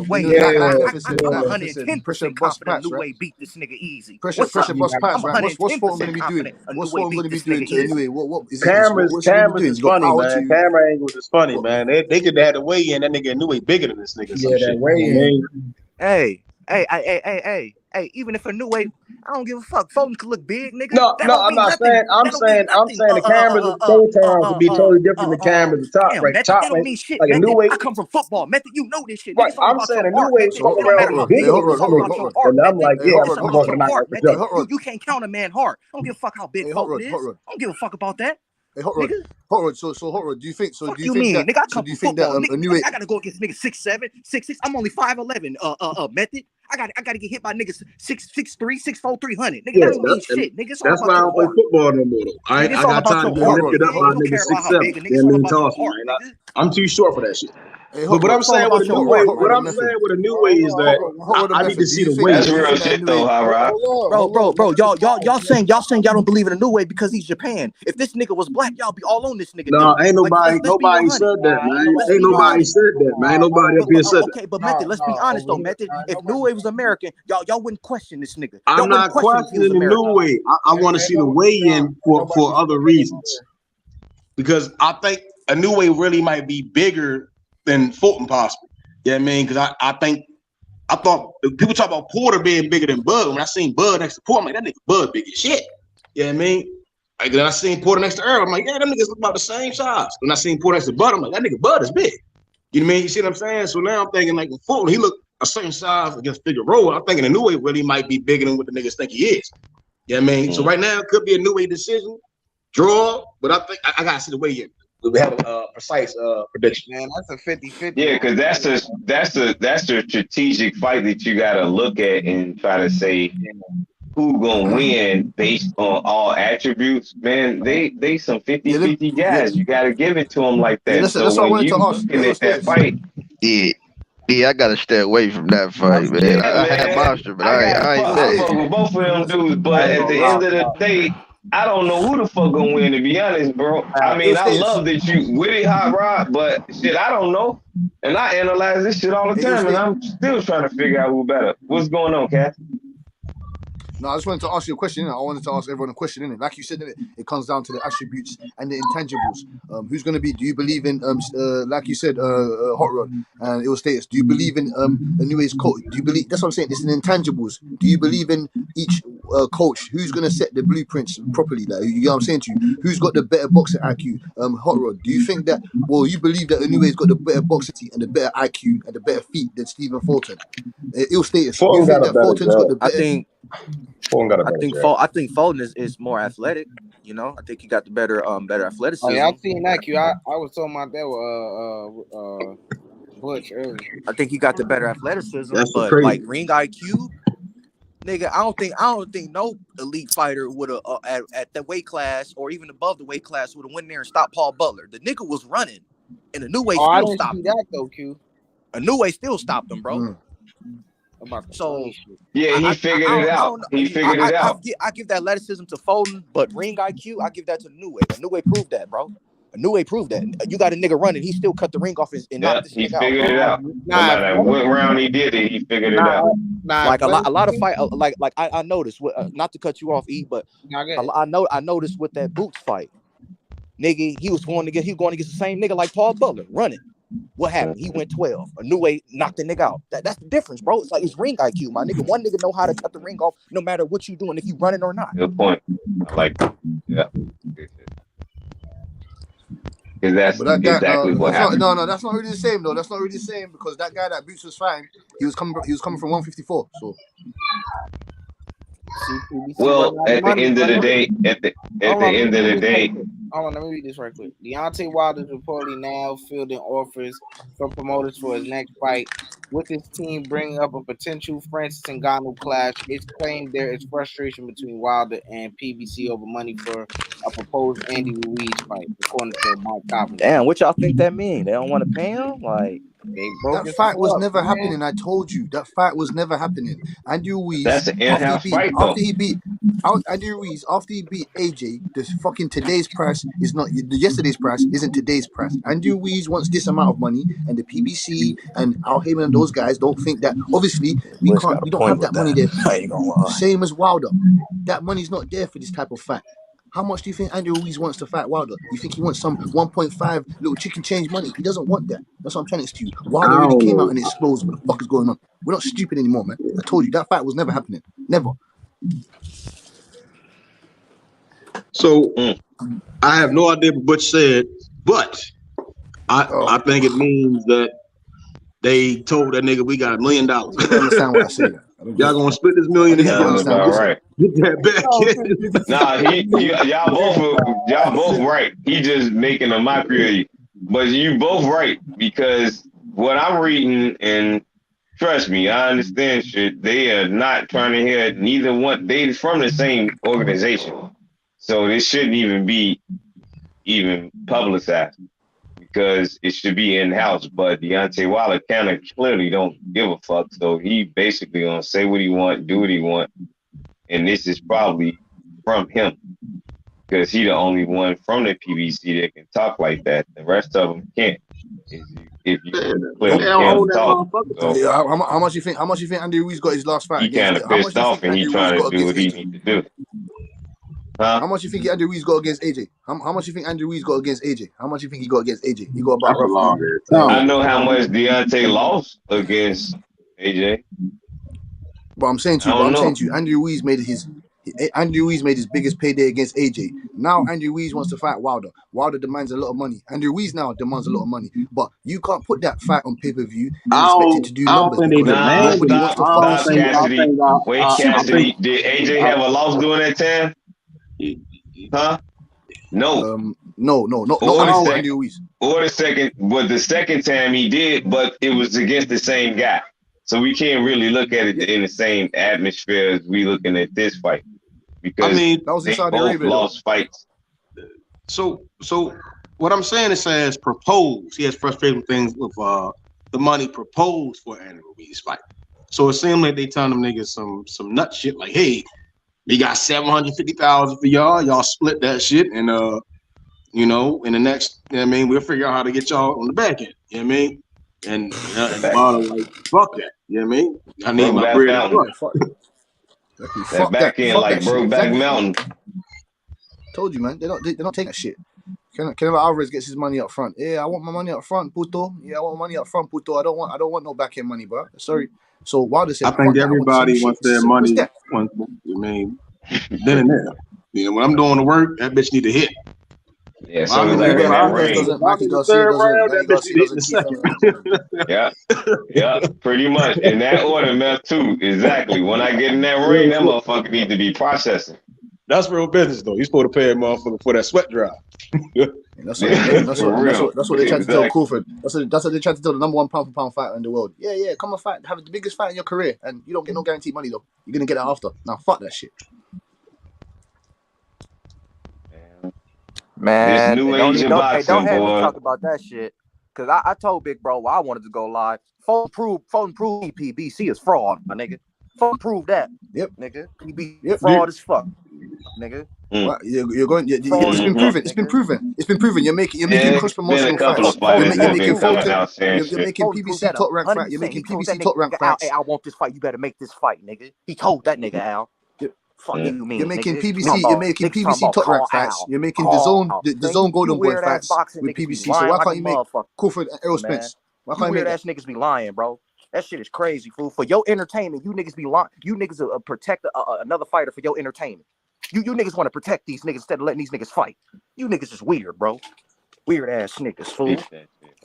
the way. I'm 110% confident New beat this nigga easy. Pressure boss pants, right? What's Fulton gonna be doing? What's Fulton gonna be doing to New? What is he? What's he gonna be doing? Is funny, man. Camera angles is funny, man. They could have had a weigh in. That nigga New bigger than this nigga. Some shit. Hey. Hey, even if a new way, I don't give a fuck. Fulton could look big, nigga. No, That no, don't I'm mean not nothing. saying. I'm saying the cameras of Showtime could be totally different than cameras of Top Damn, Rank. Method, Top that don't Rank, mean shit, like a new Method. way. I come from football, Method. You know this shit, nigga. Right, It's all I'm about saying your a new art, way Method. fuck It don't around matter and how be big bigger you than is. It's all Fulton, about your art, and I'm Method. like, yeah, It's all I'm about walking your them out like heart, a Method. judge. You can't count a man hard. I don't give a fuck how big Fulton is. I don't give a fuck about that. Hey, Hot Rod. Nigga. Hot Rod. So Hot Rod, do you think? Fuck you mean, that? Nigga, I So come do you from think that football. a new way? I gotta go against niggas 6'7", 6'6". I'm only 5'11". Method. I gotta get hit by niggas 6'3", 6'4", 300. Nigga, Yes, that don't mean shit, nigga. It's all that's why about I your don't play heart. football no more. Though. I Nigga, it's all got about tired your of getting heart, lifted up nigga. by You don't niggas care about how 6'7". big a nigga. Then It's all they about your toss me, heart, man. nigga. I'm too short for that shit. Hey, But what I'm It's all saying with about a your new way, heart, my what I'm nigga. saying with a new way is that I need to see the way. That's real shit though, huh, Rob? Bro, y'all saying y'all don't believe in a new way because he's Japan. If this nigga was black, y'all be all on this nigga. No, then. ain't Like, nobody let's be 100. said that, man. Let's Ain't be nobody 100. said that, man. Ain't nobody up here said that. Okay, but Method, let's be honest though, Method. If New Way was American, y'all wouldn't question this nigga. I'm Y'all wouldn't not question if he was questioning the American. new way. I want to see the weigh-in for other reasons. Because I think a new way really might be bigger than Fulton possibly. You know what I mean? Because I thought people talk about Porter being bigger than Bud. When I seen Bud next to Porter, I'm like, that nigga Bud big as shit. You know what I mean? Like then I seen Porter next to Earl, I'm like, yeah, them niggas look about the same size. When I seen Porter next to Bud, I'm like, that nigga Bud is big. You know what I mean? You see what I'm saying? So now I'm thinking like with Fulton, he look a certain size against Figueroa. I'm thinking a new way really might be bigger than what the niggas think he is. You know what I mean? So right now it could be a new way decision, draw, but I think I gotta see the way in. We have a precise prediction. Man, that's a 50-50. Yeah, because that's a strategic fight that you gotta look at and try to say who gonna win based on all attributes. Man, they some 50-50 guys. You gotta give it to them like that. That's So what I when wanted you to ask. looking at that fight, Yeah, I gotta stay away from that fight, man. yeah, I had man, Monster, but I I fuck with both of them dudes. But at the end of the day, I don't know who the fuck gonna win, to be honest, bro. I mean, I love that you with it, Hot Rod, but shit, I don't know. And I analyze this shit all the time, and I'm still trying to figure out who better. What's going on, Cat? No, I just wanted to ask you a question. I wanted to ask everyone a question. Innit? Like you said, it comes down to the attributes and the intangibles. Who's going to be? Do you believe in like you said, Hot Rod and it was status? Do you believe in the new age coach? Do you believe? That's what I'm saying. It's in intangibles. Do you believe in each coach? Who's going to set the blueprints properly? Like you know what I'm saying to you? Who's got the better boxing IQ? Hot Rod. Do you think that? Well, you believe that the new age got the better boxing and the better IQ and the better feet than Stephen Fulton? Ill status. Do you think that Fulton's got the better? I think Fulton is more athletic. You know, I think he got the better athleticism. Oh yeah, I've seen that. I was talking about that with Butch earlier. I think he got the better athleticism, That's but crazy. like ring IQ, nigga, I don't think no elite fighter would have at the weight class or even above the weight class would have went there and stopped Paul Butler. The nigga was running, and a new way I still didn't stopped see him. that though, Q. A new way still stopped him, bro. So yeah, he figured it out. He figured it out. I give that athleticism to Fulton, but ring IQ, I give that to the new way. A new way proved that, bro. A new way proved that. You got a nigga running, he still cut the ring off and knocked this nigga out. He figured it out. No matter what round he did it, he figured it out. Like a lot of fight, like I noticed. Not to cut you off, E, but I noticed with that Boots fight, nigga, he was going against the same nigga like Paul Butler running. What happened? He went 12. A new way knocked the nigga out. That's the difference, bro. It's like it's ring IQ, my nigga. One nigga know how to cut the ring off no matter what you doing, if you running or not. Good point. I like that. Yeah. Because that's exactly what happened. No, that's not really the same though. That's not really the same because that guy that Boots was fighting, he was coming from 154. So. Well, at the end of the day, hold on, let me read this right quick. Deontay Wilder is reportedly now fielding offers from promoters for his next fight. With his team bringing up a potential Francis Ngannou clash, it's claimed there is frustration between Wilder and PBC over money for a proposed Andy Ruiz fight, according to Mike Cobb. Damn, what y'all think that mean? They don't want to pay him? Like that fight was never happening. I told you that fight was never happening. Andy Ruiz, that's an in-house fight though. Andy Ruiz, after he beat AJ, the fucking today's price is not yesterday's price. Isn't today's price? Andy Ruiz wants this amount of money, and the PBC and Al Heyman and those guys don't think that. Obviously, we don't have that money there. Same as Wilder. That money's not there for this type of fight. How much do you think Andy Ruiz wants to fight Wilder? You think he wants some 1.5 little chicken change money? He doesn't want that. That's what I'm trying to explain to you. Wilder I already don't came out know. and exposed what the fuck is going on. We're not stupid anymore, man. I told you that fight was never happening. Never. So I have no idea what Butch said, but I think it means that they told that nigga we got $1 million. You don't understand what I say. Y'all gonna split this million in half. Sounds about right. Get that back. Nah, y'all both right. He just making a mockery of you. But you both right, because what I'm reading, and trust me, I understand shit. They are not trying to hear neither one. They from the same organization, so this shouldn't even be publicized, because it should be in house. But Deontay Wilder kind of clearly don't give a fuck, so he basically gonna say what he want, do what he want, and this is probably from him, because he the only one from the PBC that can talk like that. The rest of them can't. If you clearly can't talk. So Yeah, how much you think? How much you think Andy Ruiz got his last fight he kind against? of How much pissed you off, think and Andy he Ruiz trying to got do against what he AJ? need to do. Huh? How much you think Andy Ruiz got against AJ? How much you think Andy Ruiz got against AJ? How much you think he got against AJ? He got about roughly. I know how much Deontay lost against AJ. But I'm saying to you, Andy Ruiz made his biggest payday against AJ. Now Andy Ruiz wants to fight Wilder. Wilder demands a lot of money. Andy Ruiz now demands a lot of money. But you can't put that fight on pay-per-view and expect it to do numbers, because nobody wants to fucking see that. Cassidy. Wait, Cassidy, did AJ have a loss during that time? Huh? No. No, not Andy Ruiz. Or the second time he did, but it was against the same guy. So we can't really look at it in the same atmosphere as we looking at this fight, because that was in they Saudi both Arabia, lost fights. So what I'm saying, it says proposed. He has frustrating things with the money proposed for Andy Ruiz fight. So it seemed like they telling them niggas some nut shit like, hey, we got $750,000 for y'all. Y'all split that shit, and in the next, we'll figure out how to get y'all on the back end. You know what I mean? And Wilder like, fuck that. You know what I mean? I need my bread and butter. That back end like Brokeback Mountain. Told you, man. They don't take that shit. Canelo Alvarez gets his money up front. Yeah, I want my money up front, puto. Yeah, I want money up front, puto. I don't want no back end money, bro. Sorry. So Wilder said, I think everybody wants their money. That. Then and there. When I'm doing the work, that bitch need to hit. Yeah, so as I get in that ring. Mikey Garcia doesn't. Yeah, pretty much in that order, Meth, too. Exactly. When I get in that ring, that motherfucker need to be processing. That's real business, though. You're supposed to pay a motherfucker for that sweat drive. That's what they tried to tell Crawford. That's what they tried to tell the number one pound for pound fighter in the world. Yeah, come and fight, have the biggest fight in your career, and you don't get no guaranteed money though. You're gonna get that after. Now fuck that shit. Man, this new don't age of have boxing, me boy. talk about that shit. Cause I told Big Bro I wanted to go live. Phone prove PBC is fraud, my nigga. Phone prove that. Yep, nigga. PBC fraud as fuck, nigga. Well, you're going. It's been proven. It's been proven. It's been proven. You're making cross promotional fights. You're making PBC top rank fight. You're making PBC top rank fights. Hey, I want this fight. You better make this fight, nigga. He told that nigga Al. Fuck you mean? You're making nigga. PBC. You're making PBC top rank fights. You're making the zone golden boy fights with PBC. So why can't you make Crawford and Errol Spence? Why can't you make that? Weird ass niggas be lying, bro. That shit is crazy, fool. For your entertainment, you niggas be lying. You niggas protect another fighter for your entertainment. You niggas want to protect these niggas instead of letting these niggas fight. You niggas is weird, bro. Weird ass niggas, fool.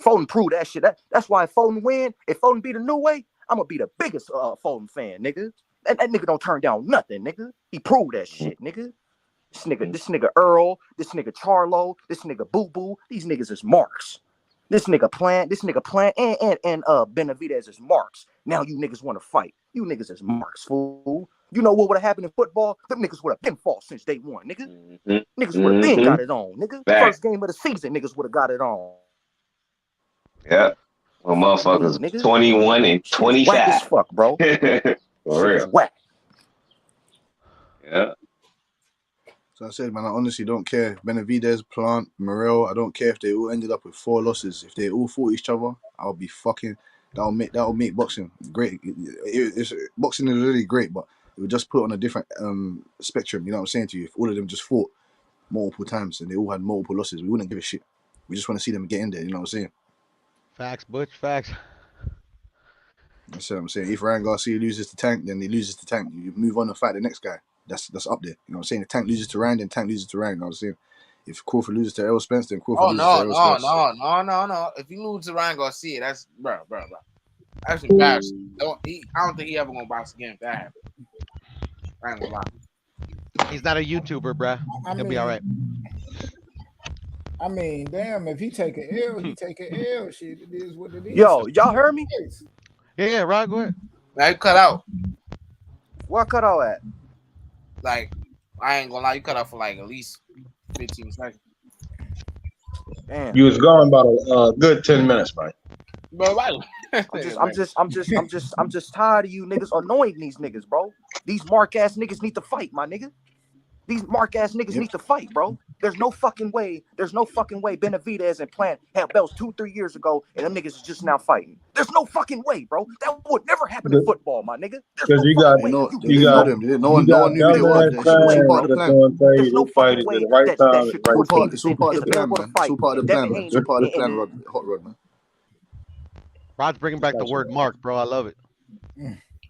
Foden prove that shit. That's why if Foden win, if Foden be the new way, I'm gonna be the biggest Foden fan, nigga. That nigga don't turn down nothing, nigga. He proved that shit, nigga. This nigga Earl, this nigga Charlo, this nigga Boo Boo. These niggas is marks. This nigga Plant, and Benavidez is marks. Now you niggas want to fight. You niggas is marks, fool. You know what would have happened in football? Them niggas would have been fought since day one, nigga. Niggas would have been got it on, nigga. First game of the season, niggas would have got it on. Yeah. Well, motherfuckers, nigga. 21 and 25. Whack as fuck, bro. For real. Whack. Yeah. So I said, man, I honestly don't care. Benavidez, Plant, Morel, I don't care if they all ended up with 4 losses. If they all fought each other, I'll be fucking. That'll make boxing great. Boxing is really great, but it would just put on a different spectrum. You know what I'm saying to you? If all of them just fought, multiple times, and they all had multiple losses. We wouldn't give a shit. We just want to see them get in there. You know what I'm saying? Facts, Butch. Facts. That's what I'm saying. If Ryan Garcia loses to Tank, then he loses to Tank. You move on and fight the next guy. That's up there. You know what I'm saying? If Tank loses to Ryan, then Tank loses to Ryan. You know what I'm saying? If Crawford loses to Errol Spence, then Crawford loses to Errol Spence. No. If you lose to Ryan Garcia, that's bro. That's embarrassing. I don't think he ever gonna box again if that happens. I ain't gonna lie. He's not a YouTuber, bruh. He'll be all right. I mean, damn, if he take an L, he take an L. Shit, it is what it is. Yo, y'all heard me? Yeah, Rod, go ahead. Now you cut out. Where I cut out at? Like, I ain't gonna lie, you cut out for like at least 15 seconds. Damn. You was gone about a good 10 minutes, man. Bro, I'm just tired of you niggas annoying these niggas, bro. These mark ass niggas need to fight, my nigga. These mark ass niggas need to fight, bro. There's no fucking way Benavidez and Plant had belts 2-3 years ago, and them niggas is just now fighting. There's no fucking way, bro. That would never happen in football, my nigga. Because you got no one knew who they were. It's all part of the plan. There's no fucking way that shit It's all part of the plan, man. It's all part of the plan, man. It's all part of the plan, Hot Rod, man. Rod's bringing back the word mark, bro. I love it.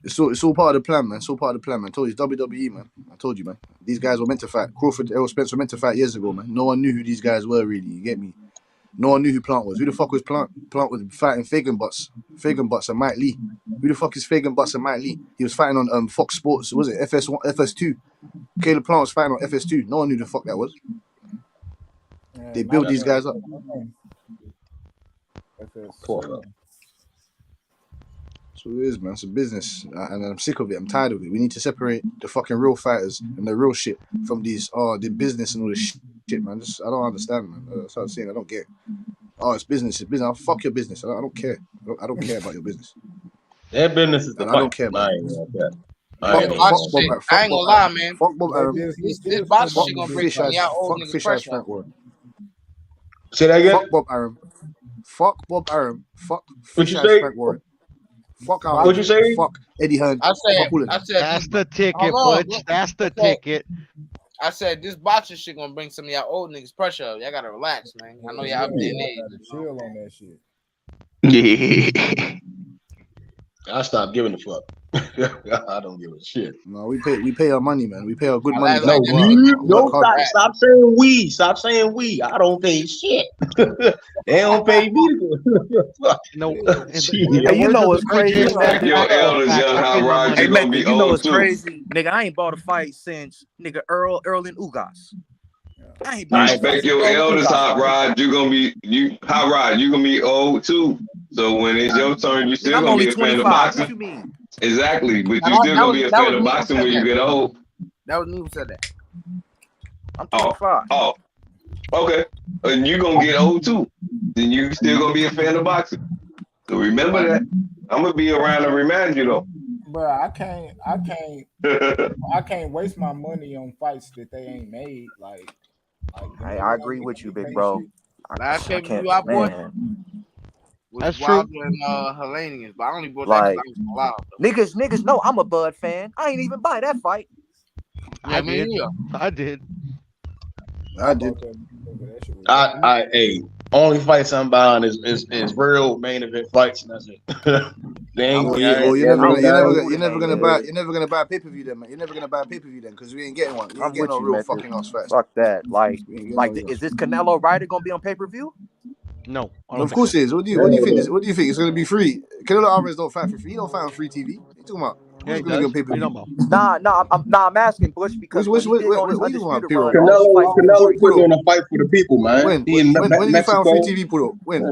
It's all part of the plan, man. It's all part of the plan, man. I told you, it's WWE, man. I told you, man. These guys were meant to fight. Crawford, Errol Spence were meant to fight years ago, man. No one knew who these guys were, really. You get me? No one knew who Plant was. Who the fuck was Plant? Plant was fighting Fagan Butts and Mike Lee. Who the fuck is Fagan Butts and Mike Lee? He was fighting on Fox Sports. Was it FS1, FS2? Caleb Plant was fighting on FS2. No one knew who the fuck that was. They built these guys up. So it is, man. It's a business, and I'm sick of it. I'm tired of it. We need to separate the fucking real fighters and the real shit from these the business and all this shit, man. I don't understand, man. That's what I'm saying. I don't get it. Oh, it's business. It's business. Fuck your business. I don't care. I don't care about your business. Their business is the I don't care about it. I ain't gonna lie, man. Fuck Bob Arum. This box shit gonna bring some y'all old niggas pressure. Say that again? Fuck Bob Arum. Fuck Bob Arum. Fuck Fish Ass Frank Warren. Fuck out. What'd you say? Fuck Eddie Hearn. I said that's the ticket, Butch. That's the ticket. I said this boxing shit gonna bring some of y'all old niggas pressure. Y'all gotta relax, man. I know y'all up there in age. Chill on that shit. Yeah. I stopped giving a fuck. I don't give a shit. No, we pay our money, man. We pay our good money. Stop saying we. Stop saying we. I don't pay shit. They don't pay me. No, you know what's crazy? Your elders, how Rod, you gonna be you know old what's too. crazy, nigga. I ain't bought a fight since nigga Earl and Ugas. Respect your elders, Hot Rod. You gonna be Hot Rod. You gonna be old too. So when it's your turn, you still gonna be a fan of boxing. What you mean? Exactly, but you still gonna be a fan of boxing when you get old. That was me who said that. I'm 25. Oh, okay. And you gonna get old too. Then you still gonna be a fan of boxing. So remember that. I'm gonna be around to remind you though. Bro, I can't waste my money on fights that they ain't made. Like I agree with you, big bro. Last pay-per-view I bought was That's Wilder true. and Hellenians, but I only bought Like, that because I was allowed. niggas know I'm a Bud fan. I ain't even buy that fight. Yeah, me neither. I did. Hey, only fights I'm buying is real main event fights, and that's it. You're never gonna buy pay-per-view then, man. You're never gonna buy pay-per-view then because we ain't getting one. We ain't getting no real fucking ass fights. Fuck that. Like is this Canelo Ryder gonna be on pay-per-view? No. Of course it is. What do you think? What do you think? It's gonna be free? Canelo Alvarez don't fight for free. He don't fight on free TV. What you talking about? Who's gonna go pay-per-view? I'm asking Bush because what you want, Piro? Canelo put on a fight for the people, man. When did you fight on free TV, Piro? When?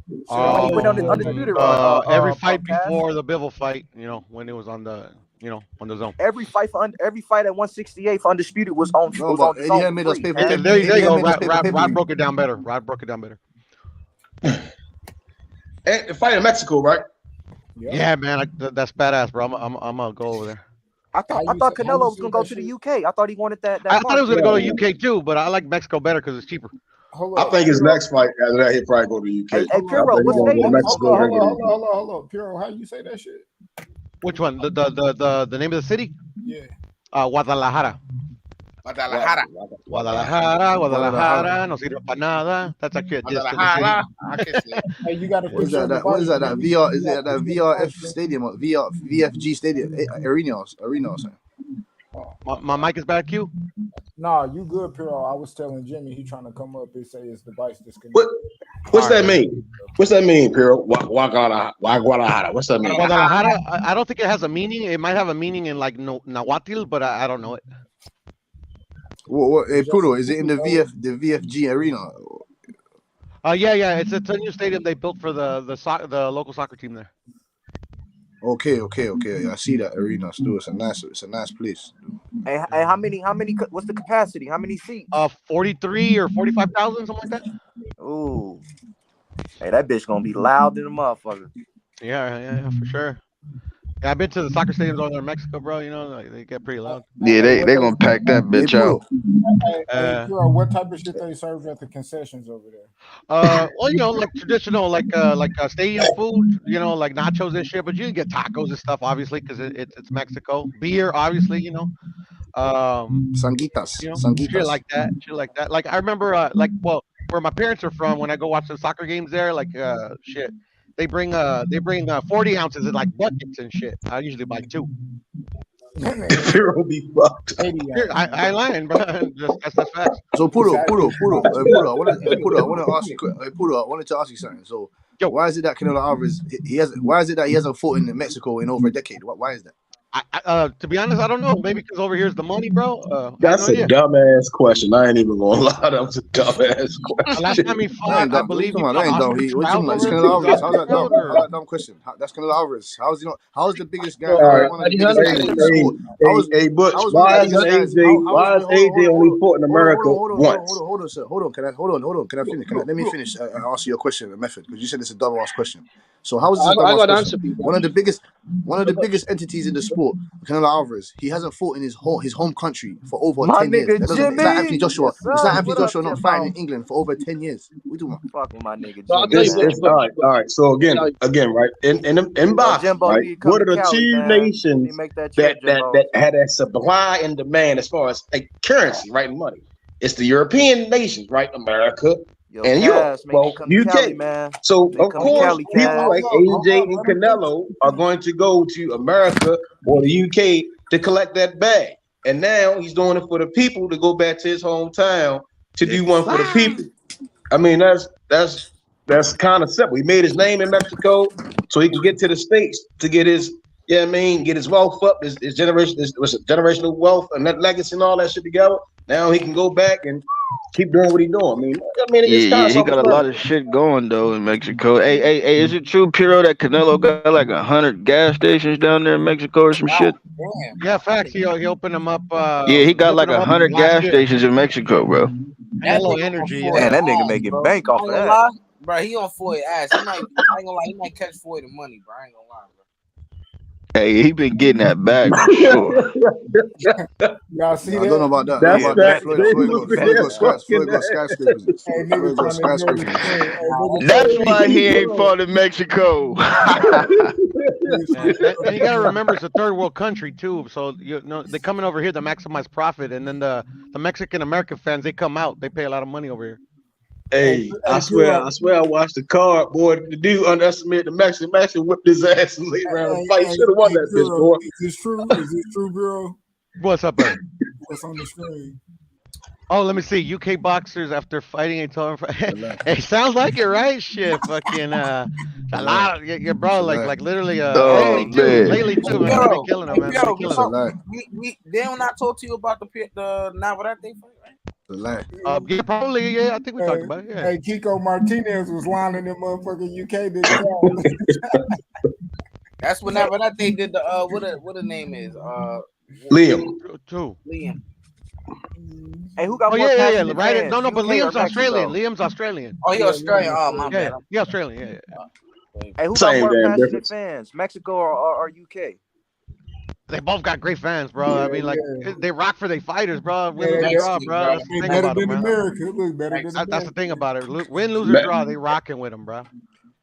He went on the Undisputed run. Every fight before the Bivol fight, when it was on the, on the zone. Every fight at 168 for Undisputed was on. Eddie Hearn made us pay for There you go. Rod broke it down better. And the fight in Mexico, right? Yeah, man, that's badass, bro. I'm gonna go over there. I thought Canelo was gonna go to the UK. I thought he wanted that. I thought he was gonna go to UK too, but I like Mexico better because it's cheaper. I think his next fight after that he'll probably go to the UK. Hey, Piro, what state? Hold on, Piro. How you say that shit? Which one? The name of the city? Yeah. Guadalajara. Guadalajara. Guadalajara, no sirve para nada. That's actually a diss to the city. I can see it. Hey, you got a What is picture of the that? What is that? device, That Jimmy? VR? You Is got it a that picture of the VRF device, Jimmy? stadium or VFG stadium? Arena or something. My mic is back, Q. Nah, you good, Piro. I was telling Jimmy he trying to come up and say his device disconnected. What's that mean? What's that mean, Piro? Guadalajara. What's that mean? Guadalajara. I don't think it has a meaning. It might have a meaning in like Nahuatl, but I don't know it. Hey, Puro, is it in the VFG arena? Yeah. It's a new stadium they built for the local soccer team there. Okay. I see that arena. Still, it's a nice place. Hey, how many? What's the capacity? How many seats? 43 or 45,000, something like that. Ooh. Hey, that bitch gonna be loud than a motherfucker. Yeah, for sure. Yeah, I've been to the soccer stadiums over there in Mexico, bro. You know, like, they get pretty loud. Yeah, they gonna pack that bitch out. Hey, Piro, what type of shit they serve at the concessions over there? Well, you know, like traditional, like stadium food, you know, like nachos and shit. But you can get tacos and stuff, obviously, because it's Mexico. Beer, obviously, you know. Sanguitas, You know, sanguitas. shit like that. Like I remember, where my parents are from, when I go watch the soccer games there, like shit, they bring 40 ounces in like buckets and shit. I usually buy 2. Piro be fucked. I lying, bro. That's facts. So Puro, I want to ask you something. So why is it that Canelo Alvarez why is it that he hasn't fought in Mexico in over a decade? Why is that? To be honest, I don't know. Maybe because over here's the money, bro. That's a dumbass question. I ain't even gonna lie. That was a dumbass question. Last time he fought, I believe he fought Oscar Childs It's over Canelo Alvarez. How's that dumb? or- How's that dumb question? That's Canelo Alvarez. How's the biggest guy? All right. One of the biggest guys in the sport. Hey, Butch, How is why one of the isn't biggest guys? why is AJ only fought in America once? Hold on, sir. Hold on. Can I finish? Let me finish and answer your question, the method, because you said it's a double ass question. So how is this a double ass question? One of the biggest entities in the sport, Canelo Alvarez. He hasn't fought in his home country for over 10 years. It's like Anthony Joshua. Yes, It's like Anthony Joshua not Jimbo? fighting in England for over 10 years. What do you want? Fuck with my nigga It's Jimmy. all right. So again, right? In boxing, Jimbo, right? you need to come What are to the Cali, two man. nations You make that trip, that Jimbo. had that supply and demand as far as like currency, right? And money. It's the European nations, right? America and Europe. Cass, man, Well, come to UK. Cali, man. So They of come to course, Cali, people Cass. like AJ and Canelo are going to go to America or the UK to collect that bag. And now he's doing it for the people to go back to his hometown to do one for the people. I mean, that's kind of simple. He made his name in Mexico so he can get to the States to get his, get his wealth up, his generational wealth and that legacy and all that shit together. Now he can go back and keep doing what he's doing. I mean, it's kind of He got a lot of shit going though in Mexico. Hey, is it true, Piro, that Canelo got like 100 gas stations down there in Mexico or some shit? Yeah, facts. He opened them up. Yeah, he got like 100 last gas year. stations in Mexico, bro. Canelo Energy. Man, that nigga making bank off of I ain't that. gonna lie, bro. He on Floyd ass. I ain't gonna lie. He might catch Floyd the money, bro. I ain't gonna lie, bro. Hey, he been getting that bag for sure. Y'all see I that? don't know about that. That's Floyd got skyscrapers. Hey, niggas trying to get his thing. Hey, niggas That's why he ain't fought in Mexico. And you gotta remember, it's a third world country too. So you know they're coming over here to maximize profit, and then the Mexican American fans, they come out, they pay a lot of money over here. Hey, I swear I watched the card, boy. The dude underestimated the Mexican. Mexican whipped his ass and laid around and fight. Should have won that bitch, boy. Is this true? Is this true, bro? What's up, buddy? What's on the screen? Oh, let me see. UK boxers after fighting a total. It sounds like it, right? Shit, fucking a lot of your bro, like literally. Lately too, man. They've been killing them, man. Yo, They've been killing them. they don't not talk to you about the Navarrete fight, right? Yeah, probably. Yeah, I think we talked about it. Yeah. Hey, Kiko Martinez was lining them motherfucking UK this That's when Navarrete did the what the name is Liam. Liam. Hey, who got Oh more yeah, passionate right. fans, No, but UK or Liam's Mexico? Australian. Liam's Australian. Oh, he Australian. Oh, my Yeah, bad. he Australian. Yeah. Hey, who got Same more damn passionate difference. fans, Mexico or UK? They both got great fans, bro. I mean, like they rock for their fighters, bro. Win, Yeah, lose, or draw, Mexican, bro. bro. That's the thing better about than them, man. America. It look better than That's the America. thing about it. Win, lose, or draw, they rocking with them, bro.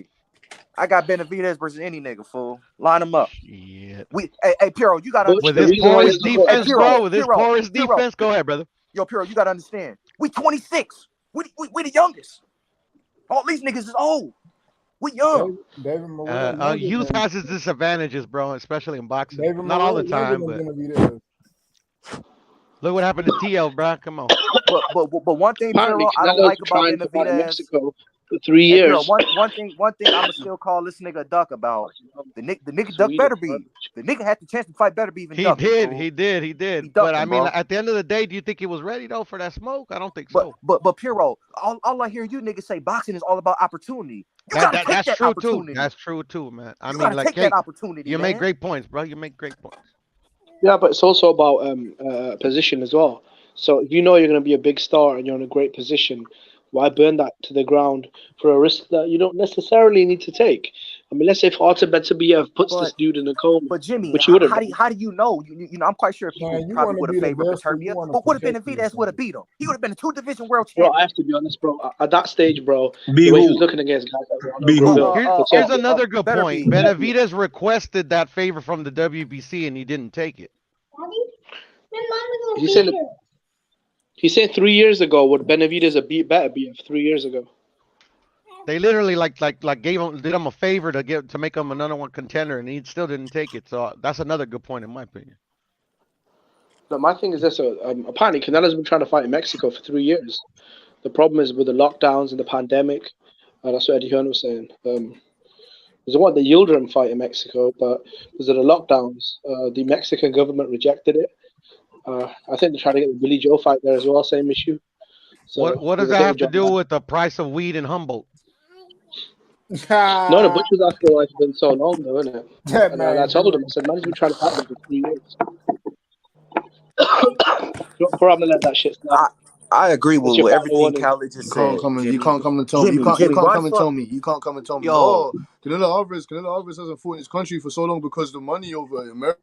me. I got Benavidez versus any nigga, fool. Line them up. Shit. Hey, Piro, you gotta With understand. this porous defense, Piro, bro. With this Piro, porous Piro. defense, go ahead, brother. Yo, Piro, you gotta understand. We 26. We the youngest. All these niggas is old. We young. David Morrell, youth has its disadvantages, bro, especially in boxing. David Not all the Morrell time, younger but than Benavidez. look what happened to TL, bro. Come on. But one thing, Apparently, Puro, I don't Canelo's like been about trying to fight in Benavidez. Mexico for 3 Hey, Puro, years. one thing I'ma still call this nigga a duck about. The nigga duck better be. The nigga had the chance to fight better be even ducking. He did. He But I ducking, mean, bro. at the end of the day, do you think he was ready though for that smoke? I don't think so. But Puro, all I hear you niggas say boxing is all about opportunity. You gotta take That's that true opportunity. too. That's true too, man. I You mean, gotta like, take that opportunity. you man. make great points, bro. You make great points. Yeah, but it's also about position as well. So if you know you're going to be a big star and you're in a great position, why burn that to the ground for a risk that you don't necessarily need to take? I mean, let's say if Artur Beterbiev puts this dude in a coma, But Jimmy, which he would have how do you know? You know, I'm quite sure people probably would have favored Beterbiev. But what if Benavidez would have beat him? He would have been a 2-division world champion. Bro, I have to be honest, bro. At that stage, bro, Be the way he who? was looking against guys like Ronaldo, Be who? Brazil, Here's another good better point. be. Benavidez requested that favor from the WBC and he didn't take it. He said 3 years ago, would Benavidez have beat Beterbiev 3 years ago? They literally did him a favor to make him another one contender, and he still didn't take it. So that's another good point in my opinion. But my thing is this: apparently, Canelo's been trying to fight in Mexico for 3 years. The problem is with the lockdowns and the pandemic. That's what Eddie Hearn was saying. They want the Yildirim fight in Mexico, but because of the lockdowns, the Mexican government rejected it. I think they're trying to get the Billy Joe fight there as well. Same issue. So what does that have to do with the price of weed in Humboldt? No, the butcher's after it's been so long, though, isn't it? And I told him, I said, man's been trying to fight him for 3 years. I'm gonna let that shit slide. I agree with everything Khaled just said. You can't come and tell me. You can't come and tell me. You can't come and tell me. Yo. Oh, Canelo Alvarez hasn't fought in his country for so long because the money over in America.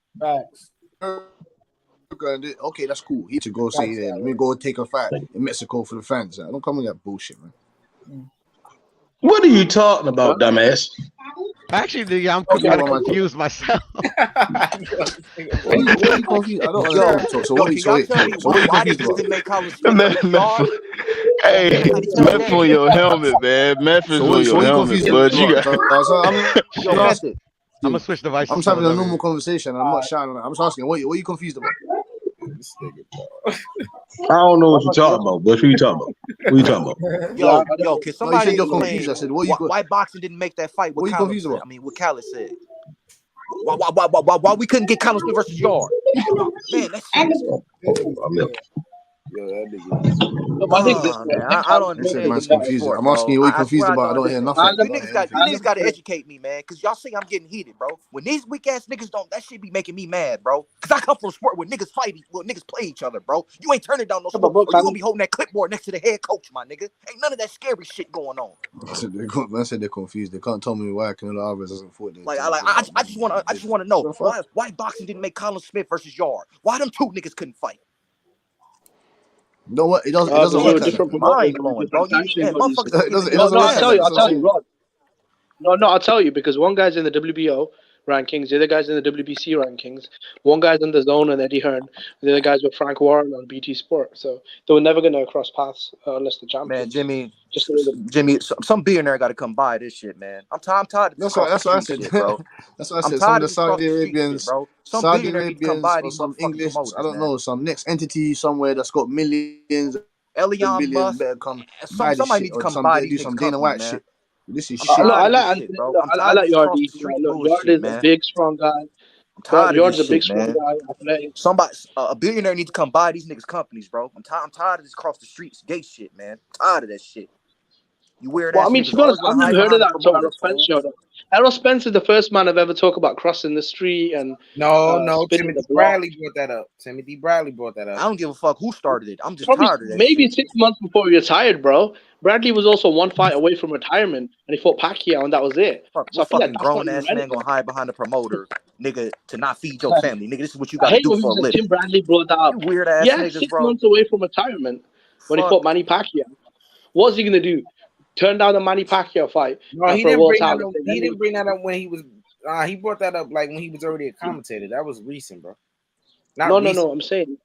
Okay, that's cool. He to go say, let me go take a fight in Mexico for the fans. Don't come with that bullshit, man. What are you talking about, dumbass? Actually, I'm kind of confused myself. What are you confused? I don't understand. So what are you confused about? Hey, meth on your helmet, man. Meth is on your helmet, but you got. I'm gonna switch devices. I'm just having a normal conversation. I'm not shying on it. I'm just asking, what are you confused about? I don't know what you're talking about. What are you talking about? What are you talking about? Yo, can somebody you're explain confused. I said, why boxing didn't make that fight? What are you confused about? I mean, what Khaled said. Why we couldn't get Carlos versus Yard? Man, that's I don't understand. Man's confused. I'm asking you what you're confused about. I don't hear nothing. You niggas got to educate me, man, because y'all see I'm getting heated, bro. When these weak ass niggas don't, that shit be making me mad, bro. Because I come from a sport where niggas fight, where niggas play each other, bro. You ain't turning down no sport, or you gonna be holding that clipboard next to the head coach, my nigga. Ain't none of that scary shit going on. Man said they're confused. They can't tell me why Canelo Alvarez doesn't fight. I just want to know why boxing didn't make Colin Smith versus Yard. Why them two niggas couldn't fight? You know what? It doesn't work. Mind blowing, bro. I'll tell you, Rod. No, I'll tell you, because one guy's in the WBO rankings, the other guy's in the WBC rankings. One guy's in the Zone and Eddie Hearn. The other guy's with Frank Warren on BT Sport. So they were never gonna cross paths unless the champion. Man, Jimmy, some billionaire got to come buy this shit, man. I'm tired of this. That's what I said, shit, bro. That's what I said. Some of the Saudi Arabians, bro. Saudi Arabians, or some English, I don't know, some next entity somewhere that's got millions, billions better come buy this shit, or do some Dana White shit. This is shit. I like Yardy. Yardy is a big, strong guy. Yard's a big, strong guy. Somebody, a billionaire needs to come buy these niggas' companies, bro. I'm tired of this cross the streets gay shit, man. I'm tired of that shit. You weird ass. Well, I mean, to be honest, I've never heard of that until Errol Spence. Errol Spence is the first man I've ever talked about crossing the street and Timothy Bradley brought that up. I don't give a fuck who started it. I'm just tired of that. Maybe shit. 6 months before he retired, bro. Bradley was also one fight away from retirement, and he fought Pacquiao, and that was it. So I feel like grown ass man gonna hide behind the promoter, nigga, to not feed your family, nigga. This is what you gotta do for a living. Tim Bradley brought that up. You weird ass niggas, 6 bro. months away from retirement when he fought Manny Pacquiao. What was he gonna do? Turn down the Manny Pacquiao fight? No, he didn't bring that up when he was. He brought that up like when he was already a commentator. That was recent, bro. No. I'm saying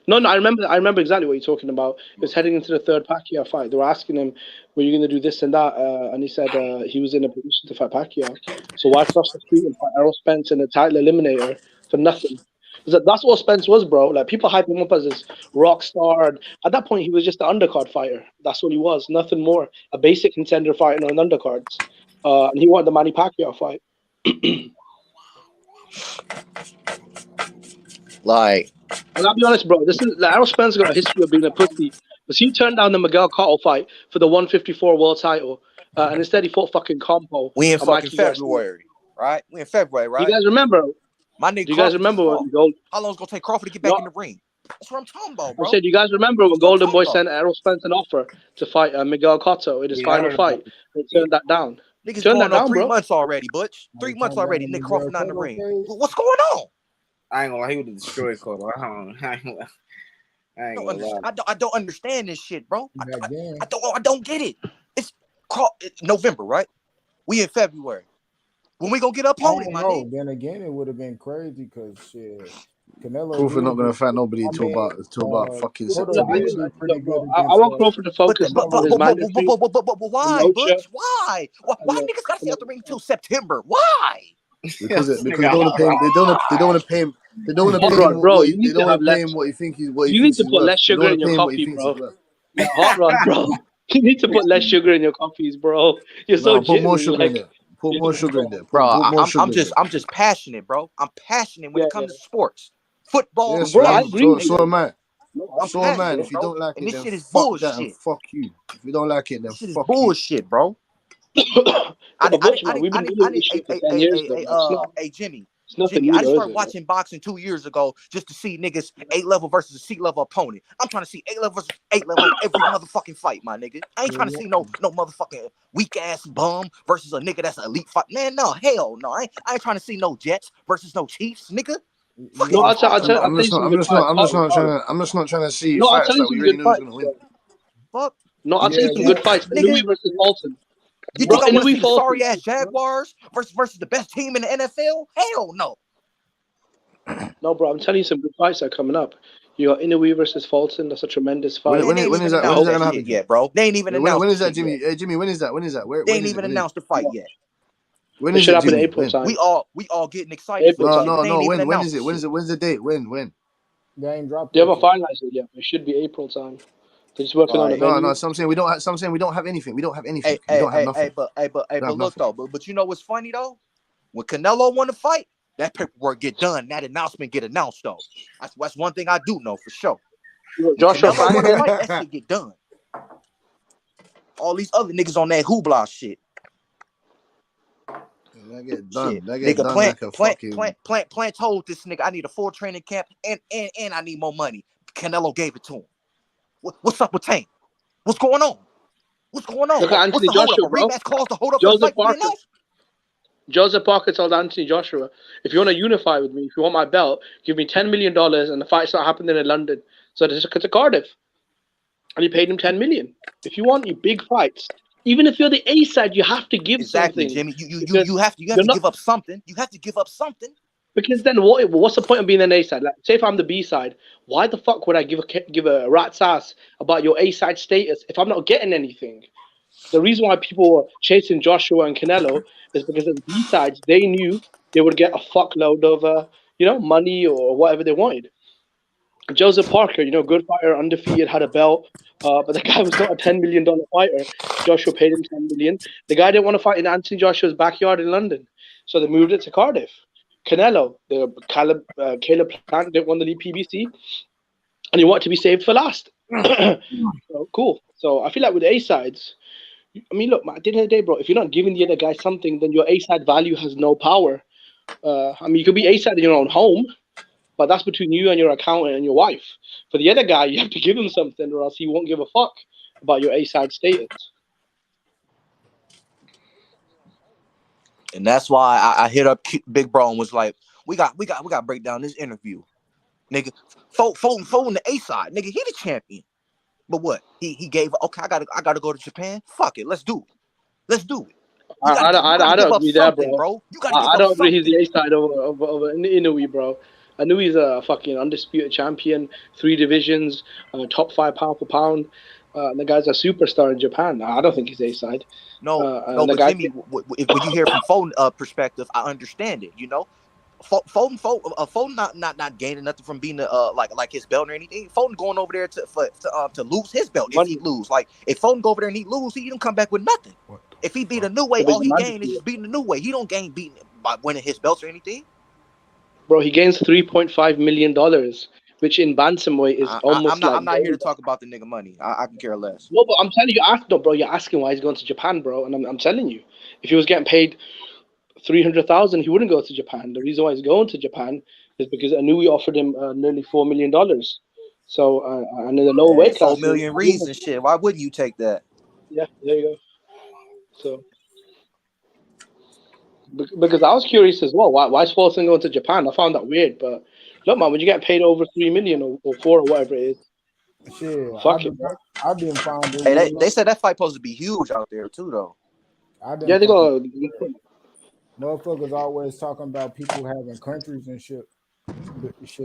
No, I remember exactly what you're talking about. He was heading into the third Pacquiao fight. They were asking him, "Were you going to do this and that?" And he said he was in a position to fight Pacquiao. So why cross the street and fight Errol Spence in a title eliminator for nothing? That's what Spence was, bro. Like people hype him up as this rock star. And at that point, he was just an undercard fighter. That's what he was. Nothing more. A basic contender fighting on undercards. And he wanted the Manny Pacquiao fight. Like, and I'll be honest, bro. This is Errol Spence got a history of being a pussy. Because he turned down the Miguel Cotto fight for the 154 world title, and instead he fought fucking Compo. we in fucking Mikey Garcia. February, right? We in February, right? You guys remember? My nigga, do you guys remember when Gold? How long it's gonna take Crawford to get back in the ring? That's what I'm talking about, bro. I said, you guys remember when Golden Boy sent Errol Spence an offer to fight Miguel Cotto in his final fight? He turned that down. Niggas turned going that on down, 3 bro. months already, Butch. 3 months already. Nick Crawford not in the ring. What's going on? I ain't gonna lie, he would have destroyed Cotto. I ain't gonna lie. I don't understand this shit, bro. I don't get it. It's November, right? We in February. When we gonna get up on it, my nigga? Then again, it would have been crazy because shit. Canelo Crawford not gonna fight nobody until about fucking September. I want Crawford to focus on his mandatory. But why, Butch? Why niggas gotta stay out the ring until September? Why? Because they don't want to pay him. They don't want to pay him. They don't want to pay him. Bro, They don't want to pay him what he thinks he's. You need to put less sugar in your coffee, bro. Hot rod, bro. You need to put less sugar in your coffees, bro. You're so put more sugar in there. Put more sugar in there, bro. I'm just passionate, bro. I'm passionate when it comes to sports, football. Yes, bro, I agree. So am I. So am I. If you don't like it, then fuck that and fuck you. If you don't like it, then fuck you. Bullshit, bro. Hey, Jimmy. I started watching boxing 2 years ago just to see niggas A-level versus a C-level opponent. I'm trying to see A-level versus A-level every motherfucking fight, my nigga. I ain't trying to see no motherfucking weak-ass bum versus a nigga that's an elite fight. Man, no, hell no. I ain't trying to see no Jets versus no Chiefs, nigga. I'm just not trying to see fights that we already know who's gonna win. Fuck. No, I'll tell you some good fights. Louis versus Fulton. You think I want to see sorry ass Jaguars versus the best team in the NFL? Hell no. No, bro, I'm telling you some good fights are coming up. You got Inoue versus Fulton. That's a tremendous fight. When is that gonna happen yet, bro? They ain't even announced. When is that, Jimmy? Hey, Jimmy, when is that? They ain't even announced the fight yet. When is it, happen in April time? We all getting excited. No. When is it? When's the date? When? They ain't dropped. They haven't finalized it yet. It should be April time. They're just working on it. No. Some saying we don't have anything. We don't have anything. We don't have nothing. But look though. But you know what's funny though? When Canelo won the fight, that paperwork get done. That announcement get announced though. That's one thing I do know for sure. Joshua won the fight, that shit get done. All these other niggas on that hoopla shit. That get done. That get done. Plant told this nigga I need a full training camp and I need more money. Canelo gave it to him. What's up with Tank? What's going on? Look at Anthony Joshua, bro. Joseph Joseph Parker told Anthony Joshua, if you want to unify with me, if you want my belt, give me $10 million and the fight's not happening in London. So they took it to Cardiff. And he paid him $10 million. If you want your big fights, even if you're the A side, you have to give something. Jimmy. You have to give up something. You have to give up something. Because then what's the point of being an A side? Like, say if I'm the B side, why the fuck would I give a rat's ass about your A side status if I'm not getting anything? The reason why people were chasing Joshua and Canelo is because as B sides, they knew they would get a fuckload of money or whatever they wanted. Joseph Parker, good fighter, undefeated, had a belt, but the guy was not a $10 million fighter. Joshua paid him $10 million. The guy didn't want to fight in Anthony Joshua's backyard in London, so they moved it to Cardiff. Canelo, Caleb Plant didn't want to leave PBC, and he wanted to be saved for last. So, cool. So I feel like with A sides, I mean, look, at the end of the day, bro, if you're not giving the other guy something, then your A side value has no power. You could be A side in your own home, but that's between you and your accountant and your wife. For the other guy, you have to give him something, or else he won't give a fuck about your A side status. And that's why I hit up Big Bro and was like, we got to break down this interview, nigga. Folding the A side, nigga. He the champion, but what? He gave. Okay, I gotta go to Japan. Fuck it, let's do it. I don't agree there, bro. You gotta I don't agree he's the A side over Inoue, bro. I knew he's a fucking undisputed champion, 3 divisions, top 5 pound for pound. And the guy's a superstar in Japan. I don't think he's A-side. No, but Jimmy, when you hear from phone perspective, I understand it. You know, Foden not gaining nothing from being like his belt or anything. Foden going over there to lose his belt if he lose. Like if Foden go over there and he lose, he don't come back with nothing. If he beat a new way, all he gained is just beating a new way. He don't gain beating by winning his belts or anything. Bro, he gains $3.5 million, which in bantamweight is almost I'm not here to talk about the nigga money. I can care less. No, but I'm telling you, bro, you're asking why he's going to Japan, bro, and I'm telling you, if he was getting paid $300,000, he wouldn't go to Japan. The reason why he's going to Japan is because Inoue offered him nearly $4 million. So, and in the lower weight class, 4 million reasons, shit. Why wouldn't you take that? Yeah, there you go. So, because I was curious as well, why is Fulton going to Japan? I found that weird, but look, man, when you get paid over $3 million or 4 or whatever it is, shit, fuck it, bro. I've been finding. Hey, they said that fight supposed to be huge out there too, though. Yeah, they go. Motherfuckers always talking about people having countries and shit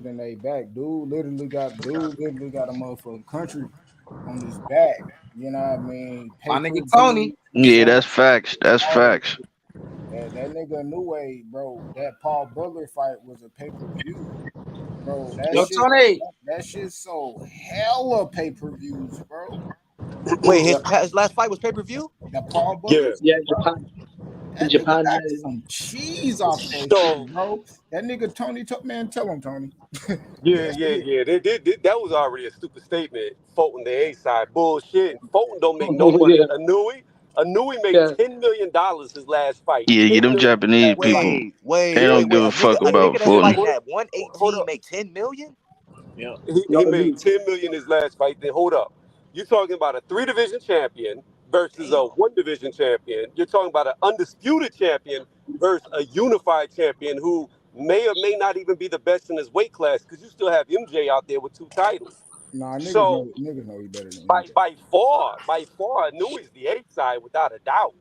in their back. Dude literally got a motherfucking country on his back. You know what I mean? My nigga Tony. Yeah, that's facts. That's facts. That nigga Inoue, bro. That Paul Butler fight was a pay-per-view, bro. That shit sold hella pay-per-views, bro. Wait, his last fight was pay-per-view? The Paul Butler? Yeah, Japan. In Japan, yeah. Some cheese off that shit, bro. That nigga Tony, man, tell him, Tony. Yeah. That was already a stupid statement. Fulton, the A-side. Bullshit. Fulton don't make no money. Inoue made $10 million his last fight. Yeah, them Japanese people. They don't give a fuck about Fulton. At 118 make 10 million? Yeah. He made 10 million his last fight. Then hold up. You're talking about a 3-division champion versus a 1-division champion. You're talking about an undisputed champion versus a unified champion who may or may not even be the best in his weight class, because you still have MJ out there with 2 titles. Nah, niggas know he better than by far, Inoue's the A-side without a doubt.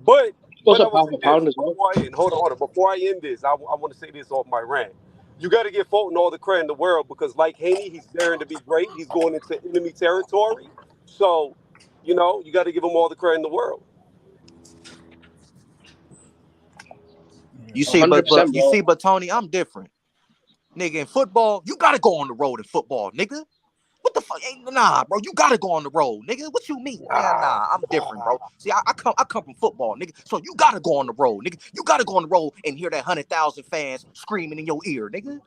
But also pound for pound as well. Hold on. Before I end this, I want to say this off my rant. You got to give Fulton all the credit in the world, because like Haney, he's daring to be great. He's going into enemy territory. So, you got to give him all the credit in the world. You see, but Tony, I'm different. Nigga, in football, you got to go on the road in football, nigga. What the fuck? Nah, bro, you got to go on the road, nigga. What you mean? Nah, I'm different, bro. See, I come from football, nigga. So you got to go on the road, nigga. You got to go on the road and hear that 100,000 fans screaming in your ear, nigga.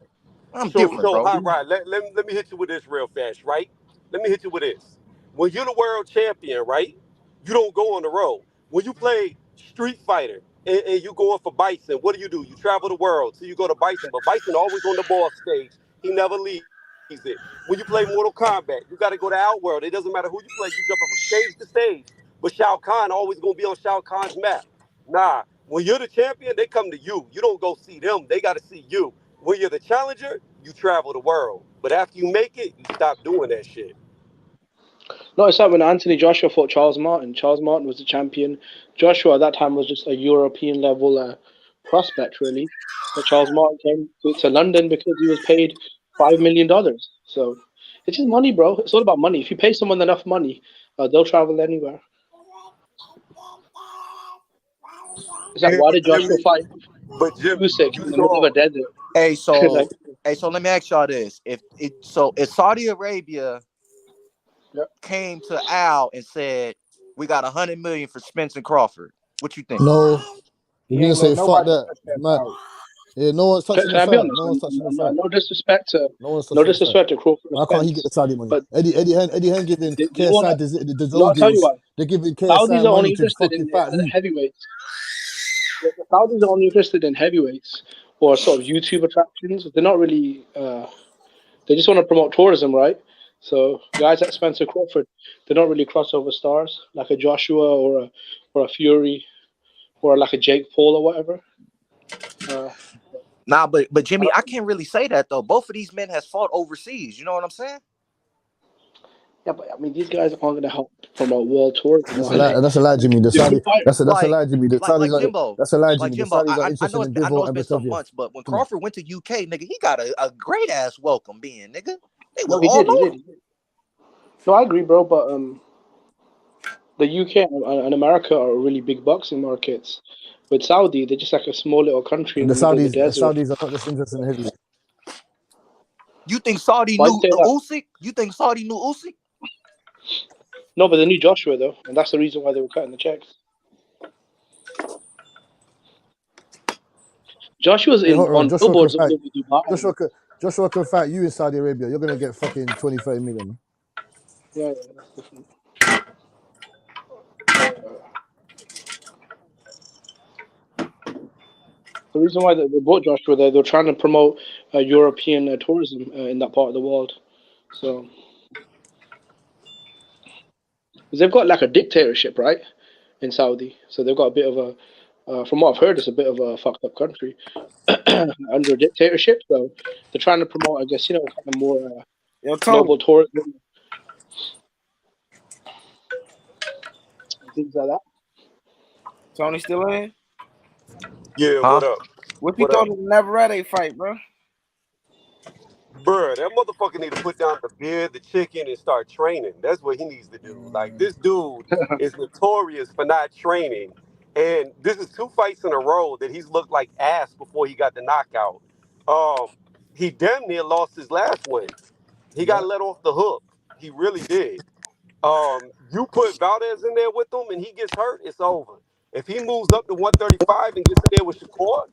I'm different, bro. All right, let me hit you with this real fast, right? Let me hit you with this. When you're the world champion, right, you don't go on the road. When you play Street Fighter and you going for Bison, what do? You travel the world. So you go to Bison, but Bison always on the boss stage. He never leaves it. When you play Mortal Kombat, you got to go to Outworld. It doesn't matter who you play. You jumping from stage to stage. But Shao Kahn always going to be on Shao Kahn's map. Nah, when you're the champion, they come to you. You don't go see them. They got to see you. When you're the challenger, you travel the world. But after you make it, you stop doing that shit. No, it's like when Anthony Joshua fought Charles Martin. Charles Martin was the champion. Joshua at that time was just a European level prospect, really. But Charles Martin came to London because he was paid $5 million. So it's just money, bro. It's all about money. If you pay someone enough money, they'll travel anywhere. It's like, why did Joshua fight? But Jim, Usyk in the middle of a desert. Hey, so let me ask y'all this: if Saudi Arabia came to Al and said, "We got 100 million for Spence and Crawford," what you think? No, you didn't say fuck that, man. Yeah, no one's touching the fight. No one's touching the fight. No disrespect to Crawford. Why can't he get the Saudi money? But Eddie Hearn giving KSI the I'll tell you why. They're giving Saudis KSI are only money to interested fucking in fight. heavyweights. The Saudis are only interested in heavyweights or sort of YouTube attractions. They're not really. They just want to promote tourism, right? So guys like Spencer Crawford, they're not really crossover stars like a Joshua or a Fury or like a Jake Paul or whatever. Nah, but Jimmy, I can't really say that though. Both of these men has fought overseas. You know what I'm saying? Yeah, but I mean, these guys aren't going to help promote world tourism. That's a lie. That's a lie, Jimmy. The Saudi. That's a like, lie, Jimmy. The Saudis are. Jimbo. That's a lie, Like Jimmy. The Jimbo, Saudis are I interested in know Bivol it's and been some Batavia. months, but when Crawford went to UK, nigga, he got a great ass welcome being, nigga. They was No, he all did. over. No, I agree, bro. But the UK and America are really big boxing markets. With Saudi, they're just like a small little country in The the middle of the desert. Saudis are not just interested in heavyweight. You think Saudi Why knew say that? Usyk? You think Saudi knew Usyk? No, but they knew Joshua though, and that's the reason why they were cutting the checks. Joshua's on billboards all over Dubai. Joshua can fight you in Saudi Arabia. You're gonna get fucking 20, 30 million. Yeah, that's different. The reason why they brought Joshua there, they're trying to promote European tourism in that part of the world. So, because they've got like a dictatorship, right, in Saudi. So they've got a bit of a, from what I've heard, it's a bit of a fucked up country under a dictatorship. So they're trying to promote, I guess, kind of more global tourism, things like that. Tony still in? Yeah, Huh? what up? What you What up? thought of the Navarrete fight, bro? Bruh, that motherfucker need to put down the beer, the chicken, and start training. That's what he needs to do. Like, this dude is notorious for not training. And this is 2 fights in a row that he's looked like ass before he got the knockout. He damn near lost his last one. He got let off the hook. He really did. You put Valdez in there with him and he gets hurt, it's over. If he moves up to 135 and gets in there with Shakur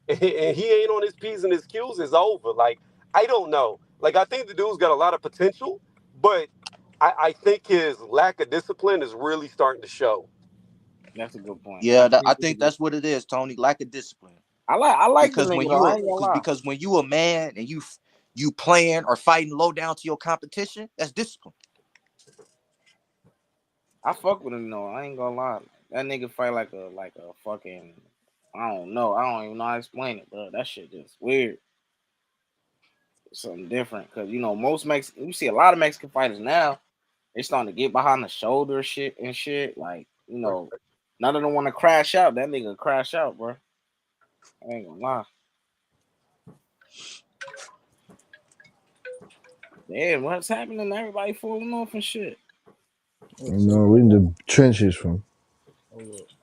and he ain't on his P's and his Q's, it's over. Like, I don't know. Like, I think the dude's got a lot of potential, but I think his lack of discipline is really starting to show. That's a good point. Yeah, I think that's what it is, Tony. Lack of discipline. I like the Because nigga when though. you I ain't gonna lie. because when you a man and you playing or fighting low down to your competition, that's discipline. I fuck with him though. I ain't gonna lie. That nigga fight like a fucking. I don't know. I don't even know how to explain it, bro. That shit just weird. Something different, cause most Mexican. You see a lot of Mexican fighters now. They starting to get behind the shoulder shit and shit. Like none of them want to crash out. That nigga crash out, bro. I ain't gonna lie. Damn, what's happening? Everybody falling off and shit. No, we're in the trenches, from.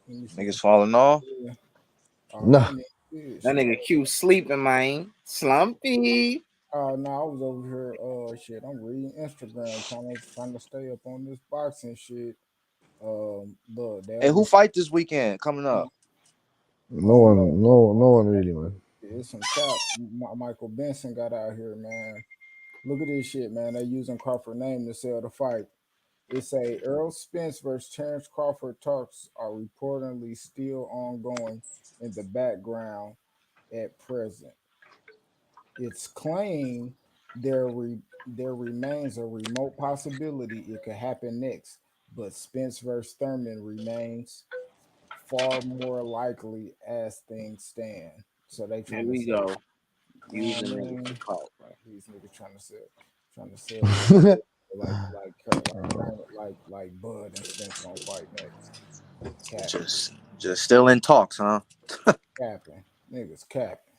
Niggas falling off. Nah. That nigga Q sleeping, man. Slumpy. No, I was over here. Shit, I'm reading Instagram, trying to stay up on this boxing shit. Look, Hey, who fight this weekend coming up? No one really, man. It's some cap. Michael Benson got out here, man. Look at this shit, man. They using Crawford's name to sell the fight. It say Errol Spence versus Terrence Crawford talks are reportedly still ongoing in the background at present. It's claimed there remains a remote possibility it could happen next, but Spence versus Thurman remains far more likely as things stand. So they Here trying to we sell. go. Using niggas to talk, bro. These niggas trying to sell this shit like Bud and Spence gonna fight next. Capping. Just still in talks, huh? Capping. Niggas capping.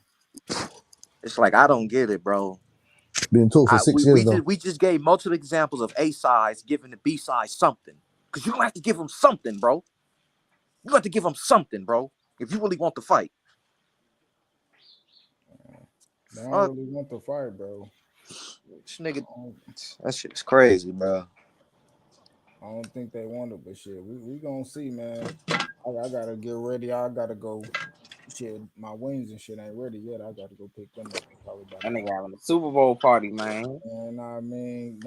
It's like I don't get it, bro. Been talked for 6 years though. We just gave multiple examples of A sides giving the B side something. Cause you have to give them something, bro. You have to give them something, bro. If you really want to fight. They don't really want to fight, bro. This nigga, that shit is crazy, bro. I don't think they want it, but shit, we gonna see, man. I gotta get ready. I gotta go. Shit, my wings and shit ain't ready yet. I gotta go pick them up probably by That nigga having a Super Bowl party, man. And I mean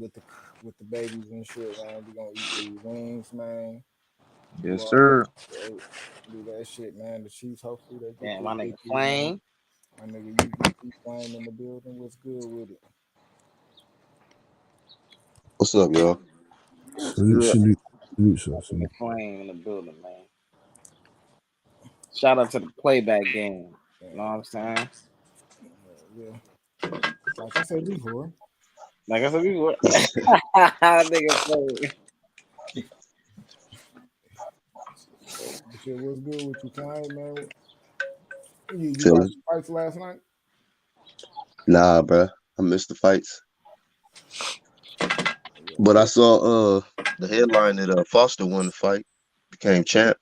with the babies and shit, man. We gonna eat these wings, man. Yes, sir. Do that shit, man. The Chiefs, hopefully they get Yeah, this my nigga victory, Flame. man. My nigga, you Flame in the building. What's good with it? What's up, y'all? Salute. Flame in the building, man. Shout out to the playback game. You know what I'm saying? Yeah. Like I said before, Like I said, nigga play. Shit, what's good with you tonight, man? You watched Chilling. the fights last night? Nah, bruh. I missed the fights. But I saw the headline that Foster won the fight, became champ.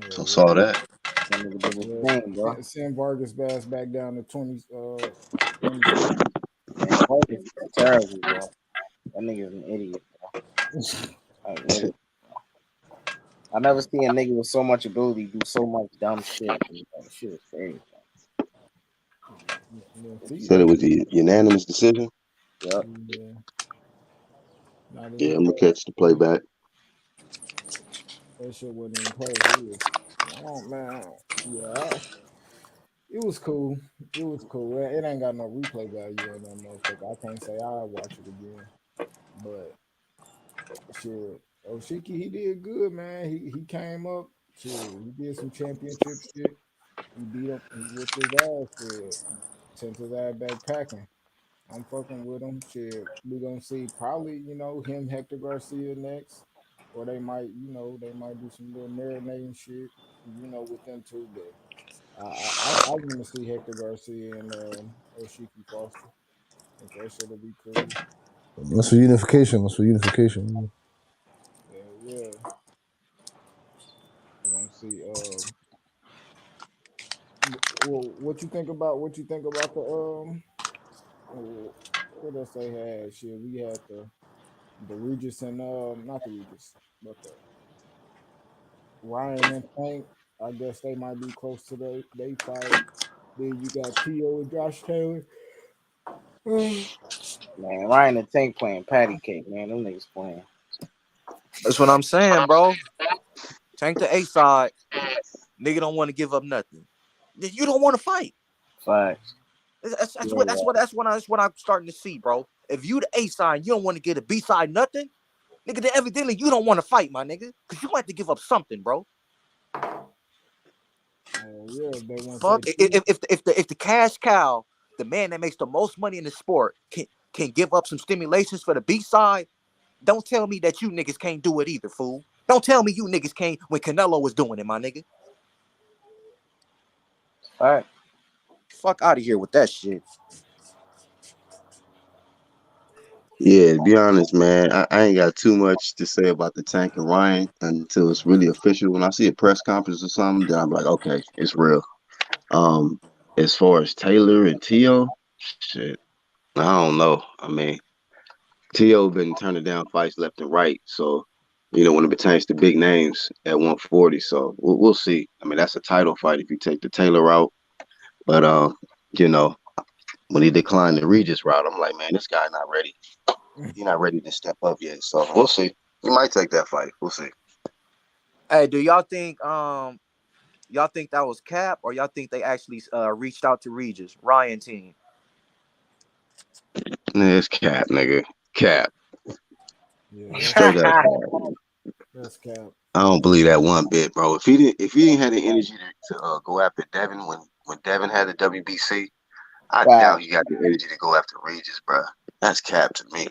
So saw that. Yeah, send Vargas back down to 27. Man, Vargas is terrible, bro. That nigga's an idiot, bro. Like, literally. I never seen a nigga with so much ability do so much dumb shit. That shit is crazy. Said it was a unanimous decision. Yep. Yeah, I'm gonna catch the playback. That shit wasn't even close either. Oh man, yeah, it was cool. It was cool. It ain't got no replay value on that motherfucker. I can't say I'll watch it again, but shit, Oshiki, he did good, man. He came up. Shit, he did some championship shit. He beat him. He whooped his ass. Shit, sent his ass back packing. I'm fucking with him. Shit, we gonna see probably him, Hector Garcia next, or they might do some little marinating shit with them too. But I want to see Hector Garcia and Oshiki Foster. I think that shit'll be cool. That's for unification. That's for unification. Yeah. We're gonna see. Well, what you think about what else they had? Shit, we had the Regis and not the Regis, but the Ryan and Tank. I guess they might be close to they fight. Then you got T.O. and Josh Taylor. Man, Ryan and Tank playing patty cake, man. Them niggas playing. That's what I'm saying, bro. Tank the A side. Nigga don't want to give up nothing. You don't want to fight. Facts. That's what I'm starting to see, bro. If you the A side, you don't want to get a B side, nothing. Nigga, then evidently you don't want to fight, my nigga, because you might have to give up something, bro. Yeah, they want Fuck. If the cash cow, the man that makes the most money in the sport, can give up some stimulations for the B side, don't tell me that you niggas can't do it either, fool. Don't tell me you niggas can't when Canelo was doing it, my nigga. All right. Fuck out of here with that shit. Yeah, to be honest, man, I ain't got too much to say about the Tank and Ryan until it's really official. When I see a press conference or something, then I'm like, okay, it's real. As far as Taylor and T.O., shit, I don't know. I mean, T.O. been turning down fights left and right, so when it pertains to big names at 140, so we'll see. I mean, that's a title fight if you take the Taylor route, but when he declined the Regis route, I'm like, man, this guy not ready. He's not ready to step up yet. So we'll see. He might take that fight. We'll see. Hey, do y'all think that was cap, or y'all think they actually reached out to Regis, Ryan team? Nah, it's cap, nigga. Cap. Yeah, Straight up cap. That's cap. I don't believe that one bit, bro. If he didn't have the energy to go after Devin when Devin had the WBC, I doubt he got the energy to go after Regis, bro. That's cap to me.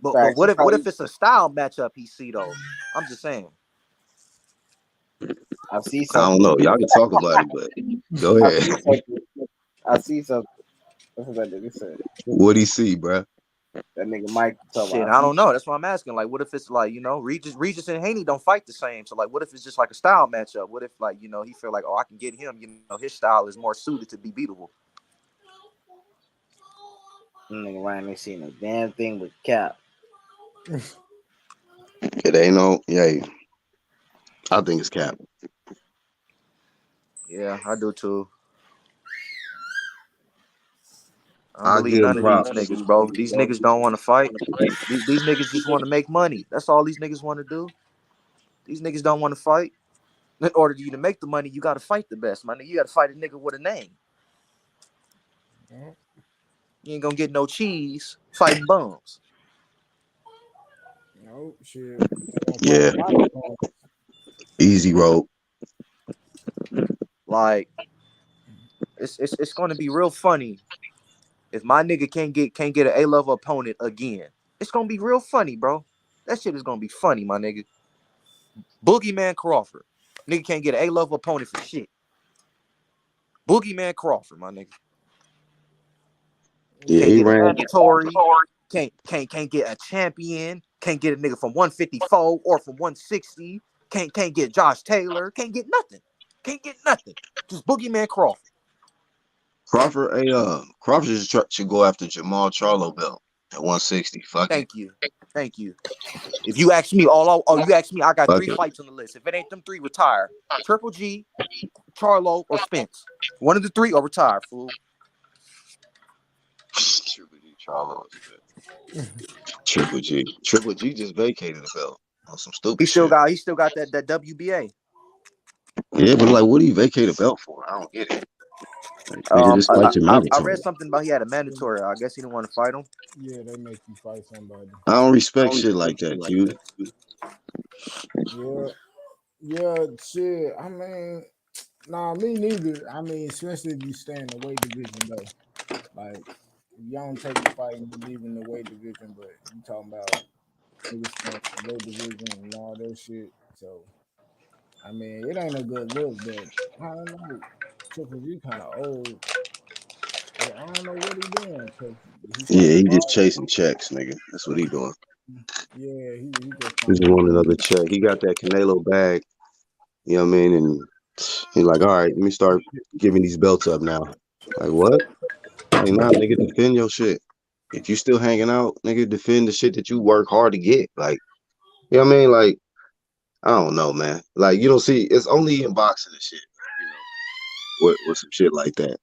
But what if it's a style matchup he see though? I'm just saying. I see I don't something. know. Y'all can talk about it, but go ahead. I see something. That's what that nigga said. What'd he see, bro? That nigga Mike talking Shit, about. I don't know. That's why I'm asking. Like, what if it's like, Regis and Haney don't fight the same? So like, what if it's just like a style matchup? What if like, he feel like, oh, I can get him. His style is more suited to be beatable. Nigga Ryan ain't seen a damn thing with cap. It ain't no. Yeah, I think it's cap. Yeah, I do too. I I don't believe give none him of these props. niggas, bro. These niggas don't want to fight. These niggas just want to make money. That's all these niggas want to do. These niggas don't want to fight. In order for you to make the money, you got to fight the best, man. You got to fight a nigga with a name. You ain't gonna get no cheese fighting bums. No shit. Yeah. Easy road. Like, it's going to be real funny If my nigga can't get an A-level opponent again, it's gonna be real funny, bro. That shit is gonna be funny, my nigga. Boogeyman Crawford. Nigga can't get an A-level opponent for shit. Boogeyman Crawford, my nigga. Yeah, Can't he get a ran. mandatory. Can't get a champion. Can't get a nigga from 154 or from 160. Can't get Josh Taylor. Can't get nothing. Can't get nothing. Just Boogeyman Crawford. Crawford should go after Jamal Charlo belt at 160. Fuck Thank you. If you ask me, I got Fuck 3 it. fights on the list. If it ain't them 3, retire. Triple G, Charlo, or Spence. One of the 3 or retire, fool. Triple G Charlo is good. Triple G just vacated the belt on some stupid He still shit. got that WBA. Yeah, but like, what do you vacate a belt for? I don't get it. Like, nigga, just fight your I mandatory. read something about he had a mandatory. I guess he didn't want to fight him. Yeah, they make you fight somebody. I don't respect shit like that, Q. Yeah, shit. I mean, nah, me neither. I mean, especially if you stay in the weight division though. Like, if you don't take the fight and you leave in the weight division, but you talking about niggas staying in the weight division and all that shit. So, I mean, it ain't a good look, but I don't know. Triple G kind of old. Yeah, I don't know what he doing because he Yeah, fighting he just Ryder. chasing checks, nigga. That's what he doing. Yeah, he just He trying just to want another check. He got that Canelo bag. You know what I mean? And he's like, all right, let me start giving these belts up now. Like, what? Like, nah, nigga, defend your shit. If you still hanging out, nigga, defend the shit that you work hard to get. Like, you know what I mean? Like, I don't know, man. Like, you don't see, it's only in boxing and shit, you know, with some shit like that.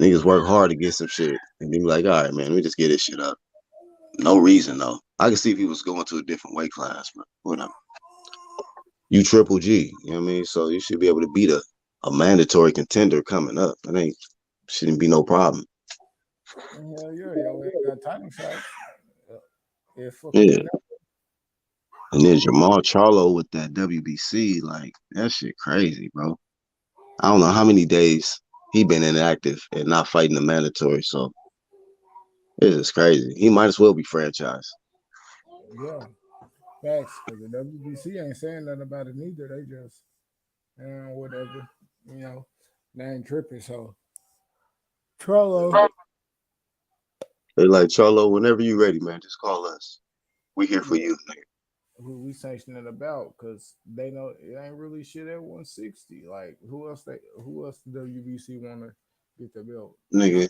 Niggas work hard to get some shit. And then be like, all right, man, let me just get this shit up. No reason, though. I can see if he was going to a different weight class, but whatever. You Triple G, you know what I mean? So you should be able to beat a mandatory contender coming up. I shouldn't be no problem. Hell yeah, yo, ain't got title shots. Yeah, Yeah. And then Jamal Charlo with that WBC, like, that shit crazy, bro. I don't know how many days he been inactive and not fighting the mandatory, so it is crazy. He might as well be franchised. Yeah, facts. Because the WBC ain't saying nothing about it neither. They just, whatever. You know, they ain't tripping. So, Charlo. They like, Charlo, whenever you ready, man, just call us. We here for you, nigga. Who we sanctioning about? Because they know it ain't really shit at 160. Like, who else the WBC want to get the belt? Nigga,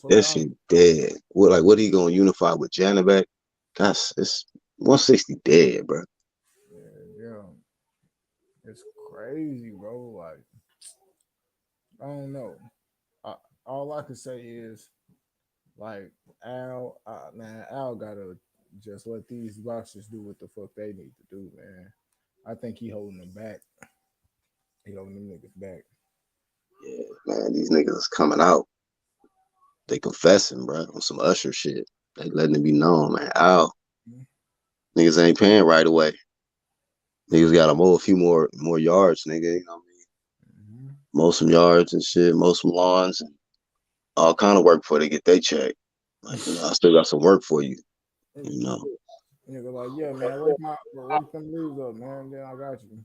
that shit dead. What are you gonna unify with Janabek? It's 160 dead, bro. Yeah. It's crazy, bro. Like, I don't know. All I can say is, like, Al gotta just let these boxers do what the fuck they need to do, man. I think he holding them back. He holding them niggas back. Yeah, man, these niggas is coming out. They confessing, bro, on some Usher shit. They letting it be known, man. Al, niggas ain't paying right away. Niggas got to mow a few more yards, nigga. You know what I mean? Mow some yards and shit, mow some lawns, and all kind of work before they get their check. Like, you know, I still got some work for you. You know. Nigga, like, yeah, man, wake them leaves up, man. Then I got you.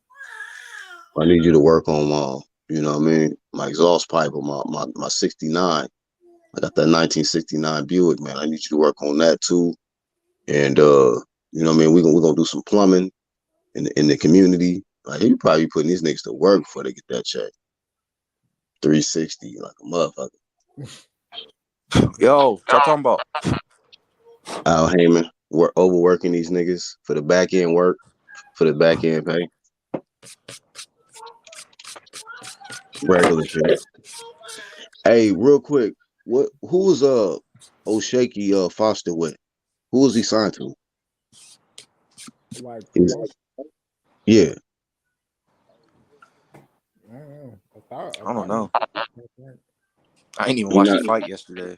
I need you to work on you know what I mean, my exhaust pipe on my 69. I got that 1969 Buick, man. I need you to work on that too. And you know what I mean, we're gonna do some plumbing in the community. Like, you probably putting these niggas to work before they get that check. 360 like a motherfucker. Yo, what y'all talking about? Al Heyman, we're overworking these niggas for the back end work, for the back end pay. Regular shit. Hey, real quick, who was O'Shaky Foster with? Who was he signed to? Like, yeah. I don't know. I ain't even He watched not- the fight yesterday.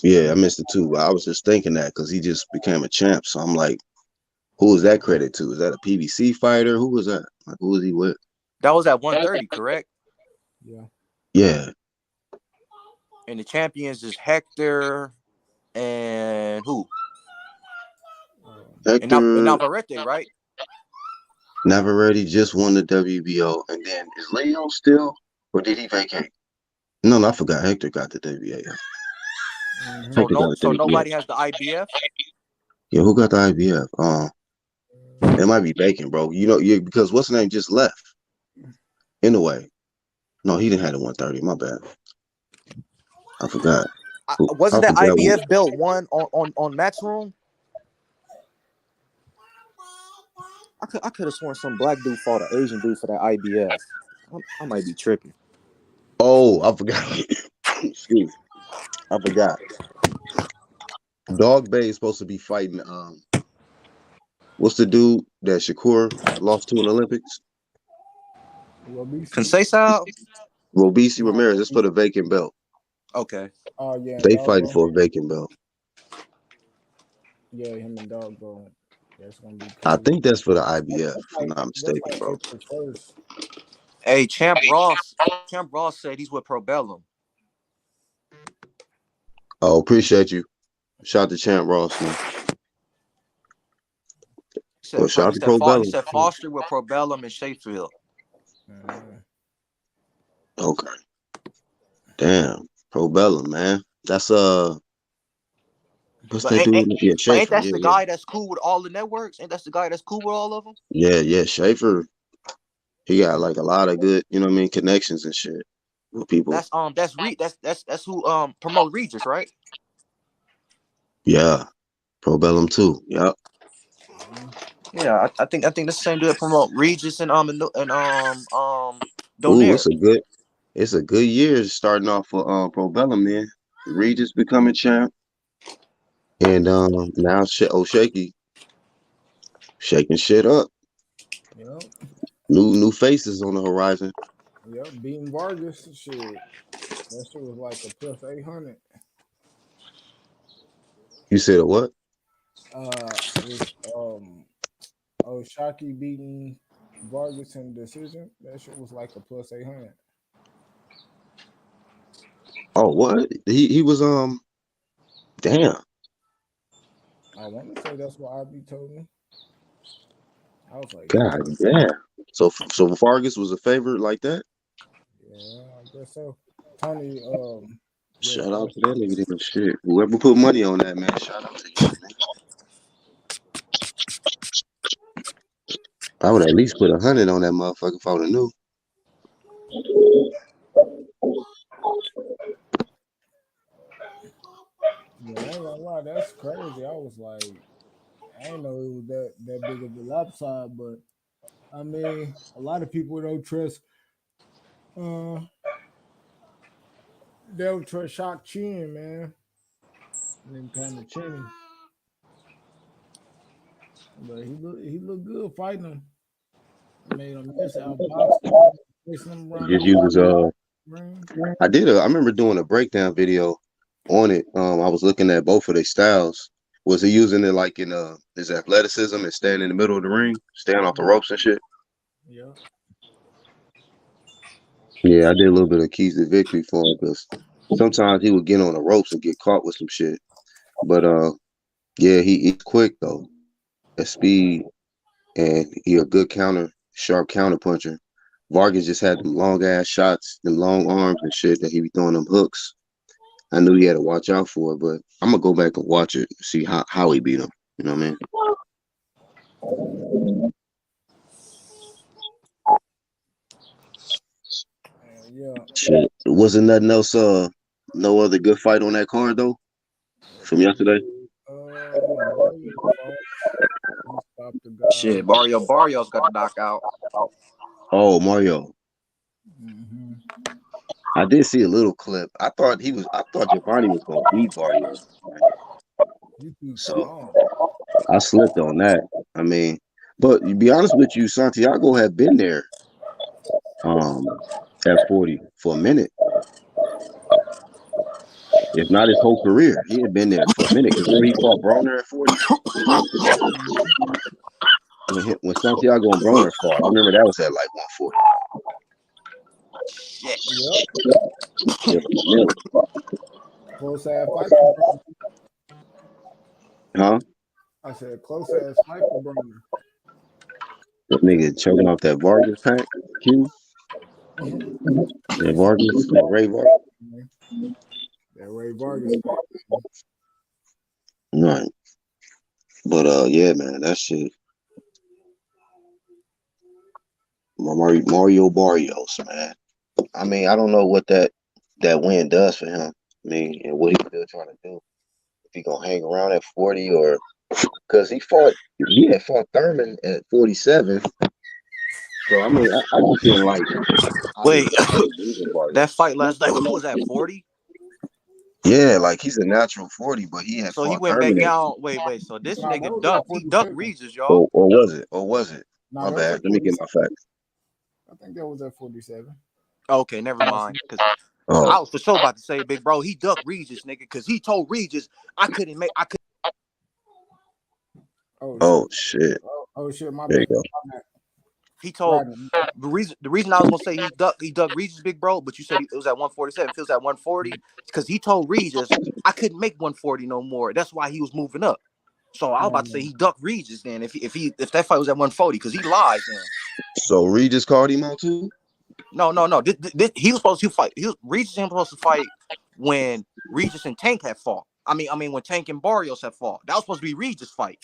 Yeah, I missed it too. But I was just thinking that because he just became a champ. So I'm like, who is that credit to? Is that a PBC fighter? Who was that? Like, who was he with? That was at 130, correct? Yeah. Yeah. And the champions is Hector. And who? Hector And Navarrete, right? Navarrete just won the WBO, and then is Leo still, or did he vacate? No, I forgot. Hector got the WBO. So nobody has the IBF. Yeah, who got the IBF? It might be Bacon, bro. You know, because what's the name just left. In a way, no, he didn't have the 130. My bad. I forgot. Wasn't that IBF belt won on Matchroom? I could have sworn some black dude fought an Asian dude for that IBF. I might be tripping. Oh, I forgot. Excuse me. I forgot. Dog Bay is supposed to be fighting. What's the dude that Shakur lost to in the Olympics? Conceição? Robisi Ramirez. That's for the vacant belt. Okay. Oh yeah. They fighting for a vacant belt. Yeah, him and Dogbo. That's gonna be. I think that's for the IBF, if I'm not mistaken, bro. Hey, Champ Ross said he's with Probellum. Oh, appreciate you. Shout out to Champ Ross, man. He said Foster with Probellum and Sheffield. Okay. Damn, Probellum, man. That's what's that dude? Yeah, Schaefer. Ain't that the guy that's cool with all the networks? Ain't that the guy that's cool with all of them? Yeah, Schaefer. He got like a lot of good, you know what I mean, connections and shit with people. That's who promote Regis, right? Yeah, Probellum too. Yep. Yeah, I think that's the same dude that promote Regis and Donaire. Ooh, it's a good year starting off for Probellum, man. Regis becoming champ, and now Shaky shaking shit up. Yep. New faces on the horizon. Yep, beating Vargas shit. That shit was like a plus 800. You said a what? Shaki beating Vargas in decision. That shit was like a plus 800. Oh, what? He was damn. I want to say that's what IB told me. I was like, God, yeah. So Vargas was a favorite like that? Yeah, I guess so. Tony, shout out to that nigga and shit. Whoever put money on that, man, shout out to you, man. I would at least put 100 on that motherfucker if I would have knew. Yeah, I ain't gonna lie, that's crazy. I was like, I didn't know it was that big of a lopside, but I mean, a lot of people don't trust Shock Chin, man. And then kind of chinny. But he looked good fighting him. Made him miss outboxing. I remember doing a breakdown video on it. I was looking at both of their styles. Was he using it like in his athleticism and staying in the middle of the ring, staying off the ropes and shit? Yeah. Yeah, I did a little bit of keys to victory for him because sometimes he would get on the ropes and get caught with some shit. But yeah, he's quick though, at speed, and he a good sharp counter puncher. Vargas just had them long ass shots, them long arms and shit that he be throwing them hooks. I knew he had to watch out for it, but I'm gonna go back and watch it and see how he beat him. You know what I mean? Yeah. Shit. Wasn't nothing else. No other good fight on that card though, from yesterday. Shit, Barrios got a knockout. Oh, Mario. Mm-hmm. I did see a little clip. I thought Giovanni was gonna beat Barrios. So I slipped on that. I mean, but to be honest with you, Santiago had been there at 40 for a minute. If not his whole career, he had been there for a minute. Because remember he fought Broner at 40? When Santiago and Broner fought, I remember that was at like 140. Yep. Yeah. Close ass fight. Huh? I said close ass sniper burner. That nigga choking off that Vargas pack. Q. That Vargas, that Ray Vargas. That Ray Vargas pack, man. Right. But yeah, man, that shit. Mario Barrios, man. I mean, I don't know what that win does for him. I mean, and what he's still trying to do. If he gonna hang around at 40 or because he had fought Thurman at 47. So I mean, I just didn't like Wait, that fight last night was at 40. Yeah, like he's a natural 40, but he had So he fought went back Thurman. down. Wait. So this nigga ducked. He ducked Regis, y'all. Or was it? Or was it? Nah, My that was bad. at Let me get my facts. I think that was at 47. Okay, never mind. Because I was for sure about to say, big bro, he ducked Regis, nigga, because he told Regis I couldn't. Oh shit. Oh shit, my There you bad. go. My bad. He told the reason I was gonna say he ducked Regis, big bro, but you said it was at 147. If it was at 140, because he told Regis I couldn't make 140 no more. That's why he was moving up. So I was about to say he ducked Regis then if that fight was at 140, because he lied then. So Regis called him out too? No. He was supposed to fight. Regis was supposed to fight when Regis and Tank had fought. I mean when Tank and Barrios had fought. That was supposed to be Regis' fight.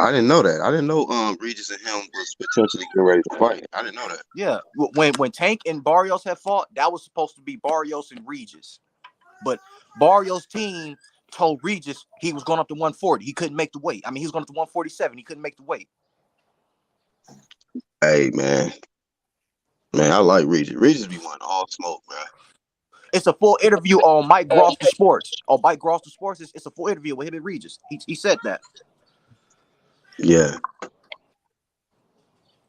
I didn't know that. I didn't know Regis and him was potentially getting ready to fight. I didn't know that. Yeah, when Tank and Barrios had fought, that was supposed to be Barrios and Regis. But Barrios' team told Regis he was going up to 140. He couldn't make the weight. I mean, he was going up to 147. He couldn't make the weight. Hey, man. Man, I like Regis. Regis be wanting all smoke, bro. It's a full interview on Mike Gross the Sports. On Mike Gross the Sports, it's a full interview with him and Regis. He said that. Yeah.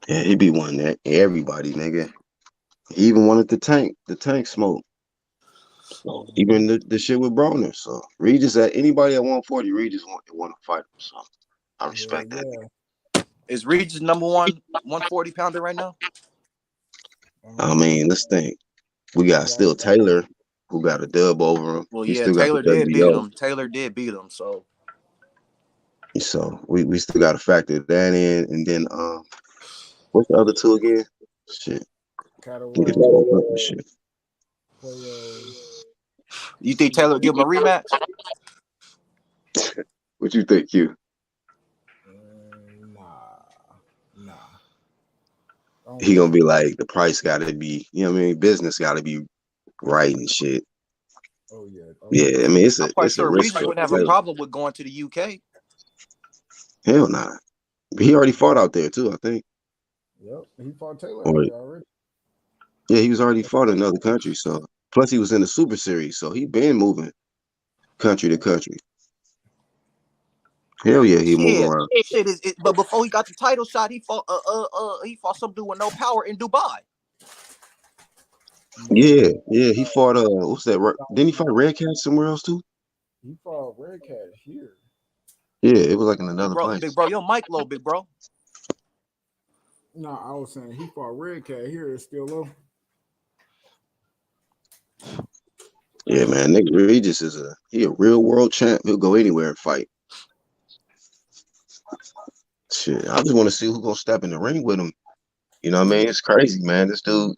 Yeah, he be wanting that. Everybody, nigga. He even wanted the tank smoke. So even the shit with Broner. So Regis at anybody at 140, Regis want to fight him. So I respect that. Is Regis number one 140 pounder right now? I mean, let's think. We got still Taylor, who got a dub over him. Well, he yeah, still Taylor got the did beat him. Taylor did beat him. So we still got to factor that in. And then what's the other two again? Shit. Shit. You think Taylor will give him a rematch? What you think, Q? Nah. He gonna be like, the price gotta be, you know what I mean? Business gotta be right and shit. Oh yeah. Yeah, I mean it's I'm quite a sure risk. Regis wouldn't have a problem with going to the UK. Hell nah. He already fought out there too, I think. Yep, he fought Taylor out there already. Yeah, he was already fought in another country. So plus he was in the Super Series, so he been moving country to country. Hell yeah, he moving around. But before he got the title shot, he fought some dude with no power in Dubai. Yeah, he fought what's that? Didn't he fight Red Cat somewhere else too? He fought Red Cat here. Yeah, it was like in another place. Big bro, your mic low, big bro. No, I was saying he fought Red Cat here. It's still low. Yeah, man, Nick Regis is a real world champ. He'll go anywhere and fight. Shit, I just want to see who's gonna step in the ring with him. You know what I mean? It's crazy, man. This dude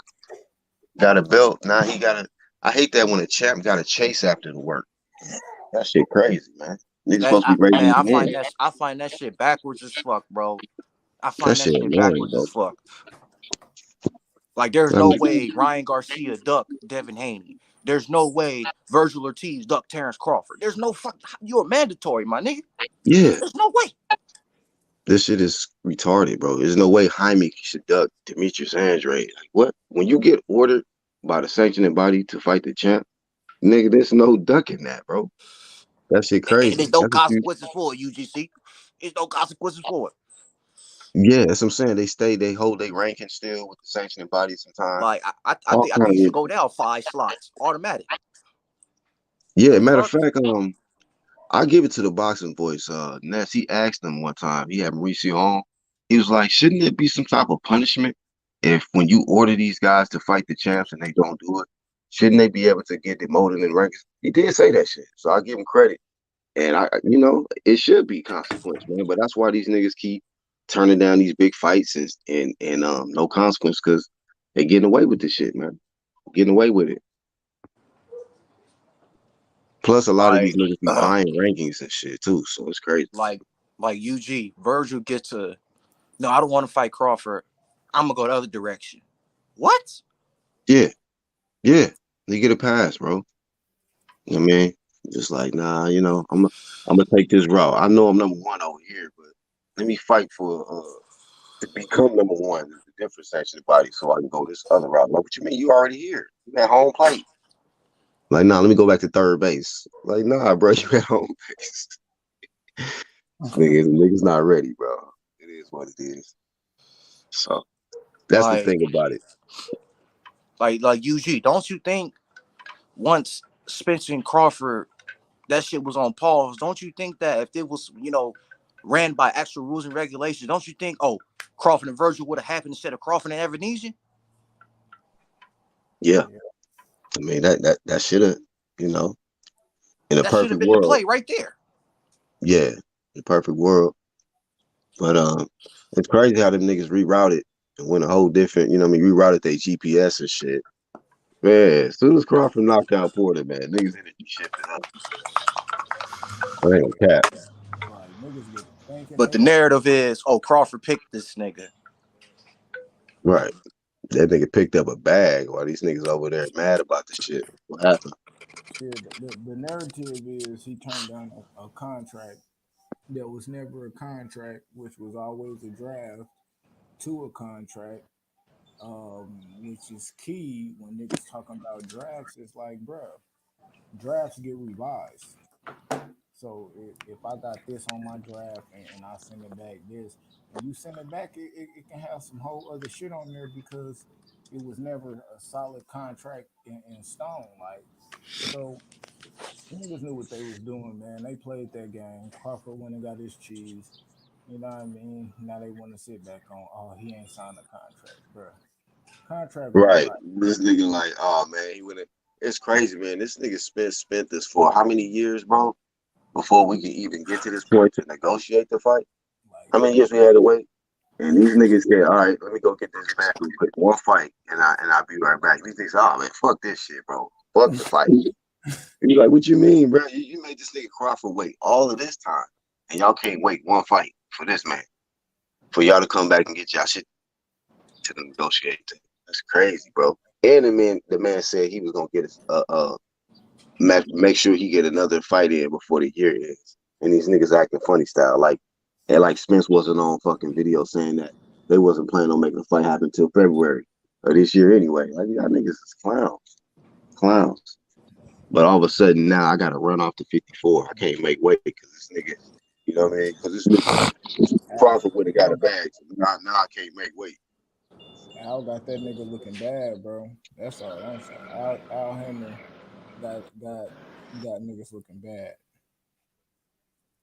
got a belt. Now he got I hate that when a champ got to chase after the work. That shit crazy, man. Niggas supposed to be ready to win. I find that shit backwards as fuck, bro. I find That that shit shit annoying, backwards bro. as fuck. Like, there's no way Ryan Garcia ducked Devin Haney. There's no way Virgil Ortiz ducked Terrence Crawford. There's no fuck. You're mandatory, my nigga. Yeah. There's no way. This shit is retarded, bro. There's no way Jaime should duck Demetrius Andrade. Like, what? When you get ordered by the sanctioning body to fight the champ, nigga, there's no ducking that, bro. That shit crazy. There's no consequences for it, UGC. There's no consequences for it. Yeah, that's what I'm saying. They hold their ranking still with the sanctioning body sometimes. Like, I think you should go down 5 slots, automatic. Yeah, matter of fact, I give it to the boxing voice. Ness, he asked him one time, he had Mauricio on. He was like, shouldn't it be some type of punishment if when you order these guys to fight the champs and they don't do it? Shouldn't they be able to get demoted in rankings? He did say that shit, so I give him credit. And it should be consequence, man. But that's why these niggas keep turning down these big fights and no consequence because they getting away with this shit, man. Getting away with it. Plus, a lot of these niggas be buying rankings and shit too, so it's crazy. Like UG, Virgil gets to, no, I don't want to fight Crawford. I'm gonna go the other direction. What? Yeah. You get a pass, bro. You know what I mean? Just like, nah, I'm gonna take this route. I know I'm number one over here, but let me fight for to become number one, the different section of the body, so I can go this other route. Like, what you mean? You already here? You at home plate? Like, nah, let me go back to third base. Like, nah, bro, you at home base. niggas not ready, bro. It is what it is. So that's the thing about it. Like UG, don't you think once Spencer and Crawford, that shit was on pause, don't you think that if it was, ran by actual rules and regulations, don't you think, Crawford and Virgil would have happened instead of Crawford and Evanesian? Yeah. I mean, that should have, in a that perfect been world. The play right there. Yeah, the perfect world. But it's crazy how them niggas rerouted and went a whole different, rerouted their GPS and shit. Man, as soon as Crawford knocked out Porter, man, niggas energy shifted up. I ain't cap. Right, niggas get thinking. But the narrative is, Crawford picked this nigga. Right. That nigga picked up a bag while these niggas over there mad about the shit. What happened? Yeah, the narrative is he turned down a contract that was never a contract, which was always a draft to a contract, which is key when niggas talking about drafts. It's like, bro, drafts get revised. So if I got this on my draft and I send it back this, and you send it back, it can have some whole other shit on there because it was never a solid contract in stone. Like, so niggas knew what they was doing, man. They played that game. Crawford went and got his cheese. You know what I mean? Now they want to sit back on, he ain't signed a contract, bro. Contract Right. revised. This nigga like, oh man, he went. It's crazy, man. This nigga spent this for how many years, bro? Before we can even get to this point to negotiate the fight. How many years we had to wait? And these niggas said, all right, let me go get this back real quick. One fight, and I'll be right back. These niggas, oh man, fuck this shit, bro. Fuck the fight. And you're like, what you mean, bro? You made this nigga Crawford wait all of this time, and y'all can't wait one fight for this man, for y'all to come back and get y'all shit to negotiate. That's crazy, bro. And the man said he was gonna get make sure he get another fight in before the year ends. And these niggas acting funny style, like Spence wasn't on fucking video saying that they wasn't planning on making a fight happen until February of this year anyway. Like, y'all niggas is clowns. But all of a sudden now I gotta run off to 54. I can't make weight because this nigga, you know what I mean? Because this nigga Crawford would have got a bag. So now I can't make weight. Al got that nigga looking bad, bro. That's all I'm saying. Al Hammond got niggas looking bad.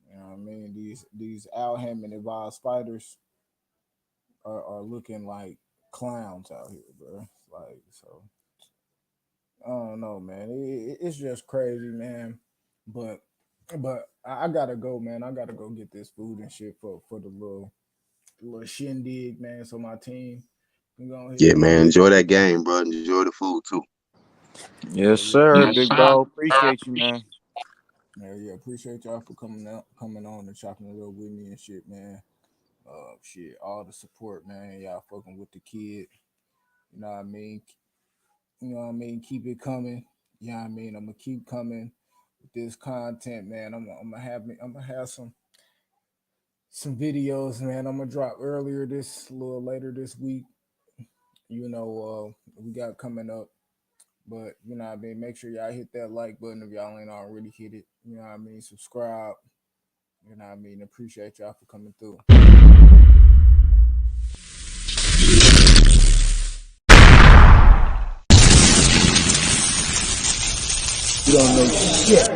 You know what I mean? These Al Hammond advised fighters are looking like clowns out here, bro. Like, so I don't know, man. It's just crazy, man. But I gotta go, man. I gotta go get this food and shit for the little shindig, man. So my team can go ahead. Yeah, man. Enjoy that game, bro. Enjoy the food too. Yes, sir, big dog. Appreciate you, man. Yeah, appreciate y'all for coming on and chopping it up with me and shit, man. Shit, all the support, man. Y'all fucking with the kid. You know what I mean? Keep it coming. You know what I mean? I'm gonna keep coming with this content, man. I'm gonna have some videos, man. I'm gonna drop a little later this week. You know, we got coming up. But, you know what I mean? Make sure y'all hit that like button if y'all ain't already hit it. You know what I mean? Subscribe. You know what I mean? Appreciate y'all for coming through. You don't know shit.